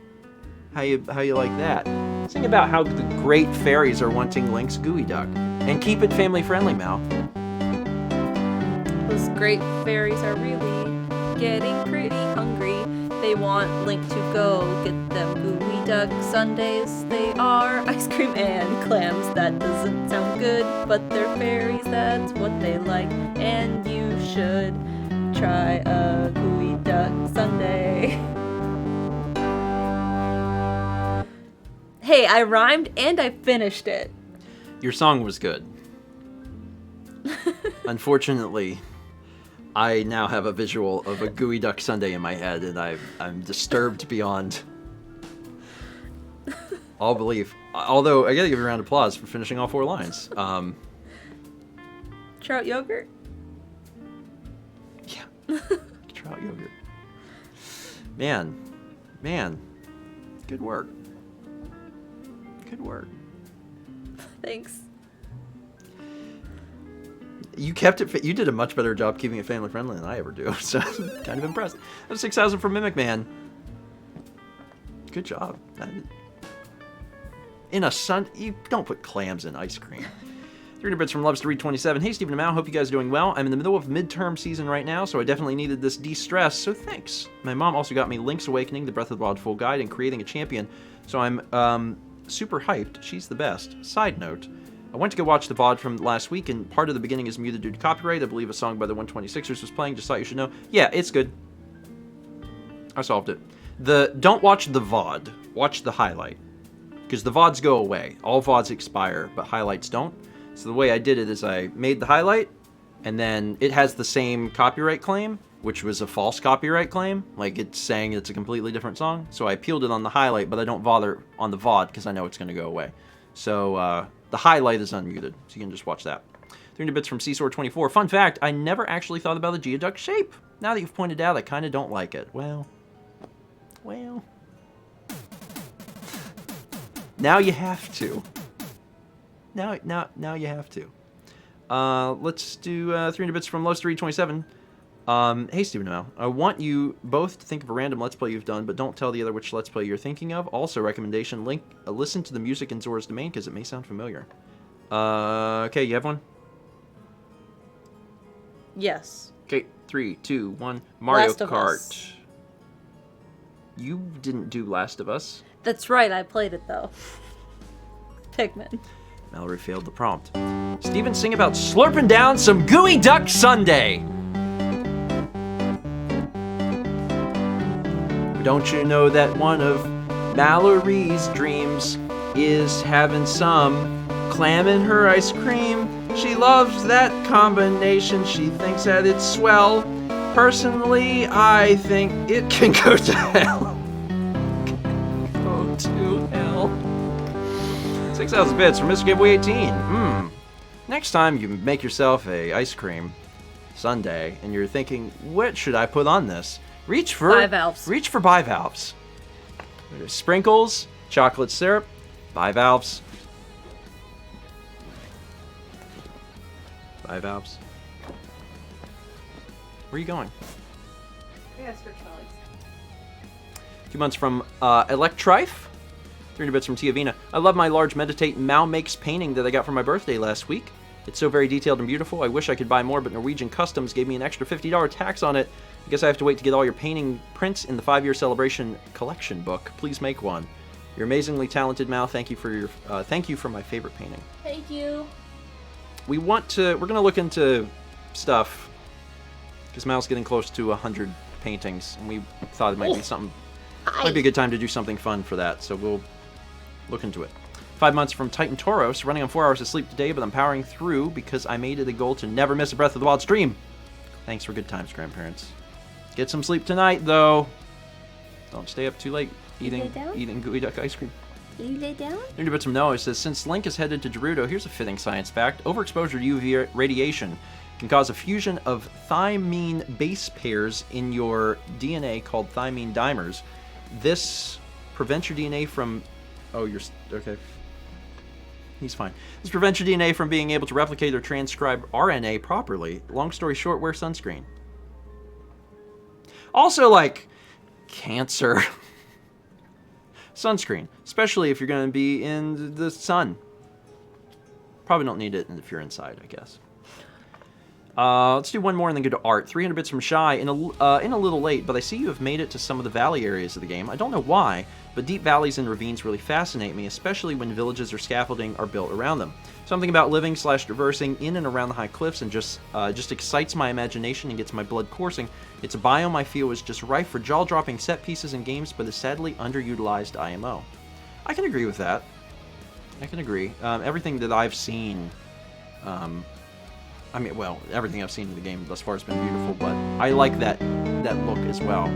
How you like that? Sing about how the great fairies are wanting Link's Gooey Duck. And keep it family friendly, Mal. Those great fairies are really getting pretty hungry. They want Link to go get them gooey duck sundaes. They are ice cream and clams. That doesn't sound good, but they're fairies, that's what they like. And you should try a gooey duck sundae. Hey, I rhymed and I finished it. Your song was good. Unfortunately, I now have a visual of a gooey duck sundae in my head, and I'm disturbed beyond all belief. Although, I gotta give you a round of applause for finishing all 4 lines. Trout yogurt? Yeah. Trout yogurt. Man. Good work. Good work. Thanks. You kept it. You did a much better job keeping it family friendly than I ever do. So I'm kind of impressed. That's 6,000 for Mimic Man. Good job. In a sun, you don't put clams in ice cream. 300 bits from Loves to Read 27. Hey Stephen and Mal, hope you guys are doing well. I'm in the middle of midterm season right now, so I definitely needed this de-stress. So thanks. My mom also got me Link's Awakening, the Breath of the Wild full guide, and Creating a Champion. So I'm super hyped. She's the best. Side note. I went to go watch the VOD from last week, and part of the beginning is muted due to copyright. I believe a song by the 126ers was playing. Just thought you should know. Yeah, it's good. I solved it. Don't watch the VOD. Watch the highlight. Because the VODs go away. All VODs expire, but highlights don't. So the way I did it is I made the highlight, and then it has the same copyright claim, which was a false copyright claim. Like, it's saying it's a completely different song. So I peeled it on the highlight, but I don't bother on the VOD because I know it's going to go away. So, the highlight is unmuted, so you can just watch that. 300 bits from Seasor24. Fun fact, I never actually thought about the geoduck shape. Now that you've pointed out, I kind of don't like it. Well. Now you have to. Now you have to. Let's do 300 bits from Low327. Hey Stephen and Mal, I want you both to think of a random Let's Play you've done, but don't tell the other which Let's Play you're thinking of. Also, recommendation, listen to the music in Zora's Domain, because it may sound familiar. Okay, you have one? Yes. Okay, 3, 2, 1. Mario Last of Kart. Us. You didn't do Last of Us. That's right, I played it though. Pikmin. Mallory failed the prompt. Steven, sing about slurping down some gooey duck sundae. Don't you know that one of Mallory's dreams is having some clam in her ice cream? She loves that combination. She thinks that it's swell. Personally, I think it can go to hell. Go to hell. 6,000 bits from Mr. Giveaway 18. Next time you make yourself a ice cream sundae and you're thinking, what should I put on this? Reach for bivalves. Reach for bivalves. There's sprinkles, chocolate syrup, bivalves. Bivalves. Where are you going? I gotta stretch my legs. 2 months from Electrife. 300 bits from Tiavina. I love my large Meditate Mal Makes painting that I got for my birthday last week. It's so very detailed and beautiful. I wish I could buy more, but Norwegian Customs gave me an extra $50 tax on it. I guess I have to wait to get all your painting prints in the 5-year celebration collection book. Please make one. You're amazingly talented, Mal. Thank you for my favorite painting. Thank you. We're gonna look into stuff because Mal's getting close to 100 paintings, and we thought it might be something. Might be a good time to do something fun for that. So we'll look into it. 5 months from Titan Tauros, running on 4 hours of sleep today, but I'm powering through because I made it a goal to never miss a Breath of the Wild stream. Thanks for good times, grandparents. Get some sleep tonight, though. Don't stay up too late eating gooey duck ice cream. Did you lay down? 300 bits from Noah says, since Link is headed to Gerudo, here's a fitting science fact. Overexposure to UV radiation can cause a fusion of thymine base pairs in your DNA called thymine dimers. This prevents your DNA from... Oh, you're... Okay. He's fine. This prevents your DNA from being able to replicate or transcribe RNA properly. Long story short, wear sunscreen. Also, like, cancer. Sunscreen, especially if you're going to be in the sun. Probably don't need it if you're inside, I guess. Let's do one more and then go to art. 300 bits from Shy. In a little late, but I see you have made it to some of the valley areas of the game. I don't know why. but deep valleys and ravines really fascinate me, especially when villages or scaffolding are built around them. Something about living/traversing in and around the high cliffs and just excites my imagination and gets my blood coursing. It's a biome I feel is just ripe for jaw-dropping set pieces in games, but is sadly underutilized IMO. I can agree with that. I can agree. Everything that I've seen, I mean, well, everything I've seen in the game thus far has been beautiful, but I like that look as well.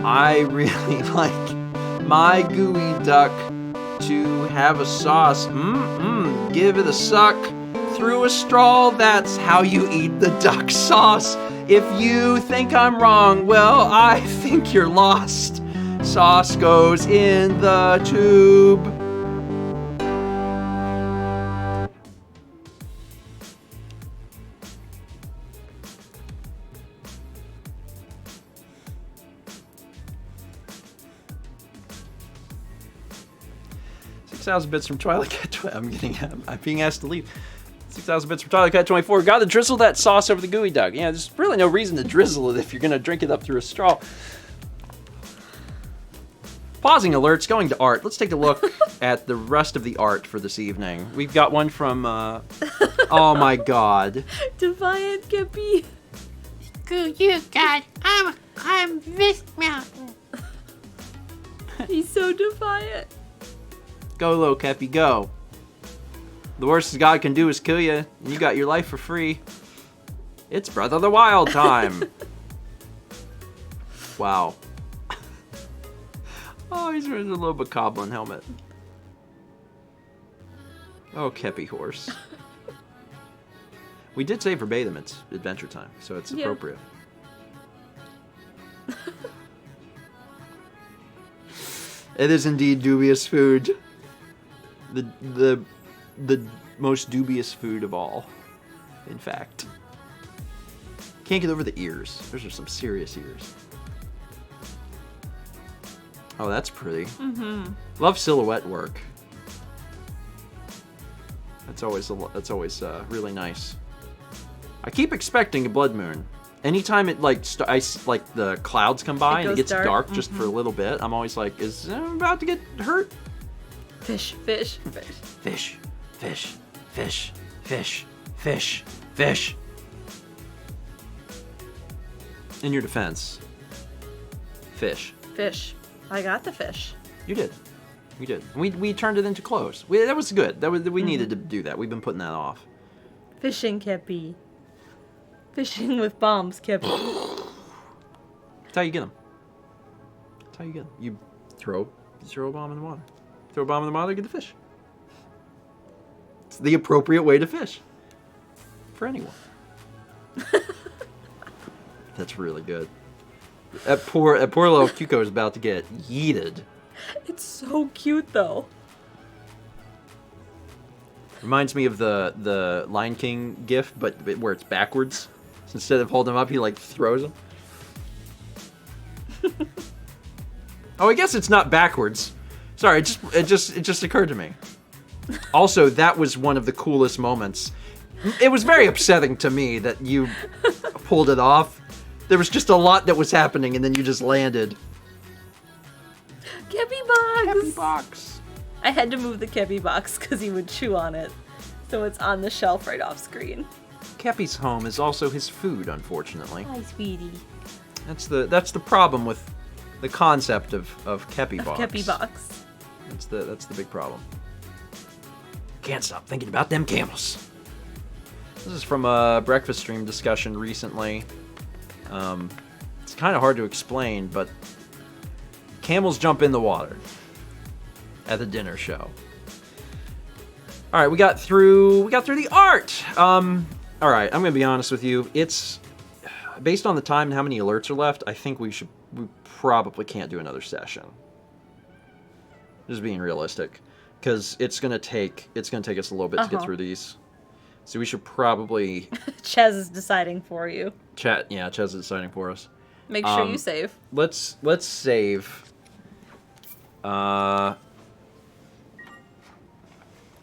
I really like my gooey duck to have a sauce. Give it a suck through a straw. That's how you eat the duck sauce. If you think I'm wrong, well, I think you're lost. Sauce goes in the tube. $6,000 bits from Twilight Cat. I'm being asked to leave. 6,000 bits from Twilight Cat 24. Gotta drizzle that sauce over the gooey duck. Yeah, there's really no reason to drizzle it if you're gonna drink it up through a straw. Pausing alerts, going to art. Let's take a look at the rest of the art for this evening. We've got one from, oh my god. Defiant Gippy. Screw you, God. I'm climb this mountain. He's so defiant. Go, little Kepi, go. The worst God can do is kill you, and you got your life for free. It's Breath of the Wild time. Wow. Oh, he's wearing a little bokoblin helmet. Oh, Kepi horse. We did say verbatim it's Adventure Time, so it's appropriate. It is indeed dubious food. The most dubious food of all, in fact. Can't get over the ears. Those are some serious ears. Oh, that's pretty. Love silhouette work. That's always really nice. I keep expecting a blood moon. Anytime it like the clouds come by and it gets dark just for a little bit, I'm always like, is it about to get hurt? Fish, fish, fish. Fish, fish, fish, fish, fish, fish. In your defense, fish. Fish. I got the fish. You did. You did. We turned it into clothes. That was good. We needed to do that. We've been putting that off. Fishing, Kepi. Fishing with bombs, Kepi. That's how you get them. That's how you get them. You throw a bomb in the water. Throw a bomb in the water, get the fish. It's the appropriate way to fish. For anyone. That's really good. That poor little Cuco is about to get yeeted. It's so cute, though. Reminds me of the Lion King gif, but where it's backwards. So instead of holding him up, he like throws him. Oh, I guess it's not backwards. Sorry, it just occurred to me. Also, that was one of the coolest moments. It was very upsetting to me that you pulled it off. There was just a lot that was happening, and then you just landed. Kepi box! Kepi box. I had to move the Kepi box because he would chew on it. So it's on the shelf right off screen. Kepi's home is also his food, unfortunately. Hi, sweetie. That's the problem with the concept of Kepi box. Kepi box. That's the big problem. Can't stop thinking about them camels. This is from a breakfast stream discussion recently. It's kind of hard to explain, but camels jump in the water at the dinner show. All right, we got through the art. All right, I'm gonna be honest with you. It's based on the time and how many alerts are left. I think we probably can't do another session. Just being realistic, because it's gonna take us a little bit to get through these. So we should probably... Chez is deciding for you. Chez is deciding for us. Make sure you save. Let's save.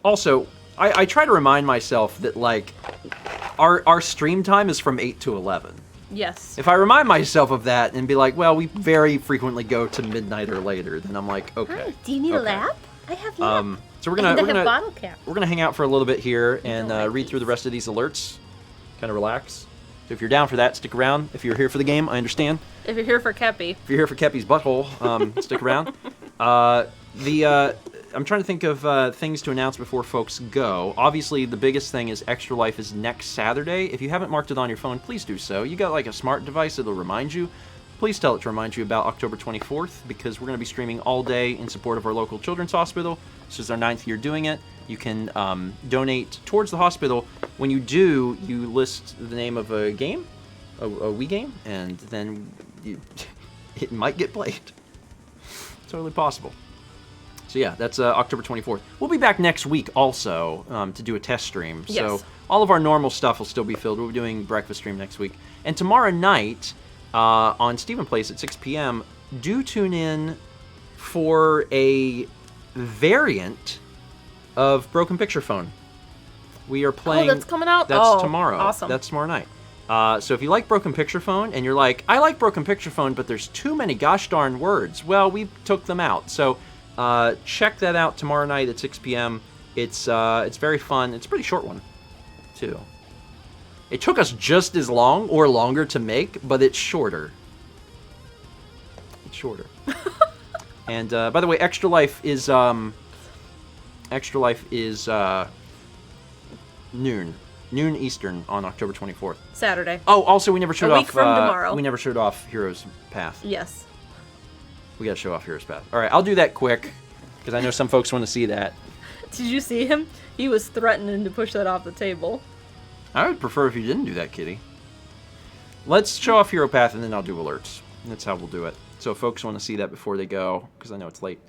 Also, I try to remind myself that, like, our stream time is from 8 to 11. Yes. If I remind myself of that and be like, well, we very frequently go to midnight or later, then I'm like, okay. Hi, do you need a okay. lap? I have lap. So we're And I gonna have bottle cap. we're gonna hang out for a little bit here and like read through the these. rest of these alerts. Kind of relax. So if you're down for that, stick around. If you're here for the game, I understand. If you're here for Kepi. If you're here for Kepi's butthole, stick around. I'm trying to think of things to announce before folks go. Obviously, the biggest thing is Extra Life is next Saturday. If you haven't marked it on your phone, please do so. You got like a smart device that'll remind you. Please tell it to remind you about October 24th because we're going to be streaming all day in support of our local children's hospital. This is our 9th year doing it. You can donate towards the hospital. When you do, you list the name of a game, a Wii game, and then it might get played. Totally possible. So yeah, that's October 24th. We'll be back next week also to do a test stream. Yes. So all of our normal stuff will still be filled. We'll be doing breakfast stream next week. And tomorrow night on Stephen Place at 6 p.m., do tune in for a variant of Broken Picture Phone. We are playing... Oh, that's coming out? That's tomorrow. Awesome. That's tomorrow night. So if you like Broken Picture Phone and you're like, I like Broken Picture Phone, but there's too many gosh darn words. Well, we took them out. So check that out tomorrow night at 6 p.m. It's very fun. It's a pretty short one, too. It took us just as long or longer to make, but it's shorter. It's shorter. And by the way, Extra Life is noon Eastern on October 24th. Saturday. Oh, also we never showed A week off. from tomorrow. We never showed off Hero's Path. Yes. We gotta show off Hero's Path. All right, I'll do that quick because I know some folks want to see that. Did you see him? He was threatening to push that off the table. I would prefer if you didn't do that, Kitty. Let's show off Hero Path and then I'll do alerts. That's how we'll do it. So if folks want to see that before they go, because I know it's late.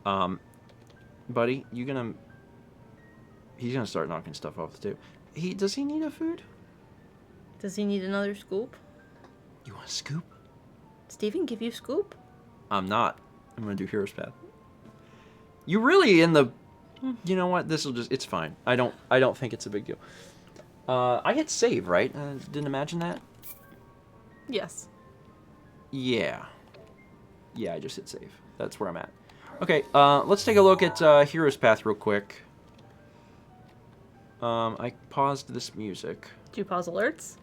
Buddy, he's gonna start knocking stuff off the table. Does he need a food? Does he need another scoop? You want a scoop? Steven, give you scoop? I'm not. I'm gonna do Hero's Path. You really in the... You know what? It's fine. I don't think it's a big deal. I hit save, right? Didn't imagine that? Yes. Yeah. Yeah, I just hit save. That's where I'm at. Okay, let's take a look at Hero's Path real quick. I paused this music. Do you pause alerts?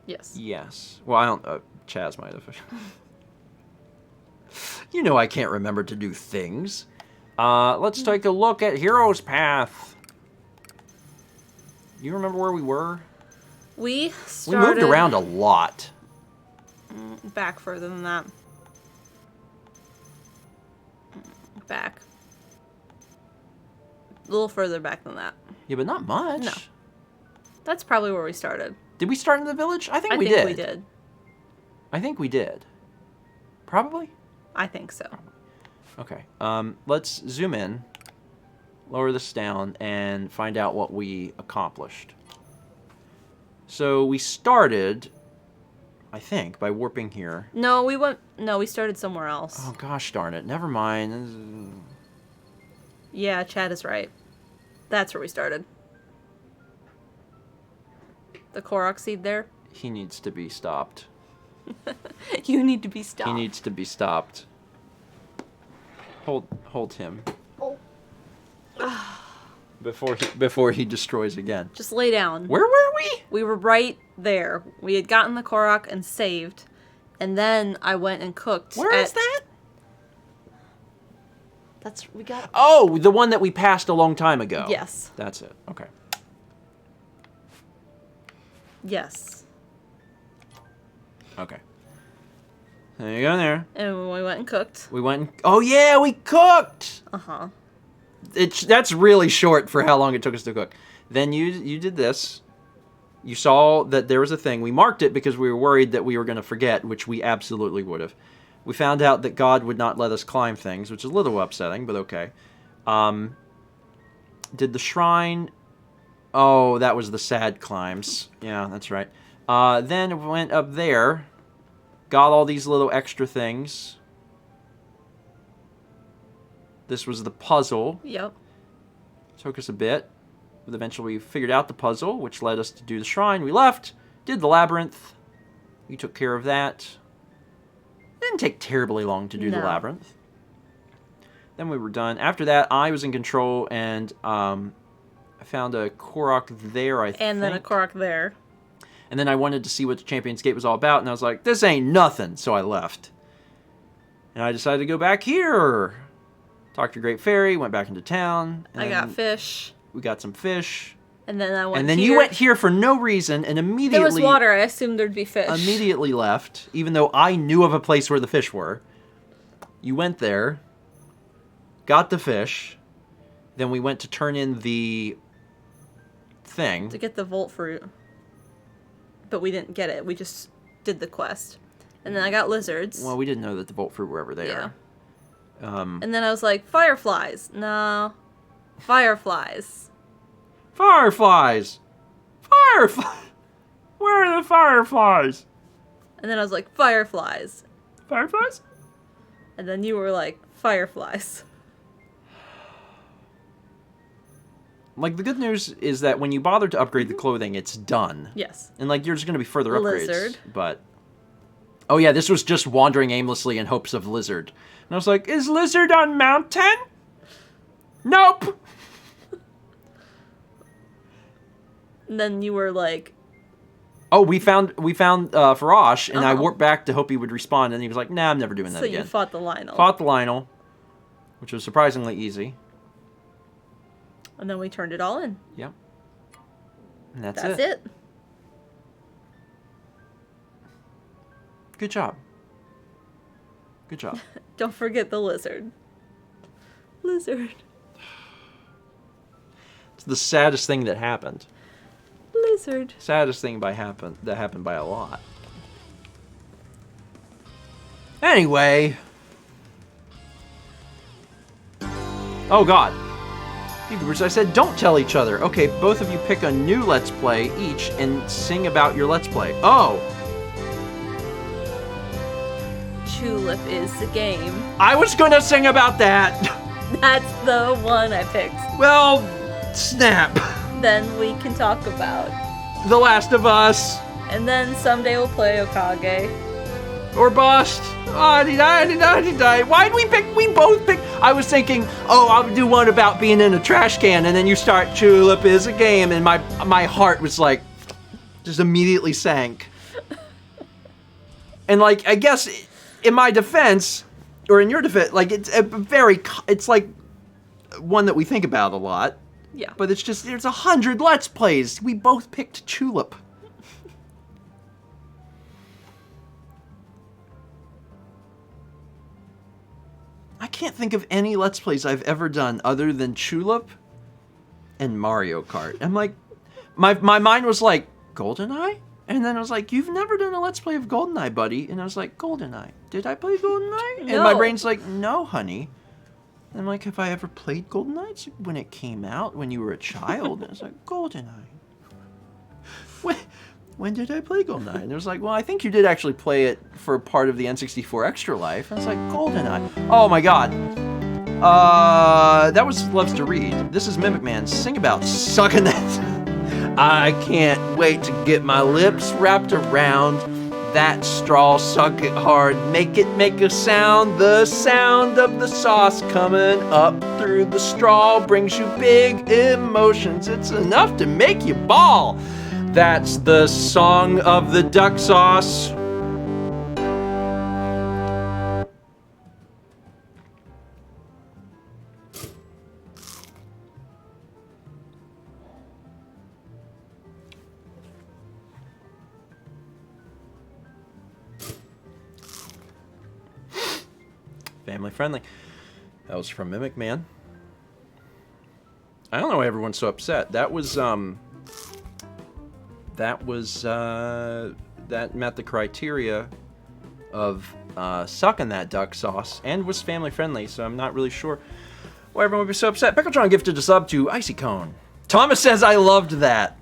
Yes. Yes. Well, I don't... Chaz might have. You know I can't remember to do things. Let's take a look at Hero's Path. You remember where we were? We moved around a lot. Back further than that. Back. A little further back than that. Yeah, but not much. No. That's probably where we started. Did we start in the village? I think we did. I think we did. Probably? I think so. Okay. Let's zoom in, lower this down, and find out what we accomplished. So we started, I think, by warping here. No, we started somewhere else. Oh, gosh darn it. Never mind. Yeah, Chad is right. That's where we started. The Korok seed there. He needs to be stopped. You need to be stopped. He needs to be stopped. Hold him. Before he destroys again. Just lay down. Where were we? We were right there. We had gotten the Korok and saved. And then I went and cooked. Where is that? We got... Oh, the one that we passed a long time ago. Yes. That's it. Okay. Yes. Okay. There you go there. And we went and cooked. We went and... Oh, yeah, we cooked! Uh-huh. That's really short for how long it took us to cook. Then you did this. You saw that there was a thing. We marked it because we were worried that we were going to forget, which we absolutely would have. We found out that God would not let us climb things, which is a little upsetting, but okay. Did the shrine... Oh, that was the sad climbs. Yeah, that's right. Then we went up there. Got all these little extra things. This was the puzzle. Yep. Took us a bit. But eventually we figured out the puzzle, which led us to do the shrine. We left, did the labyrinth, You took care of that. It didn't take terribly long to do the No. labyrinth. Then we were done. After that, I was in control, and I found a Korok there, I think. And then a Korok there. And then I wanted to see what the Champion's Gate was all about, and I was like, this ain't nothing, so I left. And I decided to go back here. Talked to Great Fairy, went back into town. And I got fish. We got some fish. And then I went And then here. you went here for no reason, and immediately... There was water. I assumed there'd be fish. Immediately left, even though I knew of a place where the fish were. You went there, got the fish, then we went to turn in the thing. To get the Volt Fruit. But we didn't get it. We just did the quest. And then I got lizards. Well, we didn't know that the Volt Fruit were ever there. And then I was like, fireflies. No. Fireflies. Fireflies! Fireflies! Where are the fireflies? And then I was like, fireflies. Fireflies? And then you were like, fireflies. Like, the good news is that when you bother to upgrade the clothing, it's done. Yes. And, like, there's going to be further upgrades. Lizard. But... Oh, yeah, this was just wandering aimlessly in hopes of lizard. And I was like, is lizard on mountain? Nope! And then you were like... Oh, we found Farosh, and I warped back to hope he would respawn, and he was like, nah, I'm never doing that So again. you fought the Lionel. Fought the Lionel, which was surprisingly easy. And then we turned it all in. Yep. And that's That's it. it. Good job. Good job. Don't forget the lizard. Lizard. It's the saddest thing that happened. Lizard. Saddest thing that happened by a lot. Anyway. Oh god. Viewers, I said don't tell each other. Okay, both of you pick a new Let's Play each and sing about your Let's Play. Oh! Tulip is the game. I was gonna sing about that! That's the one I picked. Well, snap. Then we can talk about. The Last of Us. And then someday we'll play Okage. Or bust. Why'd we pick? We both picked. I was thinking, oh, I'll do one about being in a trash can, and then you start Tulip is a game, and my heart was like, just immediately sank. And like, I guess, in my defense, or in your defense, like it's like one that we think about a lot. Yeah. But it's just, there's 100 Let's Plays. We both picked Tulip. I can't think of any Let's Plays I've ever done other than Tulip and Mario Kart. I'm like, my mind was like, GoldenEye? And then I was like, you've never done a Let's Play of GoldenEye, buddy. And I was like, GoldenEye. Did I play GoldenEye? No. And my brain's like, no, honey. And I'm like, have I ever played GoldenEye? It's when it came out, when you were a child. And I was like, GoldenEye. When did I play GoldenEye? And it was like, well, I think you did actually play it for part of the N64 Extra Life. And I was like, GoldenEye. Oh my god. That was Loves to Read. This is Mimic Man. Sing about sucking that. I can't wait to get my lips wrapped around that straw, suck it hard, make it make a sound. The sound of the sauce coming up through the straw brings you big emotions. It's enough to make you bawl. That's the song of the duck sauce. Family friendly. That was from Mimic Man. I don't know why everyone's so upset. That met the criteria of sucking that duck sauce and was family friendly, so I'm not really sure why everyone would be so upset. Pickletron gifted a sub to Icy Cone. Thomas says I loved that.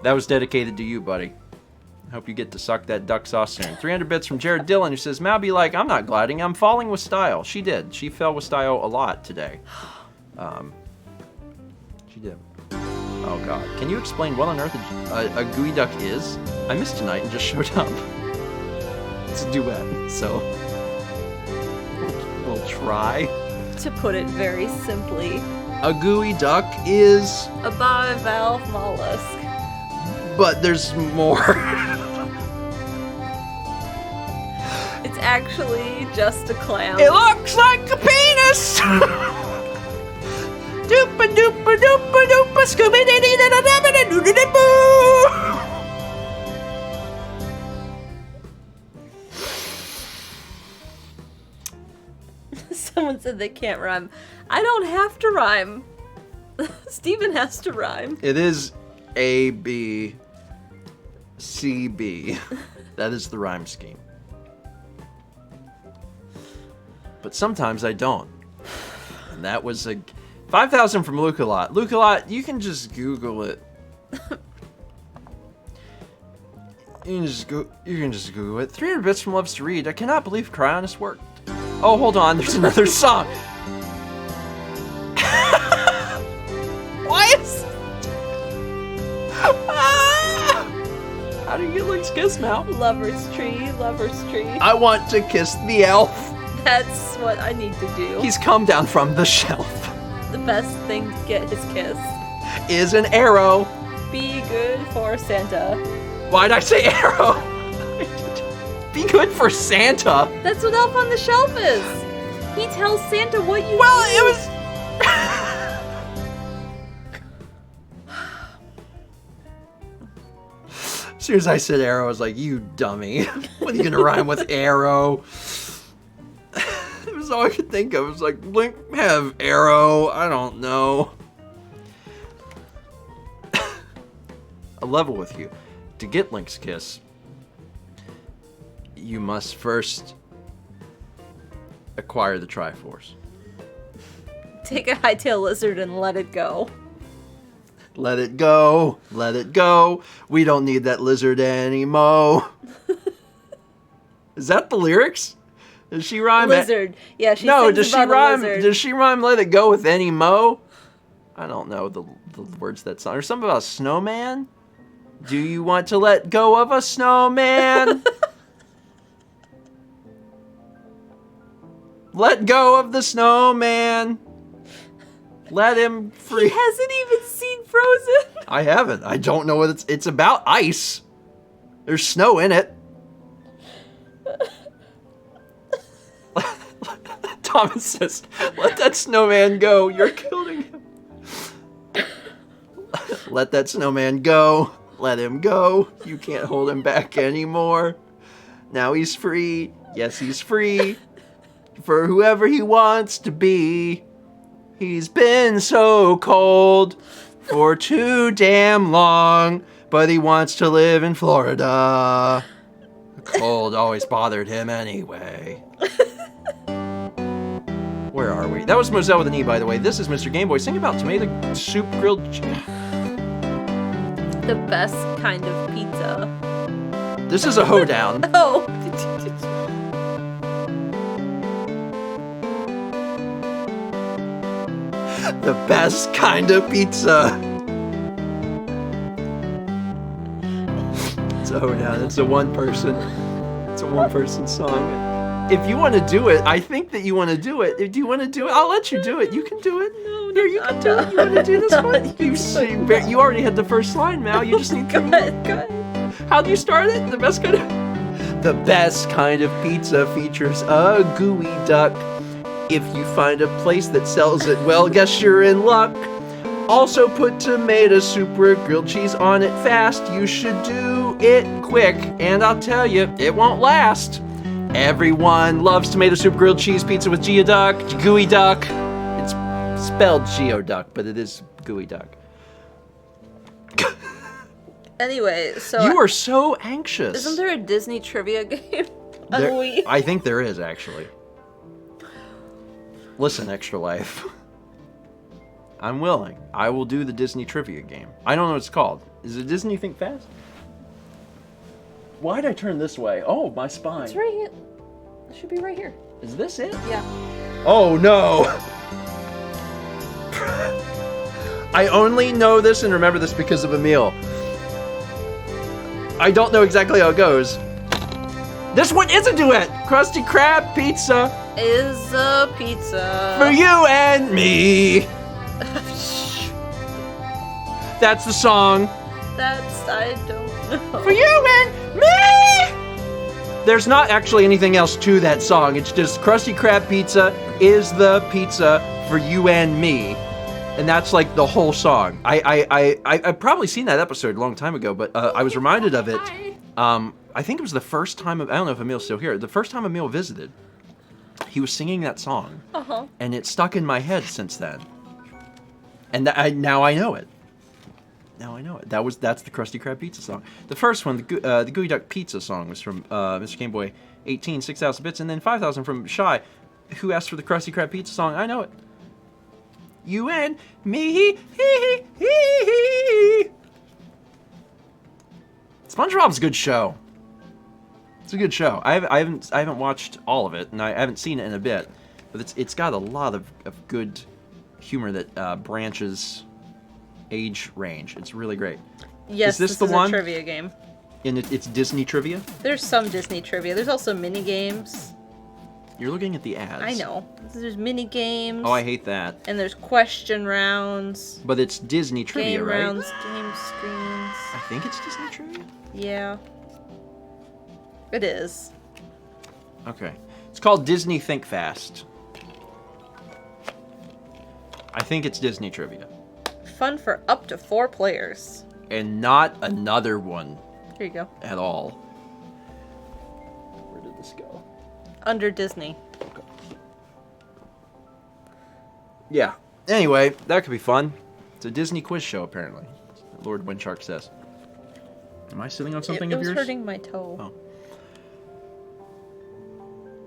That was dedicated to you, buddy. I hope you get to suck that duck sauce soon. 300 bits from Jared Dillon, who says, Mal be like, I'm not gliding, I'm falling with style. She did. She fell with style a lot today. She did. Oh god. Can you explain what on earth a gooey duck is? I missed tonight and just showed up. It's a duet, so we'll try. To put it very simply, A gooey duck is, a bivalve mollusk. but there's more. It's actually just a clam. It looks like a penis. Doopa doopa doopa doopa scooby diddy da da da da doo doo boo. Someone said they can't rhyme. I don't have to rhyme. Steven has to rhyme. It is A, B, C, B. That is the rhyme scheme. But sometimes I don't. And that was a 5,000 from Lukalot. Lukalot, you can just Google it. You can just Google it. 300 bits from Loves to Read. I cannot believe Cryonis worked. Oh, hold on. There's another song. What? How do you get Link's kiss now? Lover's tree, lover's tree. I want to kiss the elf. That's what I need to do. He's come down from the shelf. The best thing to get his kiss. Is an arrow. Be good for Santa. Why'd I say arrow? Be good for Santa. That's what Elf on the Shelf is. He tells Santa what you Well, do. it was... As soon as I said arrow, I was like, you dummy. What are you gonna rhyme with arrow? It was all I could think of. It was like, Link have arrow. I don't know. A level with you. To get Link's kiss, you must first acquire the Triforce. Take a hightail lizard and let it go. Let it go, let it go. We don't need that lizard anymore. Is that the lyrics? Does she rhyme? Lizard. Yeah, she No, sings does she about a rhyme? lizard. Does she rhyme? Let it go with any mo? I don't know the words of that song. Or something about a snowman. Do you want to let go of a snowman? Let go of the snowman. Let him free. He hasn't even seen Frozen. I haven't. I don't know what it's about ice. There's snow in it. Thomas says, let that snowman go. You're killing him. Let that snowman go. Let him go. You can't hold him back anymore. Now he's free. Yes, he's free. For whoever he wants to be. He's been so cold for too damn long, but he wants to live in Florida. The cold always bothered him anyway. Where are we? That was Moselle with an E, by the way. This is Mr. Gameboy singing about tomato soup grilled... The best kind of pizza. This is a hoedown. Oh. The best kind of pizza. It's a hoedown. It's a one-person song. If you want to do it, I think that you want to do it. Do you want to do it? I'll let you do it. You can do it. No, Here, you can do it. You want to do this one? You already had the first line, Mal. You just need to... Go ahead. How do you start it? The best kind of... The best kind of pizza features a gooey duck. If you find a place that sells it, well, guess you're in luck. Also put tomato soup or grilled cheese on it fast. You should do it quick, and I'll tell you, it won't last. Everyone loves tomato soup grilled cheese pizza with geoduck, gooey duck. It's spelled geoduck, but it is gooey duck. Anyway, so... You are so anxious. Isn't there a Disney trivia game on Wii? I think there is, actually. Listen, Extra Life. I'm willing. I will do the Disney trivia game. I don't know what it's called. Is it Disney Think Fast? Why'd I turn this way? Oh, my spine. It's right here. It should be right here. Is this it? Yeah. Oh, no. I only know this and remember this because of Emil. I don't know exactly how it goes. This one is a duet. Krusty Krab pizza Is a pizza. for you and me. That's the song. I don't know. For you and me. There's not actually anything else to that song. It's just Krusty Krab pizza is the pizza for you and me. And that's like the whole song. I've probably seen that episode a long time ago, but I was reminded of it. I think it was the first time, I don't know if Emil's still here, the first time Emil visited, he was singing that song. Uh-huh. And it stuck in my head since then. And now I know it. Now I know it. That's the Krusty Krab pizza song. The first one, the Gooey Duck pizza song, was from Mr. Game Boy 18, 6,000 bits, and then 5,000 from Shy, who asked for the Krusty Krab pizza song. I know it. You and me. SpongeBob's a good show. It's a good show. I haven't watched all of it, and I haven't seen it in a bit, but it's got a lot of good humor that branches age range. It's really great. Yes, this the one? A trivia game. And it's Disney trivia? There's some Disney trivia. There's also mini games. You're looking at the ads. I know. There's mini games. Oh, I hate that. And there's question rounds. But it's Disney trivia, Game right? rounds, game screens. I think it's Disney trivia? Yeah. It is. Okay. It's called Disney Think Fast. I think it's Disney trivia. Fun for up to 4 players. And not another one Here you go. at all. Where did this go? Under Disney. Okay. Yeah. Anyway, that could be fun. It's a Disney quiz show, apparently. Lord Windshark says. Am I sitting on something it of was yours? hurting my toe. Oh.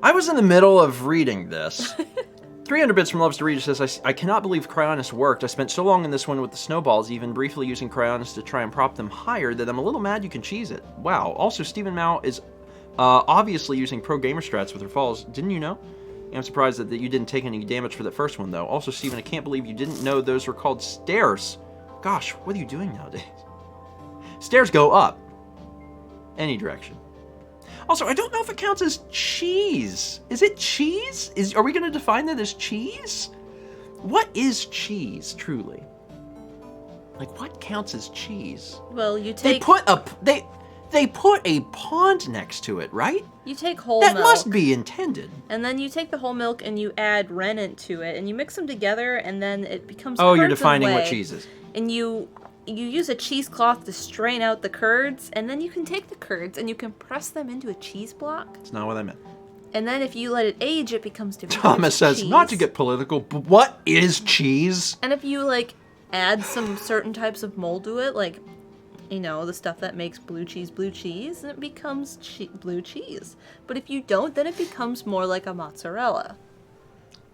I was in the middle of reading this. 300 Bits from Loves to Read says, I cannot believe Cryonis worked. I spent so long in this one with the snowballs, even briefly using Cryonis to try and prop them higher, that I'm a little mad you can cheese it. Wow. Also, Stephen Mao is obviously using pro gamer strats with her falls. Didn't you know? I'm surprised that you didn't take any damage for that first one, though. Also, Stephen, I can't believe you didn't know those were called stairs. Gosh, what are you doing nowadays? Stairs go up. Any direction. Also, I don't know if it counts as cheese. Is it cheese? Are we going to define that as cheese? What is cheese, truly? Like, what counts as cheese? Well, you They take put a pond next to it, right? you take whole That milk. must be intended. And then you take the whole milk and you add rennet to it, and you mix them together, and then it becomes. Oh, you're curds of defining what whey. cheese is. And you use a cheesecloth to strain out the curds, and then you can take the curds and you can press them into a cheese block. It's not what I meant. And then if you let it age, it becomes different. Thomas types of says, not to cheese. get political, but what is cheese? And if you add some certain types of mold to it, like, you know, the stuff that makes blue cheese, and it becomes blue cheese. But if you don't, then it becomes more like a mozzarella.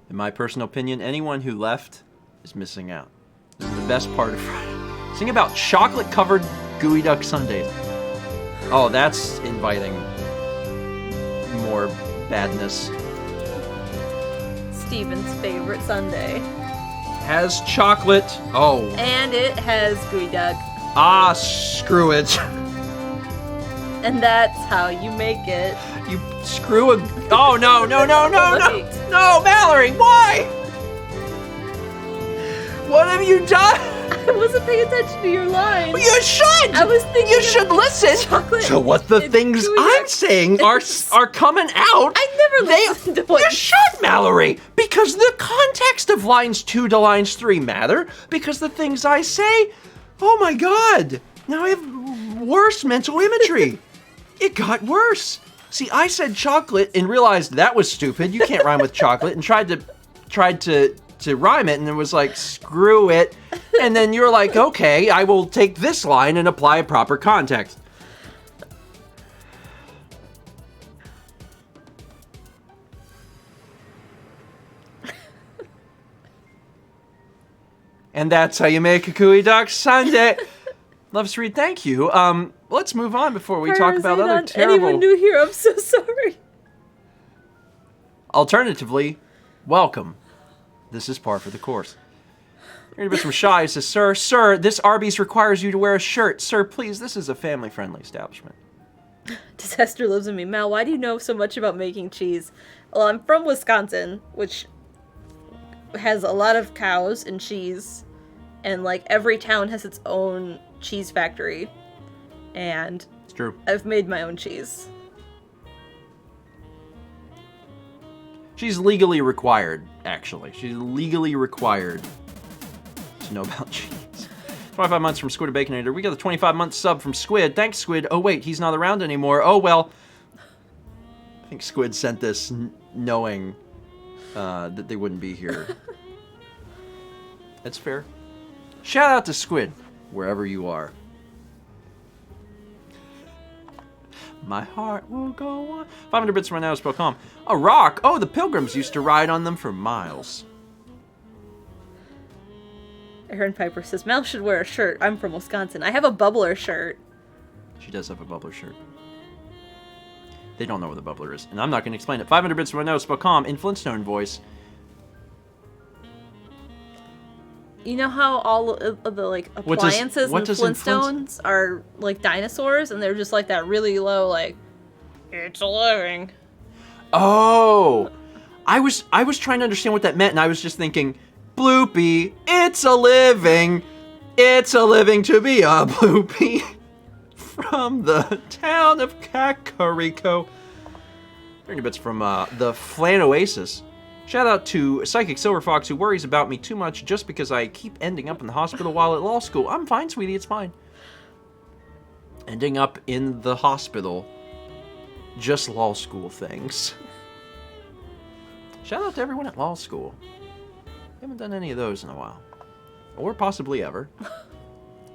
In my personal opinion, anyone who left is missing out. This is the best part of Friday. Sing about chocolate-covered gooey duck sundaes. Oh, that's inviting more badness. Steven's favorite sundae. Has chocolate. Oh. And it has gooey duck. Ah, screw it. And that's how you make it. You screw a... Oh, no. Wait. No, Mallory, why? What have you done? I wasn't paying attention to your line. You should! I was thinking You of should listen chocolate to what the and things gooey I'm duck. saying are coming out. I never listened to what You should, Mallory! Because the context of lines 2 to lines 3 matter. Because the things I say... Oh my god! Now I have worse mental imagery. It got worse. See, I said chocolate and realized that was stupid. You can't rhyme with chocolate, and tried to rhyme it, and it was like, screw it. And then you're like, okay, I will take this line and apply a proper context. And that's how you make a gooey duck sundae. Loves to read, thank you. Let's move on before we talk about other terrible... Anyone new here, I'm so sorry. Alternatively, welcome. This is par for the course. Here's a bit from Shy. It says, Sir, this Arby's requires you to wear a shirt. Sir, please, this is a family-friendly establishment. Disaster lives in me. Mal, why do you know so much about making cheese? Well, I'm from Wisconsin, which has a lot of cows and cheese. And, like, every town has its own cheese factory. And It's true. I've made my own cheese. She's legally required, actually. She's legally required to know about cheese. 25 months from Squid Baconator. We got the 25-month sub from Squid. Thanks, Squid. Oh, wait, he's not around anymore. Oh, well. I think Squid sent this knowing that they wouldn't be here. That's fair. Shout out to Squid, wherever you are. My heart will go on. 500 bits from now.com. A rock. Oh, the pilgrims used to ride on them for miles. Aaron Piper says, Mal should wear a shirt. I'm from Wisconsin. I have a bubbler shirt. She does have a bubbler shirt. They don't know what the bubbler is, and I'm not going to explain it. 500 bits from now.com in Flintstone voice. You know how all of the like appliances in Flintstones are like dinosaurs, and they're just like that really low, like it's a living. Oh, I was trying to understand what that meant, and I was just thinking, Bloopy, it's a living to be a Bloopy from the town of Kakariko. 30 bits from the Flan Oasis. Shout out to Psychic Silver Fox, who worries about me too much just because I keep ending up in the hospital while at law school. I'm fine, sweetie, it's fine. Ending up in the hospital, just law school things. Shout out to everyone at law school. Haven't done any of those in a while. Or possibly ever.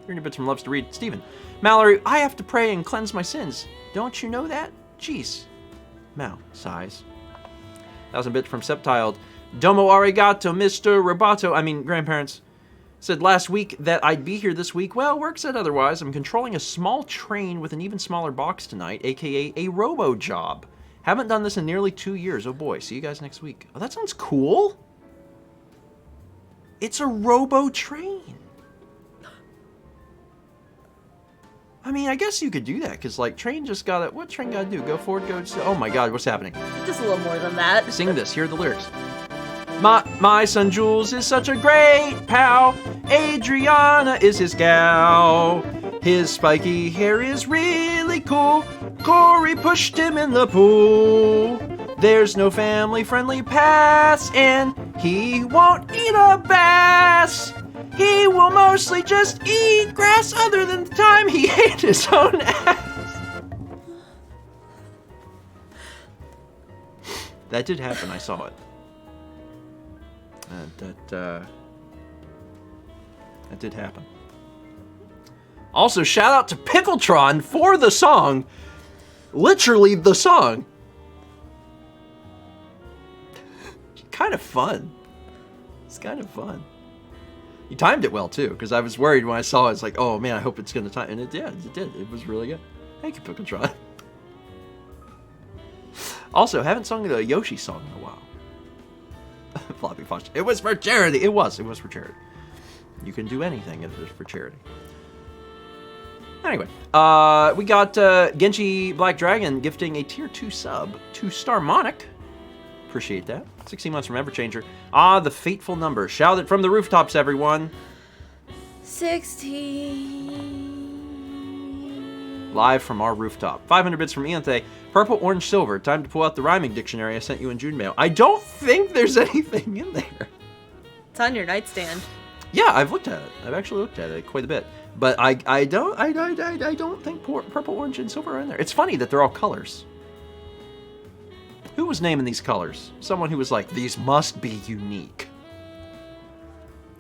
30 bits from Loves to Read. Steven. Mallory, I have to pray and cleanse my sins. Don't you know that? Jeez. Mal, sighs. 1,000 bits from Septiled. Domo arigato, Mr. Roboto. Grandparents. Said last week that I'd be here this week. Well, work said otherwise. I'm controlling a small train with an even smaller box tonight, aka a robo job. Haven't done this in nearly 2 years. Oh boy, see you guys next week. Oh, that sounds cool. It's a robo train. I guess you could do that, because, like, train just gotta... What train gotta do? Go forward, go... Oh, my God, what's happening? Just a little more than that. Sing this. Here are the lyrics. My son Jules is such a great pal. Adriana is his gal. His spiky hair is really cool. Corey pushed him in the pool. There's no family-friendly pass, and he won't eat a bass. He will mostly just eat grass other than the time he ate his own ass. That did happen, I saw it. That did happen. Also, shout out to Pickletron for the song. Literally the song. Kind of fun. It's kind of fun. You timed it well, too, because I was worried when I saw it. It's like, oh, man, I hope it's going to time. And it did. It did. It was really good. Thank you, Pickletron. Also, haven't sung the Yoshi song in a while. Floppy Fox. It was for charity. It was for charity. You can do anything if it's for charity. Anyway, we got Genji Black Dragon gifting a tier 2 sub to Starmonic. Appreciate that. 16 months from Everchanger. Ah, the fateful number. Shout it from the rooftops, everyone. 16. Live from our rooftop. 500 bits from Iante. Purple, orange, silver. Time to pull out the rhyming dictionary I sent you in June mail. I don't think there's anything in there. It's on your nightstand. Yeah, I've looked at it. I've actually looked at it quite a bit. But I don't think purple, orange, and silver are in there. It's funny that they're all colors. Who was naming these colors? Someone who was like, these must be unique.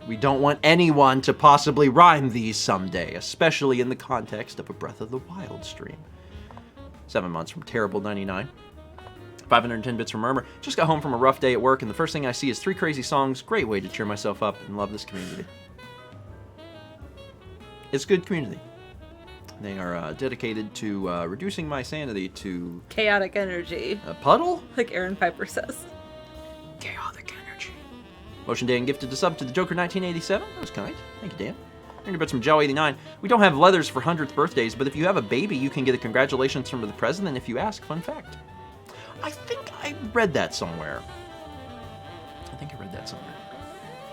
We don't want anyone to possibly rhyme these someday, especially in the context of a Breath of the Wild stream. 7 months from Terrible99. 510 bits from Murmur. Just got home from a rough day at work, and the first thing I see is 3 crazy songs. Great way to cheer myself up and love this community. It's good community. They are dedicated to reducing my sanity to... Chaotic energy. A puddle? Like Aaron Piper says. Chaotic energy. Motion Dan gifted a sub to the Joker 1987. That was kind. Thank you, Dan. Earned a bit from Joe89. We don't have leathers for 100th birthdays, but if you have a baby, you can get a congratulations from the president if you ask. Fun fact. I think I read that somewhere.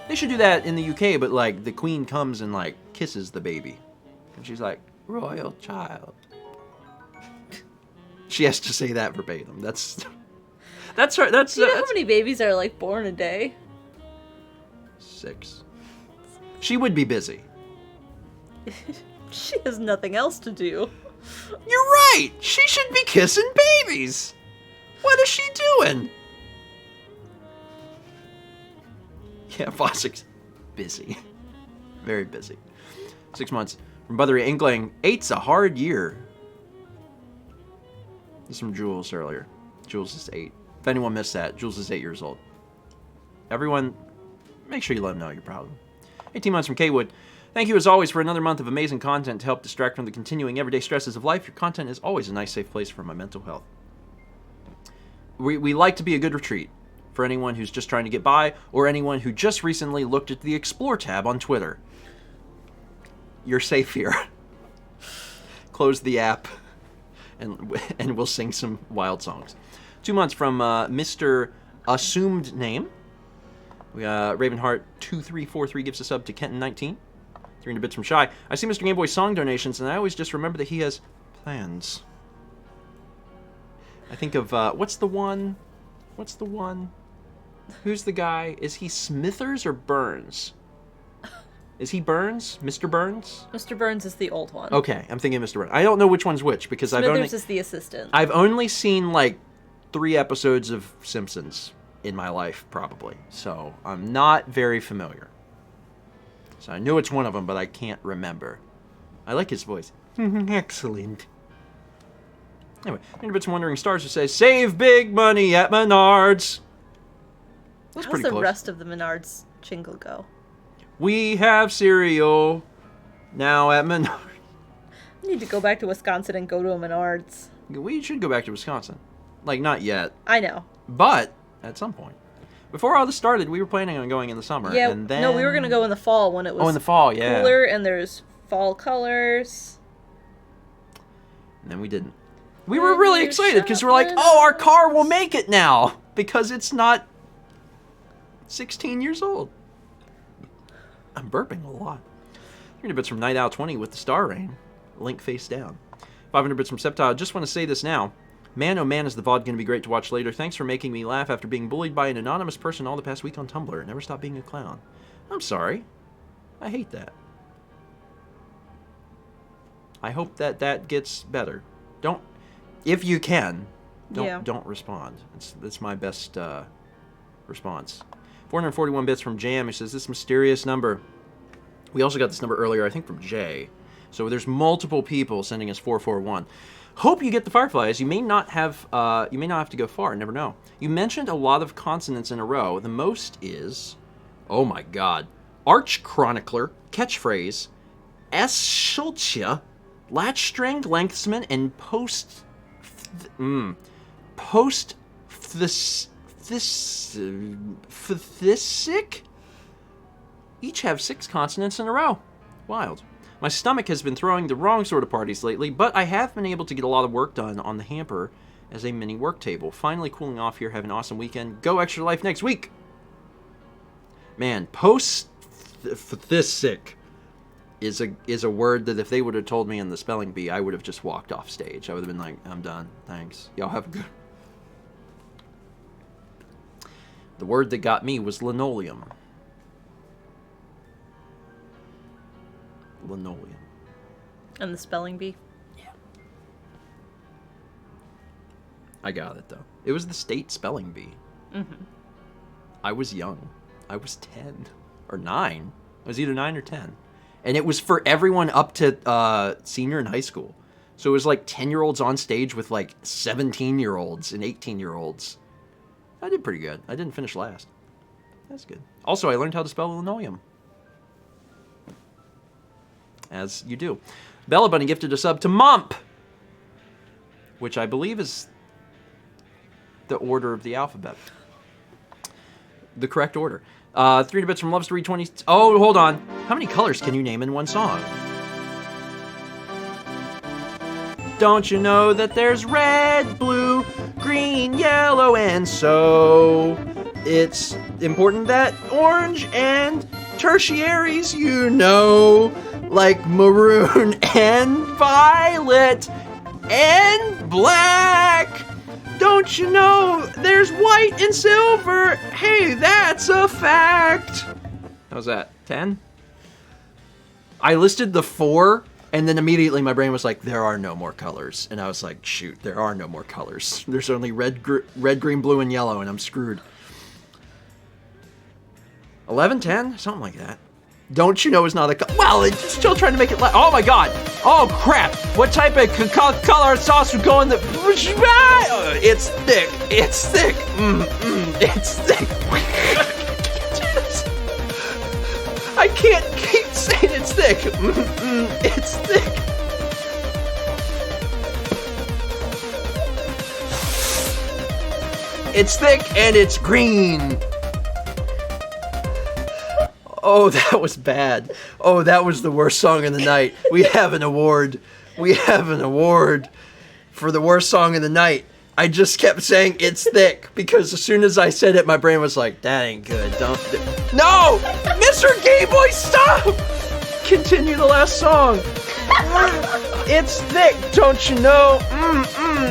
They should do that in the UK, but like the queen comes and like kisses the baby. And she's like, royal child. She has to say that verbatim. That's her. That's Do you know how many babies are like born a day? 6. She would be busy. She has nothing else to do. You're right. She should be kissing babies. What is she doing? Yeah, Fossick's busy. Very busy. 6 months. From Buthery Inkling, 8's a hard year. This is from Jules earlier. Jules is 8. If anyone missed that, Jules is 8 years old. Everyone, make sure you let him know you're proud of him. 18 months from Kaywood. Thank you as always for another month of amazing content to help distract from the continuing everyday stresses of life. Your content is always a nice, safe place for my mental health. We like to be a good retreat for anyone who's just trying to get by or anyone who just recently looked at the Explore tab on Twitter. You're safe here. Close the app and we'll sing some wild songs. 2 months from Mr. Assumed Name. We Ravenheart 2343 gives a sub to Kenton19. 300 bits from Shy. I see Mr. Game Boy song donations, and I always just remember that he has plans. I think of, what's the one? Who's the guy? Is he Smithers or Burns? Is he Burns? Mr. Burns? Mr. Burns is the old one. Okay, I'm thinking Mr. Burns. I don't know which one's which, because Smithers is the assistant. I've only seen, like, 3 episodes of Simpsons in my life, probably. So, I'm not very familiar. So I knew it's one of them, but I can't remember. I like his voice. Excellent. Anyway, a bit some Wandering Stars who says, save big money at Menards. That's How's pretty the close. rest of the Menards jingle go? We have cereal now at Menards. I need to go back to Wisconsin and go to a Menards. We should go back to Wisconsin. Like, not yet. I know. But, at some point. Before all this started, we were planning on going in the summer. Yeah, and then... no, we were going to go in the fall when it was in the fall, yeah. cooler and there's fall colors. And then we didn't. We were really excited because we're like, oh, our car will make it now because it's not 16 years old. I'm burping a lot. 300 bits from Night Owl 20 with the Star Rain. Link face down. 500 bits from Septile. Just want to say this now. Man, oh man, is the VOD going to be great to watch later. Thanks for making me laugh after being bullied by an anonymous person all the past week on Tumblr. Never stop being a clown. I'm sorry. I hate that. I hope that gets better. Don't, if you can, don't respond. That's my best response. 441 bits from Jam. He says, this mysterious number. We also got this number earlier, I think from Jay. So there's multiple people sending us 441. Hope you get the Fireflies. You may not have to go far. Never know. You mentioned a lot of consonants in a row. The most is, oh my god, Arch Chronicler, Catchphrase, S. Schultzia, Latch String, Lengthsman, and Post Phthisic. Each have 6 consonants in a row. Wild. My stomach has been throwing the wrong sort of parties lately, but I have been able to get a lot of work done on the hamper as a mini work table. Finally cooling off here. Have an awesome weekend. Go Extra Life next week. Man, post-phthisic is a word that if they would have told me in the spelling bee, I would have just walked off stage. I would have been like, I'm done. Thanks. Y'all have a good... The word that got me was linoleum. Linoleum. And the spelling bee? Yeah. I got it, though. It was the state spelling bee. Mm-hmm. I was young. I was 10. Or 9. I was either 9 or 10. And it was for everyone up to senior in high school. So it was like 10-year-olds on stage with like 17-year-olds and 18-year-olds. I did pretty good. I didn't finish last. That's good. Also, I learned how to spell linoleum. As you do. Bella Bunny gifted a sub to Momp, which I believe is the order of the alphabet. the correct order. 3 bits from Loves to Read 20. Oh, hold on. How many colors can you name in one song? Don't you know that there's red, blue, green, yellow, and so it's important that orange and tertiaries, you know, like maroon and violet and black. Don't you know there's white and silver? Hey, that's a fact. How's that? 10? I listed the 4, and then immediately my brain was like, there are no more colors. And I was like, shoot, there are no more colors. There's only red, green, blue, and yellow, and I'm screwed. 11, 10? Something like that. Don't you know it's not a color? Well, it's still trying to make it oh my god. Oh crap. What type of color sauce would go in the... It's thick. It's thick. It's thick. I can't keep saying it's thick. It's thick. It's thick and it's green. Oh, that was bad. Oh, that was the worst song of the night. We have an award. We have an award for the worst song of the night. I just kept saying it's thick because as soon as I said it, my brain was like, that ain't good. No! Mr. Game Boy, stop! Continue the last song. It's thick, don't you know?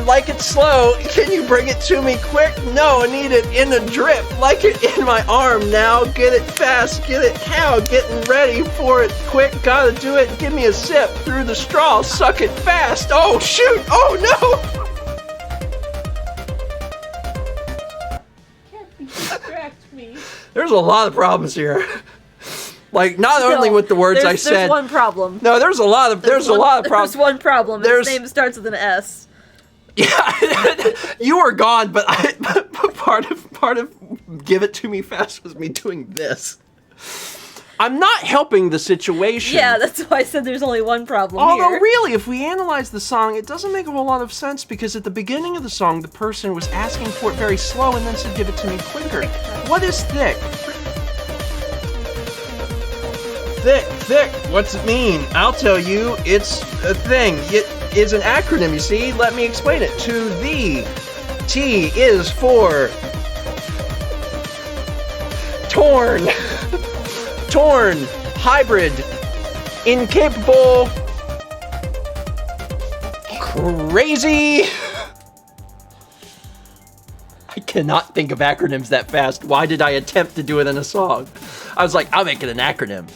Like it's slow. Can you bring it to me quick? No, I need it in a drip. Like it in my arm now. Get it fast. Get it how? Getting ready for it quick. Gotta do it. Give me a sip through the straw. Suck it fast. Oh, shoot. Oh, no. Can't distract me. There's a lot of problems here. Like, not only with the words I said. There's one problem. No, there's a lot of problems. There's one problem. His name starts with an S. Yeah, you were gone, but part of Give It To Me Fast was me doing this. I'm not helping the situation. Yeah, that's why I said there's only one problem Although, here. really, if we analyze the song, it doesn't make a whole lot of sense because at the beginning of the song, the person was asking for it very slow and then said, give it to me quicker. What is thick? Thick. What's it mean? I'll tell you. It's a thing. It is an acronym, you see. Let me explain it. To the T is for torn. Torn. Hybrid. Incapable. Crazy. I cannot think of acronyms that fast. Why did I attempt to do it in a song? I was like, I'll make it an acronym.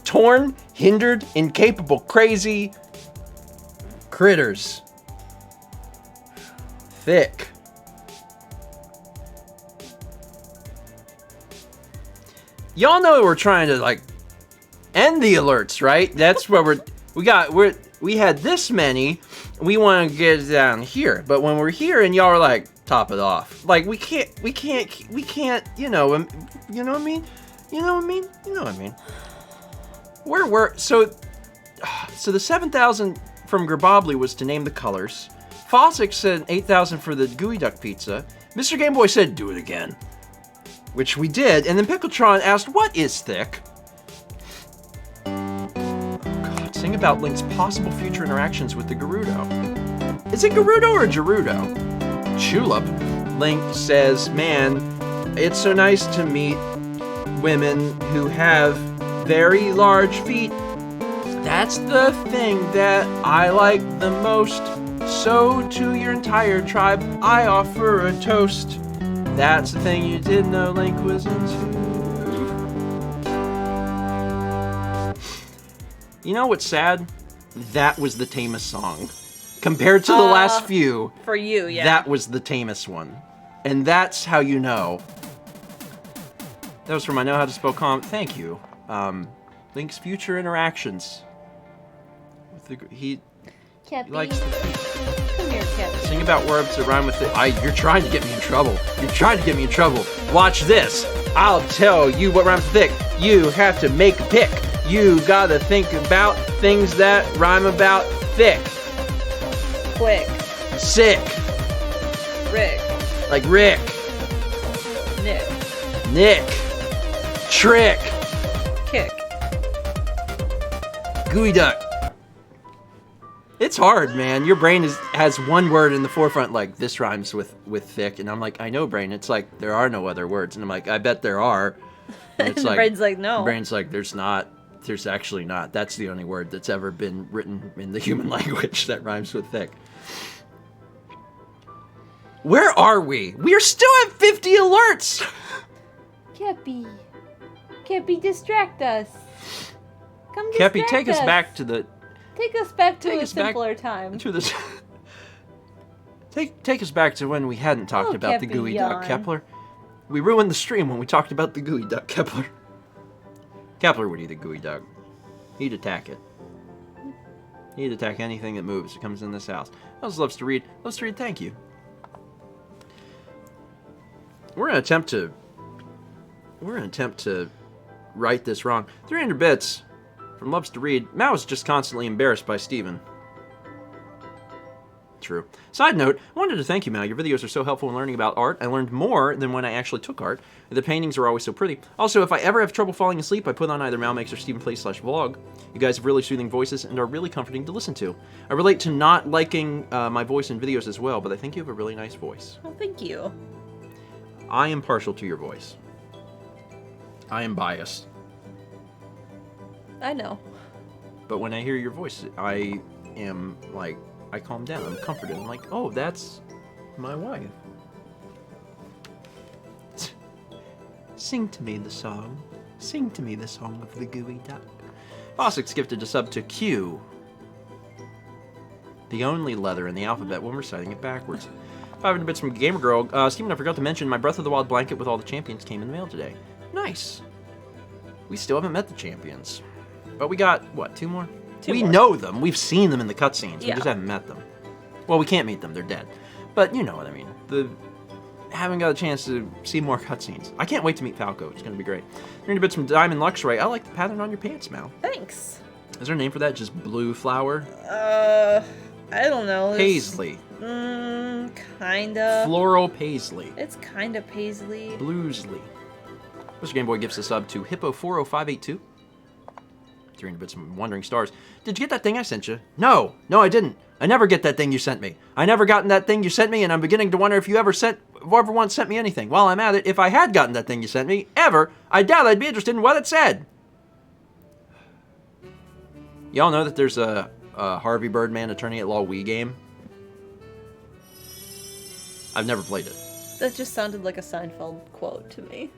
Torn, hindered, incapable, crazy, critters. Thick. Y'all know we're trying to like end the alerts, right? That's where we had this many. We want to get it down here, but when we're here and y'all are like, top it off. Like we can't. You know what I mean? So the 7,000 from Grabobly was to name the colors. Fossick said 8,000 for the gooey duck pizza. Mr. Game Boy said, do it again. Which we did, and then Pickletron asked, what is thick? Oh God, sing about Link's possible future interactions with the Gerudo. Is it Gerudo or Gerudo? Julep. Link says, man, it's so nice to meet women who have very large feet. That's the thing that I like the most. So to your entire tribe, I offer a toast. That's the thing you didn't know Link was into. You know what's sad? That was the tamest song. Compared to the last few. For you, yeah. That was the tamest one. And that's how you know. That was from I Know How to Spell Thank you. Link's future interactions. He likes the feet. Come here, Cappy. Sing about words that rhyme with it. You're trying to get me in trouble. Watch this. I'll tell you what rhymes with thick. You have to make a pick. You gotta think about things that rhyme about thick. Quick. Sick. Rick. Like Rick. Nick. Trick. Kick. Gooey duck. It's hard, man. Your brain has one word in the forefront, like, this rhymes with thick. And I'm like, I know, brain. It's like, there are no other words. And I'm like, I bet there are. And it's The like, brain's like, no. The brain's like, there's not. There's actually not. That's the only word that's ever been written in the human language that rhymes with thick. Where are we? We are still at 50 alerts. Kepi. Kepi, distract us. Come Kepi, distract take us back to the... Take us back to Take a us back simpler time. To this... Take us back to when we hadn't talked Oh, about the Kepi, gooey yawn. duck, Kepler. We ruined the stream when we talked about the gooey duck, Kepler. Kepler would eat a gooey duck. He'd attack it. He'd attack anything that moves that comes in this house. Else loves to read. Loves to read, thank you. We're gonna attempt to right this wrong. 300 bits from Loves to Read. Mao is just constantly embarrassed by Steven. True. Side note, I wanted to thank you, Mal. Your videos are so helpful in learning about art. I learned more than when I actually took art. The paintings are always so pretty. Also, if I ever have trouble falling asleep, I put on either Mal Makes or Steven Plays /vlog. You guys have really soothing voices and are really comforting to listen to. I relate to not liking my voice in videos as well, but I think you have a really nice voice. Well, thank you. I am partial to your voice. I am biased. I know. But when I hear your voice, I am like... I calm down. I'm comforted. I'm like, oh, that's my wife. Sing to me the song. Sing to me the song of the gooey duck. Fossick's gifted a sub to Q. The only letter in the alphabet when reciting it backwards. 500 bits from Gamer Girl. Steven, I forgot to mention my Breath of the Wild blanket with all the champions came in the mail today. Nice. We still haven't met the champions. But we got, what, 2 more? We know them. We've seen them in the cutscenes. We just haven't met them. Well, we can't meet them. They're dead. But you know what I mean. Haven't got a chance to see more cutscenes. I can't wait to meet Falco. It's going to be great. 300 bits from Diamond Luxray. I like the pattern on your pants, Mal. Thanks. Is there a name for that? Just blue flower? I don't know. Paisley. Kinda. Floral paisley. It's kinda paisley. Bluesley. Mr. Game Boy gives a sub to Hippo40582. 300 bits from Wandering Stars. Did you get that thing I sent you? No, I didn't. I never get that thing you sent me. I never gotten that thing you sent me, and I'm beginning to wonder if you ever once sent me anything. While I'm at it, if I had gotten that thing you sent me, ever, I doubt I'd be interested in what it said. Y'all know that there's a Harvey Birdman Attorney at Law Wii game? I've never played it. That just sounded like a Seinfeld quote to me.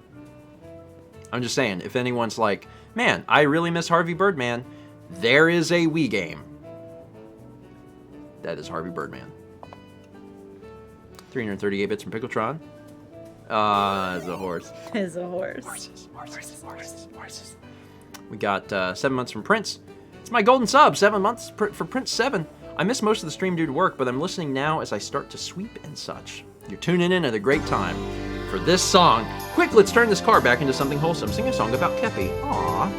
I'm just saying, if anyone's like, man, I really miss Harvey Birdman, there is a Wii game. That is Harvey Birdman. 338 bits from Pickletron. As a horse. As a horse. Horses. We got 7 months from Prince. It's my golden sub, 7 months for Prince 7. I miss most of the stream due to work, but I'm listening now as I start to sweep and such. You're tuning in at a great time for this song. Quick, let's turn this car back into something wholesome. Sing a song about Kepi. Aww.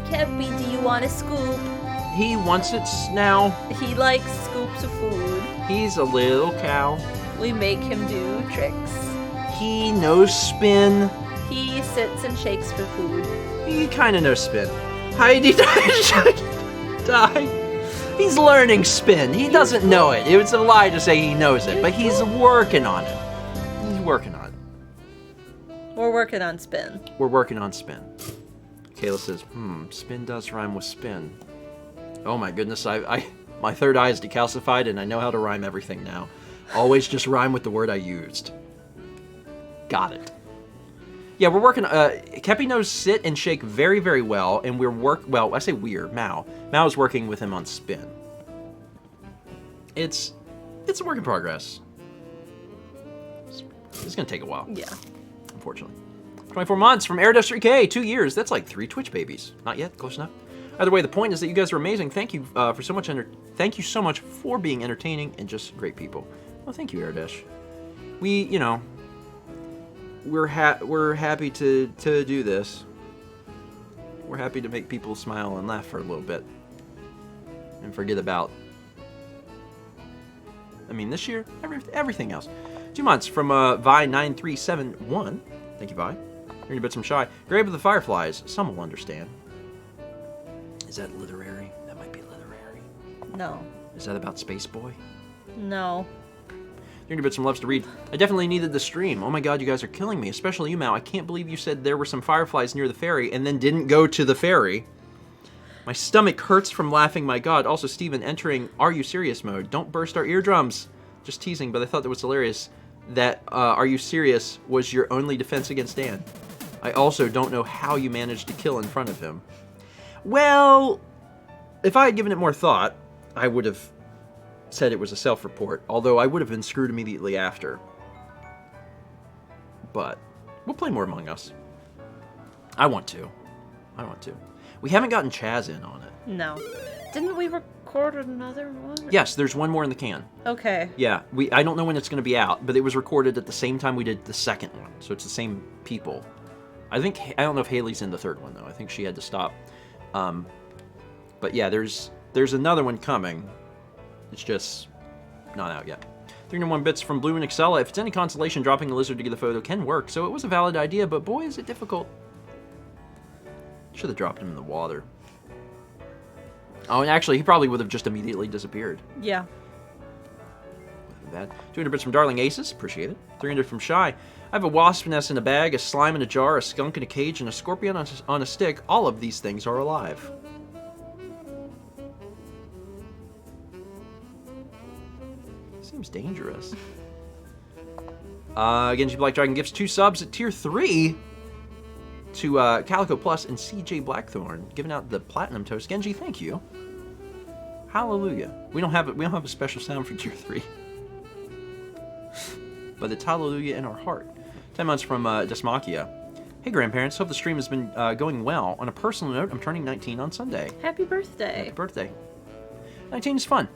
Kepi, do you want a scoop? He wants it now. He likes scoops of food. He's a little cow. We make him do tricks. He knows spin. He sits and shakes for food. He kind of knows spin. Heidi die. He's learning spin. He doesn't know it. It was a lie to say he knows it, but he's working on it. He's working on it. We're working on spin. We're working on spin. Kayla says, spin does rhyme with spin. Oh my goodness, my third eye is decalcified and I know how to rhyme everything now. Always just rhyme with the word I used. Got it. Yeah, we're working, Kepi knows sit and shake very, very well, and well, I say Mao. Mao is working with him on spin. It's a work in progress. It's gonna take a while. Yeah. Unfortunately. 24 months from Air-3K, 2 years. That's like 3 Twitch babies. Not yet, close enough. Either way, the point is that you guys are amazing. Thank you thank you so much for being entertaining and just great people. Well, thank you, Airdash. We're happy to do this. We're happy to make people smile and laugh for a little bit. And forget about I mean, this year, everything else. 2 months from Vi9371. Thank you, Vi. You're gonna bet some shy. Grave of the Fireflies. Some will understand. Is that literary? That might be literary. No. Is that about Space Boy? No. You're gonna bet some loves to read. I definitely needed the stream. Oh my god, you guys are killing me. Especially you, Mal. I can't believe you said there were some fireflies near the ferry and then didn't go to the ferry. My stomach hurts from laughing, my god. Also, Steven entering Are You Serious mode. Don't burst our eardrums. Just teasing, but I thought that was hilarious that Are You Serious was your only defense against Dan. I also don't know how you managed to kill in front of him. Well, if I had given it more thought, I would have said it was a self-report, although I would have been screwed immediately after. But we'll play more Among Us. I want to. We haven't gotten Chaz in on it. No. Didn't we record another one? Yes, there's one more in the can. Okay. Yeah, I don't know when it's going to be out, but it was recorded at the same time we did the second one, so it's the same people. I don't know if Haley's in the third one though. I think she had to stop. But yeah, there's another one coming. It's just not out yet. 301 bits from Blue and Excella. If it's any consolation, dropping a lizard to get the photo can work, so it was a valid idea, but boy, is it difficult. Should have dropped him in the water. Oh, and actually, he probably would have just immediately disappeared. Yeah. Bad. 200 bits from Darling Aces. Appreciate it. 300 from Shy. I have a wasp nest in a bag, a slime in a jar, a skunk in a cage, and a scorpion on a stick. All of these things are alive. Seems dangerous. Genji Black Dragon gives 2 subs at tier 3 to Calico Plus and CJ Blackthorn, giving out the platinum toast. Genji, thank you. Hallelujah. We don't have a special sound for tier 3. But it's hallelujah in our heart. 10 months from Desmachia. Hey grandparents, hope the stream has been going well. On a personal note, I'm turning 19 on Sunday. Happy birthday. Happy birthday. 19 is fun.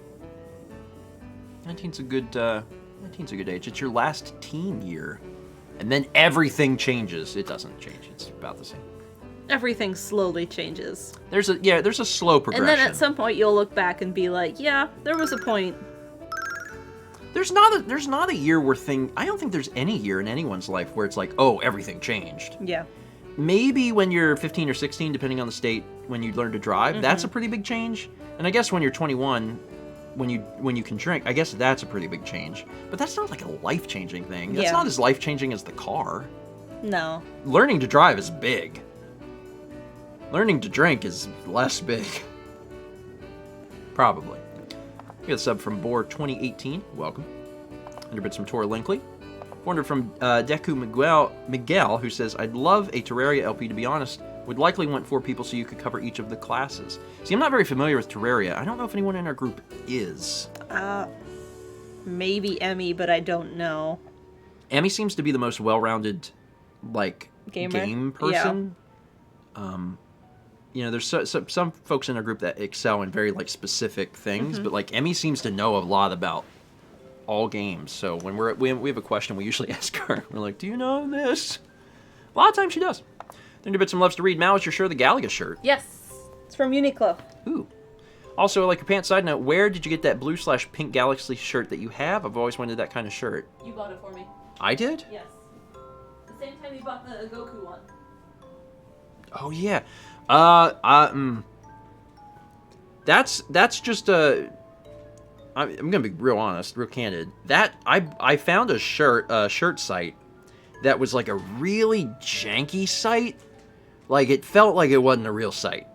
19's a good age. It's your last teen year. And then everything changes. It doesn't change. It's about the same. Everything slowly changes. There's a slow progression. And then at some point you'll look back and be like, yeah, there was a point. There's not a year where I don't think there's any year in anyone's life where it's like, oh, everything changed. Yeah. Maybe when you're 15 or 16, depending on the state, when you learn to drive, that's a pretty big change. And I guess when you're 21, when you can drink, I guess that's a pretty big change. But that's not like a life-changing thing. That's not as life-changing as the car. No. Learning to drive is big. Learning to drink is less big. Probably. We got a sub from Boar 2018. Welcome. 100 bits from Tora Linkley. 400 from Deku Miguel, who says, I'd love a Terraria LP, to be honest. Would likely want 4 people so you could cover each of the classes. See, I'm not very familiar with Terraria. I don't know if anyone in our group is. Maybe Emmy, but I don't know. Emmy seems to be the most well-rounded, game person. Yeah. You know, there's some folks in our group that excel in very, specific things, but, Emmy seems to know a lot about all games. So when we have a question, we usually ask her. We're like, do you know this? A lot of times she does. 30 bits and loves to read. Mal, is your shirt the Galaga shirt? Yes. It's from Uniqlo. Ooh. Also, like your pants side note, where did you get that blue/pink Galaxy shirt that you have? I've always wanted that kind of shirt. You bought it for me. I did? Yes. The same time you bought the Goku one. Oh, yeah. That's just a... I'm gonna be real honest, real candid. That I found a shirt site that was like a really janky site. Like it felt like it wasn't a real site.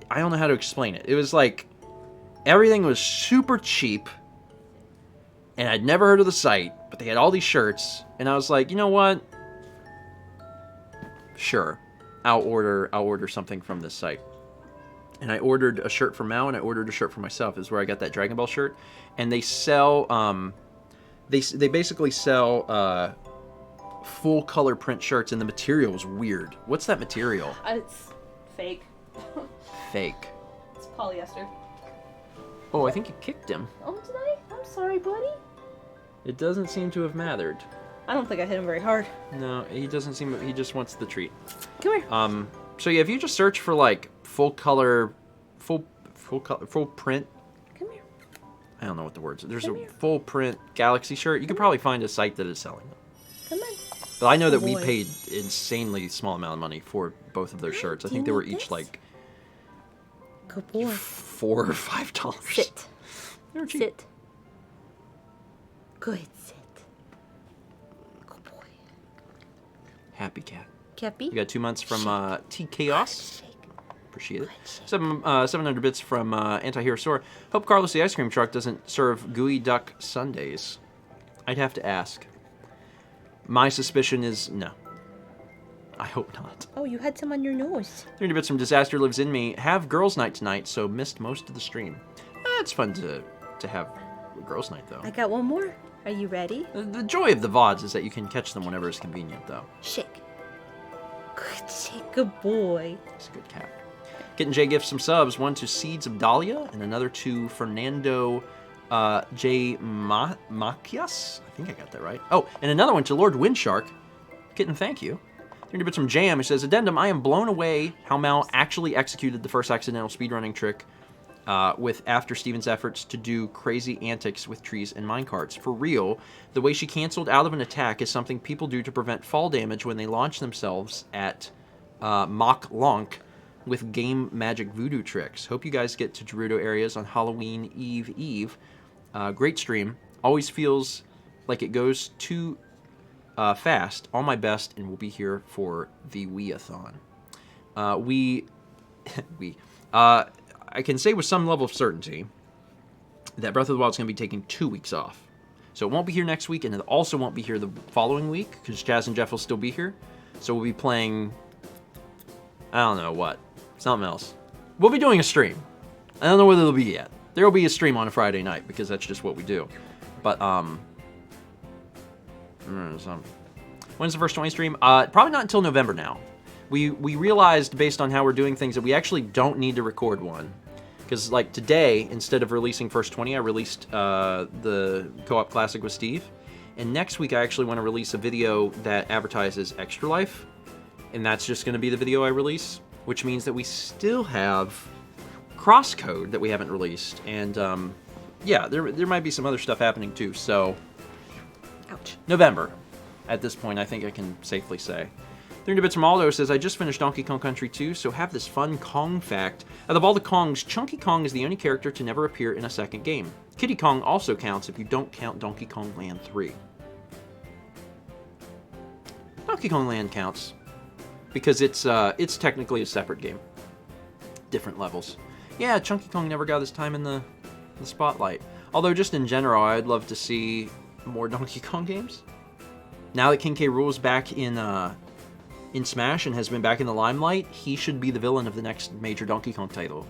I don't know how to explain it. It was like everything was super cheap, and I'd never heard of the site, but they had all these shirts, and I was like, you know what? Sure, I'll order something from this site. And I ordered a shirt for Mao, and I ordered a shirt for myself. Is where I got that Dragon Ball shirt. And they sell, they basically sell full color print shirts, and the material is weird. What's that material? It's fake. Fake. It's polyester. Oh, I think you kicked him. Oh, did I? I'm sorry, buddy. It doesn't seem to have mattered. I don't think I hit him very hard. No, he doesn't seem. He just wants the treat. Come here. So yeah, if you just search for full color, full print. Come here. I don't know what the words are. There's a full print Galaxy shirt. You could probably find a site that is selling them. Come on. But I know that we boy. paid insanely small amount of money for both of those shirts. I think they were each like Good boy. $4 or $5. Sit. They were cheap. Sit. Good, sit. Good boy. Happy cat. Cappy. We got 2 months from T Chaos. Shake. Appreciate it. 700 bits from Anti-Hero Store. Hope Carlos the ice cream truck doesn't serve gooey duck sundaes. I'd have to ask. My suspicion is no. I hope not. Oh, you had some on your nose. 300 bits from Disaster Lives in Me. Have girls' night tonight, so missed most of the stream. It's fun to have girls' night, though. I got one more. Are you ready? The joy of the VODs is that you can catch them whenever it's convenient, though. Shake. Good shake. Good boy. It's a good cat. Kitten J gifts some subs. One to Seeds of Dahlia, and another to Fernando J. Macias. I think I got that right. Oh, and another one to Lord Windshark. Kitten, thank you. 300 bits from Jam, who says, Addendum, I am blown away how Mal actually executed the first accidental speedrunning trick with after Steven's efforts to do crazy antics with trees and minecarts. For real, the way she canceled out of an attack is something people do to prevent fall damage when they launch themselves at Mach Lonk with game magic voodoo tricks. Hope you guys get to Gerudo areas on Halloween Eve. Great stream. Always feels like it goes too fast. All my best, and we'll be here for the Wii-a-thon. I can say with some level of certainty that Breath of the Wild is going to be taking 2 weeks off. So it won't be here next week, and it also won't be here the following week, because Chaz and Jeff will still be here. So we'll be playing, I don't know what, something else. We'll be doing a stream. I don't know whether it'll be yet. There will be a stream on a Friday night, because that's just what we do. But, when's the first 20 stream? Probably not until November now. We realized, based on how we're doing things, that we actually don't need to record one. Because, like, today, instead of releasing First 20, I released the Co-op Classic with Steve. And next week, I actually want to release a video that advertises Extra Life. And that's just going to be the video I release. Which means that we still have Crosscode that we haven't released. And, yeah, there might be some other stuff happening, too. So, Ouch. November. At this point, I think I can safely say. 300 bits from Aldo says, I just finished Donkey Kong Country 2, so have this fun Kong fact. Out of all the Kongs, Chunky Kong is the only character to never appear in a second game. Kiddy Kong also counts if you don't count Donkey Kong Land 3. Donkey Kong Land counts, because it's technically a separate game. Different levels. Yeah, Chunky Kong never got his time in the spotlight. Although, just in general, I'd love to see more Donkey Kong games. Now that King K. Rool is back in Smash and has been back in the limelight, he should be the villain of the next major Donkey Kong title.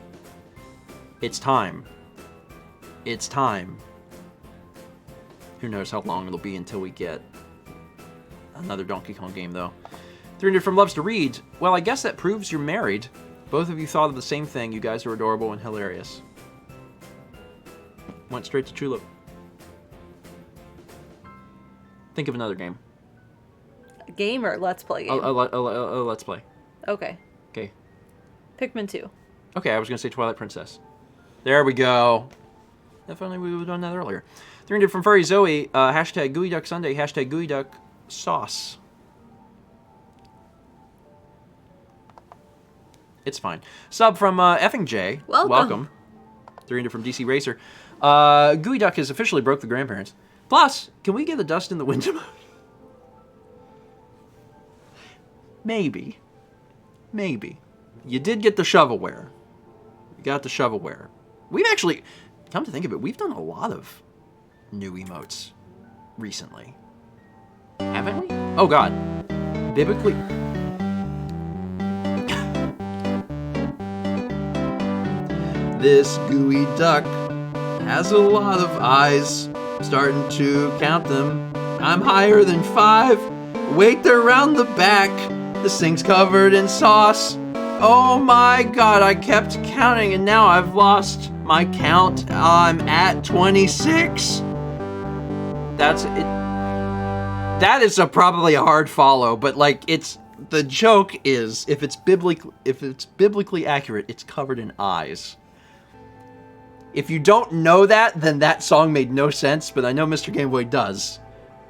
It's time. It's time. Who knows how long it'll be until we get another Donkey Kong game, though. 300 from Loves to Read. Well, I guess that proves you're married. Both of you thought of the same thing. You guys are adorable and hilarious. Went straight to Tulip. Think of another game. A game or let's play game? Let's play. Okay. Okay. Pikmin 2. Okay, I was going to say Twilight Princess. There we go. If only we would have done that earlier. 300 from Furry Zoe. Hashtag Gooey Duck Sunday. Hashtag Gooey Duck Sauce. It's fine. Sub from effing J. Welcome. 300 from DC Racer. Gooey Duck has officially broke the grandparents. Plus, can we get the dust in the window? Maybe. Maybe. You did get the shovelware. You got the shovelware. We've actually, come to think of it, we've done a lot of new emotes recently. Haven't we? Oh god. Biblically. This gooey duck has a lot of eyes. Starting to count them. I'm higher than 5. Wait, they're around the back. This thing's covered in sauce. Oh my god, I kept counting and now I've lost my count. I'm at 26. That's it. That is probably a hard follow, but like the joke is if it's biblically accurate, it's covered in eyes. If you don't know that, then that song made no sense, but I know Mr. Game Boy does.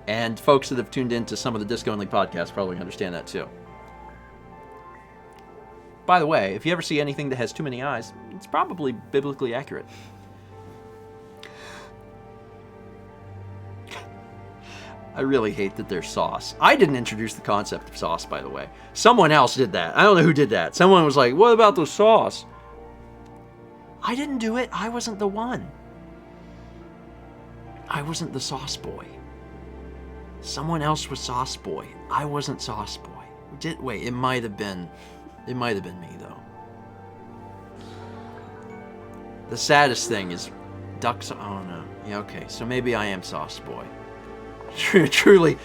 And folks that have tuned into some of the Disco Only podcasts probably understand that too. By the way, if you ever see anything that has too many eyes, it's probably biblically accurate. I really hate that there's sauce. I didn't introduce the concept of sauce, by the way. Someone else did that. I don't know who did that. Someone was like, what about the sauce? I didn't do it. I wasn't the one. I wasn't the sauce boy. Someone else was sauce boy. I wasn't sauce boy. Wait, it might have been me, though. The saddest thing is ducks. Oh, no. Yeah, okay. So maybe I am sauce boy. Truly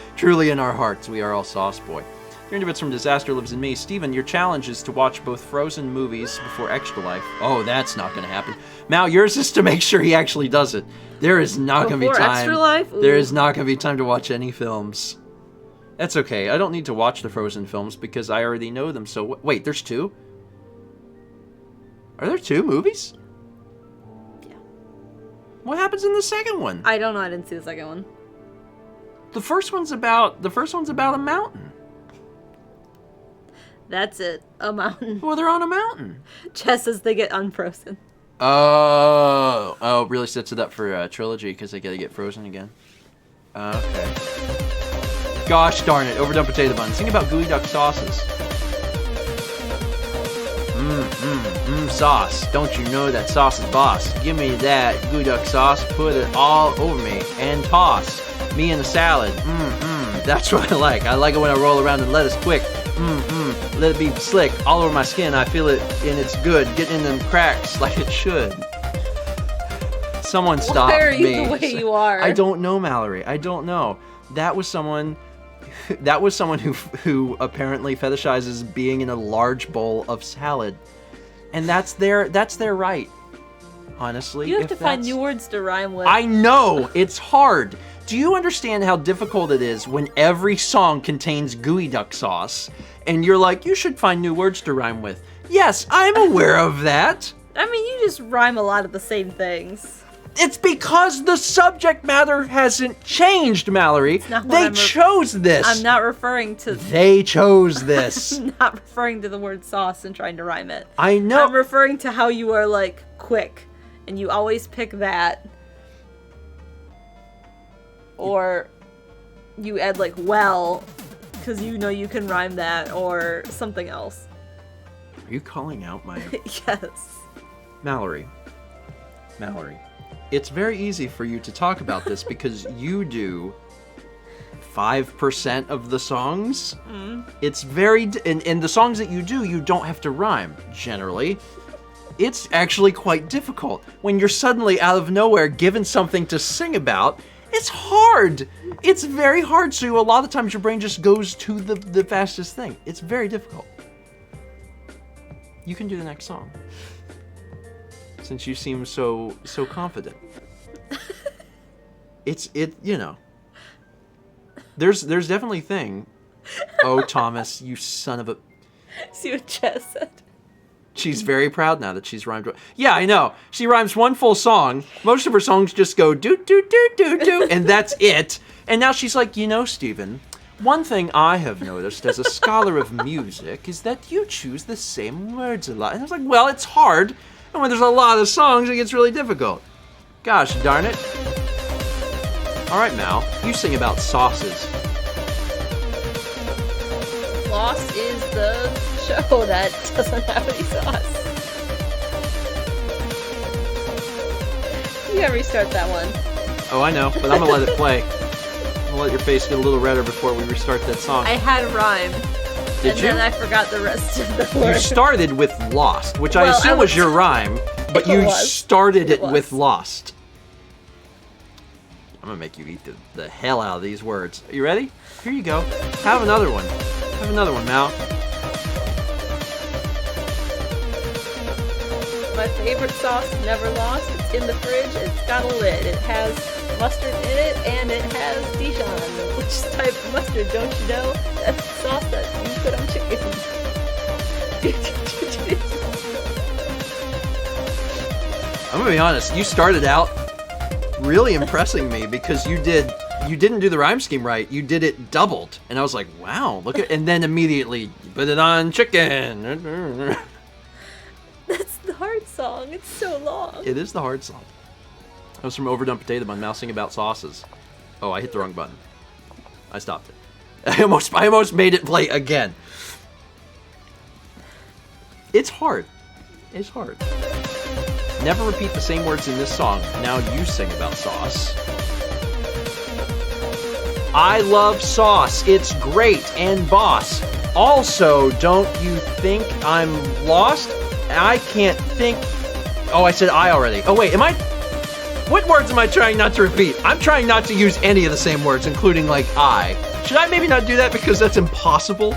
in our hearts, we are all sauce boy. Hearing bits from Disaster Lives in Me. Steven, your challenge is to watch both Frozen movies before Extra Life. Oh, that's not going to happen. Mal, yours is to make sure he actually does it. There is not going to be time. Extra Life? Ooh. There is not going to be time to watch any films. That's okay. I don't need to watch the Frozen films because I already know them. So wait, there's 2? Are there 2 movies? Yeah. What happens in the second one? I don't know. I didn't see the second one. The first one's about a mountain. That's it. A mountain. Well, they're on a mountain. Just as they get unfrozen. Oh, really sets it up for a trilogy because they gotta get frozen again. Okay. Gosh darn it, overdone potato buns. Think about gooey duck sauces. Sauce. Don't you know that sauce is boss? Give me that gooey duck sauce, put it all over me, and toss. Me in a salad. That's what I like. I like it when I roll around in lettuce quick. Let it be slick all over my skin. I feel it and it's good. Getting in them cracks like it should. Someone stop me. Why are you the way you are? I don't know, Mallory. I don't know. That was someone who apparently fetishizes being in a large bowl of salad. And that's their right. Honestly. You have to find new words to rhyme with. I know. It's hard. Do you understand how difficult it is when every song contains gooey duck sauce? And you're like, you should find new words to rhyme with. Yes, I'm aware of that. I mean, you just rhyme a lot of the same things. It's because the subject matter hasn't changed, Mallory. They chose this. I'm not referring to... They chose this. I'm not referring to the word sauce and trying to rhyme it. I know. I'm referring to how you are, like, quick. And you always pick that. Or you add, like, well, because you know you can rhyme that, or something else. Are you calling out my... Yes. Mallory. It's very easy for you to talk about this because you do 5% of the songs. It's very... And the songs that you do, you don't have to rhyme, generally. It's actually quite difficult. When you're suddenly, out of nowhere, given something to sing about... It's hard. It's very hard. So a lot of times your brain just goes to the fastest thing. It's very difficult. You can do the next song. Since you seem so confident. You know. There's definitely a thing. Oh, Thomas, you son of a... See what Jess said? She's very proud now that she's rhymed. Yeah, I know. She rhymes one full song. Most of her songs just go do do do do do, and that's it. And now she's like, you know, Stephen, one thing I have noticed as a scholar of music is that you choose the same words a lot. And I was like, well, it's hard. And when there's a lot of songs, it gets really difficult. Gosh darn it. All right, Mal, you sing about sauces. Lost is the show that doesn't have any sauce. You gotta restart that one. Oh, I know, but I'm gonna let it play. I'm gonna let your face get a little redder before we restart that song. I had a rhyme. Did you? And then I forgot the rest of the word. You started with Lost, which I assume was your rhyme, but you started it with Lost. I'm gonna make you eat the hell out of these words. Are you ready? Here you go. Have another one. Have another one, Mal. My favorite sauce, never lost. It's in the fridge. It's got a lid. It has mustard in it, and it has Dijon. Which type of mustard, don't you know? That's the sauce that you put on chicken. I'm gonna be honest. You started out really impressing me because you didn't do the rhyme scheme right. You did it doubled, and I was like, wow, look at. And then immediately you put it on chicken. That's the hard song. It's so long. It is the hard song. That was from Overdone Potato Bun, mousing about sauces. Oh, I hit the wrong button. I stopped it. I almost made it play again. It's hard. It's hard. Never repeat the same words in this song. Now you sing about sauce. I love sauce. It's great. And boss. Also, don't you think I'm lost? I can't think. Oh, I said I already. Oh, wait. What words am I trying not to repeat? I'm trying not to use any of the same words, including, like, I. Should I maybe not do that because that's impossible?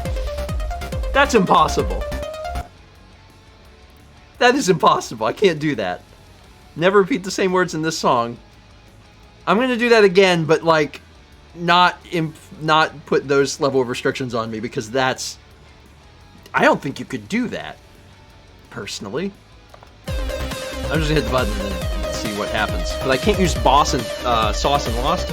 That's impossible. That is impossible. I can't do that. Never repeat the same words in this song. I'm going to do that again, but, like, not put those level of restrictions on me because that's... I don't think you could do that, personally. I'm just going to hit the button and then see what happens. But I can't use boss and sauce and lost.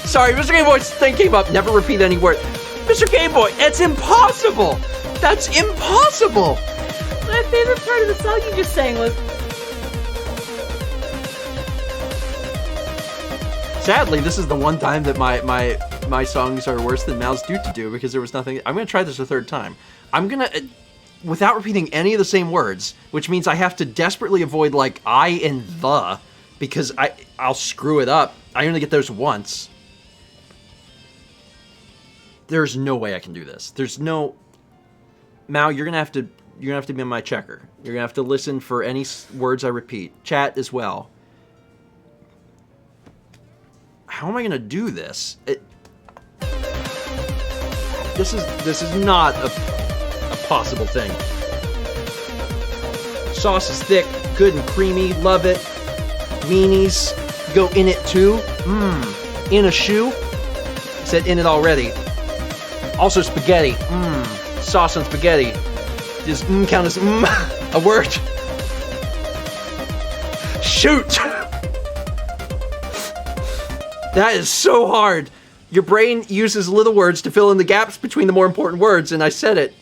Sorry, Mr. Game Boy's thing came up. Never repeat any word. Mr. Game Boy, it's impossible! That's impossible! My favorite part of the song you just sang was... Sadly, this is the one time that my songs are worse than Mal's Due to Do because there was nothing... I'm going to try this a third time. I'm going to... Without repeating any of the same words, which means I have to desperately avoid, like, I and the, because I'll screw it up. I only get those once. There's no way I can do this. There's no... Mal, you're gonna have to be my checker. You're gonna have to listen for any words I repeat. Chat as well. How am I gonna do this? This is not a possible thing. Sauce is thick, good and creamy. Love it. Weenies go in it too. In a shoe. I said in it already. Also spaghetti. Sauce on spaghetti. Does count as a word? Shoot! That is so hard. Your brain uses little words to fill in the gaps between the more important words, and I said it.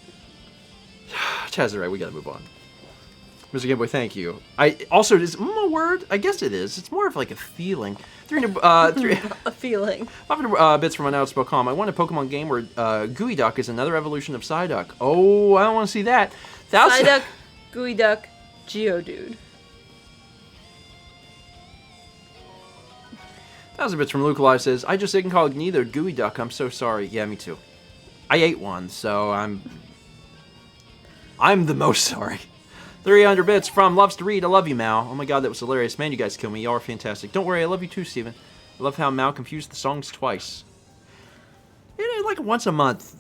Chaz is right, we gotta move on. Mr. Game Boy, thank you. Also, is a word? I guess it is. It's more of like a feeling. 300, a feeling. 500 bits from unouts.com. I want a Pokemon game where Gooey Duck is another evolution of Psyduck. Oh, I don't want to see that. Psyduck, Gooey Duck, Geodude. 1,000 bits from Luke Alive says, I just incognitoed Gooey Duck. I'm so sorry. Yeah, me too. I ate one, so I'm the most sorry. 300 bits from Loves to Read. I love you, Mal. Oh my god, that was hilarious. Man, you guys kill me. Y'all are fantastic. Don't worry, I love you too, Steven. I love how Mal confused the songs twice. Like once a month.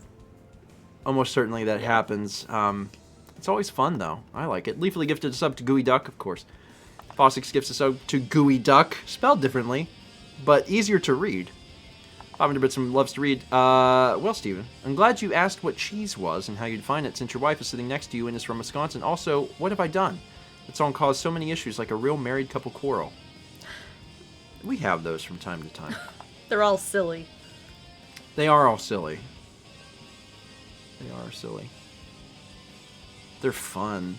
Almost certainly that happens. It's always fun, though. I like it. Leafly gifted a sub to Gooey Duck, of course. Fossix gifts a sub to Gooey Duck. Spelled differently, but easier to read. 500 bits from Loves to Read. Well, Steven, I'm glad you asked what cheese was and how you'd find it since your wife is sitting next to you and is from Wisconsin. Also, what have I done? That song caused so many issues, like a real married couple quarrel. We have those from time to time. They're all silly. They are all silly. They are silly. They're fun.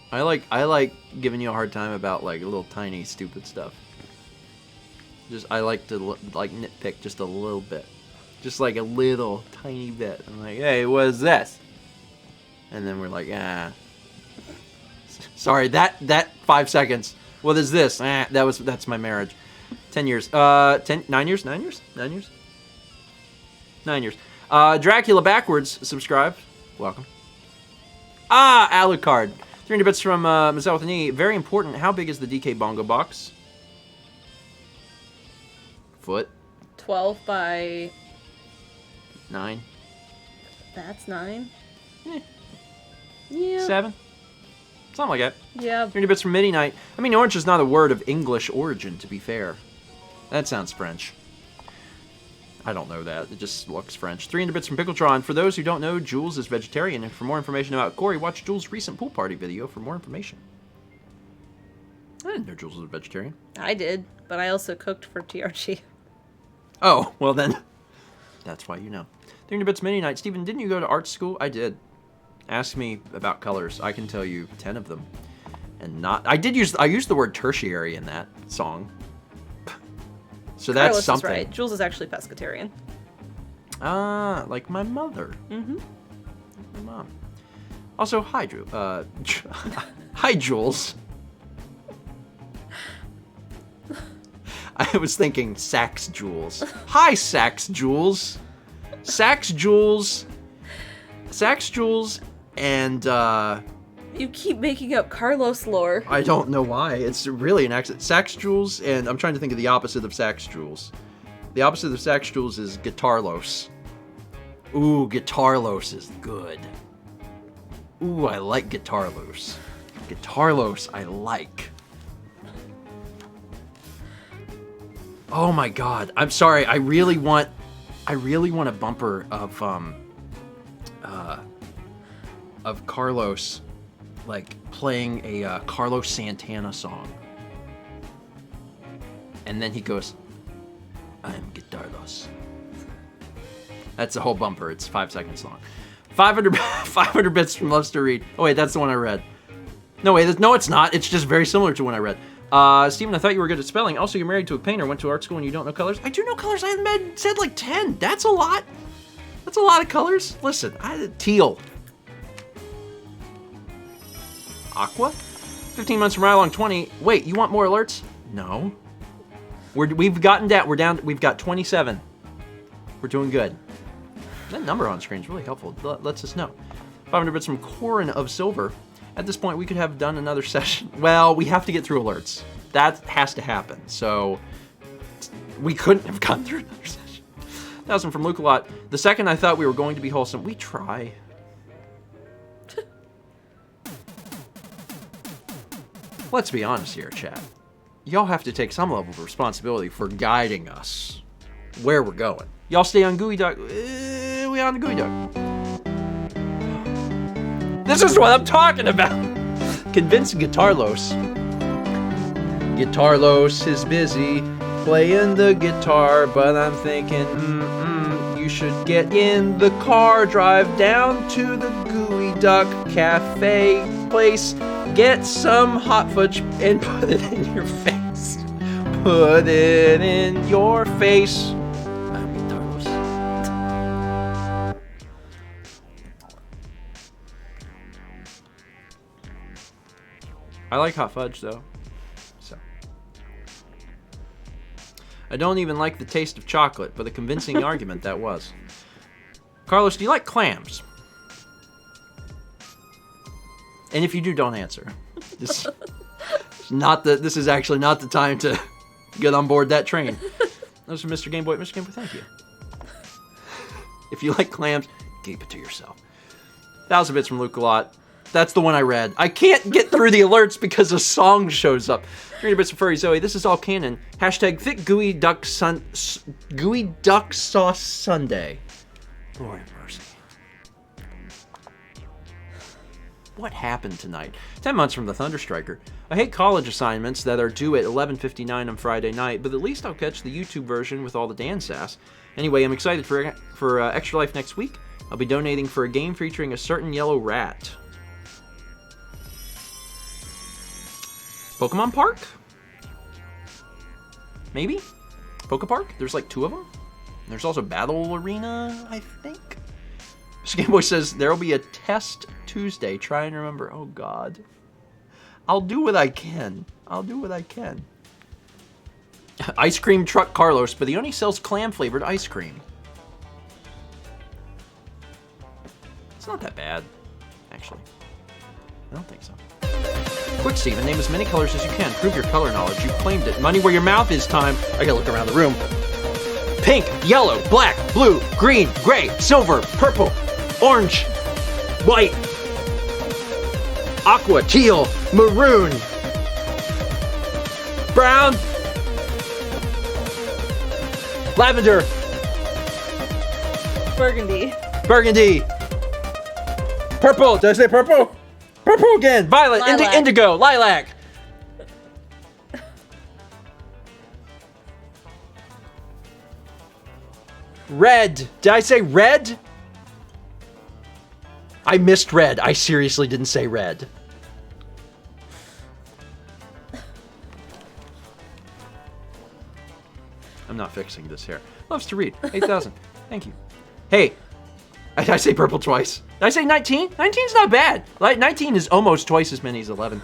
I like giving you a hard time about like little tiny stupid stuff. I like to nitpick just a little bit. Just like a little tiny bit. I'm like, hey, what is this? And then we're like, sorry, that 5 seconds. What is this? That's my marriage. 10 years. 9 years? 9 years? 9 years? 9 years. Dracula Backwards, subscribe. Welcome. Alucard. 300 bits from Mazel with an E. Very important. How big is the DK Bongo box? Foot. 12 by... 9. That's 9? Yeah. 7? Something like that. Yeah. 300 bits from Midi Night. I mean, orange is not a word of English origin, to be fair. That sounds French. I don't know that. It just looks French. 300 bits from Pickletron. For those who don't know, Jules is vegetarian, and for more information about Corey, watch Jules' recent pool party video for more information. I didn't know Jules was a vegetarian. I did, but I also cooked for TRG. Oh, well then, that's why you know. 300 bits mini night. Steven, didn't you go to art school? I did. Ask me about colors. I can tell you 10 of them. And not... I used the word tertiary in that song. So that's Carlos something. is right. Jules is actually pescatarian. Ah, like my mother. Mm-hmm. My mom. Also, hi, Drew. Hi, Jules. I was thinking Sax Jules. Hi, Sax Jules. Sax Jules. Sax Jules and, You keep making up Carlos lore. I don't know why. It's really an accent. Sax Jules, and I'm trying to think of the opposite of Sax Jules. The opposite of Sax Jules is Guitarlos. Ooh, Guitarlos is good. Ooh, I like Guitarlos. Guitarlos, I like. Oh my god. I'm sorry. I really want a bumper of Carlos, like, playing a Carlos Santana song. And then he goes, I'm Guitarlos. That's the whole bumper. It's 5 seconds long. 500 bits from Loves to Read. Oh, wait, that's the one I read. No, wait, no, it's not. It's just very similar to one I read. Steven, I thought you were good at spelling. Also, you're married to a painter, went to art school, and you don't know colors. I do know colors. I said like 10. That's a lot. That's a lot of colors. Listen, teal. Aqua? 15 months from right along 20. Wait, you want more alerts? No. We've gotten down. We've got 27. We're doing good. That number on screen is really helpful. Lets us know. 500 bits from Corin of Silver. At this point, we could have done another session. Well, we have to get through alerts. That has to happen. So we couldn't have gone through another session. 1,000 from Luke a lot. The second I thought we were going to be wholesome, we try. Let's be honest here, chat. Y'all have to take some level of responsibility for guiding us where we're going. Y'all stay on Gooey Duck. We on the Gooey Duck. This is what I'm talking about. Convincing Guitarlos. Guitarlos is busy playing the guitar, but I'm thinking, you should get in the car, drive down to the Gooey Duck Cafe place, get some hot fudge and put it in your face. Put it in your face. I'm Guitarlos. I like hot fudge though. So I don't even like the taste of chocolate, but a convincing argument that was. Carlos, do you like clams? And if you do, don't answer. This is actually not the time to get on board that train. That was from Mr. Game Boy. Mr. Game Boy, thank you. If you like clams, keep it to yourself. 1,000 bits from Luke a lot. That's the one I read. I can't get through the alerts because a song shows up. 300 bits from Furry Zoe. This is all canon. Hashtag thick gooey duck sauce Sunday. Lord have mercy. What happened tonight? 10 months from the Thunderstriker. I hate college assignments that are due at 11:59 on Friday night, but at least I'll catch the YouTube version with all the Dan sass. Anyway, I'm excited for Extra Life next week. I'll be donating for a game featuring a certain yellow rat. Pokemon Park? Maybe? Pokepark? There's like 2 of them. There's also Battle Arena, I think. Mr. Game Boy says there will be a test Tuesday. Try and remember. Oh God. I'll do what I can. I'll do what I can. Ice cream truck Carlos, but he only sells clam flavored ice cream. It's not that bad, actually. I don't think so. Quick, Steven, name as many colors as you can. Prove your color knowledge. You've claimed it. Money where your mouth is time. I gotta look around the room. Pink, yellow, black, blue, green, gray, silver, purple, orange, white, aqua, teal, maroon, brown, lavender, Burgundy. Burgundy. Purple. Did I say purple? Purple again. Violet. Lilac. Indigo. Lilac. Red. Did I say red? I missed red. I seriously didn't say red. I'm not fixing this here. Loves to read. 8,000. Thank you. Hey, did I say purple twice? Did I say 19? 19's not bad. Like 19 is almost twice as many as 11.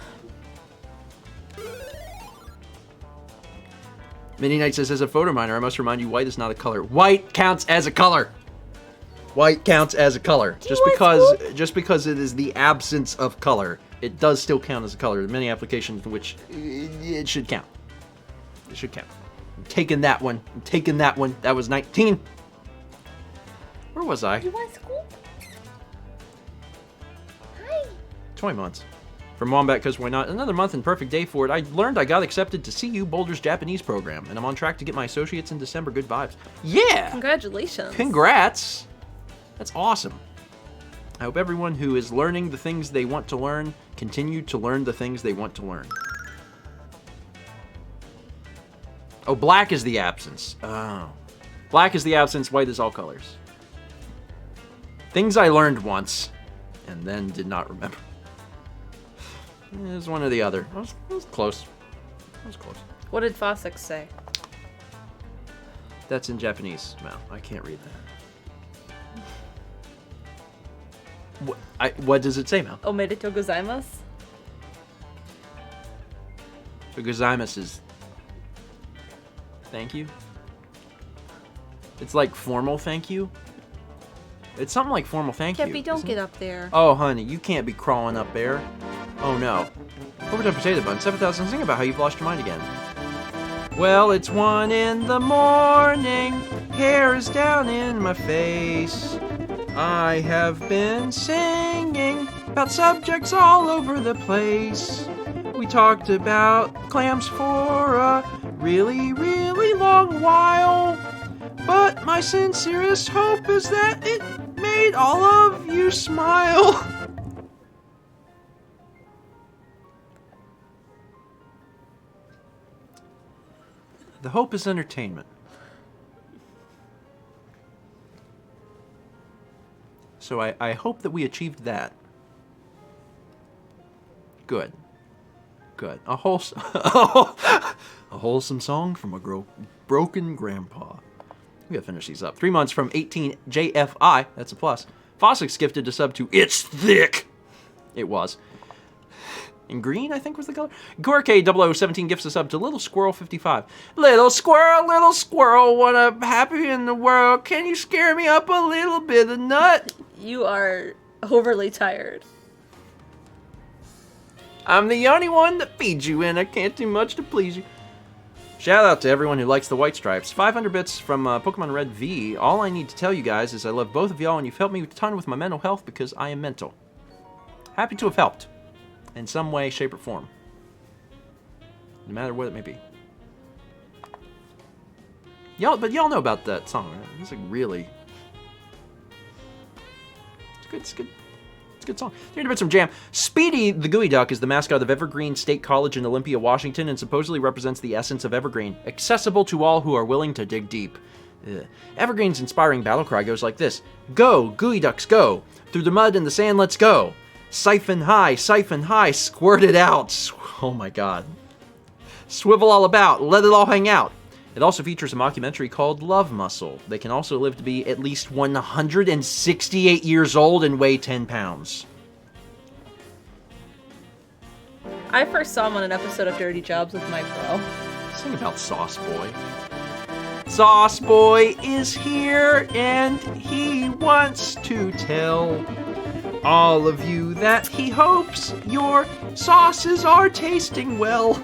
Mini Knight says, as a photo miner, I must remind you, white is not a color. White counts as a color. White counts as a color. Just because it is the absence of color, it does still count as a color. There are many applications in which it should count. It should count. I'm taking that one. I'm taking that one. That was 19. Where was I? You want school? Hi. 20 months. From Wombat, because why not? Another month and perfect day for it. I learned I got accepted to CU Boulder's Japanese program, and I'm on track to get my associates in December. Good vibes. Yeah! Congratulations. Congrats! That's awesome. I hope everyone who is learning the things they want to learn continue to learn the things they want to learn. Oh, black is the absence. Oh. Black is the absence, white is all colors. Things I learned once, and then did not remember. It was one or the other. I was close. I was close. What did Fossix say? That's in Japanese, Mal. I can't read that. What does it say, Mal? Omedetou gozaimasu? So gozaimasu is thank you. It's like formal thank you. It's something like formal thank you. Kepi, don't isn't get it? up there. Oh, honey, you can't be crawling up there. Oh, no. Overdone Potato Bun, 7,000. Sing about how you've lost your mind again. Well, it's 1 in the morning. Hair is down in my face. I have been singing about subjects all over the place. We talked about clams for a really, really long while. But my sincerest hope is that it made all of you smile. The hope is entertainment. So I hope that we achieved that. Good. Good. A wholesome, a wholesome song from a broken grandpa. We gotta finish these up. 3 months from 18 JFI. That's a plus. Fossix gifted a sub to It's Thick. It was. In green, I think was the color. Gork 0017 gifts a sub to Little Squirrel 55. Little squirrel, what a happy in the world. Can you scare me up a little bit of nut? You are overly tired. I'm the only one that feeds you, and I can't do much to please you. Shout out to everyone who likes the white stripes. 500 bits from Pokemon Red V. All I need to tell you guys is I love both of y'all, and you've helped me a ton with my mental health because I am mental. Happy to have helped. In some way, shape, or form. No matter what it may be. But y'all know about that song, right? It's like really... It's good. It's a good song. 300 bits from Jam. Speedy the Gooey Duck is the mascot of Evergreen State College in Olympia, Washington, and supposedly represents the essence of Evergreen. Accessible to all who are willing to dig deep. Ugh. Evergreen's inspiring battle cry goes like this. Go, Gooey Ducks, go! Through the mud and the sand, let's go! Siphon high, squirt it out. Oh my god. Swivel all about, let it all hang out. It also features a mockumentary called Love Muscle. They can also live to be at least 168 years old and weigh 10 pounds. I first saw him on an episode of Dirty Jobs with my bro. Sing about Sauce Boy. Sauce Boy is here and he wants to tell all of you that he hopes your sauces are tasting well.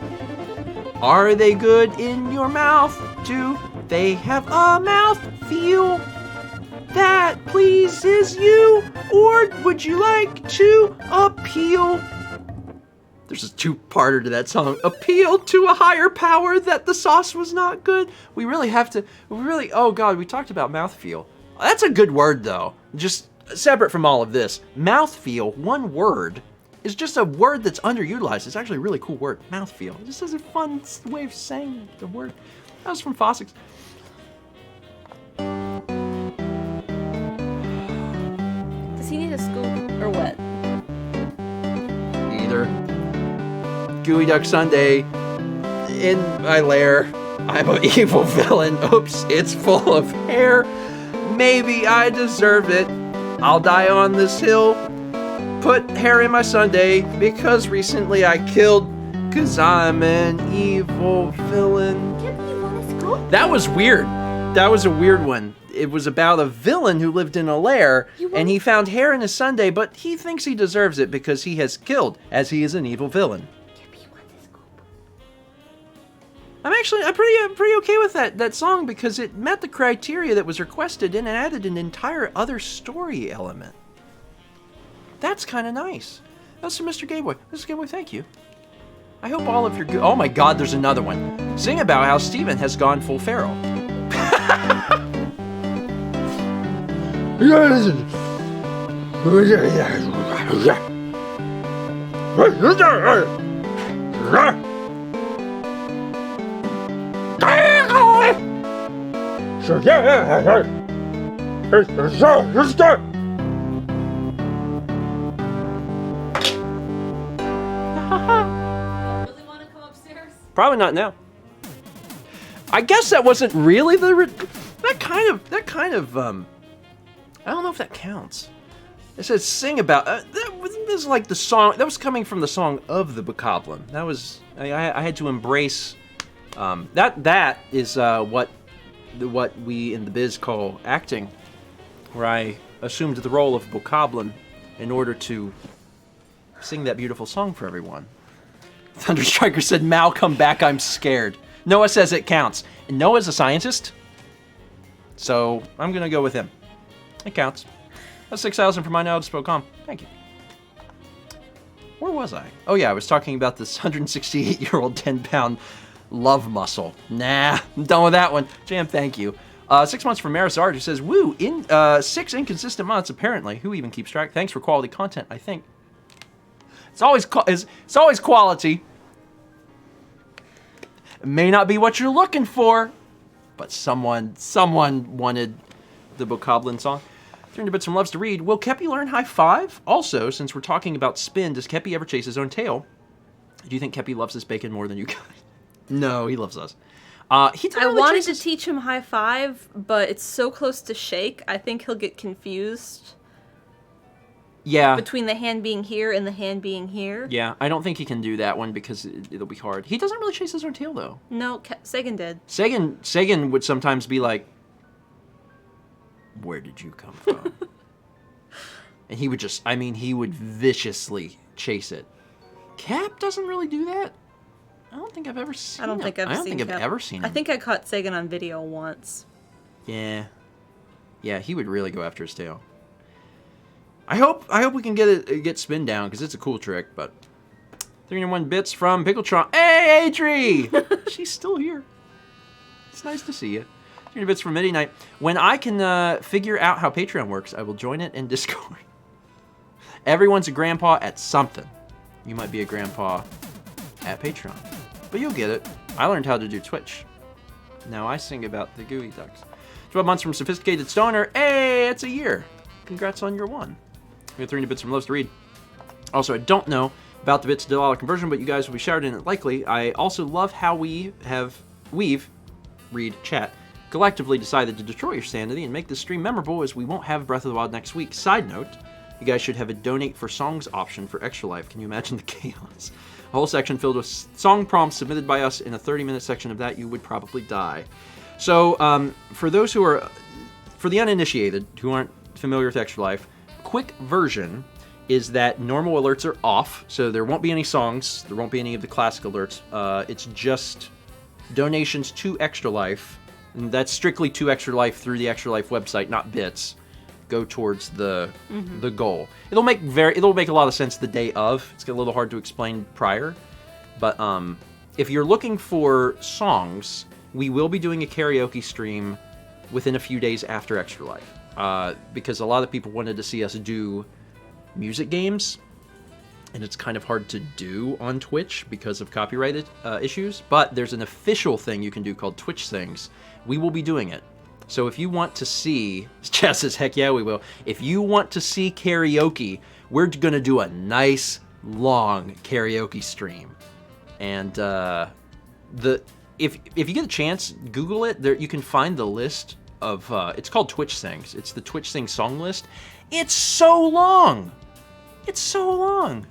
Are they good in your mouth? Do they have a mouth feel that pleases you? Or would you like to appeal? There's a two-parter to that song. Appeal to a higher power that the sauce was not good. We really have to, oh God, we talked about mouthfeel. That's a good word, though. Just separate from all of this. Mouthfeel, one word, is just a word that's underutilized. It's actually a really cool word. Mouthfeel. It just is a fun way of saying the word. That was from Fossix. Does he need a scoop or what? Either. Gooey Duck Sundae in my lair. I'm an evil villain. Oops, it's full of hair. Maybe I deserve it. I'll die on this hill. Put hair in my sundae because recently I killed, 'cause I'm an evil villain. That was weird. That was a weird one. It was about a villain who lived in a lair, and he found hair in his sundae, but he thinks he deserves it because he has killed, as he is an evil villain. I'm pretty okay with that song because it met the criteria that was requested and it added an entire other story element. That's kind of nice. That's from Mr. Gameboy. Mr. Gameboy, thank you. I hope all of your oh my God, there's another one. Sing about how Steven has gone full feral. Really want to come upstairs? Probably not now. I guess that wasn't really that kind of I don't know if that counts. It says sing about that was like the song that was coming from the song of the Bokoblin. That was I had to embrace that is what we in the biz call acting, where I assumed the role of Bokoblin in order to sing that beautiful song for everyone. Thunderstriker said, Mal, come back, I'm scared. Noah says it counts. And Noah's a scientist, so I'm going to go with him. It counts. That's 6,000 for MyNowDispo.com. Thank you. Where was I? Oh yeah, I was talking about this 168-year-old 10-pound love muscle. Nah, I'm done with that one. Jam, thank you. 6 months from Maris Art, who says, woo, 6 inconsistent months, apparently. Who even keeps track? Thanks for quality content, I think. It's always quality. It may not be what you're looking for, but someone wanted the Bokoblin song. 300 bits from Loves to Read. Will Kepi learn high five? Also, since we're talking about spin, does Kepi ever chase his own tail? Do you think Kepi loves his bacon more than you guys? No, he loves us. I wanted to teach him high five, but it's so close to shake. I think he'll get confused. Yeah. Between the hand being here and the hand being here. Yeah, I don't think he can do that one because it'll be hard. He doesn't really chase his own tail, though. No, Sagan did. Sagan would sometimes be like, where did you come from? And he would just, he would viciously chase it. Cap doesn't really do that. I don't think I've ever seen him. I've ever seen him. I think I caught Sagan on video once. Yeah. Yeah, he would really go after his tail. I hope we can get spin down because it's a cool trick, but 301 bits from Pickletron. Hey, Adri! She's still here. It's nice to see you. 300 bits from Midi Night. When I can figure out how Patreon works, I will join it in Discord. Everyone's a grandpa at something. You might be a grandpa at Patreon, but you'll get it. I learned how to do Twitch. Now I sing about the Gooey Ducks. 12 months from Sophisticated Stoner. Hey, it's a year. Congrats on your one. We have 300 bits from Loves to Read. Also, I don't know about the bits to dollar conversion, but you guys will be shouted in it likely. I also love how we've, read chat, collectively decided to destroy your sanity and make this stream memorable as we won't have Breath of the Wild next week. Side note, you guys should have a donate for songs option for Extra Life. Can you imagine the chaos? A whole section filled with song prompts submitted by us. In a 30-minute section of that, you would probably die. So, for those who are, for the uninitiated, who aren't familiar with Extra Life, quick version is that normal alerts are off, so there won't be any songs, there won't be any of the classic alerts. It's just donations to Extra Life, and that's strictly to Extra Life through the Extra Life website, not bits, go towards the goal. It'll make a lot of sense the day of. It's a little hard to explain prior, but if you're looking for songs, we will be doing a karaoke stream within a few days after Extra Life. because a lot of people wanted to see us do music games, and it's kind of hard to do on Twitch because of copyright issues, but there's an official thing you can do called Twitch Things. We will be doing it. So if you want to see, Chess says, heck yeah, we will. If you want to see karaoke, we're going to do a nice, long karaoke stream. And if you get a chance, Google it. There, you can find the list of, it's called Twitch Things. It's the Twitch Things song list. It's so long. It's so long.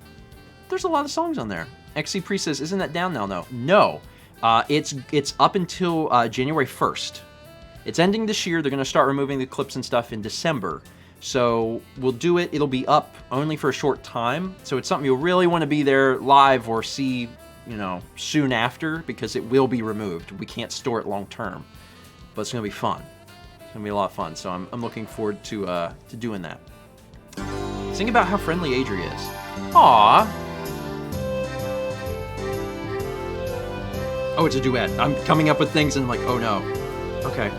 There's a lot of songs on there. XC Priest says, isn't that down now? No. It's up until January 1st. It's ending this year. They're going to start removing the clips and stuff in December. So we'll do it. It'll be up only for a short time. So it's something you'll really want to be there live or see, soon after, because it will be removed. We can't store it long term. But it's going to be fun. It's going to be a lot of fun. So I'm looking forward to doing that. Sing about how friendly Adri is. Aww. Oh, it's a duet. I'm coming up with things and like, oh no. Okay.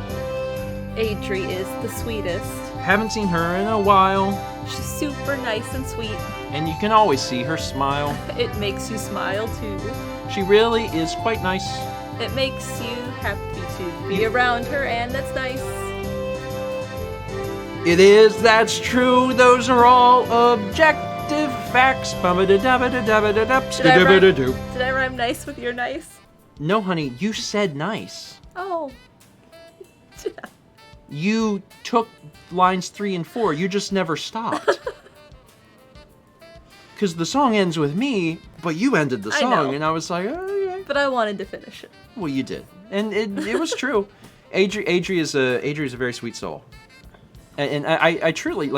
Adri is the sweetest. Haven't seen her in a while. She's super nice and sweet. And you can always see her smile. It makes you smile too. She really is quite nice. It makes you happy to be around her, and that's nice. It is, that's true. Those are all objective facts. Did I rhyme nice with your nice? No, honey, you said nice. Oh. You took lines 3 and 4. You just never stopped. Because the song ends with me, but you ended the song, and I was like, oh, yeah. But I wanted to finish it. Well, you did. And it was true. Adri is a very sweet soul. And I truly,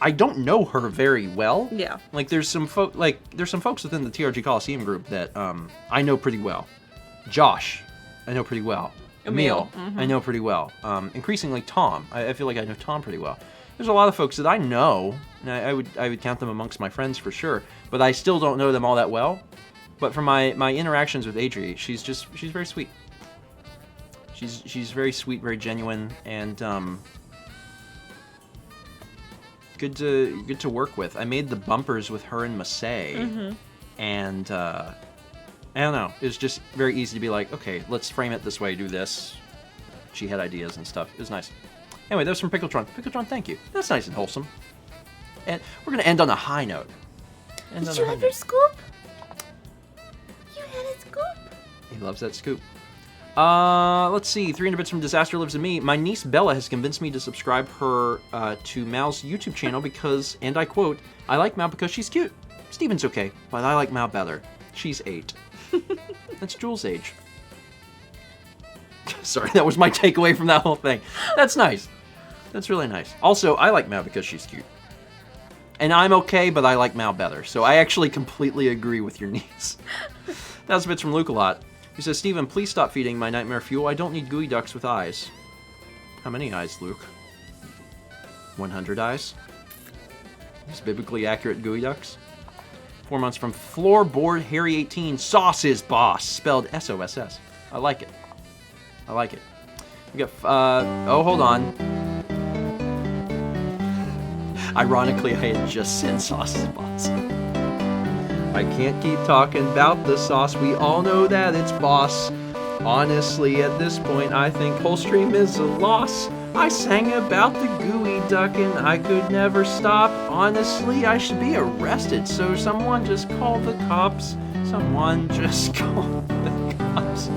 I don't know her very well. Yeah. Like, there's some folks within the TRG Coliseum group that I know pretty well. Josh, I know pretty well. Emil, I know pretty well. Increasingly Tom. I feel like I know Tom pretty well. There's a lot of folks that I know, and I would count them amongst my friends for sure, but I still don't know them all that well. But from my interactions with Adri, she's very sweet. She's very sweet, very genuine, and good to work with. I made the bumpers with her and Massey, and I don't know. It was just very easy to be like, okay, let's frame it this way, do this. She had ideas and stuff. It was nice. Anyway, that was from Pickletron. Pickletron, thank you. That's nice and wholesome. And we're going to end on a high note. Did you have your scoop? You had a scoop? He loves that scoop. Let's see. 300 bits from Disaster Lives in Me. My niece Bella has convinced me to subscribe her to Mal's YouTube channel because, and I quote, I like Mal because she's cute. Steven's okay, but I like Mal better. She's 8. That's Jules' age. Sorry, that was my takeaway from that whole thing. That's nice. That's really nice. Also, I like Mal because she's cute. And I'm okay, but I like Mal better. So I actually completely agree with your niece. That was bits from Luke a lot. He says, Steven, please stop feeding my nightmare fuel. I don't need gooey ducks with eyes. How many eyes, Luke? 100 eyes? These biblically accurate gooey ducks? 4 months from Floorboard Harry 18. Sauce is boss. Spelled S-O-S-S. I like it. I like it. We got, oh, hold on. Ironically, I had just said sauce is boss. I can't keep talking about the sauce. We all know that it's boss. Honestly, at this point, I think whole stream is a loss. I sang about the gooey duck and I could never stop. Honestly, I should be arrested, so someone just call the cops. Someone just call the cops.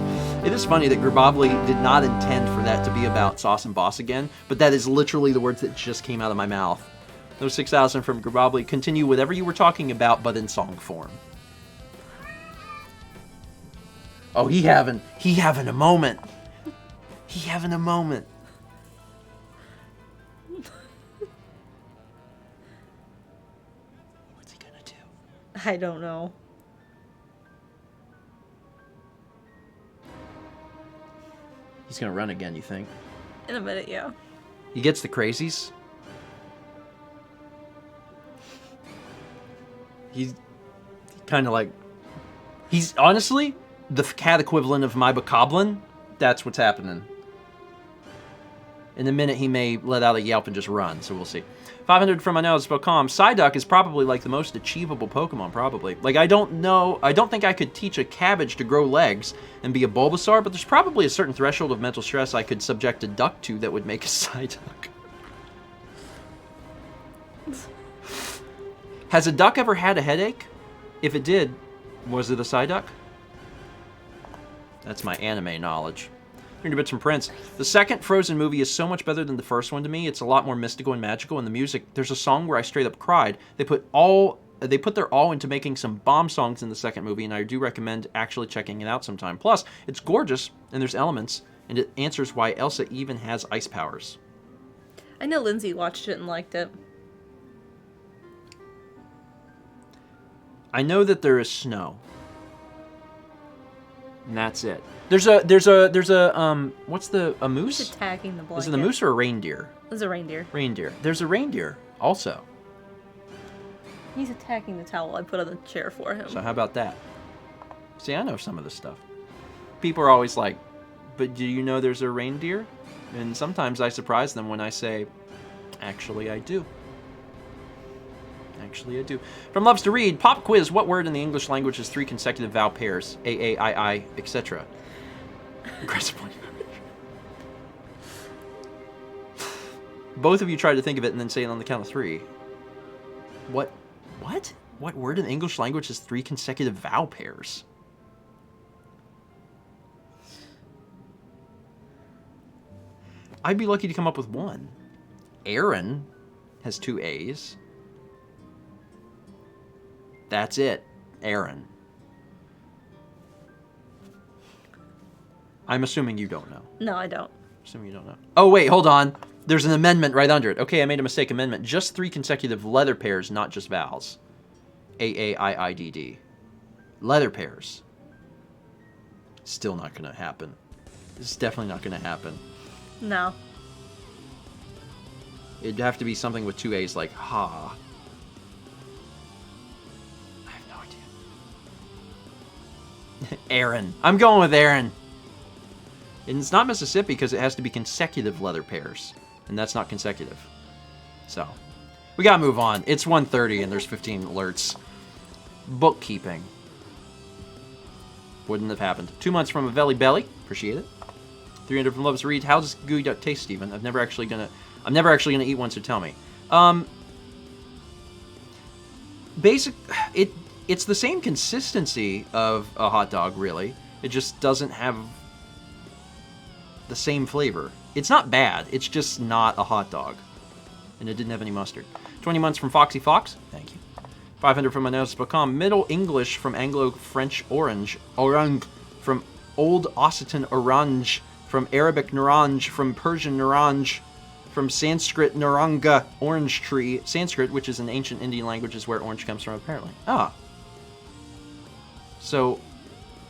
It is funny that Grabobly did not intend for that to be about sauce and boss again, but that is literally the words that just came out of my mouth. Those 6,000 from Grabobly. Continue whatever you were talking about, but in song form. Oh, he having a moment. He having a moment. What's he gonna do? I don't know. He's gonna run again, you think? In a minute, yeah. He gets the crazies. He's kind of like... He's honestly the cat equivalent of my Bokoblin. That's what's happening. In a minute, he may let out a yelp and just run, so we'll see. 500 from Anels.com. Psyduck is probably like the most achievable Pokemon, probably. Like, I don't think I could teach a cabbage to grow legs and be a Bulbasaur, but there's probably a certain threshold of mental stress I could subject a duck to that would make a Psyduck. Has a duck ever had a headache? If it did, was it a Psyduck? That's my anime knowledge. 300 bits from Prince. The second Frozen movie is so much better than the first one to me. It's a lot more mystical and magical, and the music, there's a song where I straight up cried. They put their all into making some bomb songs in the second movie, and I do recommend actually checking it out sometime. Plus, it's gorgeous, and there's elements, and it answers why Elsa even has ice powers. I know Lindsay watched it and liked it. I know that there is snow. And that's it. There's a what's a moose? He's attacking the blanket. Is it a moose or a reindeer? It's a reindeer. Reindeer. There's a reindeer also. He's attacking the towel I put on the chair for him. So how about that? See, I know some of this stuff. People are always like, but do you know there's a reindeer? And sometimes I surprise them when I say, actually I do. Actually, I do. From Loves to Read, pop quiz. What word in the English language has 3 consecutive vowel pairs? A, I, etc. Aggressively. Both of you try to think of it and then say it on the count of 3. What? What word in the English language has 3 consecutive vowel pairs? I'd be lucky to come up with 1. Aaron has 2 A's. That's it. Aaron. I'm assuming you don't know. No, I don't. Assuming you don't know. Oh, wait, hold on. There's an amendment right under it. Okay, I made a mistake. Amendment. Just 3 consecutive letter pairs, not just vowels. A-A-I-I-D-D. Letter pairs. Still not going to happen. This is definitely not going to happen. No. It'd have to be something with 2 A's like ha. Aaron. I'm going with Aaron. And it's not Mississippi because it has to be consecutive letter pairs. And that's not consecutive. So, we gotta move on. It's 1:30 and there's 15 alerts. Bookkeeping. Wouldn't have happened. 2 months from a Velly Belly. Appreciate it. 300 from Loves to Read. How does gooey duck taste, Steven? I'm never actually gonna eat one, so tell me. It's the same consistency of a hot dog, really. It just doesn't have the same flavor. It's not bad. It's just not a hot dog. And it didn't have any mustard. 20 months from Foxy Fox. Thank you. 500 from Anels.com. Middle English from Anglo-French orange. Orange. From Old Occitan orange. From Arabic naranj. From Persian naranj. From Sanskrit naranga. Orange tree. Sanskrit, which is an ancient Indian language, is where orange comes from, apparently. Ah. So,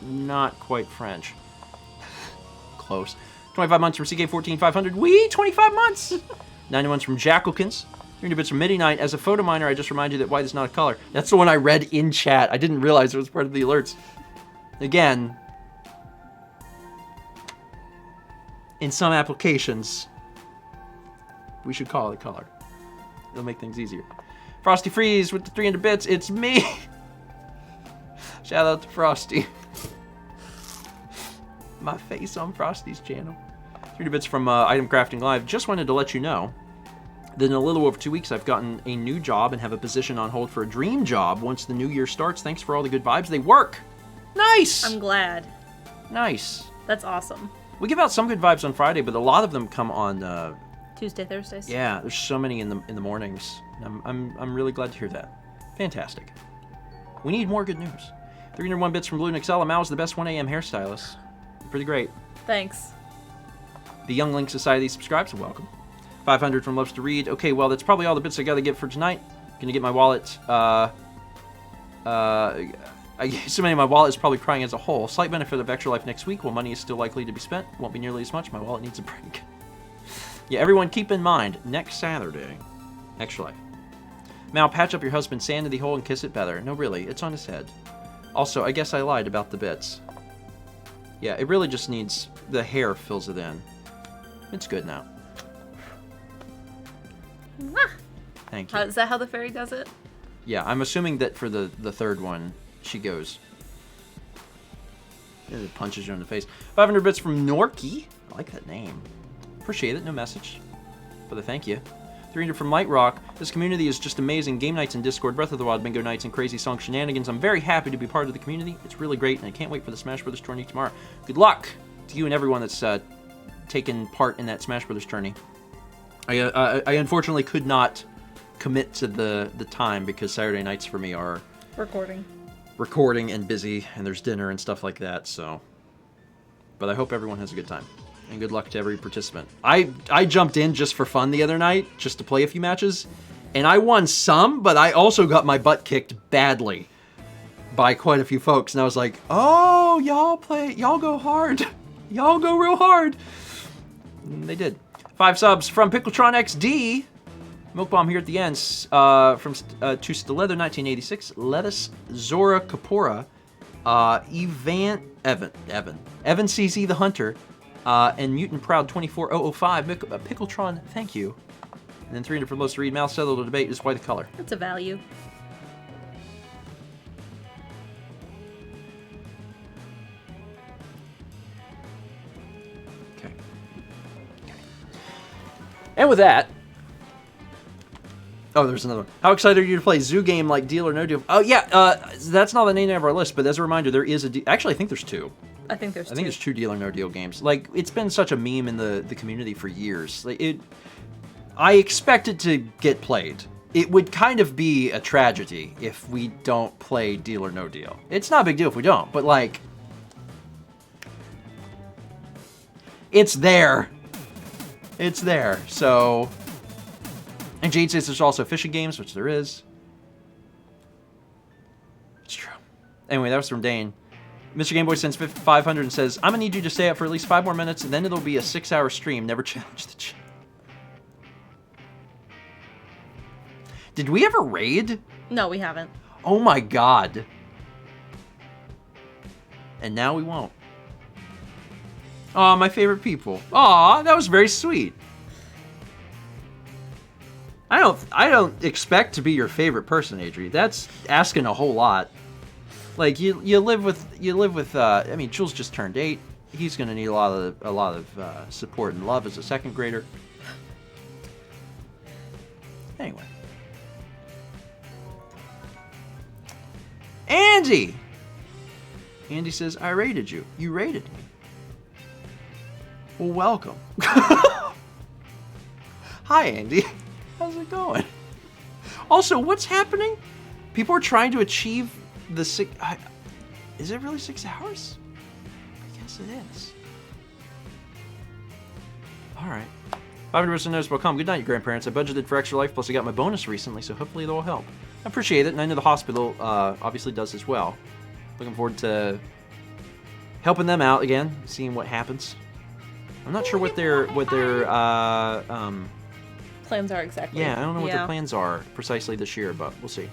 not quite French. Close. 25 months from CK14500. Wee! 25 months! 90 months from Jackalkins. 300 bits from Midnight. As a photo miner, I just remind you that white is not a color. That's the one I read in chat. I didn't realize it was part of the alerts. Again, in some applications, we should call it color. It'll make things easier. Frosty Freeze with the 300 bits. It's me! Shout out to Frosty. My face on Frosty's channel. 300 bits from Item Crafting Live. Just wanted to let you know that in a little over 2 weeks I've gotten a new job and have a position on hold for a dream job once the new year starts. Thanks for all the good vibes. They work! Nice! I'm glad. Nice. That's awesome. We give out some good vibes on Friday, but a lot of them come on Tuesday, Thursdays. Yeah, there's so many in the mornings. I'm really glad to hear that. Fantastic. We need more good news. 301 bits from Blue Nixella. Mao's the best 1 a.m. hairstylist. Pretty great. Thanks. The Young Link Society subscribes. Welcome. 500 from Loves to Read. Okay, well, that's probably all the bits I gotta get for tonight. Gonna get my wallet. So many of my wallet is probably crying as a whole. Slight benefit of Extra Life next week. While money is still likely to be spent, won't be nearly as much. My wallet needs a break. Yeah, everyone keep in mind, next Saturday, Extra Life. Mal, patch up your husband's sand in the hole and kiss it better. No, really, it's on his head. Also, I guess I lied about the bits. Yeah, it really just needs... the hair fills it in. It's good now. Thank you. Is that how the fairy does it? Yeah, I'm assuming that for the third one, she goes. It punches you in the face. 500 bits from Norky. I like that name. Appreciate it. No message, but I thank you. 300 from Light Rock. This community is just amazing. Game nights in Discord, Breath of the Wild, bingo nights, and crazy song shenanigans. I'm very happy to be part of the community. It's really great, and I can't wait for the Smash Brothers tourney tomorrow. Good luck to you and everyone that's taken part in that Smash Brothers tourney. I unfortunately could not commit to the time because Saturday nights for me are recording and busy, and there's dinner and stuff like that. So, but I hope everyone has a good time. And good luck to every participant. I jumped in just for fun the other night, just to play a few matches. And I won some, but I also got my butt kicked badly by quite a few folks. And I was like, oh, y'all go hard. Y'all go real hard. And they did. 5 subs from Pickletron XD. Milk Bomb here at the end. From to Stiletto 1986. Lettuce Zora Kapora. Evan CZ the Hunter. And Mutant Proud 24005, Pickletron, thank you. And then 300 for most to read. Mouse settled the debate is why the color. That's a value. Okay. And with that, oh, there's another one. How excited are you to play Zoo Game like Deal or No Deal? Oh yeah, that's not the name of our list, but as a reminder, there is actually I think there's 2. I think there's 2 Deal or No Deal games. Like, it's been such a meme in the community for years. Like, I expect it to get played. It would kind of be a tragedy if we don't play Deal or No Deal. It's not a big deal if we don't, but like, it's there. It's there. So, and Jade says there's also fishing games, which there is. It's true. Anyway, that was from Dane. Mr. Gameboy sends 500 and says, I'm gonna need you to stay up for at least 5 more minutes, and then it'll be a 6-hour stream. Never challenge the chat. Did we ever raid? No, we haven't. Oh my god. And now we won't. Aw, my favorite people. Aw, that was very sweet. I don't expect to be your favorite person, Adri. That's asking a whole lot. Like you live with. I mean, Jules just turned 8. He's gonna need a lot of support and love as a 2nd grader. Anyway, Andy says I rated you. You rated me. Well, welcome. Hi, Andy. How's it going? Also, what's happening? People are trying to achieve the 6... is it really 6 hours? I guess it is. Alright. 500% notice.com. Good night, your grandparents. I budgeted for extra life, plus I got my bonus recently, so hopefully it'll help. I appreciate it, and I know the hospital obviously does as well. Looking forward to helping them out again, seeing what happens. I'm not sure what their plans are exactly. Yeah, I don't know what their plans are precisely this year, but we'll see.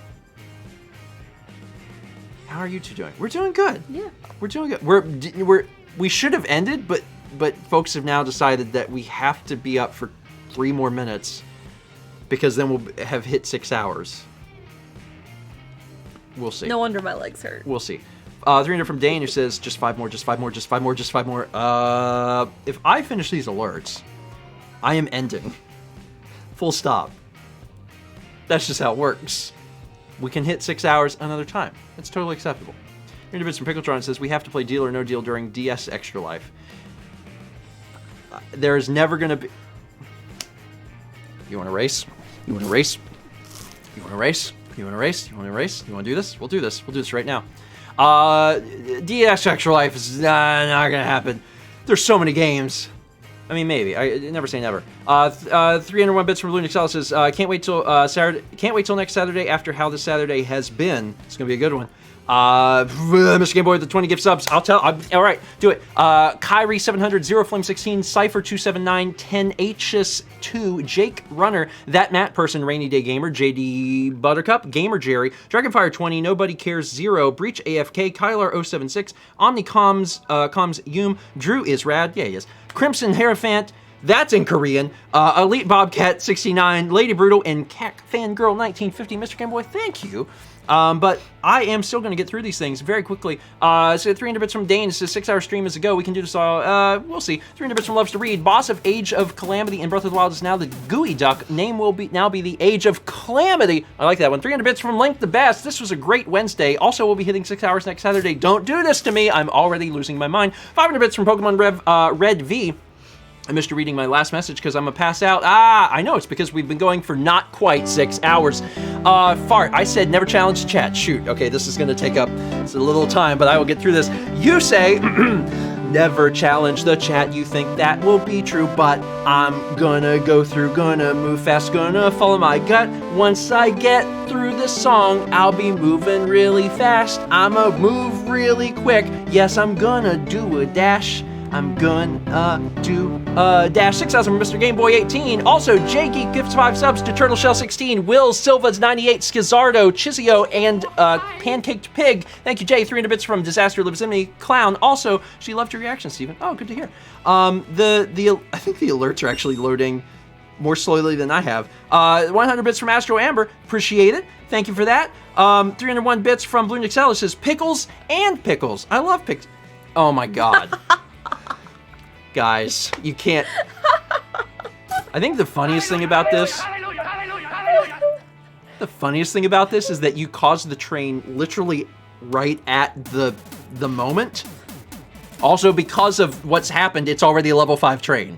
How are you two doing? We're doing good. Yeah. We're doing good. We should have ended, but folks have now decided that we have to be up for 3 more minutes because then we'll have hit 6 hours. We'll see. No wonder my legs hurt. We'll see. 300 from Dane who says, just 5 more, just 5 more, just 5 more, just 5 more. If I finish these alerts, I am ending. Full stop. That's just how it works. We can hit 6 hours another time. It's totally acceptable. Bits from Pickletron says, we have to play Deal or No Deal during DS Extra Life. There is never going to be... You want to race? You want to race? You want to race? You want to race? You want to race? You want to do this? We'll do this. We'll do this right now. DS Extra Life is not going to happen. There's so many games. I mean, maybe. I never say never. 301 bits from Lunix Alice says, can't wait till Saturday. Can't wait till next Saturday after how this Saturday has been. It's gonna be a good one. Mr. Game Boy with the 20 gift subs. All right, do it. Kyrie 700, Zero Flame 16, Cypher 279, 10 H's 2, Jake Runner, That Matt Person, Rainy Day Gamer, JD Buttercup, Gamer Jerry, Dragonfire 20, Nobody Cares 0, Breach AFK, Kylar 076, Omnicoms, Coms Yum, Drew is rad, yeah he is, Crimson Hierophant, That's in Korean. Elite Bobcat 69, Lady Brutal, and Cack Fangirl 1950. Mr. Game Boy, thank you. But I am still going to get through these things very quickly. So 300 bits from Dane. It says 6-hour stream is a go. We can do this all. We'll see. 300 bits from Loves to Read. Boss of Age of Calamity in Breath of the Wild is now the Gooey Duck. Name will now be the Age of Calamity. I like that one. 300 bits from Link the Best. This was a great Wednesday. Also, we'll be hitting 6 hours next Saturday. Don't do this to me. I'm already losing my mind. 500 bits from Pokemon Red V. I missed reading my last message because I'm gonna pass out. I know, it's because we've been going for not quite 6 hours. Fart, I said never challenge the chat. Shoot, okay, this is gonna take up a little time, but I will get through this. You say, never challenge the chat. You think that will be true, but I'm gonna go through, gonna move fast, gonna follow my gut. Once I get through this song, I'll be moving really fast. I'ma move really quick. Yes, I'm gonna do a dash. I'm gonna do a dash. 6,000 from Mr. Game Boy 18. Also, J Geek gifts 5 subs to Turtle Shell 16, Will Silva's 98, Skizardo, Chizio, and Pancaked Pig. Thank you, Jay. 300 bits from Disaster Lives in Me. Clown. Also, she loved your reaction, Steven. Oh, good to hear. I think the alerts are actually loading more slowly than I have. 100 bits from Astro Amber. Appreciate it. Thank you for that. 301 bits from Blue Nixella. Says pickles and pickles. I love pickles. Oh my god. Guys, you can't. I think the funniest thing about this. The funniest thing about this is that you caused the train literally right at the moment. Also, because of what's happened, it's already a level 5 train.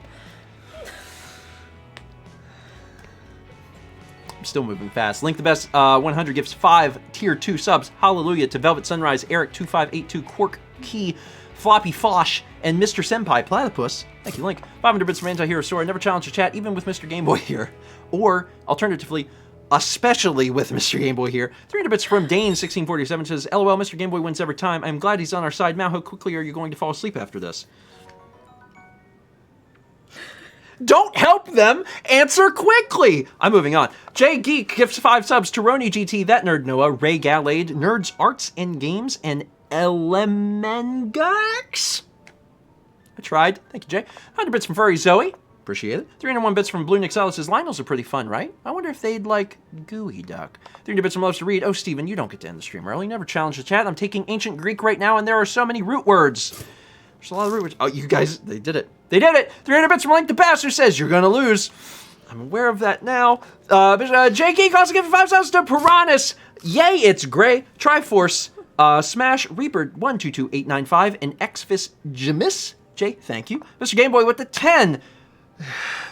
I'm still moving fast. Link the Best 100 gives 5 tier 2 subs. Hallelujah to Velvet Sunrise, Eric2582, Quark Key, Floppy Fosh, and Mr. Senpai Platypus. Thank you, Link. 500 bits from Anti-Hero Sora. Never challenge the chat, even with Mr. Game Boy here. Or, alternatively, especially with Mr. Game Boy here. 300 bits from Dane1647 says, LOL, Mr. Game Boy wins every time. I'm glad he's on our side now. How quickly are you going to fall asleep after this? Don't help them! Answer quickly! I'm moving on. Jay Geek gifts 5 subs to Roni GT, That Nerd Noah, Ray Gallade, Nerds Arts and Games, and Elemengax. I tried. Thank you, Jay. 100 bits from Furry Zoe. Appreciate it. 301 bits from Blue Nixella says, Lionels are pretty fun, right? I wonder if they'd like Gooey Duck. 300 bits from Loves to Read. Oh, Steven, you don't get to end the stream early. Never challenge the chat. I'm taking Ancient Greek right now, and there are so many root words. There's a lot of root words. Oh, you guys, they did it. They did it! 300 bits from Link the Bastard says, you're gonna lose. I'm aware of that now. Jay Geek also giving 5 subs to Piranhas. Yay, it's Gray. Triforce. Smash Reaper 122895 and Xfist Jamis. Jay, thank you. Mr. Game Boy with the 10.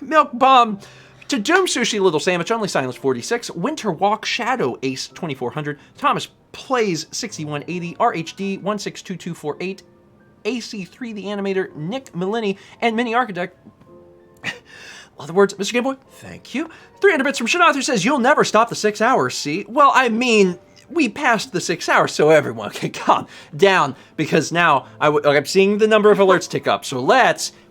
Milk Bomb. To Doom Sushi Little Sandwich, Only Silence 46. Winter Walk Shadow Ace 2400. Thomas Plays 6180. RHD 162248. AC3 the Animator. Nick Millini and Mini Architect. Other words, Mr. Game Boy, thank you. 300 bits from Shinauthor says, you'll never stop the 6 hours, see? Well, I mean, we passed the 6 hours, so everyone can calm down, because now I'm seeing the number of alerts tick up. So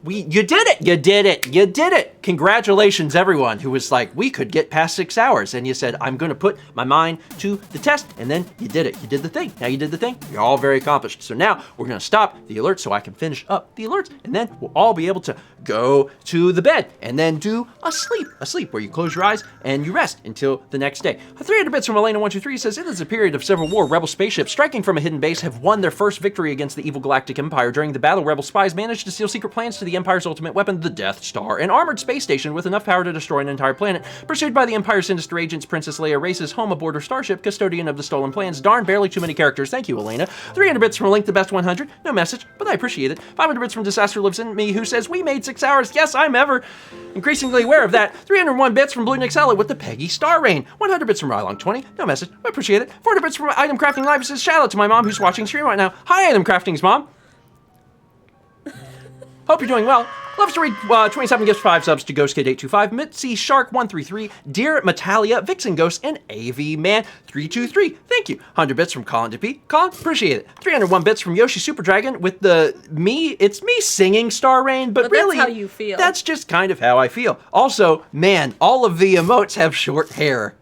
you did it, you did it, you did it. Congratulations, everyone who was like, we could get past 6 hours. And you said, I'm going to put my mind to the test. And then you did it. You did the thing. Now you did the thing. You're all very accomplished. So now we're going to stop the alerts so I can finish up the alerts. And then we'll all be able to go to the bed and then do a sleep where you close your eyes and you rest until the next day. 300 bits from Elena123 says, it is a period of civil war. Rebel spaceships striking from a hidden base have won their first victory against the evil Galactic Empire. During the battle, Rebel spies managed to steal secret plans to the Empire's ultimate weapon, the Death Star, an armored space station with enough power to destroy an entire planet. Pursued by the Empire's sinister agents, Princess Leia races home aboard her starship, custodian of the stolen plans. Darn, barely too many characters. Thank you, Elena. 300 bits from Link the Best 100. No message, but I appreciate it. 500 bits from Disaster Lives in Me, who says, we made 6 hours. Yes, I'm ever increasingly aware of that. 301 bits from Blue Nixella with the Peggy Star Rain. 100 bits from Rylong 20. No message, I appreciate it. 400 bits from Item Crafting Live says, shout out to my mom who's watching stream right now. Hi, Item Crafting's mom. Hope you're doing well. Loves to Read 27 gifts 5 subs to GhostKid825, Mitzi Shark 133, Dear Metalia, Vixen Ghost, and AV Man 323. Thank you. 100 bits from Colin DP. Colin, appreciate it. 301 bits from Yoshi Super Dragon with it's me singing Star Rain, but really, that's how you feel. That's just kind of how I feel. Also, man, all of the emotes have short hair.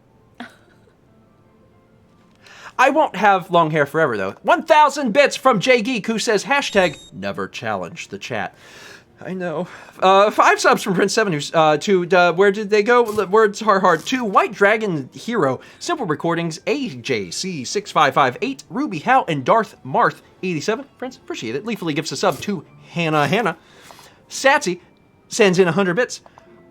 I won't have long hair forever, though. 1,000 bits from Jay Geek, who says, hashtag never challenge the chat. I know. 5 subs from Prince7, who's, to, where did they go? Words are hard. To White Dragon Hero, Simple Recordings, AJC6558, Ruby Howe, and Darth Marth, 87. Friends, appreciate it. Leafly gives a sub to Hannah. Satsy sends in 100 bits.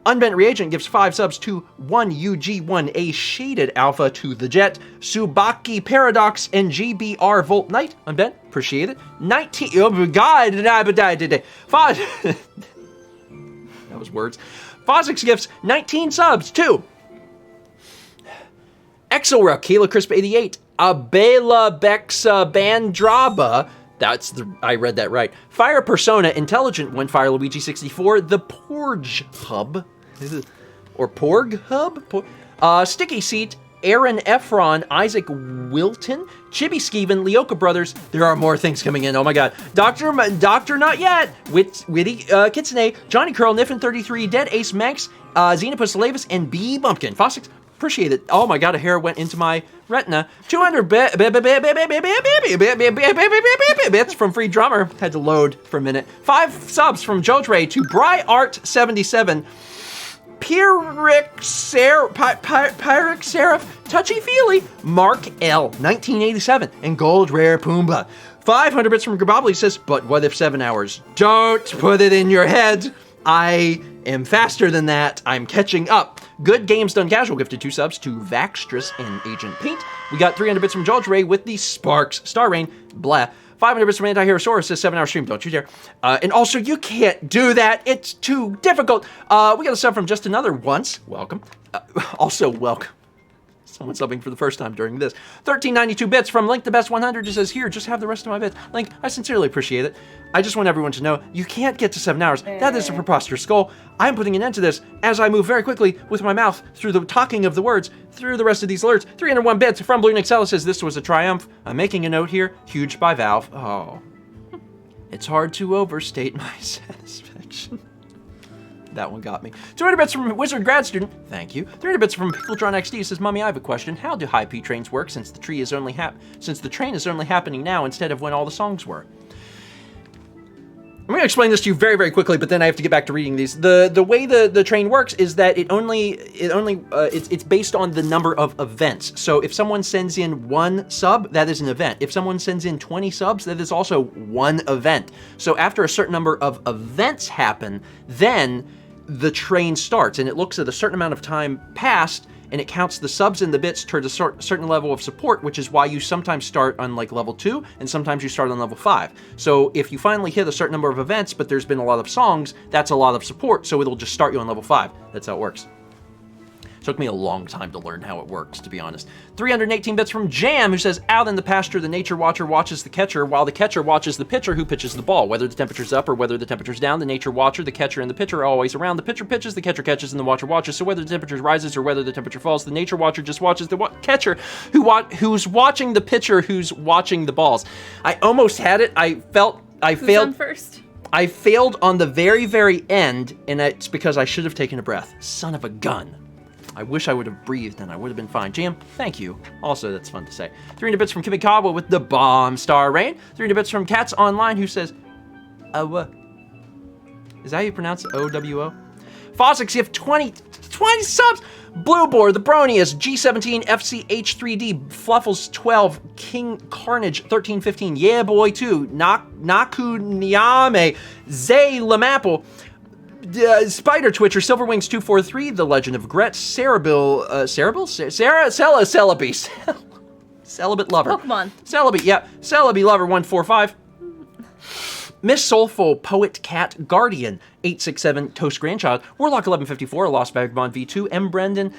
Unbent Reagent gives 5 subs to 1UG1A Shaded Alpha to the Jet. Subaki Paradox and GBR Volt Knight. Unbent, appreciate it. 19. Oh my god, 5. That was words. Fozix gives 19 subs to Exilra, Kayla Crisp 88, Abela Bexa Bandraba. I read that right. Fire Persona, Intelligent One, Fire Luigi 64, The Porg Hub, or Porg Hub? Sticky Seat, Aaron Efron, Isaac Wilton, Chibi Skeven, Leoka Brothers. There are more things coming in. Oh my god. Doctor Not Yet, Witty Kitsune, Johnny Curl, Niffin 33, Dead Ace Max, Xenopus Lavis, and B Bumpkin. Fossix, appreciate it. Oh my god, a hair went into my retina. 200 bits from Free Drummer. Had to load for a minute. 5 subs from Jodre to Bry Art 77. Pyrrhic Seraph, Touchy Feely, Mark L, 1987, and Gold Rare Pumbaa. 500 bits from Grabobly says, but what if 7 hours? Don't put it in your head. I am faster than that. I'm catching up. Good Games Done Casual gifted 2 subs to Vaxtress and Agent Paint. We got 300 bits from Judge Ray with the Sparks, Star Rain, blah. 500 bits from Anti-Herosaurus says 7-hour stream, don't you dare. And also, you can't do that. It's too difficult. We got a sub from Just Another Once. Welcome. Also, welcome. Someone subbing for the first time during this. 1392 bits from Link the Best 100 just says, here, just have the rest of my bits. Link, I sincerely appreciate it. I just want everyone to know, you can't get to 7 hours. That is a preposterous goal. I'm putting an end to this as I move very quickly with my mouth through the talking of the words through the rest of these alerts. 301 bits from Blue Nixella says, this was a triumph. I'm making a note here. Huge by Valve. Oh. It's hard to overstate my satisfaction. That one got me. 200 bits from Wizard Grad Student. Thank you. 300 bits from Pickletron XD says, Mommy, I have a question. How do high P trains work since the train is only happening now instead of when all the songs were? I'm going to explain this to you very, very quickly, but then I have to get back to reading these. The way the train works is that it's based on the number of events. So if someone sends in 1 sub, that is an event. If someone sends in 20 subs, that is also 1 event. So after a certain number of events happen, then the train starts, and it looks at a certain amount of time passed, and it counts the subs and the bits towards a certain level of support, which is why you sometimes start on like level 2, and sometimes you start on level 5. So if you finally hit a certain number of events, but there's been a lot of songs, that's a lot of support, so it'll just start you on level 5. That's how it works. Took me a long time to learn how it works, to be honest. 318 bits from Jam, who says, out in the pasture, the nature watcher watches the catcher, while the catcher watches the pitcher who pitches the ball. Whether the temperature's up or whether the temperature's down, the nature watcher, the catcher, and the pitcher are always around. The pitcher pitches, the catcher catches, and the watcher watches. So whether the temperature rises or whether the temperature falls, the nature watcher just watches the catcher who's watching the pitcher who's watching the balls. I almost had it. I failed. Who's on first? I failed on the very, very end, and it's because I should have taken a breath. Son of a gun. I wish I would have breathed and I would have been fine. Jam, thank you. Also, that's fun to say. 300 bits from Kimikawa with the bomb star rain. 300 bits from Cats Online, who says, what? Is that how you pronounce it? OWO? Fossix, you have 20 subs. Blueboar, the Bronius, G17, FCH3D, Fluffles 12, King Carnage 1315, Yeah Boy 2, Naku Niame, Zay Lamapple, Spider Twitcher, Silverwings 243, The Legend of Gret, Celebi, Celibate Lover. Pokemon. Celebi, yeah. Celebi Lover 145. Miss Soulful, Poet Cat, Guardian, 867, Toast Grandchild, Warlock 1154, Lost Vagabond V2, M. Brendan,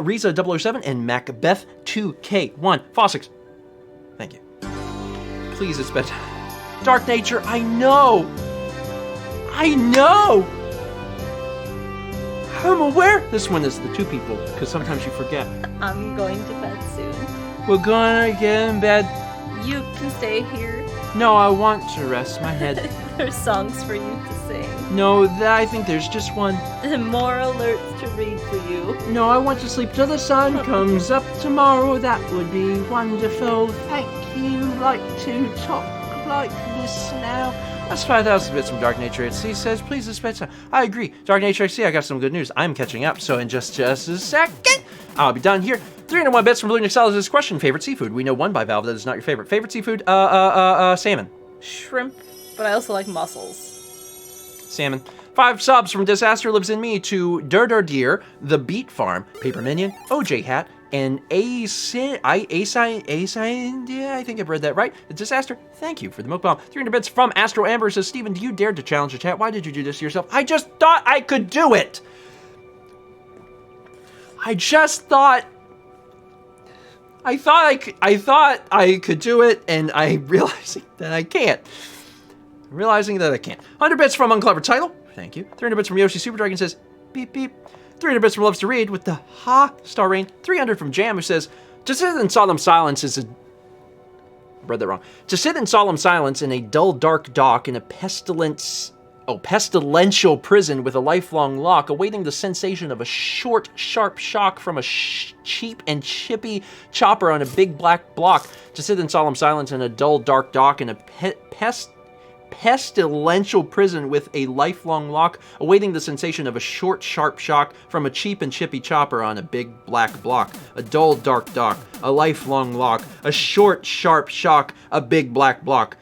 Riza 007, and Macbeth 2K1. Fossix, thank you. Please, it's bedtime. Dark Nature, I know! I'm aware. This one is the 2 people, because sometimes you forget. I'm going to bed soon. We're gonna get in bed. You can stay here. No, I want to rest my head. There's songs for you to sing. No, I think there's just one. And more alerts to read for you. No, I want to sleep till the sun comes up tomorrow. That would be wonderful. Thank you. Like to talk like this now. That's 5,000 bits from Dark Nature HC says, please dispense. I agree. Dark Nature HC, I got some good news. I'm catching up, so in just a second, I'll be done here. 301 bits from Blue Nixel is this question. Favorite seafood? We know one by Valve that is not your favorite. Favorite seafood? Salmon. Shrimp, but I also like mussels. Salmon. 5 subs from Disaster Lives in Me to Deer, The Beat Farm, Paper Minion, OJ Hat, and yeah, I think I've read that right. The Disaster, thank you for the milk bomb. 300 bits from Astro Amber says, Steven, do you dare to challenge the chat? Why did you do this to yourself? I just thought I could do it. I thought I could do it, and I'm realizing that I can't. 100 bits from Unclever Title. Thank you. 300 bits from Yoshi Super Dragon says, beep, beep. 300 bits from Loves to Read with the ha star rain. 300 from Jam who says, to sit in solemn silence is a... read that wrong. To sit in solemn silence in a dull, dark dock in a pestilential prison with a lifelong lock, awaiting the sensation of a short, sharp shock from a cheap and chippy chopper on a big black block. To sit in solemn silence in a dull, dark dock in a pestilential prison with a lifelong lock, awaiting the sensation of a short, sharp shock from a cheap and chippy chopper on a big black block. A dull, dark dock, a lifelong lock, a short, sharp shock, a big black block.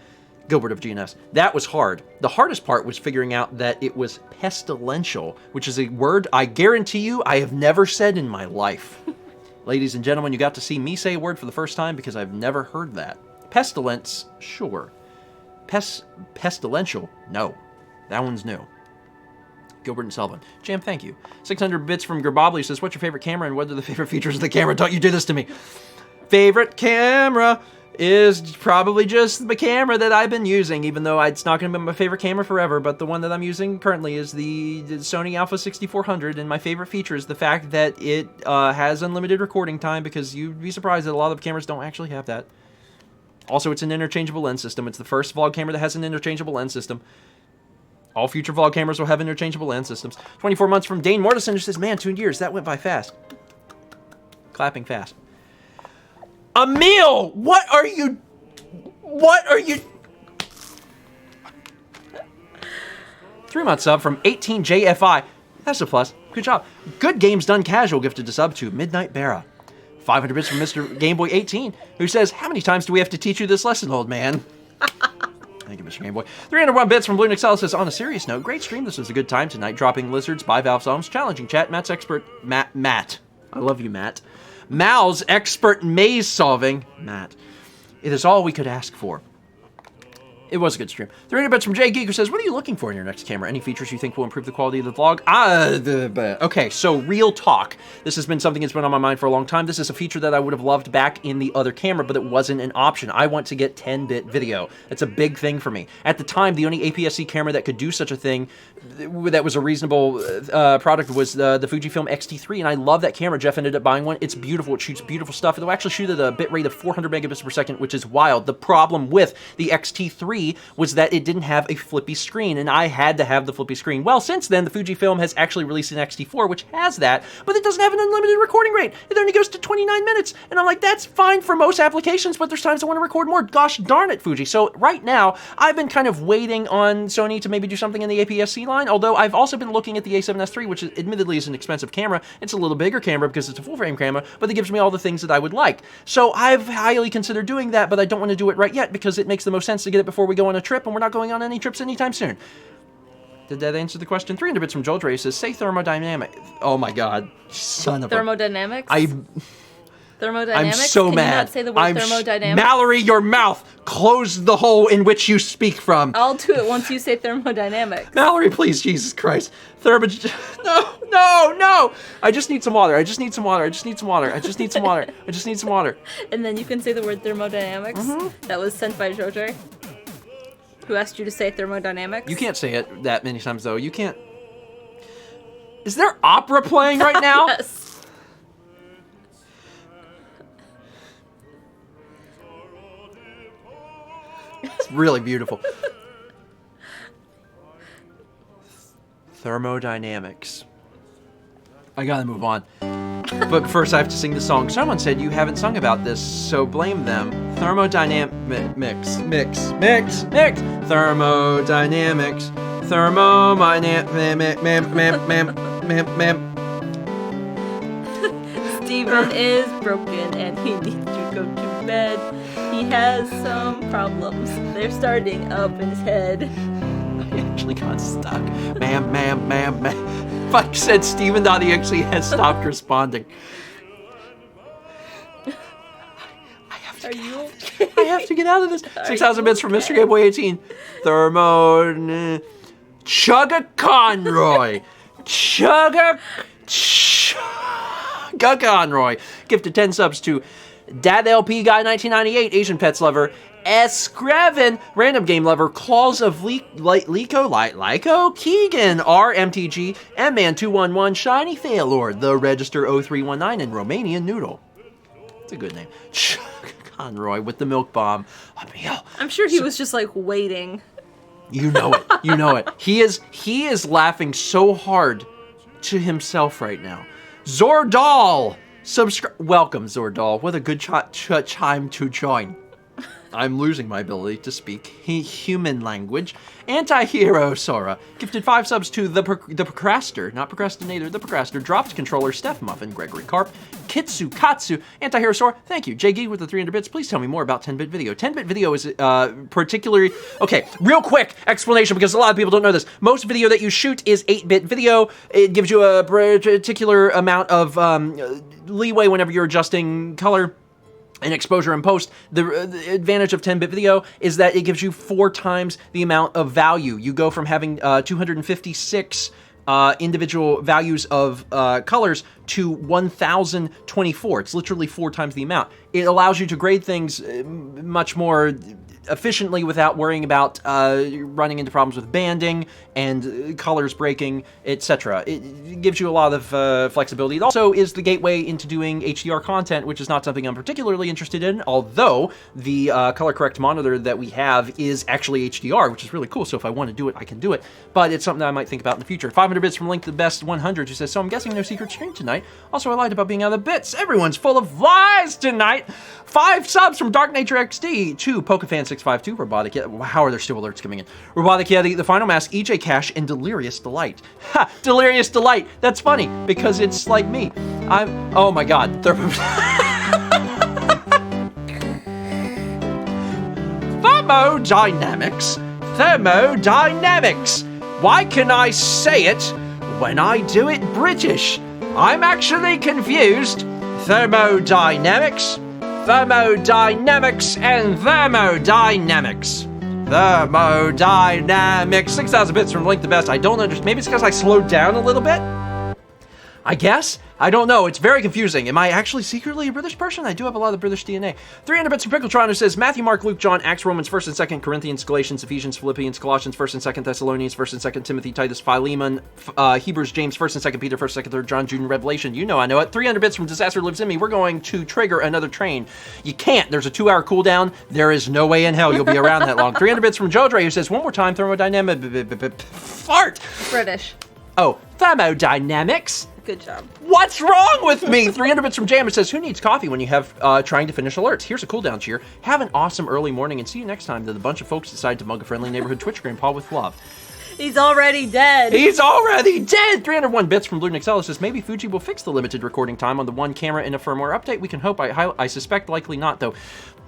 Gilbert of GNS. That was hard. The hardest part was figuring out that it was pestilential, which is a word I guarantee you I have never said in my life. Ladies and gentlemen, you got to see me say a word for the first time because I've never heard that. Pestilence, sure. Pestilential, no. That one's new. Gilbert and Sullivan. Jam, thank you. 600 bits from Gerbobly says, what's your favorite camera and what are the favorite features of the camera? Don't you do this to me. Favorite camera is probably just the camera that I've been using, even though it's not going to be my favorite camera forever, but the one that I'm using currently is the Sony Alpha 6400, and my favorite feature is the fact that it has unlimited recording time, because you'd be surprised that a lot of cameras don't actually have that. Also, it's an interchangeable lens system. It's the first vlog camera that has an interchangeable lens system. All future vlog cameras will have interchangeable lens systems. 24 months from Dane Mortison, who says, man, 2 years, that went by fast. Clapping fast. Emil, what are you... 3 months up from 18JFI. That's a plus. Good job. Good Games Done Casual gifted a sub to Midnight Barra. 500 bits from Mr. Gameboy 18, who says, how many times do we have to teach you this lesson, old man? Thank you, Mr. Gameboy. 301 bits from Blue Nixel says, on a serious note, great stream. This was a good time tonight. Dropping lizards by Valve Songs. Challenging chat. Matt's expert... Matt. I love you, Matt. Mal's expert maze solving. Matt. It is all we could ask for. It was a good stream. 300 bits from Jay Geek, who says, what are you looking for in your next camera? Any features you think will improve the quality of the vlog? Okay, so real talk. This has been something that's been on my mind for a long time. This is a feature that I would have loved back in the other camera, but it wasn't an option. I want to get 10-bit video. That's a big thing for me. At the time, the only APS-C camera that could do such a thing that was a reasonable product was the Fujifilm X-T3, and I love that camera. Jeff ended up buying one. It's beautiful. It shoots beautiful stuff. It'll actually shoot at a bitrate of 400 megabits per second, which is wild. The problem with the X-T3 was that it didn't have a flippy screen, and I had to have the flippy screen. Well, since then, the Fujifilm has actually released an X-T4, which has that, but it doesn't have an unlimited recording rate. It only goes to 29 minutes, and I'm like, that's fine for most applications, but there's times I want to record more. Gosh darn it, Fuji. So right now, I've been kind of waiting on Sony to maybe do something in the APS-C line, although I've also been looking at the A7S III, which admittedly is an expensive camera. It's a little bigger camera because it's a full-frame camera, but it gives me all the things that I would like. So I've highly considered doing that, but I don't want to do it right yet because it makes the most sense to get it before we go on a trip, and we're not going on any trips anytime soon. Did that answer the question? 300 bits from Joel Dre says, say thermodynamic. Oh my god. Son of Thermodynamics? Thermodynamics? I'm so Can mad. You not say the word thermodynamics? Mallory, your mouth! Close the hole in which you speak from. I'll do it once you say thermodynamics. Mallory, please, Jesus Christ. No. I just need some water. I just need some water. And then you can say the word thermodynamics. That was sent by Jojo, who asked you to say thermodynamics. You can't say it that many times, though. You can't... Is there opera playing right now? Yes. It's really beautiful. Thermodynamics. I gotta move on. But first I have to sing the song. Someone said you haven't sung about this, so blame them. Thermodynamics. Mix. Thermodynamics. Steven is broken and he needs to go to bed. He has some problems. They're starting up in his head. I actually got stuck. Ma'am. Fuck said Steven.exe has stopped responding. Are you okay? I have to get out of this. Are 6,000 you bits from Mr. okay? Gameboy 18. Chugga Conroy. Chugga Conroy. Gifted 10 subs to Dad LP Guy 1998, Asian Pets Lover, Escreven, Random Game Lover, Claws of Lyco, Keegan, RMTG, M-Man 211, Shiny Failord, The Register 0319, and Romanian Noodle. It's a good name. Chugga Conroy with the milk bomb. A meal. I'm sure he was just like waiting. You know it. You know it. He is laughing so hard to himself right now. Zordal! Welcome, Zordal. What a good chime to join. I'm losing my ability to speak human language. Anti-hero Sora. Gifted 5 subs to the Procrastinator, not Procrastinator, the Procrastinator. Dropped Controller, Steph Muffin, Gregory Carp, Kitsu Katsu, Anti-hero Sora. Thank you. JG with the 300 bits. Please tell me more about 10-bit video. 10-bit video is particularly... Okay, real quick explanation because a lot of people don't know this. Most video that you shoot is 8-bit video. It gives you a particular amount of leeway whenever you're adjusting color and exposure in post. The advantage of 10-bit video is that it gives you 4 times the amount of value. You go from having 256 individual values of colors to 1,024. It's literally 4 times the amount. It allows you to grade things much more efficiently without worrying about running into problems with banding and colors breaking, etc. It gives you a lot of flexibility. It also is the gateway into doing HDR content, which is not something I'm particularly interested in, although the color correct monitor that we have is actually HDR, which is really cool, so if I want to do it, I can do it, but it's something that I might think about in the future. 500 bits from Link to the Best 100, who says, so I'm guessing no secret stream tonight. Also, I lied about being out of bits. Everyone's full of lies tonight. 5 subs from Dark Nature XD, 2 Pokefan652, Robotic Yeti. How are there still alerts coming in? Robotic Yeti, The Final Mask, EJ Cash, and Delirious Delight. Ha! Delirious Delight. That's funny because it's like me. Oh my god. Thermodynamics. Thermodynamics. Why can I say it when I do it British? I'm actually confused. Thermodynamics. Thermodynamics and thermodynamics. Thermodynamics. 6,000 bits from Link the Best. I don't understand. Maybe it's because I slowed down a little bit? I guess? I don't know. It's very confusing. Am I actually secretly a British person? I do have a lot of British DNA. 300 bits from Pickletron, who says, Matthew, Mark, Luke, John, Acts, Romans, 1st and 2nd, Corinthians, Galatians, Ephesians, Philippians, Colossians, 1st and 2nd, Thessalonians, 1st and 2nd, Timothy, Titus, Philemon, Hebrews, James, 1st and 2nd, Peter, 1st, 2nd, 3rd, John, Jude, and Revelation. You know I know it. 300 bits from Disaster Lives in Me. We're going to trigger another train. You can't. There's a 2-hour cooldown. There is no way in hell you'll be around that long. 300 bits from Jodre, who says, one more time, thermodynamic... Fart! British. Oh, thermodynamics. Good job. What's wrong with me? 300 bits from Jam. It says, who needs coffee when you have trying to finish alerts? Here's a cooldown cheer. Have an awesome early morning and see you next time that a bunch of folks decide to mug a friendly neighborhood Twitch grandpa with love. He's already dead. He's already dead! 301 bits from Blue Nixella says, maybe Fuji will fix the limited recording time on the one camera in a firmware update. We can hope. I suspect likely not, though.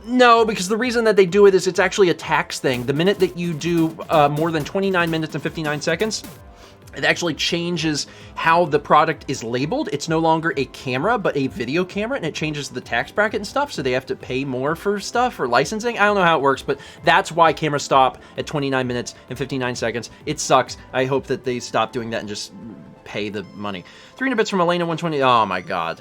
No, because the reason that they do it is it's actually a tax thing. The minute that you do more than 29 minutes and 59 seconds, it actually changes how the product is labeled. It's no longer a camera, but a video camera, and it changes the tax bracket and stuff, so they have to pay more for stuff, for licensing. I don't know how it works, but that's why cameras stop at 29 minutes and 59 seconds. It sucks. I hope that they stop doing that and just pay the money. 300 bits from Elena 120. Oh my god.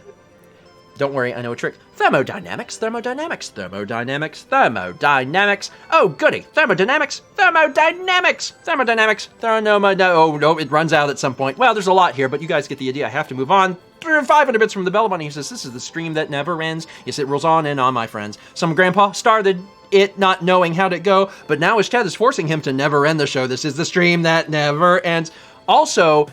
Don't worry, I know a trick. Thermodynamics, thermodynamics, thermodynamics, thermodynamics. Oh, goody. Thermodynamics, thermodynamics, thermodynamics, oh, no, it runs out at some point. Well, there's a lot here, but you guys get the idea. I have to move on. 500 bits from the Bell Bunny, who says, this is the stream that never ends. Yes, it rolls on and on, my friends. Some grandpa started it not knowing how to go, but now his chat is forcing him to never end the show. This is the stream that never ends. Also,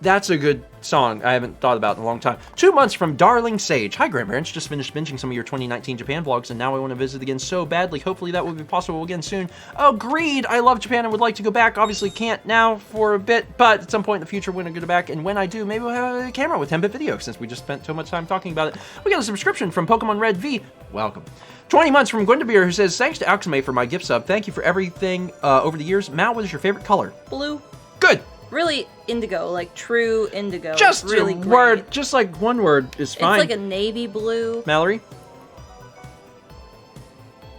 that's a good song I haven't thought about in a long time. 2 months from Darling Sage. Hi, grandparents. Just finished binging some of your 2019 Japan vlogs, and now I want to visit again so badly. Hopefully that will be possible again soon. Agreed. I love Japan and would like to go back. Obviously can't now for a bit, but at some point in the future when I go back, and when I do, maybe we'll have a camera with 10-bit video, since we just spent so much time talking about it. We got a subscription from Pokemon Red V. Welcome. 20 months from Gwendabir, who says, thanks to Alchemy for my gift sub. Thank you for everything over the years. Mal, what is your favorite color? Blue. Good. Really indigo, like true indigo. Just really a great. word, just like one word is fine. It's like a navy blue. Mallory?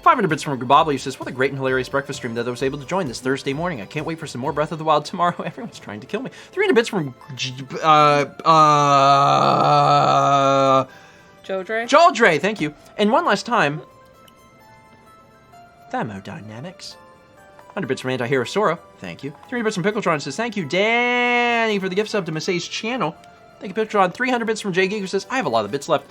500 bits from Grabobly says, what a great and hilarious breakfast stream that I was able to join this Thursday morning. I can't wait for some more Breath of the Wild tomorrow. Everyone's trying to kill me. 300 bits from Joldre, thank you. And one last time, Thermodynamics. 100 bits from Anti-Hero Sora, thank you. 300 bits from Pickletron says, thank you, Danny, for the gift sub to Masay's channel. Thank you, Pickletron. 300 bits from Jay Geek, who says, I have a lot of bits left.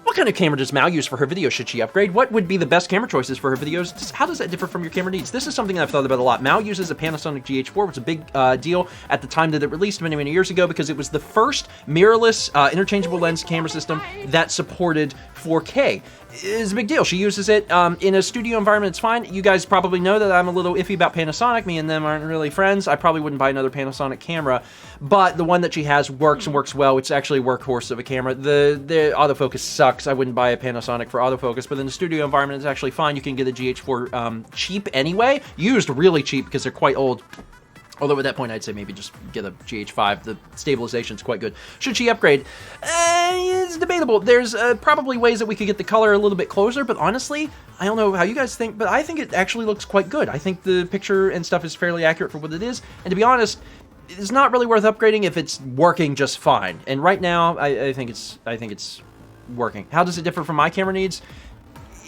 What kind of camera does Mal use for her videos? Should she upgrade? What would be the best camera choices for her videos? How does that differ from your camera needs? This is something I've thought about a lot. Mal uses a Panasonic GH4, which was a big deal at the time that it released many, many years ago, because it was the first mirrorless interchangeable lens camera system that supported 4K. It's a big deal. She uses it in a studio environment. It's fine. You guys probably know that I'm a little iffy about Panasonic. Me and them aren't really friends. I probably wouldn't buy another Panasonic camera, but the one that she has works and works well. It's actually a workhorse of a camera. The autofocus sucks. I wouldn't buy a Panasonic for autofocus, but in the studio environment, it's actually fine. You can get a GH4 cheap anyway. Used really cheap because they're quite old. Although at that point, I'd say maybe just get a GH5. The stabilization's quite good. Should she upgrade? It's debatable. There's probably ways that we could get the color a little bit closer, but honestly, I don't know how you guys think, but I think it actually looks quite good. I think the picture and stuff is fairly accurate for what it is, and to be honest, it's not really worth upgrading if it's working just fine. And right now, I think it's working. How does it differ from my camera needs?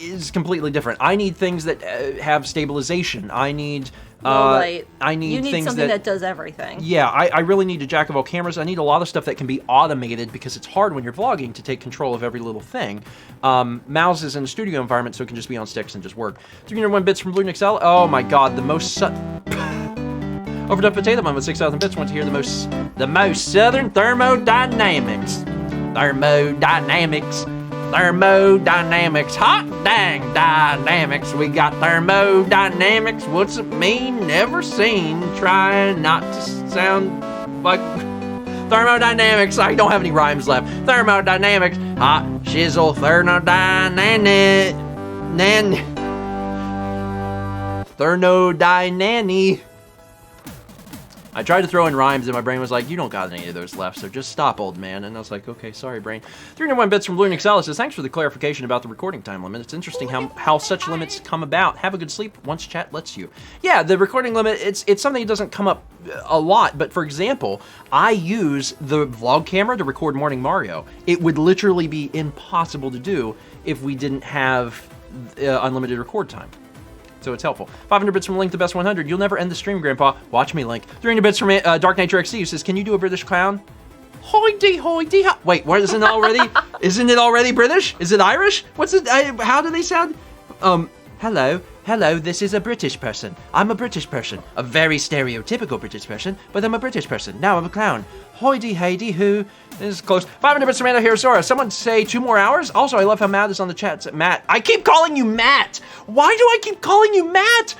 Is completely different. I need things that have stabilization. I need light. I need you need things something that does everything. Yeah, I really need a jack of all cameras. I need a lot of stuff that can be automated, because it's hard when you're vlogging to take control of every little thing. Mouse is in a studio environment, so it can just be on sticks and just work. 301 bits from Blue Nixel. Oh my god, the most Overdub Potato Man with 6,000 bits want to hear the most southern thermodynamics. Thermodynamics, hot dang dynamics. We got thermodynamics. What's it mean? Never seen. Trying not to sound like thermodynamics. I don't have any rhymes left. Thermodynamics, hot shizzle, thermodynamic. I tried to throw in rhymes, and my brain was like, you don't got any of those left, so just stop, old man. And I was like, okay, sorry, brain. 301 bits from Blue Nixalis says, thanks for the clarification about the recording time limit. It's interesting how such limits come about. Have a good sleep once chat lets you. Yeah, the recording limit, it's something that doesn't come up a lot, but for example, I use the vlog camera to record Morning Mario. It would literally be impossible to do if we didn't have unlimited record time. So it's helpful. 500 bits from Link, the best 100. You'll never end the stream, Grandpa. Watch me, Link. 300 bits from Dark Nature XC, who says, can you do a British clown? Hoity. Wait, what, isn't it already? Isn't it already British? Is it Irish? What's it? How do they sound? Hello, this is a British person. I'm a British person. A very stereotypical British person, but I'm a British person. Now I'm a clown. Hoity hoo. This is close. 500 bits from Anna Someone say 2 more hours? Also, I love how Matt is on the chat. Matt. I keep calling you Matt! Why do I keep calling you Matt?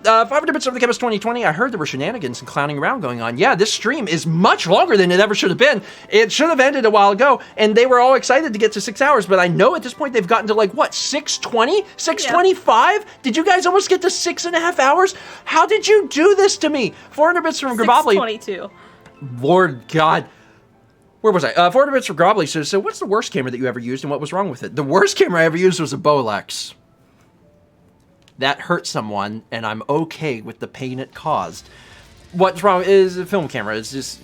500 bits from the Chemist 2020. I heard there were shenanigans and clowning around going on. Yeah, this stream is much longer than it ever should have been. It should have ended a while ago, and they were all excited to get to 6 hours, but I know at this point they've gotten to like, what, 6:20? 6:25? Yeah. Did you guys almost get to 6.5 hours? How did you do this to me? 400 bits from Grabobly. 6:22. Lord God. Where was I? 400 bits from Grobly says, so what's the worst camera that you ever used and what was wrong with it? The worst camera I ever used was a Bolex. That hurt someone, and I'm okay with the pain it caused. What's wrong is a film camera. It's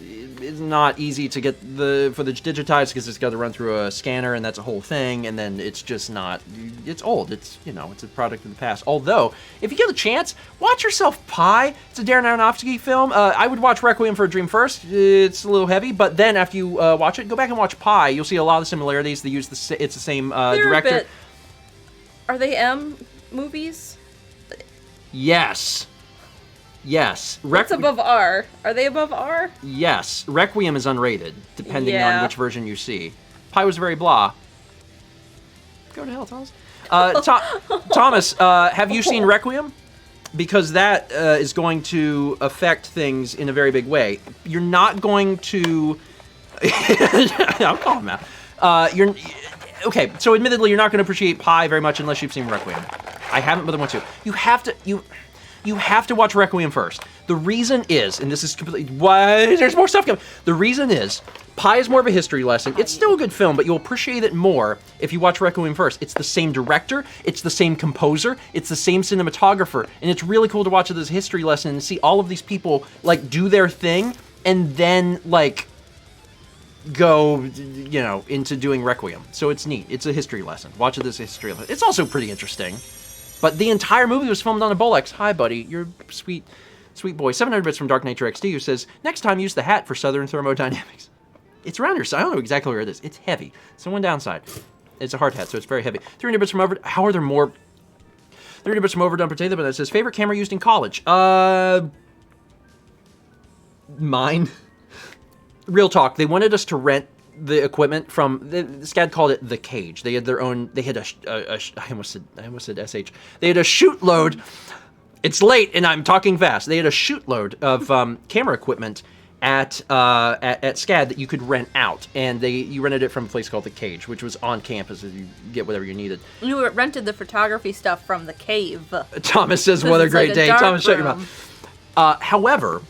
not easy to get for the digitized, because it's got to run through a scanner, and that's a whole thing, and then it's just not, it's old. It's, it's a product of the past. Although, if you get a chance, watch yourself Pi. It's a Darren Aronofsky film. I would watch Requiem for a Dream first. It's a little heavy, but then after you watch it, go back and watch Pi. You'll see a lot of similarities. They use it's the same director. Are they M movies? Yes. Yes. What's above R? Are they above R? Yes. Requiem is unrated, depending Yeah. on which version you see. Pi was very blah. Go to hell, Thomas. Thomas, have you seen Requiem? Because that is going to affect things in a very big way. You're not going to... I'll call him out. Okay, so admittedly, you're not going to appreciate Pi very much unless you've seen Requiem. I haven't, but I want to. You have to watch Requiem first. The reason is, and this is completely... Why? There's more stuff coming. The reason is, Pi is more of a history lesson. It's still a good film, but you'll appreciate it more if you watch Requiem first. It's the same director, it's the same composer, it's the same cinematographer, and it's really cool to watch it as a history lesson and see all of these people, like, do their thing, and then, like, go, you know, into doing Requiem. So it's neat. It's a history lesson. Watch it as a history lesson. It's also pretty interesting. But the entire movie was filmed on a Bolex. Hi, buddy. You're a sweet boy. 700 bits from Dark Nature XD, who says, next time use the hat for Southern Thermodynamics. It's around your side. I don't know exactly where it is. It's heavy. It's the one downside. It's a hard hat, so it's very heavy. 300 bits from Overdone. How are there more? 300 bits from Overdone Potato, but it says, favorite camera used in college? Mine. Real talk. They wanted us to rent the equipment from, SCAD called it the cage. They had their own, they had I almost said SH. They had a shoot load. It's late and I'm talking fast. They had a shoot load of camera equipment at SCAD that you could rent out, and you rented it from a place called the Cage, which was on campus. You get whatever you needed. You rented the photography stuff from the cave. Thomas says, "What a great day." Thomas, shut your mouth. However,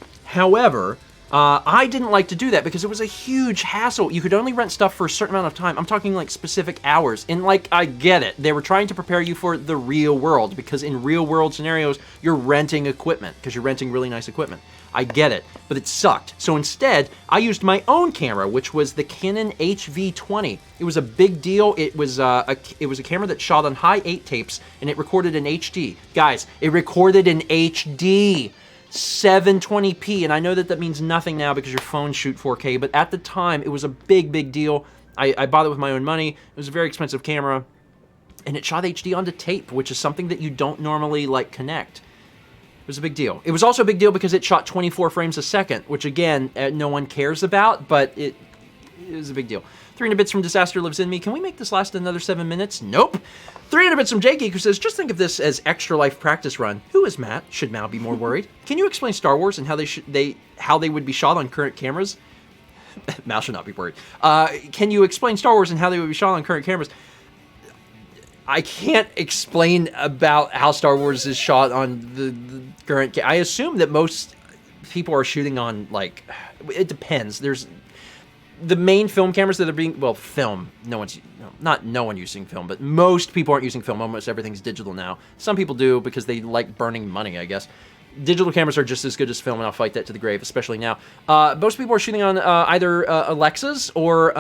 I didn't like to do that because it was a huge hassle. You could only rent stuff for a certain amount of time. I'm talking like specific hours. And like, I get it. They were trying to prepare you for the real world, because in real world scenarios, you're renting equipment because you're renting really nice equipment. I get it, but it sucked. So instead, I used my own camera, which was the Canon HV20. It was a big deal. It was a camera that shot on high 8 tapes, and it recorded in HD. Guys, it recorded in HD. 720p, and I know that means nothing now because your phones shoot 4K, but at the time, it was a big deal. I bought it with my own money. It was a very expensive camera, and it shot HD onto tape, which is something that you don't normally, like, connect. It was a big deal. It was also a big deal because it shot 24 frames a second, which, again, no one cares about, but it was a big deal. 300 bits from Disaster Lives in Me. Can we make this last another 7 minutes? Nope. 300 bits from J-Geek, who says, just think of this as extra life practice run. Who is Matt? Should Mal be more worried? Can you explain Star Wars and how they would be shot on current cameras? Mal should not be worried. Can you explain Star Wars and how they would be shot on current cameras? I can't explain about how Star Wars is shot on the current... I assume that most people are shooting on, like... It depends. There's... The main film cameras that are being, well, film, not no one using film, but most people aren't using film. Almost everything's digital now. Some people do because they like burning money, I guess. Digital cameras are just as good as film, and I'll fight that to the grave, especially now. Most people are shooting on either Alexas or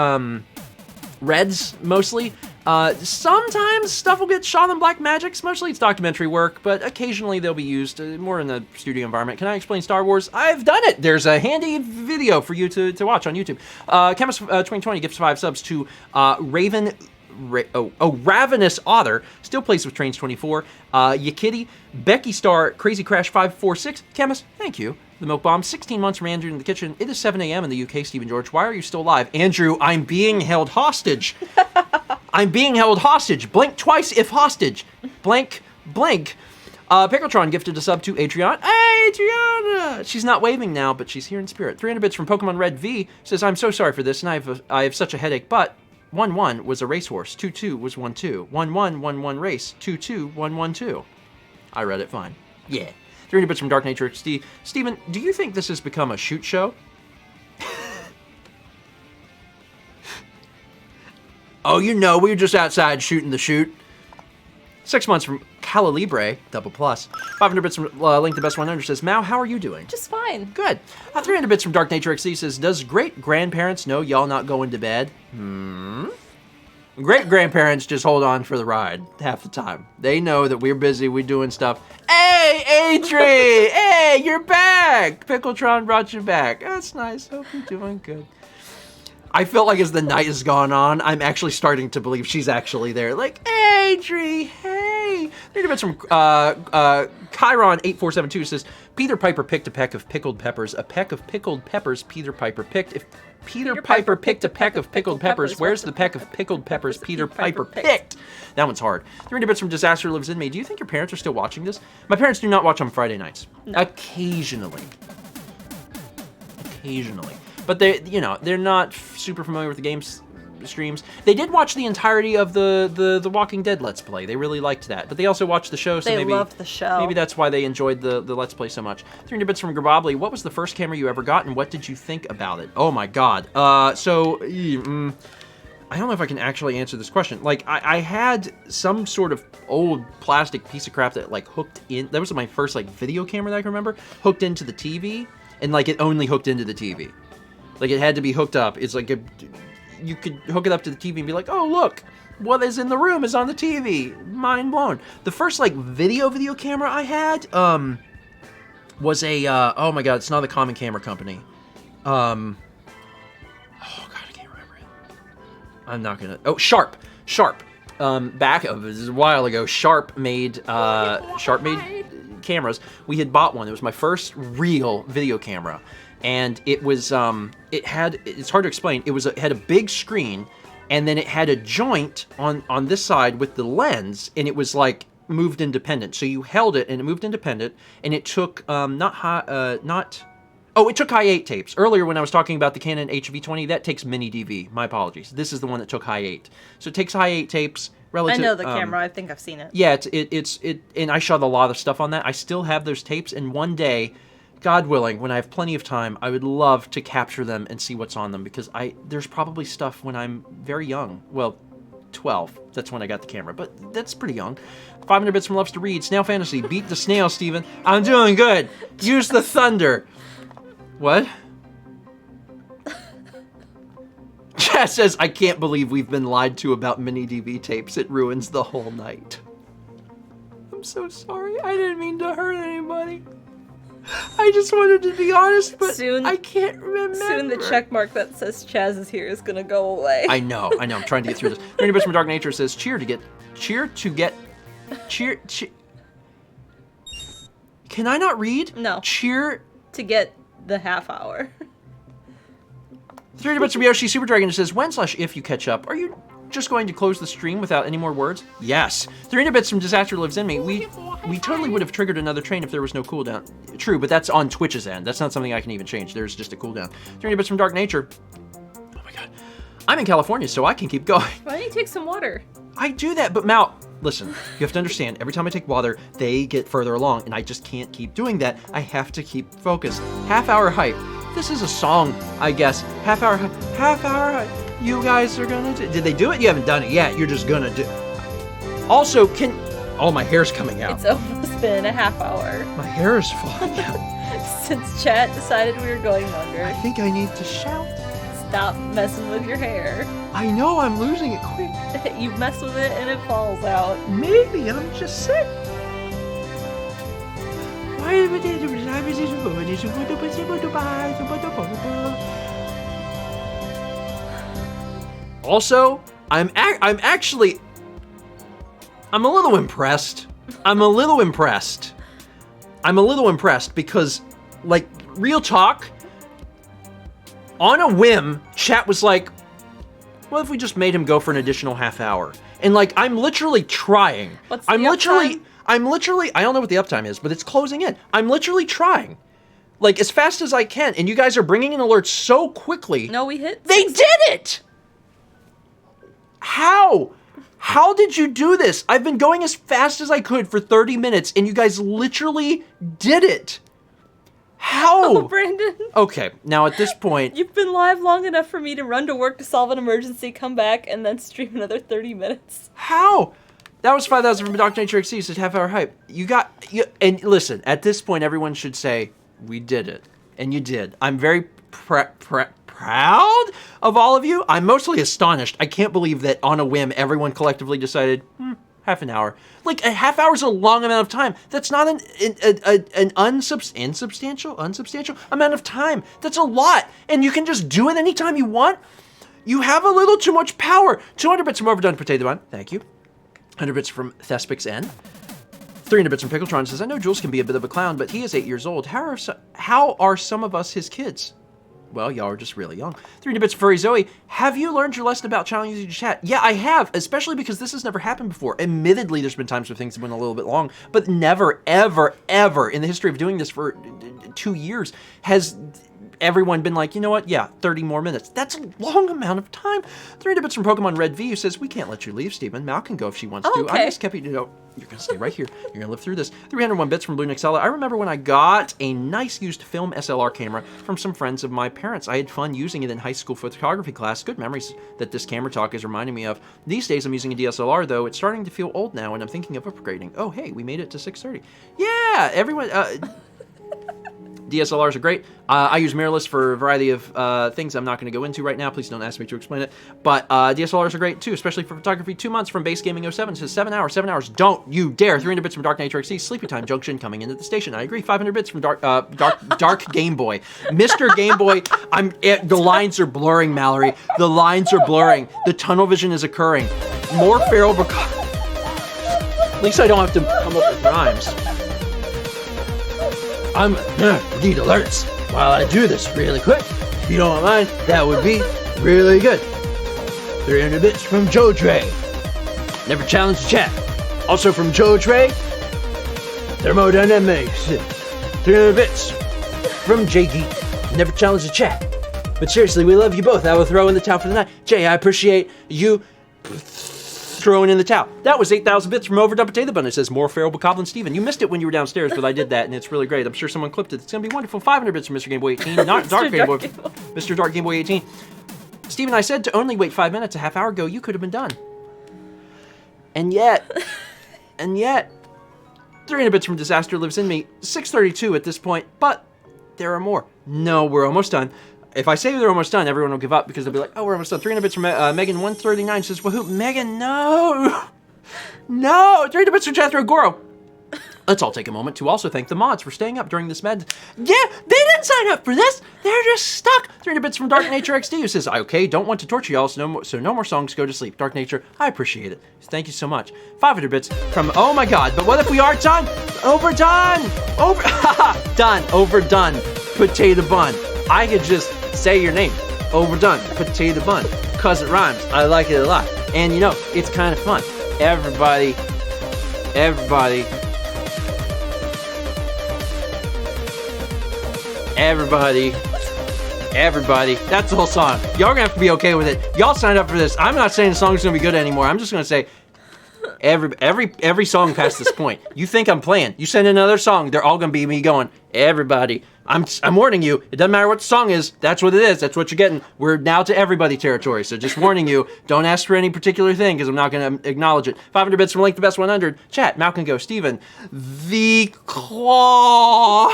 Reds, mostly. Sometimes stuff will get shot on Blackmagics. Mostly it's documentary work, but occasionally they'll be used more in the studio environment. Can I explain Star Wars? I've done it. There's a handy video for you to watch on YouTube. Chemist 2020 gifts 5 subs to Ravenous Otter, still plays with Trains 24, Yakitty, Becky Star, Crazy Crash 546, Chemist, thank you. The Milk Bomb, 16 months from Andrew in the kitchen. It is 7 a.m. in the UK, Stephen George. Why are you still alive? Andrew, I'm being held hostage. I'm being held hostage. Blink twice if hostage. Blank. Pickletron gifted a sub to Adriana. Hey, Adriana! She's not waving now, but she's here in spirit. 300 bits from Pokemon Red V says, I'm so sorry for this, and I have such a headache, but 1-1 was a racehorse. 2-2 was 1-2. 1-1, 1-1 race. 2-2, 1-1-2. I read it fine. Yeah. 300 bits from Dark Nature XD. Steven, do you think this has become a shoot show? Oh, you know, we were just outside shooting the shoot. 6 months from Cala Libre, double plus. 500 bits from Link the Best 100 says, Mao, how are you doing? Just fine. Good. 300 bits from Dark Nature XD says, does great-grandparents know y'all not going to bed? Great-grandparents just hold on for the ride half the time. They know that we're busy, we're doing stuff. Hey, Adri! Hey, you're back! Pickletron brought you back. That's nice. Hope you're doing good. I felt like as the night has gone on, I'm actually starting to believe she's actually there. Like, Adri, hey! me. 300 bits from Chiron8472 says, Peter Piper picked a peck of pickled peppers. A peck of pickled peppers Peter Piper picked. If Peter Piper picked a peck of pickled peppers, where's the peck of pickled peppers Peter Piper picked? That one's hard. 300 bits from Disaster Lives in Me. Do you think your parents are still watching this? My parents do not watch on Friday nights. No. Occasionally. But they're not super familiar with the games streams. They did watch the entirety of the Walking Dead Let's Play. They really liked that. But they also watched the show, so they loved the show. Maybe that's why they enjoyed the Let's Play so much. 300 bits from Grabobly. What was the first camera you ever got, and what did you think about it? Oh my god. I don't know if I can actually answer this question. Like, I had some sort of old plastic piece of crap that, like, hooked in. That was my first, like, video camera that I can remember. Hooked into the TV, and, like, it only hooked into the TV. Like, it had to be hooked up. It's like you could hook it up to the TV and be like, oh, look, what is in the room is on the TV. Mind blown. The first, like, video camera I had, was a, oh my god, it's not the Common Camera Company. Oh god, I can't remember it. I'm not gonna, oh, Sharp. Back of, this is a while ago, Sharp made cameras. We had bought one. It was my first real video camera. And it was, it's hard to explain. It had a big screen, and then it had a joint on this side with the lens, and it was like moved independent. So you held it, and it moved independent, and it took, it took high 8 tapes. Earlier when I was talking about the Canon HV20, that takes mini DV. My apologies. This is the one that took high 8. So it takes high 8 tapes. Relative, I know the camera. I think I've seen it. Yeah, it's and I shot a lot of stuff on that. I still have those tapes, and one day, God willing, when I have plenty of time, I would love to capture them and see what's on them, because there's probably stuff when I'm very young. Well, 12. That's when I got the camera, but that's pretty young. 500 bits from Loves to Read. Snail Fantasy. Beat the snail, Steven. I'm doing good. Use the thunder. What? Chat says, I can't believe we've been lied to about mini DV tapes. It ruins the whole night. I'm so sorry. I didn't mean to hurt anybody. I just wanted to be honest, but soon, I can't remember. Soon the check mark that says Chaz is here is gonna go away. I know. I'm trying to get through this. Randy Bush from Dark Nature says, cheer. Can I not read? No. Cheer. To get the half hour. 30 bits from Yoshi Super Dragon says, when/if you catch up, are you just going to close the stream without any more words? Yes. 300 bits from Disaster Lives in Me. We totally would have triggered another train if there was no cooldown. True, but that's on Twitch's end. That's not something I can even change. There's just a cooldown. 300 bits from Dark Nature. Oh my god. I'm in California, so I can keep going. Why don't you take some water? I do that, but Mal, listen, you have to understand, every time I take water, they get further along, and I just can't keep doing that. I have to keep focused. Half Hour Hype. This is a song, I guess. Half Hour Hype. You guys are gonna do. Did they do it? You haven't done it yet. You're just gonna do. Also, oh, my hair's coming out. It's almost been a half hour. My hair is falling out. Since chat decided we were going longer. I think I need to shout. Stop messing with your hair. I know, I'm losing it quick. You mess with it and it falls out. Maybe I'm just sick. Also, I'm a little impressed. I'm a little impressed because, like, real talk, on a whim, chat was like, what if we just made him go for an additional half hour? And, like, I'm literally trying. What's the uptime? I'm literally, I don't know what the uptime is, but it's closing in. I'm literally trying. Like, as fast as I can, and you guys are bringing in alerts so quickly. No, we hit 60. They did it! How? How did you do this? I've been going as fast as I could for 30 minutes, and you guys literally did it. How? Oh, Brandon. Okay, now at this point... You've been live long enough for me to run to work to solve an emergency, come back, and then stream another 30 minutes. How? That was 5,000 from Dr. Nature XC, says Half Hour Hype. And listen, at this point, everyone should say, we did it. And you did. I'm very proud of all of you. I'm mostly astonished. I can't believe that on a whim, everyone collectively decided, half an hour. Like, a half hour is a long amount of time. That's not an unsubstantial amount of time. That's a lot. And you can just do it anytime you want. You have a little too much power. 200 bits from Overdone Potato Bun. Thank you. 100 bits from Thespix N. 300 Bits from Pickletron says, I know Jules can be a bit of a clown, but he is 8 years old. How are some of us his kids? Well, y'all are just really young. 300 Bits from Furry Zoe, have you learned your lesson about challenging your chat? Yeah, I have, especially because this has never happened before. Admittedly, there's been times where things have been a little bit long, but never, ever, ever in the history of doing this for 2 years has everyone been like, you know what? Yeah, 30 more minutes. That's a long amount of time. 300 Bits from Pokemon Red V, who says, we can't let you leave, Steven. Mal can go if she wants to. Okay. I just kept you to know, you're going to stay right here. You're going to live through this. 301 Bits from Blue Nixella. I remember when I got a nice used film SLR camera from some friends of my parents. I had fun using it in high school photography class. Good memories that this camera talk is reminding me of. These days I'm using a DSLR, though. It's starting to feel old now, and I'm thinking of upgrading. Oh, hey, we made it to 6:30. Yeah, everyone... DSLRs are great. I use mirrorless for a variety of things I'm not going to go into right now. Please don't ask me to explain it. But DSLRs are great too, especially for photography. 2 months from Base Gaming 07 says 7 hours. 7 hours. Don't you dare. 300 Bits from Dark Nature XD. Sleepy Time Junction coming into the station. I agree. 500 Bits from Dark Game Boy. Mr. Game Boy. The lines are blurring, Mallory. The lines are blurring. The tunnel vision is occurring. More feral. At least I don't have to come up with rhymes. I'm need alerts while I do this really quick. If you don't mind, that would be really good. 300 Bits from Joe Dre. Never challenged the chat. Also from Joe Dre. Thermodynamics. 300 Bits from Jay Geek. Never challenged the chat. But seriously, we love you both. I will throw in the towel for the night. Jay, I appreciate you throwing in the towel. That was 8,000 bits from Overdub Potato Bun. It says more feral Bokoblin Steven. You missed it when you were downstairs, but I did that, and it's really great. I'm sure someone clipped it. It's going to be wonderful. 500 bits from Mr. Game Boy 18. Not Dark Game Boy. Mr. Dark Game Boy 18. Steven, I said to only wait 5 minutes a half hour ago. You could have been done. And yet, 300 bits from Disaster Lives in Me. 632 at this point, but there are more. No, we're almost done. If I say they're almost done, everyone will give up because they'll be like, oh, we're almost done. 300 bits from Megan139 says, woohoo, Megan, no! No! 300 bits from Jethro Goro. Let's all take a moment to also thank the mods for staying up during this med. Yeah, they didn't sign up for this. They're just stuck. 300 bits from Dark Nature XD who says, okay, don't want to torture y'all, so no more songs, go to sleep. Dark Nature, I appreciate it. Thank you so much. 500 bits from, oh my god, but what if we are done? Overdone! Done. Overdone. Potato Bun. I could just say your name. Overdone. Potato Bun. Cause it rhymes. I like it a lot. And you know, it's kind of fun. Everybody. That's the whole song. Y'all gonna have to be okay with it. Y'all signed up for this. I'm not saying the song's gonna be good anymore. I'm just gonna say every song past this point. You think I'm playing. You send another song, they're all gonna be me going, everybody. I'm warning you, it doesn't matter what the song is, that's what it is, that's what you're getting. We're now to everybody territory, so just warning you, don't ask for any particular thing, because I'm not going to acknowledge it. 500 bits from Link the Best 100. Chat, Malcolm Go, Steven. The Claw.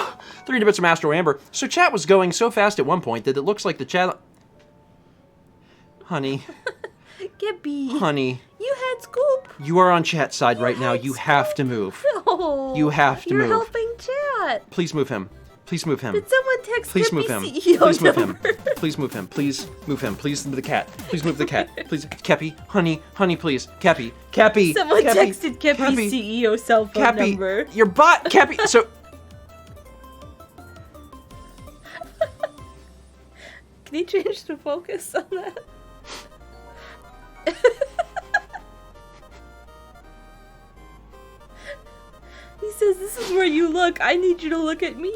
300 bits from Astro Amber. So chat was going so fast at one point that it looks like the chat... Honey. Gibby. Honey. You had Scoop. You are on chat's side right now. You have to move. No. You have to move. You're helping chat. Please move him. Please move him. Did someone text Please Gibby move him. CEO Please move number? him. Please move him. Please move him. Please move the cat. Please move the cat. Please, Kepi, honey, please, Kepi. Someone Kepi, texted Kepi's CEO cell phone number. Your butt, Kepi. So. Can you change the focus on that? He says, this is where you look. I need you to look at me.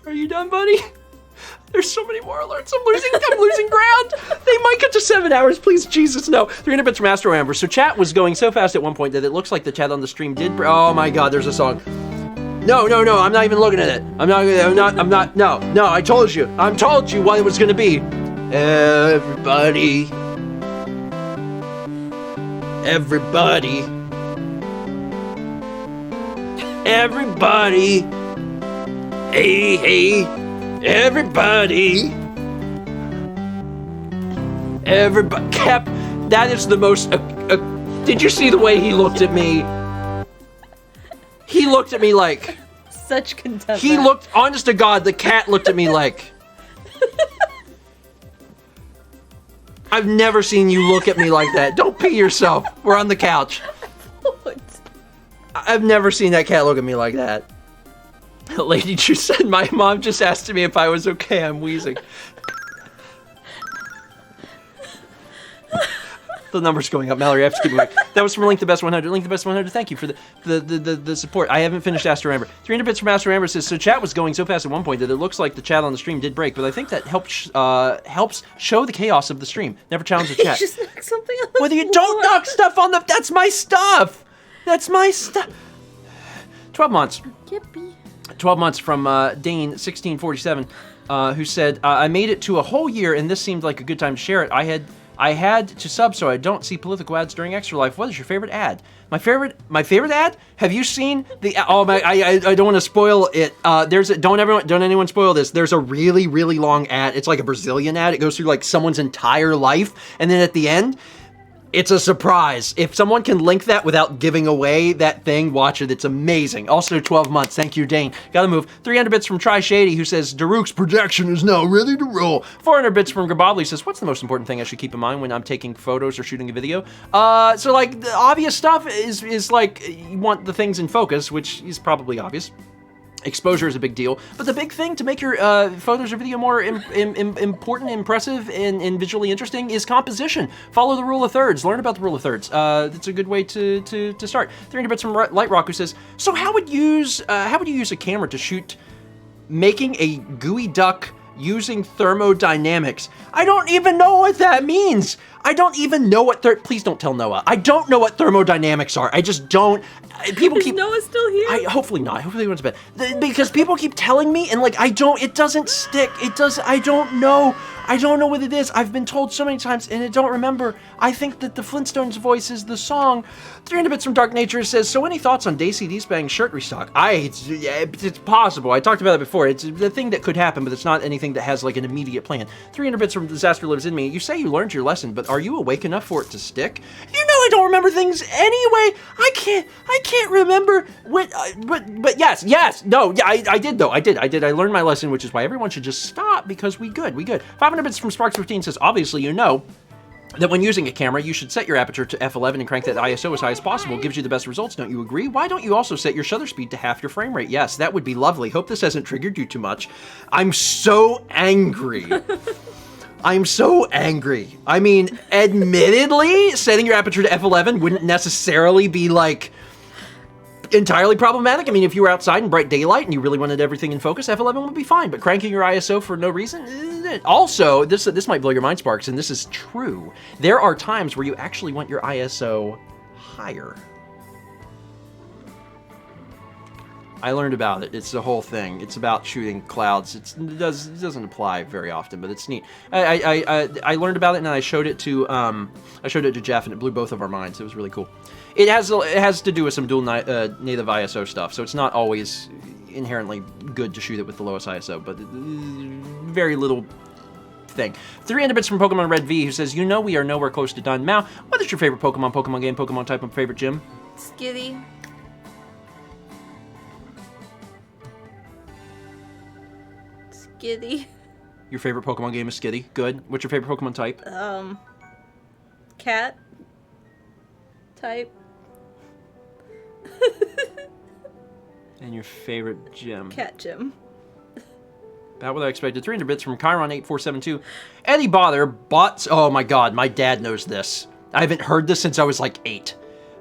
Are you done, buddy? There's so many more alerts. I'm losing ground. They might get to 7 hours. Please, Jesus, no. 300 bits from Astro Amber. So chat was going so fast at one point that it looks like the chat on the stream did... Oh my god, there's a song. No, I'm not even looking at it. I'm not, no, I told you what it was gonna be. Everybody. Hey, everybody. Cap, that is the most, did you see the way he looked at me? He looked at me like... Such contempt. He looked, honest to God, the cat looked at me like... I've never seen you look at me like that. Don't pee yourself. We're on the couch. I've never seen that cat look at me like that. Lady True said, my mom just asked me if I was okay. I'm wheezing. The number's going up. Mallory, I have to keep it away. That was from Link the Best 100. Link the Best 100, thank you for the support. I haven't finished Astro Amber. 300 bits from Astro Amber says, so chat was going so fast at one point that it looks like the chat on the stream did break, but I think that helps show the chaos of the stream. Never challenge the chat. You just knock something on the Whether you floor. don't knock stuff on the... That's my stuff! That's my stuff! 12 months. Yippee. 12 months from Dane, 1647, who said, I made it to a whole year, and this seemed like a good time to share it. I had to sub so I don't see political ads during Extra Life. What is your favorite ad? My favorite ad? Have you seen the? Oh my! I don't want to spoil it. Don't anyone spoil this. There's a really long ad. It's like a Brazilian ad. It goes through like someone's entire life, and then at the end, it's a surprise. If someone can link that without giving away that thing, watch it. It's amazing. Also, 12 months. Thank you, Dane. Gotta move. 300 bits from Try Shady, who says, Daruk's projection is now ready to roll. 400 bits from Grabobly says, what's the most important thing I should keep in mind when I'm taking photos or shooting a video? So like, the obvious stuff is like, you want the things in focus, which is probably obvious. Exposure is a big deal, but the big thing to make your photos or video more important, impressive, and visually interesting is composition. Follow the rule of thirds. Learn about the rule of thirds. It's a good way to start. 300 bits from Light Rock, who says, so how would you use a camera to shoot making a gooey duck using thermodynamics? I don't even know what that means. I don't even know what please don't tell Noah. I don't know what thermodynamics are. I just don't. People keep. Is Noah still here? Hopefully not. Hopefully he went to bed. Because people keep telling me, and like it doesn't stick. I don't know. I don't know what it is. I've been told so many times, and I don't remember. I think that the Flintstones voice is the song. 300 bits from Dark Nature says, so any thoughts on Daisy D's bang shirt restock? It's possible. I talked about it before. It's the thing that could happen, but it's not anything that has like an immediate plan. 300 bits from Disaster Lives in Me. You say you learned your lesson, but are you awake enough for it to stick? You know I don't remember things anyway. I can't remember what. But yes. No, yeah, I did though. I did. I learned my lesson, which is why everyone should just stop because we good. 500 bits from Sparks15 says, obviously you know that when using a camera, you should set your aperture to f11 and crank that ISO as high as possible. Gives you the best results, don't you agree? Why don't you also set your shutter speed to half your frame rate? Yes, that would be lovely. Hope this hasn't triggered you too much. I'm so angry. I'm so angry. I mean, admittedly, setting your aperture to f11 wouldn't necessarily be like entirely problematic. I mean, if you were outside in bright daylight and you really wanted everything in focus, f11 would be fine, but cranking your ISO for no reason? Also, this might blow your mind, Sparks, and this is true. There are times where you actually want your ISO higher. I learned about it. It's the whole thing. It's about shooting clouds. It doesn't apply very often, but it's neat. I learned about it and I showed it to Jeff, and it blew both of our minds. It was really cool. It has to do with some dual native ISO stuff, so it's not always inherently good to shoot it with the lowest ISO, but very little thing. 300 bits from Pokemon Red V, who says, you know we are nowhere close to done. Mal, what is your favorite Pokemon game, Pokemon type, and favorite gym? Skitty. Skitty. Your favorite Pokemon game is Skitty. Good. What's your favorite Pokemon type? Cat type. And your favorite gym? Cat gym. About what I expected. 300 bits from Chiron8472. Eddie Bother bought... Oh my god, my dad knows this. I haven't heard this since I was like 8.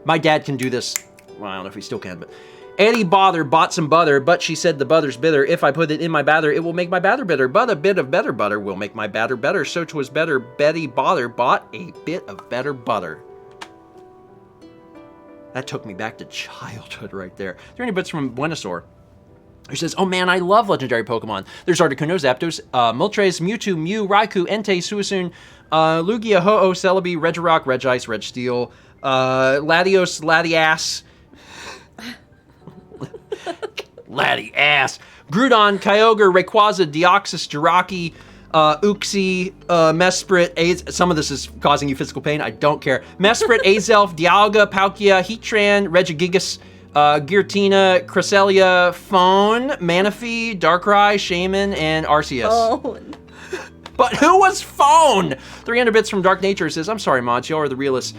My dad can do this. Well, I don't know if he still can, but... Eddie Bother bought some butter, but she said the butter's bitter. If I put it in my batter, it will make my batter bitter. But a bit of better butter will make my batter better. So 'twas better Betty Bother bought a bit of better butter. That took me back to childhood right there. 300 bits from Buenosaur, who says, oh man, I love legendary Pokemon. There's Articuno, Zapdos, Moltres, Mewtwo, Mew, Raikou, Entei, Suicune, Lugia, Ho-Oh, Celebi, Regirock, Regice, Registeel, Latios, Latias, Latias, Groudon, Kyogre, Rayquaza, Deoxys, Jirachi, Uxie, Mesprit, some of this is causing you physical pain, I don't care. Mesprit, Azelf, Dialga, Palkia, Heatran, Regigigas, Giratina, Cresselia, Phone, Manaphy, Darkrai, Shaman, and Arceus. Oh. But who was phone? 300 bits from Dark Nature says, I'm sorry, mods, y'all are the realists.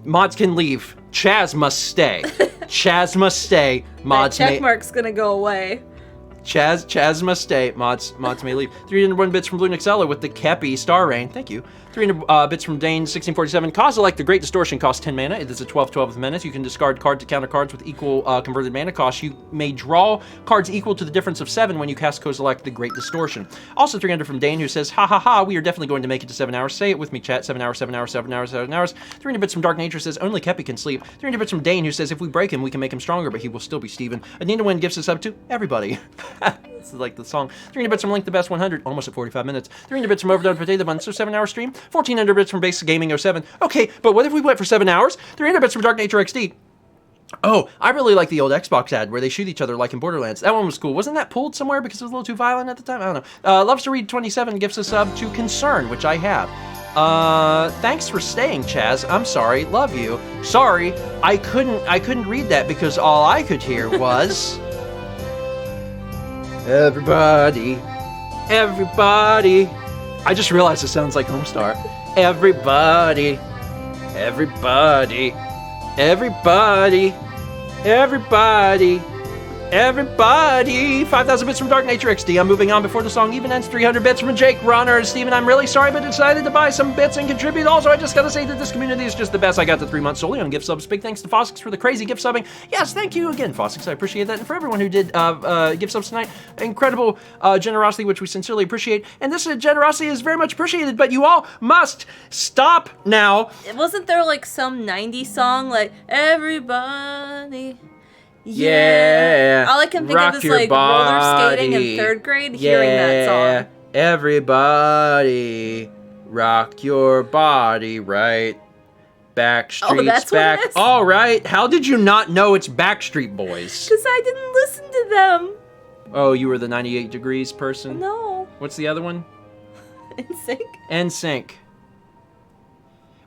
Mods can leave. Chaz must stay. Chaz must stay. Mods that check mark's gonna go away. Chaz must stay. Mods may leave. 301 bits from Blue Nixella with the Kepi Star Rain. Thank you. 300 bits from Dane 1647. Cause like the Great Distortion costs 10 mana. It is a 12/12 menace. You can discard card to counter cards with equal converted mana cost. You may draw cards equal to the difference of 7 when you cast Kozilek the Great Distortion. Also 300 from Dane who says, ha ha ha, we are definitely going to make it to 7 hours. Say it with me, chat. 7 hours, 7 hours, 7 hours, 7 hours. 300 bits from Dark Nature says, only Kepi can sleep. 300 bits from Dane who says, if we break him, we can make him stronger, but he will still be Steven. Anita Wynn gives us up to everybody. This is like the song. 300 bits from Link the Best 100, almost at 45 minutes. 300 bits from Overdone Potato Bun, so 7 hour stream. 1400 bits from Basic Gaming 07. Okay, but what if we went for 7 hours? 300 bits from Dark Nature XD. Oh, I really like the old Xbox ad where they shoot each other like in Borderlands. That one was cool. Wasn't that pulled somewhere because it was a little too violent at the time? I don't know. Loves to Read 27 gives us up to Concern, which I have. Thanks for staying, Chaz. I'm sorry. Love you. Sorry, I couldn't read that because all I could hear was everybody. I just realized it sounds like Homestar. Everybody. 5,000 bits from Dark Nature XD. I'm moving on before the song even ends. 300 bits from Jake Runner. Steven, I'm really sorry, but decided to buy some bits and contribute. Also, I just gotta say that this community is just the best. I got the 3 months solely on gift subs. Big thanks to Fossix for the crazy gift subbing. Yes, thank you again, Fossix. I appreciate that. And for everyone who did gift subs tonight, incredible generosity, which we sincerely appreciate. And this generosity is very much appreciated, but you all must stop now. Wasn't there like some 90s song like everybody? Yeah. All I can think Rock of is your like roller skating in body. 3rd grade, hearing that song. Everybody, rock your body right. Backstreet's that's what back. it is? All right. How did you not know it's Backstreet Boys? Because I didn't listen to them. Oh, you were the 98 Degrees person? No. What's the other one? NSYNC. NSYNC.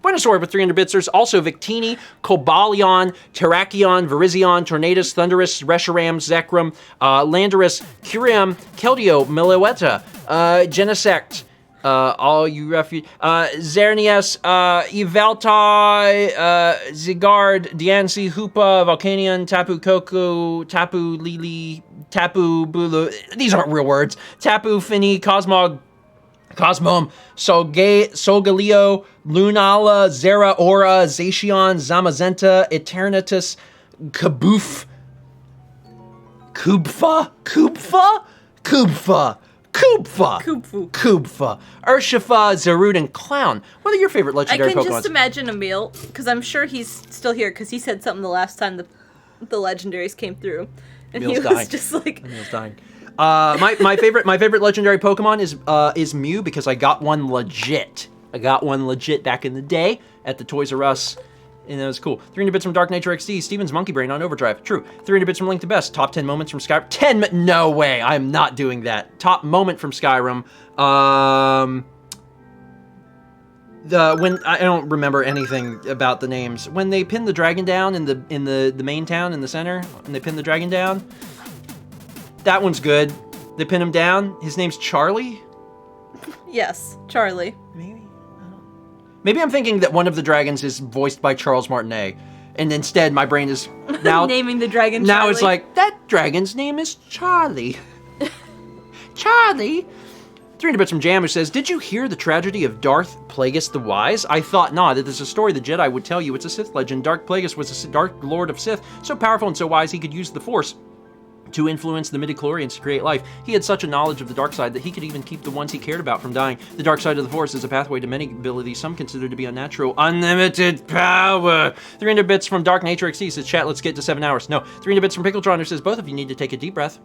Buenosaur with 300 bitsers. Also Victini, Cobalion, Terrakion, Virizion, Tornadus, Thunderous, Reshiram, Zekrom, Landorus, Curium, Keldeo, Miloetta, Genesect, all you refugees, Xerneas, Evaltai, Zigard, Diancie, Hoopa, Volcanion, Tapu Koko, Tapu Lili, Tapu Bulu. These aren't real words. Tapu Fini, Cosmom, Solgaleo, Lunala, Zera, Aura, Zacian, Zamazenta, Eternatus, Kaboof, Kubfa, Urshifa, Zarud, and Clown. What are your favorite I legendary can Pokemon? just imagine Emil, because I'm sure he's still here, because he said something the last time the legendaries came through. And Emil's he was dying. just like... Emil's dying. My favorite legendary Pokemon is Mew because I got one legit. Back in the day at the Toys R Us, and that was cool. 300 bits from Dark Nature XD. Steven's Monkey Brain on Overdrive. True. 300 bits from Link to Best. Top 10 moments from Skyrim. No way. I'm not doing that. Top moment from Skyrim. When I don't remember anything about the names. When they pin the dragon down in the main town in the center, and they pin the dragon down. That one's good. They pin him down. His name's Charlie? Yes, Charlie. Maybe I'm thinking that one of the dragons is voiced by Charles Martinet. And instead, my brain is now... naming the dragon Now Charlie. it's like, that dragon's name is Charlie. Charlie? 300 bits from Jam who says, did you hear the tragedy of Darth Plagueis the Wise? I thought not. It is a story the Jedi would tell you. It's a Sith legend. Darth Plagueis was a Dark Lord of Sith, so powerful and so wise he could use the Force to influence the midichlorians to create life. He had such a knowledge of the dark side that he could even keep the ones he cared about from dying. The dark side of the Force is a pathway to many abilities some consider to be unnatural. Unlimited power! 300 bits from Dark Nature XD says, chat, let's get to 7 hours. No. 300 bits from Pickletron who says, both of you need to take a deep breath.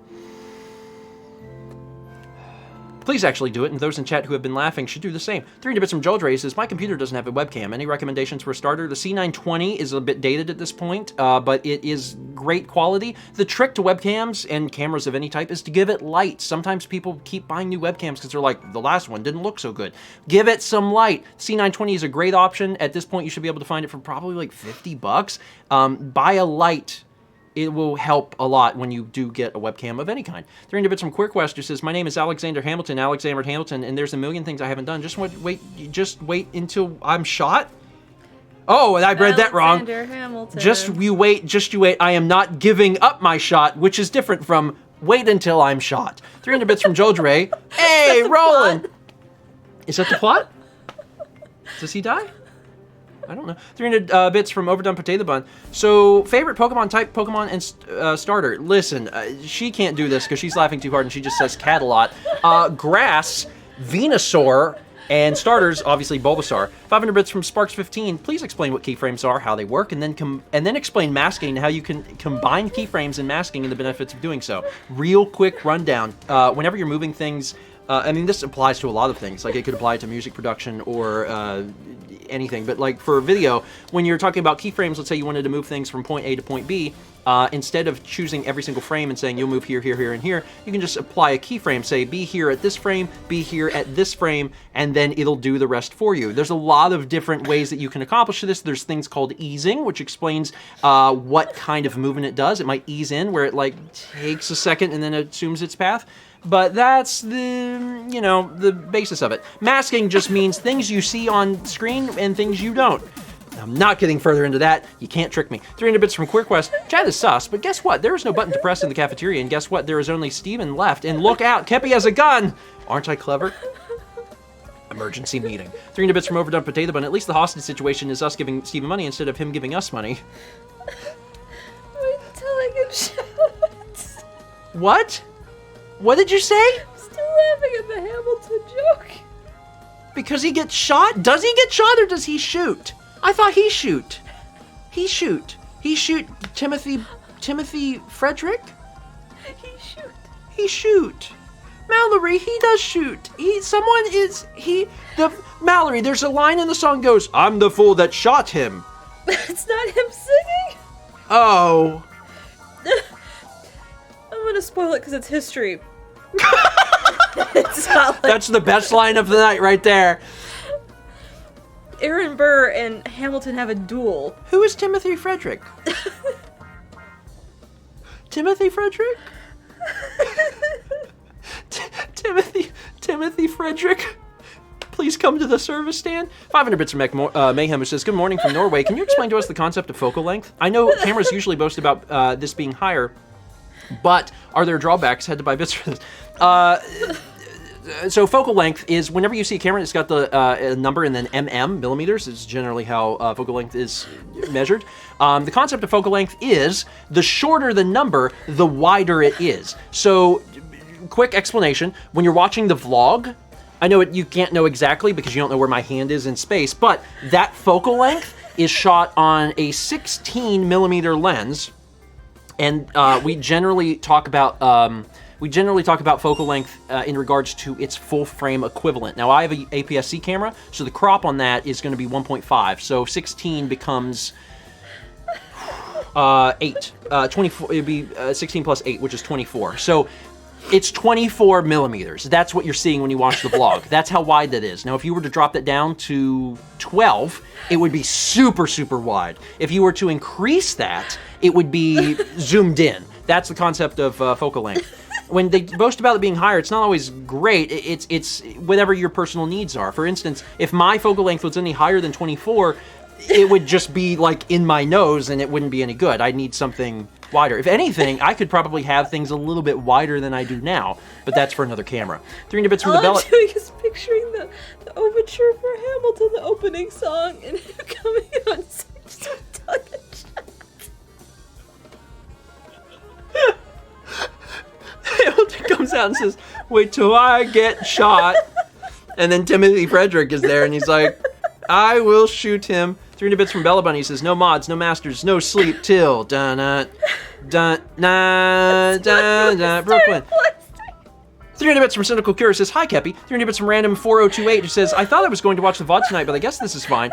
Please actually do it, and those in chat who have been laughing should do the same. 300 bits from Joel says, my computer doesn't have a webcam. Any recommendations for a starter? The C920 is a bit dated at this point, but it is great quality. The trick to webcams and cameras of any type is to give it light. Sometimes people keep buying new webcams because they're like, the last one didn't look so good. Give it some light. C920 is a great option. At this point, you should be able to find it for probably like $50. Buy a light. it will help a lot when you do get a webcam of any kind. 300 bits from QueerQuest who says, my name is Alexander Hamilton, and there's a million things I haven't done. Just wait until I'm shot? Oh, and I read that wrong. Alexander Hamilton. Just you wait. I am not giving up my shot, which is different from wait until I'm shot. 300 bits from Joel Dre. Hey, Roland. Is that the plot? Does he die? I don't know. 300 bits from Overdone Potato Bun. So, favorite Pokemon type, Pokemon, and starter. Listen, she can't do this because she's laughing too hard and she just says cat a lot. Grass, Venusaur, and starters, obviously Bulbasaur. 500 bits from Sparks15. Please explain what keyframes are, how they work, and then explain masking and how you can combine keyframes and masking and the benefits of doing so. Real quick rundown. Whenever you're moving things, I mean, this applies to a lot of things. Like, it could apply to music production or anything. But, like, for video, when you're talking about keyframes, let's say you wanted to move things from point A to point B, instead of choosing every single frame and saying you'll move here, here, here, and here, you can just apply a keyframe. Say, be here at this frame, be here at this frame, and then it'll do the rest for you. There's a lot of different ways that you can accomplish this. There's things called easing, which explains what kind of movement it does. It might ease in, where it, like, takes a second and then it assumes its path. But that's the basis of it. Masking just means things you see on screen and things you don't. I'm not getting further into that. You can't trick me. 300 bits from QueerQuest. Chat is sus, but guess what? There is no button to press in the cafeteria, and guess what? There is only Steven left. And look out, Kepi has a gun! Aren't I clever? Emergency meeting. 300 bits from Overdone Potato Bun. At least the hostage situation is us giving Steven money instead of him giving us money. Wait until I get shot. What? What did you say? I'm still laughing at the Hamilton joke. Because he gets shot? Does he get shot or does he shoot? I thought he shoot. He shoot. He shoot Timothy Frederick? He shoot. Mallory, he does shoot. Mallory, there's a line in the song goes, I'm the fool that shot him. It's not him singing? Oh. I'm gonna spoil it because it's history. It's not like That's the best line of the night right there. Aaron Burr and Hamilton have a duel. Who is Timothy Frederick? Timothy Frederick? Timothy Frederick? Please come to the service stand. 500 bits from Mayhem, who says, good morning from Norway. Can you explain to us the concept of focal length? I know cameras usually boast about this being higher, but are there drawbacks? Had to buy bits for this. So focal length is whenever you see a camera, it's got the number and then millimeters is generally how focal length is measured. The concept of focal length is the shorter the number, the wider it is. So, quick explanation, when you're watching the vlog, I know you can't know exactly because you don't know where my hand is in space, but that focal length is shot on a 16 millimeter lens, and we generally talk about focal length in regards to its full frame equivalent. Now, I have an APS-C camera, so the crop on that is going to be 1.5. So 16 becomes 8. 24. It'd be 16 plus 8, which is 24. So it's 24 millimeters. That's what you're seeing when you watch the vlog. That's how wide that is. Now, if you were to drop that down to 12, it would be super, super wide. If you were to increase that, it would be zoomed in. That's the concept of focal length. When they boast about it being higher, it's not always great. It's whatever your personal needs are. For instance, if my focal length was any higher than 24, it would just be like in my nose and it wouldn't be any good. I'd need something wider. If anything, I could probably have things a little bit wider than I do now, but that's for another camera. 300 bits from the All Bella. I'm doing is picturing the overture for Hamilton, the opening song, and him coming on stage to tug a shot. Hamilton comes out and says, wait till I get shot. And then Timothy Frederick is there and he's like, I will shoot him. 300 bits from Bella Bunny says, no mods, no masters, no sleep till dun dun dun dun dun Brooklyn. 300 bits from Cynical Cure says, hi Kepi. 300 bits from Random 4028 who says, I thought I was going to watch the VOD tonight, but I guess this is fine.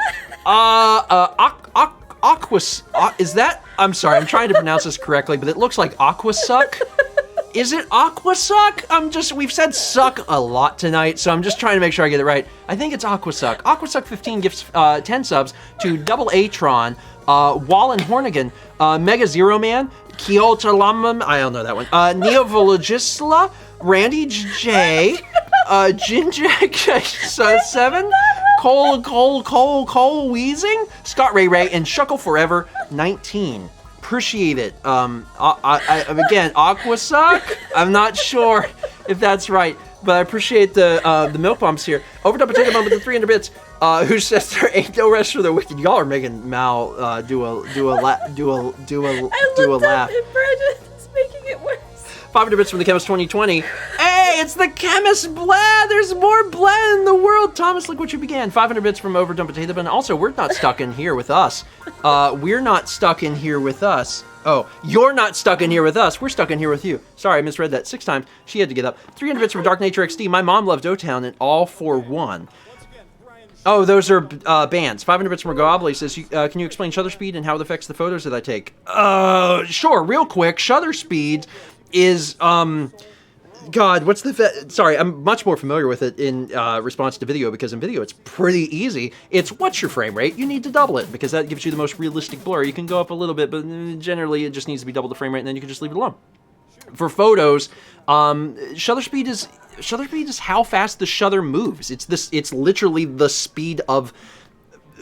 Is that? I'm sorry, I'm trying to pronounce this correctly, but it looks like Aquasuck. Is it Aquasuck? We've said suck a lot tonight, so I'm just trying to make sure I get it right. I think it's Aquasuck. Aquasuck15 gives 10 subs to Double Atron, Wallen Hornigan, Mega Zero Man, Kyotalamam, I don't know that one. Neovologisla, Randy J, Jinjak 7, Cole Wheezing, Scott Ray, and Shuckle Forever 19. Appreciate it. Again, Aquasuck, I'm not sure if that's right, but I appreciate the milk bombs here. Overdub Potato Mom with the 300 bits, who says there ain't no rest for the wicked. Y'all are making Mal do a laugh. I looked up and Brandon's making it worse. 500 bits from the Chemist 2020. Hey, it's the Chemist Blad! There's more Blad in the world! Thomas, look what you began. 500 bits from Overdone Potato Bun. Also, we're not stuck in here with us. We're not stuck in here with us. Oh, you're not stuck in here with us. We're stuck in here with you. Sorry, I misread that 6 times. She had to get up. 300 bits from Dark Nature XD. My mom loved O-Town and all for one. Oh, those are bands. 500 bits from Gobley says, can you explain shutter speed and how it affects the photos that I take? Sure, real quick. Shutter speed is, God, what's the... Sorry, I'm much more familiar with it in response to video, because in video it's pretty easy. It's what's your frame rate? You need to double it, because that gives you the most realistic blur. You can go up a little bit, but generally it just needs to be double the frame rate, and then you can just leave it alone. For photos, shutter speed is how fast the shutter moves. It's literally the speed of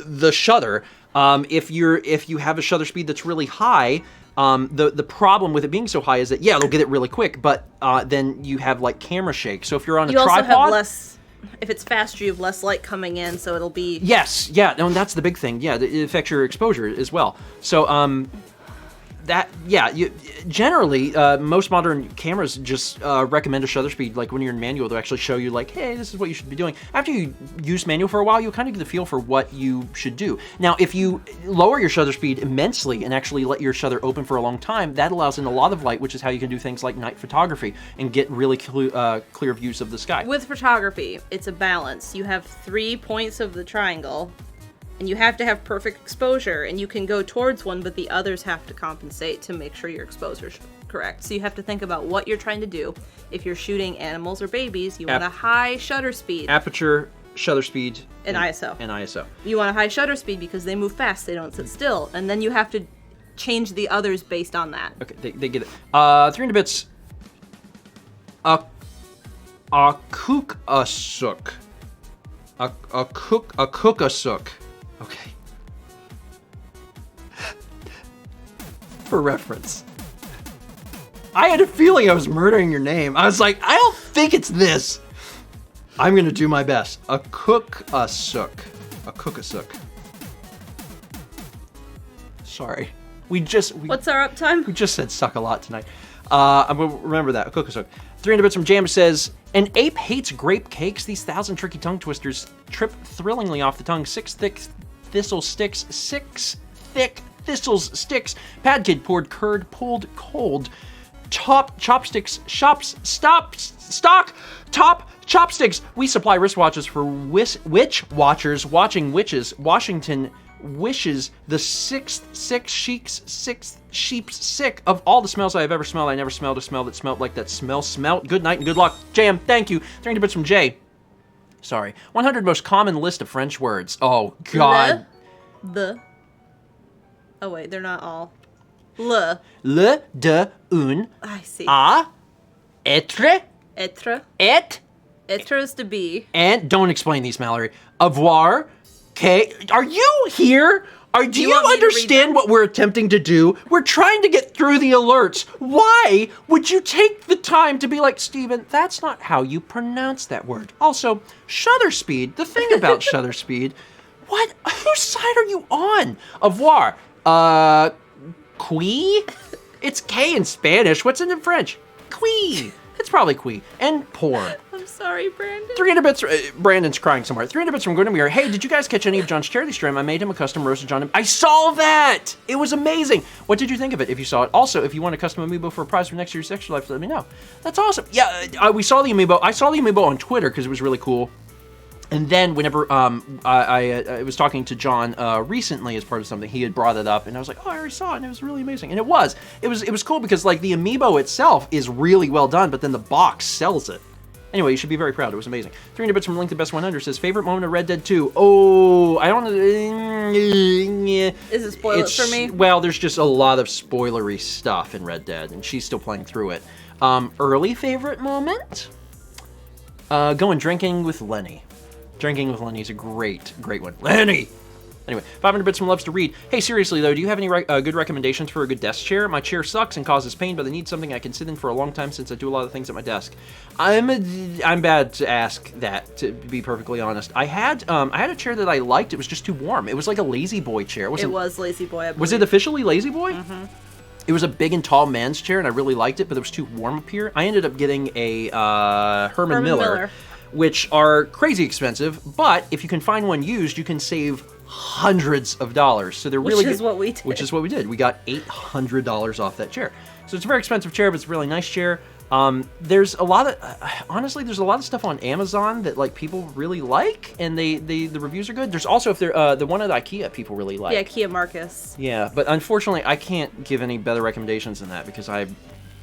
the shutter. If you have a shutter speed that's really high, the problem with it being so high is that, yeah, it'll get it really quick, but then you have like camera shake. So if you're on a tripod, also have less. If it's faster, you have less light coming in, so it'll be. Yes, yeah, no, and that's the big thing. Yeah, it affects your exposure as well. So generally, most modern cameras just recommend a shutter speed. Like when you're in manual, they'll actually show you like, hey, this is what you should be doing. After you use manual for a while, you'll kind of get the feel for what you should do. Now, if you lower your shutter speed immensely and actually let your shutter open for a long time, that allows in a lot of light, which is how you can do things like night photography and get really clear views of the sky. With photography, it's a balance. You have 3 points of the triangle, and you have to have perfect exposure, and you can go towards one, but the others have to compensate to make sure your exposure's correct. So you have to think about what you're trying to do. If you're shooting animals or babies, you want a high shutter speed. Aperture, shutter speed, and ISO. And ISO. You want a high shutter speed because they move fast, they don't sit still, and then you have to change the others based on that. Okay, they get it. 300 bits. A cook-a-sook. A cook-a-sook. Okay. For reference. I had a feeling I was murdering your name. I was like, I don't think it's this. I'm gonna do my best. A cook-a-sook. A cook-a-sook. Sorry. What's our uptime? We just said suck a lot tonight. I'm gonna remember that. A cook-a-sook. 300 bits from Jam says, an ape hates grape cakes. These 1,000 tricky tongue twisters trip thrillingly off the tongue. 6 thick thistle sticks. 6 thick thistles sticks. Pad kid poured curd, pulled cold. Top chopsticks. Stock chopsticks. We supply wristwatches for witch watchers watching witches. Washington wishes the sixth sheep's sick. Of all the smells I have ever smelled, I never smelled a smell that smelled like that smell smelt. Good night and good luck. Jam, thank you. 300 bits from Jay. Sorry. 100 most common list of French words. Oh, God. The. Oh, wait, they're not all. Le, de, un. I see. A. Être. Être. Et. Être is to be. And, don't explain these, Mallory. Avoir. Okay, are you here? Do you understand what we're attempting to do? We're trying to get through the alerts. Why would you take the time to be like, Steven, that's not how you pronounce that word. Also, shutter speed, the thing about shutter speed, what? Whose side are you on? Avoir. Qui? It's K in Spanish. What's it in French? Qui. It's probably qui. And pour. I'm sorry, Brandon. 300 bits. Brandon's crying somewhere. 300 bits from Gwyndemir. Hey, did you guys catch any of John's charity stream? I made him a custom roasted John. I saw that! It was amazing. What did you think of it if you saw it? Also, if you want a custom amiibo for a prize for next year's Extra Life, let me know. That's awesome. Yeah, we saw the amiibo. I saw the amiibo on Twitter because it was really cool. And then whenever I was talking to John recently as part of something, he had brought it up, and I was like, oh, I already saw it, and it was really amazing. And it was cool because like the amiibo itself is really well done, but then the box sells it. Anyway, you should be very proud. It was amazing. 300 bits from Link the Best 100 says, favorite moment of Red Dead 2? Oh, I don't... Is it spoiled for me? Well, there's just a lot of spoilery stuff in Red Dead, and she's still playing through it. Early favorite moment? Going drinking with Lenny. Drinking with Lenny is a great one. Lenny! Anyway, 500 bits from Loves to Read. Hey, seriously though, do you have any good recommendations for a good desk chair? My chair sucks and causes pain, but I need something I can sit in for a long time since I do a lot of things at my desk. I'm bad to ask that, to be perfectly honest. I had a chair that I liked. It was just too warm. It was like a Lazy Boy chair. It was Lazy Boy, I believe. Was it officially Lazy Boy? Mm-hmm. It was a big and tall man's chair, and I really liked it, but it was too warm up here. I ended up getting a Herman Miller, which are crazy expensive, but if you can find one used, you can save hundreds of dollars. So they're really good. Which is what we did. We got $800 off that chair. So it's a very expensive chair, but it's a really nice chair. There's a lot of honestly, there's a lot of stuff on Amazon that like people really like, and the reviews are good. There's also if they're the one at IKEA people really like. Yeah, IKEA Marcus. Yeah, but unfortunately, I can't give any better recommendations than that because I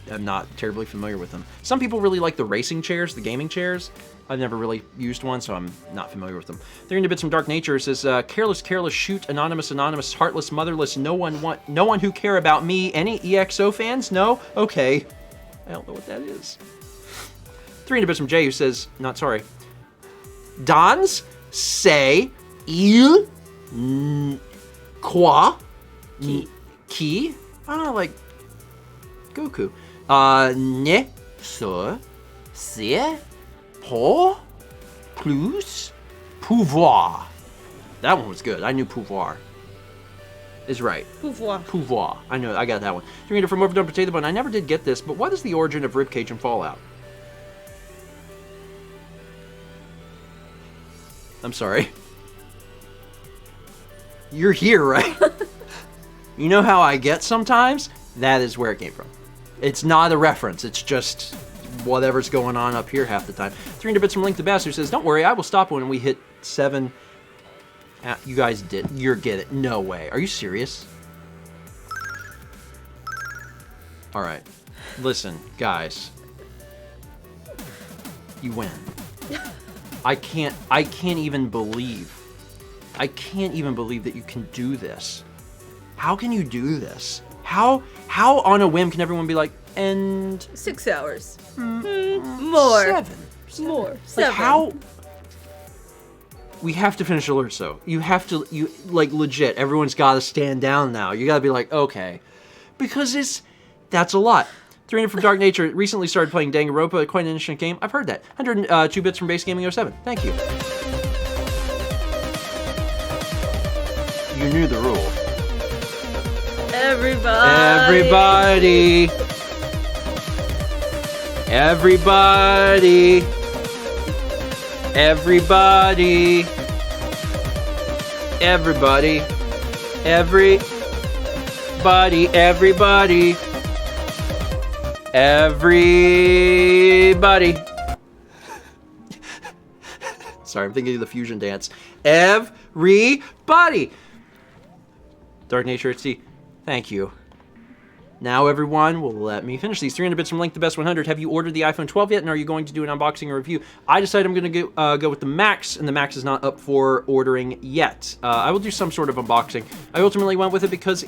am not terribly familiar with them. Some people really like the racing chairs, the gaming chairs. I've never really used one, so I'm not familiar with them. 300 bits from Dark Nature says, careless, shoot, anonymous, heartless, motherless, no one who care about me. Any EXO fans? No? Okay. I don't know what that is. 300 bits from Jay who says, not sorry. Dans, say, il, quoi, qui, like Goku. Ne, so, c'est, pour, plus, pouvoir. That one was good. I knew pouvoir is right. Pouvoir. I know. I got that one. 300 from Overdone Potato Bun. I never did get this, but what is the origin of ribcage and Fallout? I'm sorry. You're here, right? You know how I get sometimes? That is where it came from. It's not a reference. It's just whatever's going on up here half the time. 300 bits from Link the Best who says, don't worry, I will stop when we hit 7... You guys did. You're get it. No way. Are you serious? All right. Listen, guys. You win. I can't even believe. I can't even believe that you can do this. How can you do this? How on a whim can everyone be like, and 6 hours. More. 7. More. Like how? We have to finish Alurso. You like legit. Everyone's got to stand down now. You got to be like, okay, because that's a lot. 300 from Dark Nature recently started playing Danganronpa, quite an interesting game. I've heard that. 102 bits from Base Gaming 07. Thank you. You knew the rule. Everybody. Everybody. Everybody. Everybody. Everybody. Everybody. Everybody. Sorry, I'm thinking of the fusion dance. Everybody. Dark Nature HD. Thank you. Now everyone will let me finish these. 300 bits from Link the Best 100. Have you ordered the iPhone 12 yet, and are you going to do an unboxing or review? I decided I'm going to go with the Max, and the Max is not up for ordering yet. I will do some sort of unboxing. I ultimately went with it because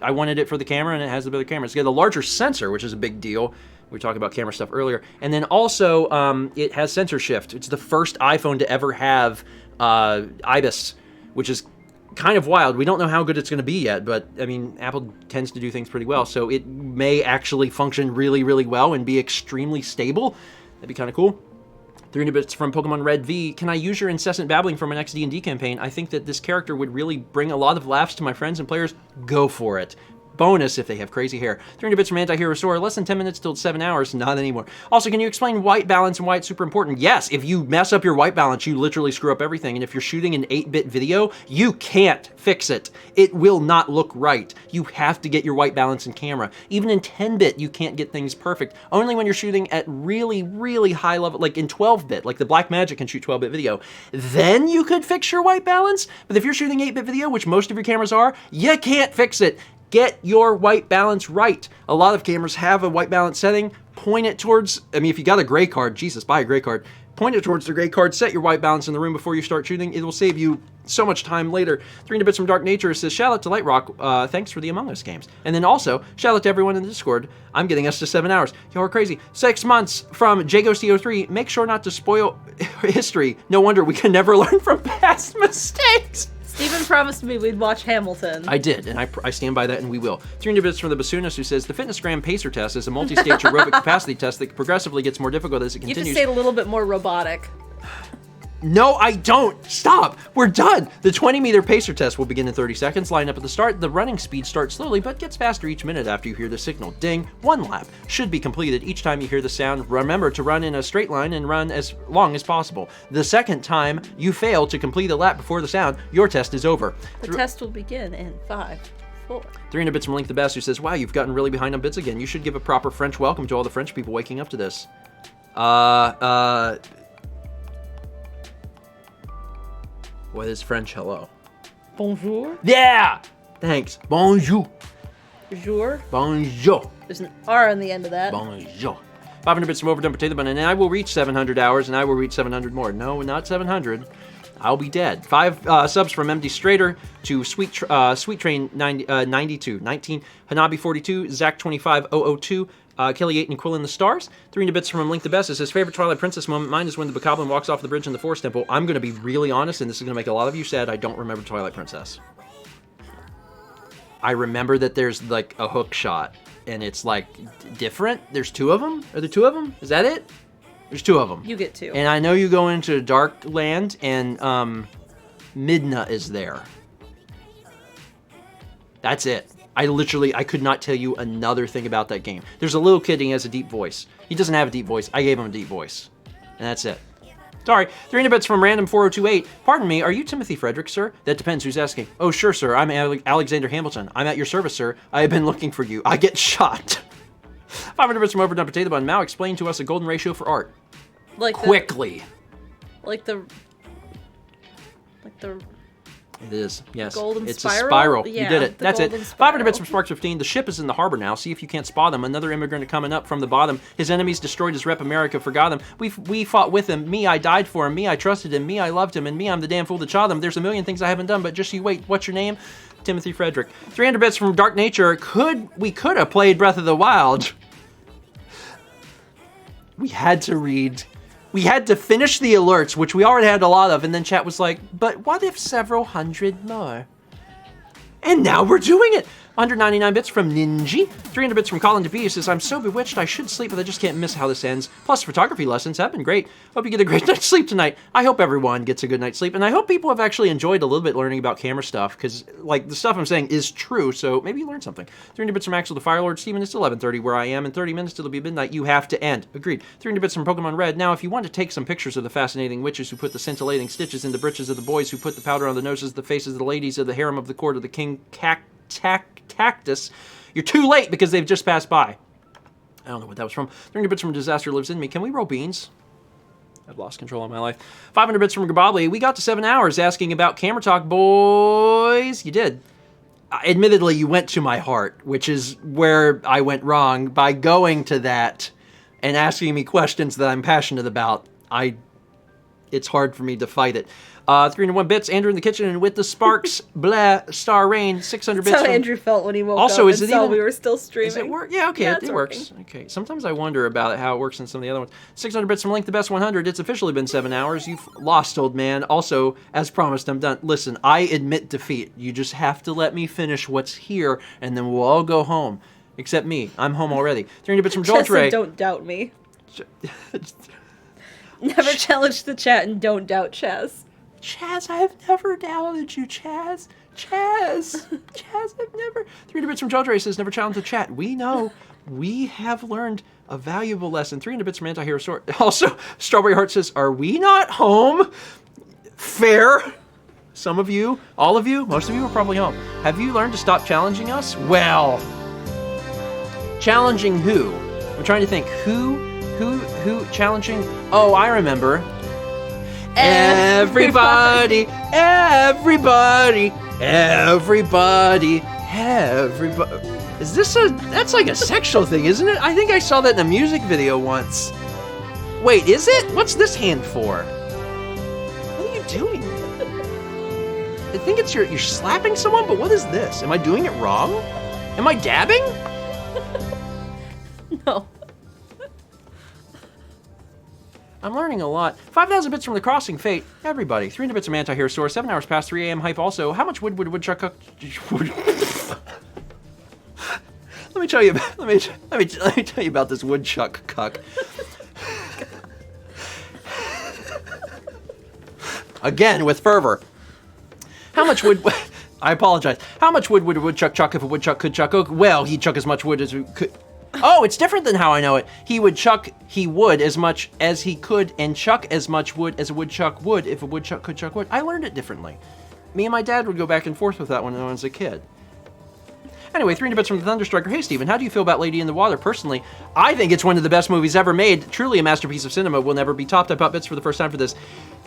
I wanted it for the camera, and it has a better camera. It's got a larger sensor, which is a big deal. We were talking about camera stuff earlier. And then also, it has sensor shift. It's the first iPhone to ever have IBIS, which is kind of wild. We don't know how good it's going to be yet, but I mean, Apple tends to do things pretty well, so it may actually function really, really well and be extremely stable. That'd be kind of cool. 300 bits from Pokemon Red V. Can I use your incessant babbling for my next D&D campaign? I think that this character would really bring a lot of laughs to my friends and players. Go for it. Bonus if they have crazy hair. 300 bits from Anti-Hero Store. Less than 10 minutes till 7 hours. Not anymore. Also, can you explain white balance and why it's super important? Yes, if you mess up your white balance, you literally screw up everything. And if you're shooting an 8-bit video, you can't fix it. It will not look right. You have to get your white balance in camera. Even in 10-bit, you can't get things perfect. Only when you're shooting at really, really high level, like in 12-bit, like the Blackmagic can shoot 12-bit video. Then you could fix your white balance. But if you're shooting 8-bit video, which most of your cameras are, you can't fix it. Get your white balance right. A lot of cameras have a white balance setting. point it towards, I mean, if you got a gray card, Jesus, buy a gray card. Point it towards the gray card, set your white balance in the room before you start shooting. It will save you so much time later. 300 Bits from Dark Nature says, shout out to Light Rock, thanks for the Among Us games. And then also, shout out to everyone in the Discord. I'm getting us to 7 hours. Y'all are crazy. 6 months from JGhost03. Make sure not to spoil history. No wonder we can never learn from past mistakes. Steven promised me we'd watch Hamilton. I did, and I stand by that, and we will. 300 Bits from the Bassoonist, who says, the Fitnessgram Pacer test is a multi-stage aerobic capacity test that progressively gets more difficult as it You continues. just say it a little bit more robotic. No, I don't. Stop. We're done. The 20-meter pacer test will begin in 30 seconds. Line up at the start. The running speed starts slowly, but gets faster each minute after you hear the signal. Ding. 1 lap should be completed each time you hear the sound. Remember to run in a straight line and run as long as possible. The second time you fail to complete a lap before the sound, your test is over. The test will begin in 5, 4. 300 Bits from Link the Best, who says, wow, you've gotten really behind on bits again. You should give a proper French welcome to all the French people waking up to this. What is French hello? Bonjour. Yeah! Thanks. Bonjour. Jour. Bonjour. There's an R on the end of that. Bonjour. 500 Bits from Overdone Potato Bun, and I will reach 700 hours, and I will reach 700 more. No, not 700. I'll be dead. 5 subs from MD Strader to Sweet Train 92, 19, Hanabi 42, Zach 25002, Kelly 8 and Quill in the Stars. 300 Bits from Link the Best. It says, favorite Twilight Princess moment. Mine is when the Bokoblin walks off the bridge in the Forest Temple. I'm going to be really honest, and this is going to make a lot of you sad. I don't remember Twilight Princess. I remember that there's like a hook shot, and it's like different. There's 2 of them. Are there 2 of them? Is that it? There's 2 of them. You get 2. And I know you go into Dark Land, and Midna is there. That's it. I could not tell you another thing about that game. There's a little kid, and he has a deep voice. He doesn't have a deep voice. I gave him a deep voice. And that's it. Sorry. 300 Bits from Random 4028. Pardon me, are you Timothy Frederick, sir? That depends who's asking. Oh, sure, sir. I'm Alexander Hamilton. I'm at your service, sir. I have been looking for you. I get shot. 500 Bits from Overdone Potato Bun. Mao, explain to us a golden ratio for art. Like Quickly. Like the It is, yes. Golden it's spiral? a spiral. Yeah, you did it. the That's it. golden 500 Bits spiral. from Sparks 15. The ship is in the harbor now. See if you can't spot him. Another immigrant coming up from the bottom. His enemies destroyed his rep. America forgot him. We fought with him. Me, I died for him. Me, I trusted him. Me, I loved him. And me, I'm the damn fool that shot him. There's a million things I haven't done, but just you wait. What's your name? Timothy Frederick. 300 Bits from Dark Nature. We could have played Breath of the Wild. We had to read. We had to finish the alerts, which we already had a lot of, and then chat was like, but what if several hundred more? And now we're doing it! 199 bits from Ninji. 300 bits from Colin DeVee says, I'm so bewitched I should sleep, but I just can't miss how this ends. Plus, photography lessons have been great. Hope you get a great night's sleep tonight. I hope everyone gets a good night's sleep, and I hope people have actually enjoyed a little bit learning about camera stuff, because, like, the stuff I'm saying is true, so maybe you learned something. 300 bits from Axel the Firelord. Steven, it's 11:30 where I am. In 30 minutes till it'll be midnight. You have to end. Agreed. 300 bits from Pokemon Red. Now, if you want to take some pictures of the fascinating witches who put the scintillating stitches in the breeches of the boys, who put the powder on the noses of the faces of the ladies of the harem of the court of the king Cactus, you're too late because they've just passed by. I don't know what that was from. 300 bits from Disaster Lives in Me. Can we roll beans? I've lost control of my life. 500 bits from Gabobly. We got to 7 hours asking about camera talk, boys. You did. Admittedly, you went to my heart, which is where I went wrong by going to that and asking me questions that I'm passionate about. It's hard for me to fight it. 301 bits, Andrew in the kitchen, and with the sparks, blah, star rain, 600 bits. That's how from... Andrew felt when he woke also, up is and it saw even... we were still streaming. Does it work? Yeah, okay, Yeah, it works. Okay, sometimes I wonder about how it works in some of the other ones. 600 bits from Link the Best 100. It's officially been 7 hours. You've lost, old man. Also, as promised, I'm done. Listen, I admit defeat. You just have to let me finish what's here, and then we'll all go home. Except me. I'm home already. 300 bits from Joel Chess and don't doubt me. Never challenge the chat and don't doubt Chess. Chaz, I have never doubted you, Chaz. Chaz, I've never... 300 bits from Joel says, never challenge the chat. We know. We have learned a valuable lesson. 300 bits from Anti-Hero Sword. Also, Strawberry Heart says, are we not home? Fair. Some of you, all of you, most of you are probably home. Have you learned to stop challenging us? Well, challenging who? I'm trying to think. Who challenging? Oh, I remember. Everybody. Is this that's like a sexual thing, isn't it? I think I saw that in a music video once. Wait, is it? What's this hand for? What are you doing? I think it's you're slapping someone, but what is this? Am I doing it wrong? Am I dabbing? No. I'm learning a lot. 5,000 bits from The Crossing, Fate, everybody. 300 bits from Anti-Hero Store, 7 hours past 3 a.m. Hype also. How much wood would Woodchuck cook? Let me tell you about, let me tell you about this woodchuck cuck. Again, with fervor. How much wood... I apologize. How much wood would a woodchuck chuck if a woodchuck could chuck oak? Well, he'd chuck as much wood as he could... Oh, it's different than how I know it. He would as much as he could and chuck as much wood as a woodchuck would if a woodchuck could chuck wood. I learned it differently. Me and my dad would go back and forth with that when I was a kid. Anyway, 300 bits from the Thunderstriker. Hey, Steven, how do you feel about Lady in the Water? Personally, I think it's one of the best movies ever made. Truly a masterpiece of cinema. Will never be topped. I bought bits for the first time for this.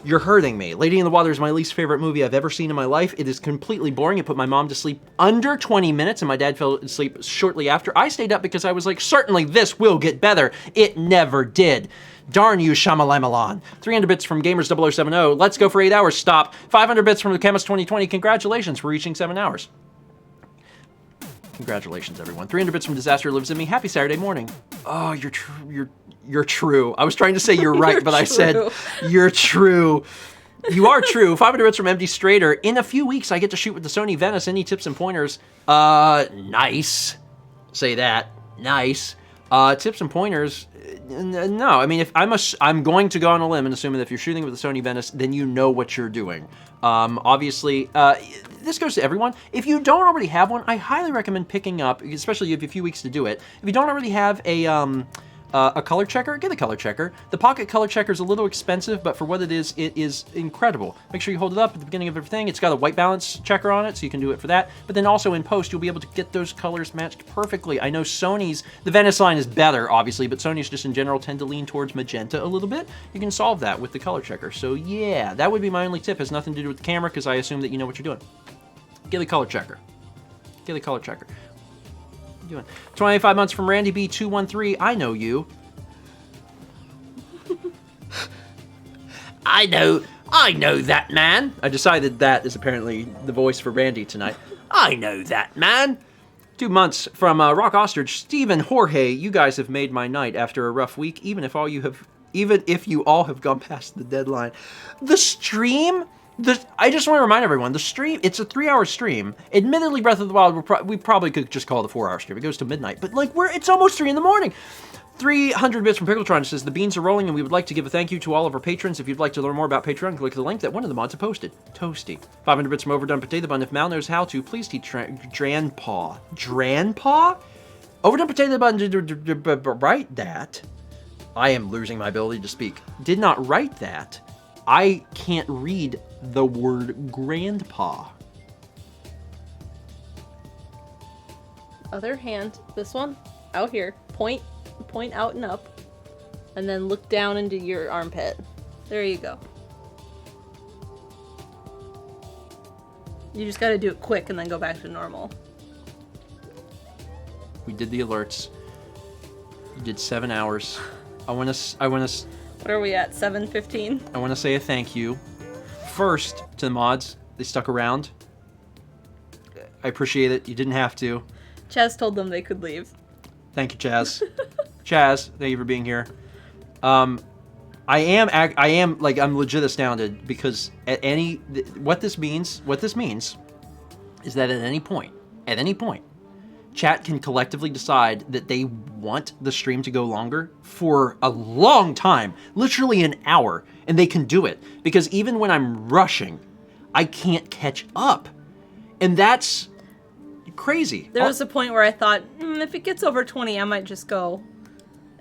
You're hurting me. Lady in the Water is my least favorite movie I've ever seen in my life. It is completely boring. It put my mom to sleep under 20 minutes, and my dad fell asleep shortly after. I stayed up because I was like, certainly this will get better. It never did. Darn you, Shyamalan. 300 bits from Gamers0070. Let's go for 8 hours. Stop. 500 bits from the Chemist 2020. Congratulations for reaching 7 hours. Congratulations, everyone. 300 bits from Disaster Lives in Me. Happy Saturday morning. Oh, you're true. I was trying to say you're right, but I said you're true. You are true. 500 bits from MD Strader. In a few weeks, I get to shoot with the Sony Venice. Any tips and pointers? Nice. Say that. Nice. Tips and pointers? No. I mean, if I'm going to go on a limb and assume that if you're shooting with the Sony Venice, then you know what you're doing. Obviously, this goes to everyone. If you don't already have one, I highly recommend picking up, especially if you have a few weeks to do it. If you don't already have a color checker, get a color checker. The Pocket color checker is a little expensive, but for what it is incredible. Make sure you hold it up at the beginning of everything. It's got a white balance checker on it, so you can do it for that. But then also in post, you'll be able to get those colors matched perfectly. I know Sony's, the Venice line is better, obviously, but Sony's just in general tend to lean towards magenta a little bit. You can solve that with the color checker. So yeah, that would be my only tip. It has nothing to do with the camera, because I assume that you know what you're doing. Get the color checker. Get the color checker. What are you doing? 25 months from Randy B213. I know you. I know that man. I decided that is apparently the voice for Randy tonight. I know that man. 2 months from Rock Ostrich. Stephen, Jorge, you guys have made my night after a rough week, even if you all have gone past the deadline. The stream... I just want to remind everyone, the stream, it's a 3-hour stream. Admittedly, Breath of the Wild, we probably could just call it a 4-hour stream. It goes to midnight, but like, it's almost 3 in the morning. 300 bits from Pickletron says, the beans are rolling and we would like to give a thank you to all of our patrons. If you'd like to learn more about Patreon, click the link that one of the mods have posted. Toasty. 500 bits from Overdone Potato Bun. If Mal knows how to, please teach Dranpaw. Dranpaw? Overdone Potato Bun write that. I am losing my ability to speak. Did not write that. I can't read the word grandpa. Other hand, this one, out here. Point out and up. And then look down into your armpit. There you go. You just gotta do it quick and then go back to normal. We did the alerts. You did 7 hours. I wanna What are we at, 7:15? I want to say a thank you. First, to the mods. They stuck around. I appreciate it. You didn't have to. Chaz told them they could leave. Thank you, Chaz. Chaz, thank you for being here. I'm legit astounded because what this means is that at any point, chat can collectively decide that they want the stream to go longer for a long time, literally an hour, and they can do it. Because even when I'm rushing, I can't catch up. And that's crazy. There was a point where I thought, if it gets over 20, I might just go.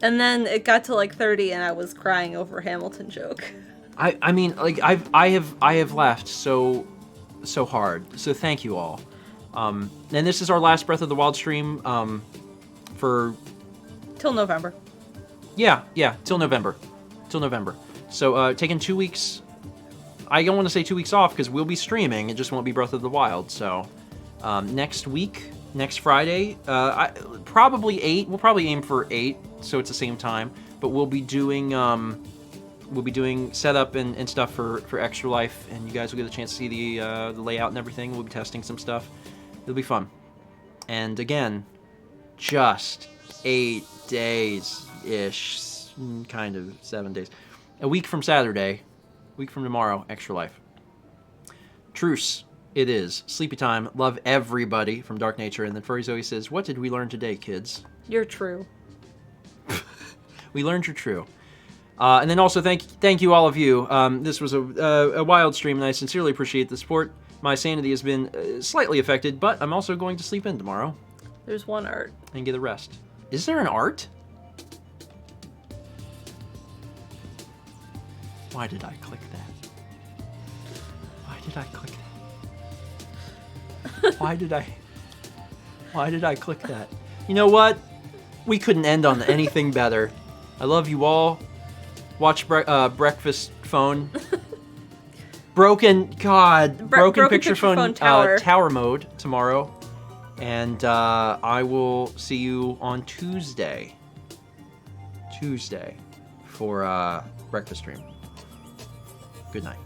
And then it got to like 30 and I was crying over a Hamilton joke. I mean, like, I have laughed so hard. So thank you all. And this is our last Breath of the Wild stream, for... Till November. Yeah, till November. So, taking 2 weeks... I don't want to say 2 weeks off, because we'll be streaming, it just won't be Breath of the Wild, so... next week, next Friday. Probably 8. We'll probably aim for 8, so it's the same time. But we'll be doing setup and stuff for Extra Life, and you guys will get a chance to see the layout and everything. We'll be testing some stuff. It'll be fun. And again, just 8 days-ish, kind of 7 days. A week from Saturday, a week from tomorrow, Extra Life. Truce. It is. Sleepy time. Love everybody from Dark Nature. And then Furry Zoe says, what did we learn today, kids? You're true. We learned you're true. And then also thank you all of you. This was a wild stream, and I sincerely appreciate the support. My sanity has been slightly affected, but I'm also going to sleep in tomorrow. There's one art. And get a rest. Is there an art? Why did I click that? Why did I click that? Why did I click that? You know what? We couldn't end on anything better. I love you all. Watch Breakfast Phone. Broken Picture Phone tower mode tomorrow. And I will see you on Tuesday. For breakfast stream. Good night.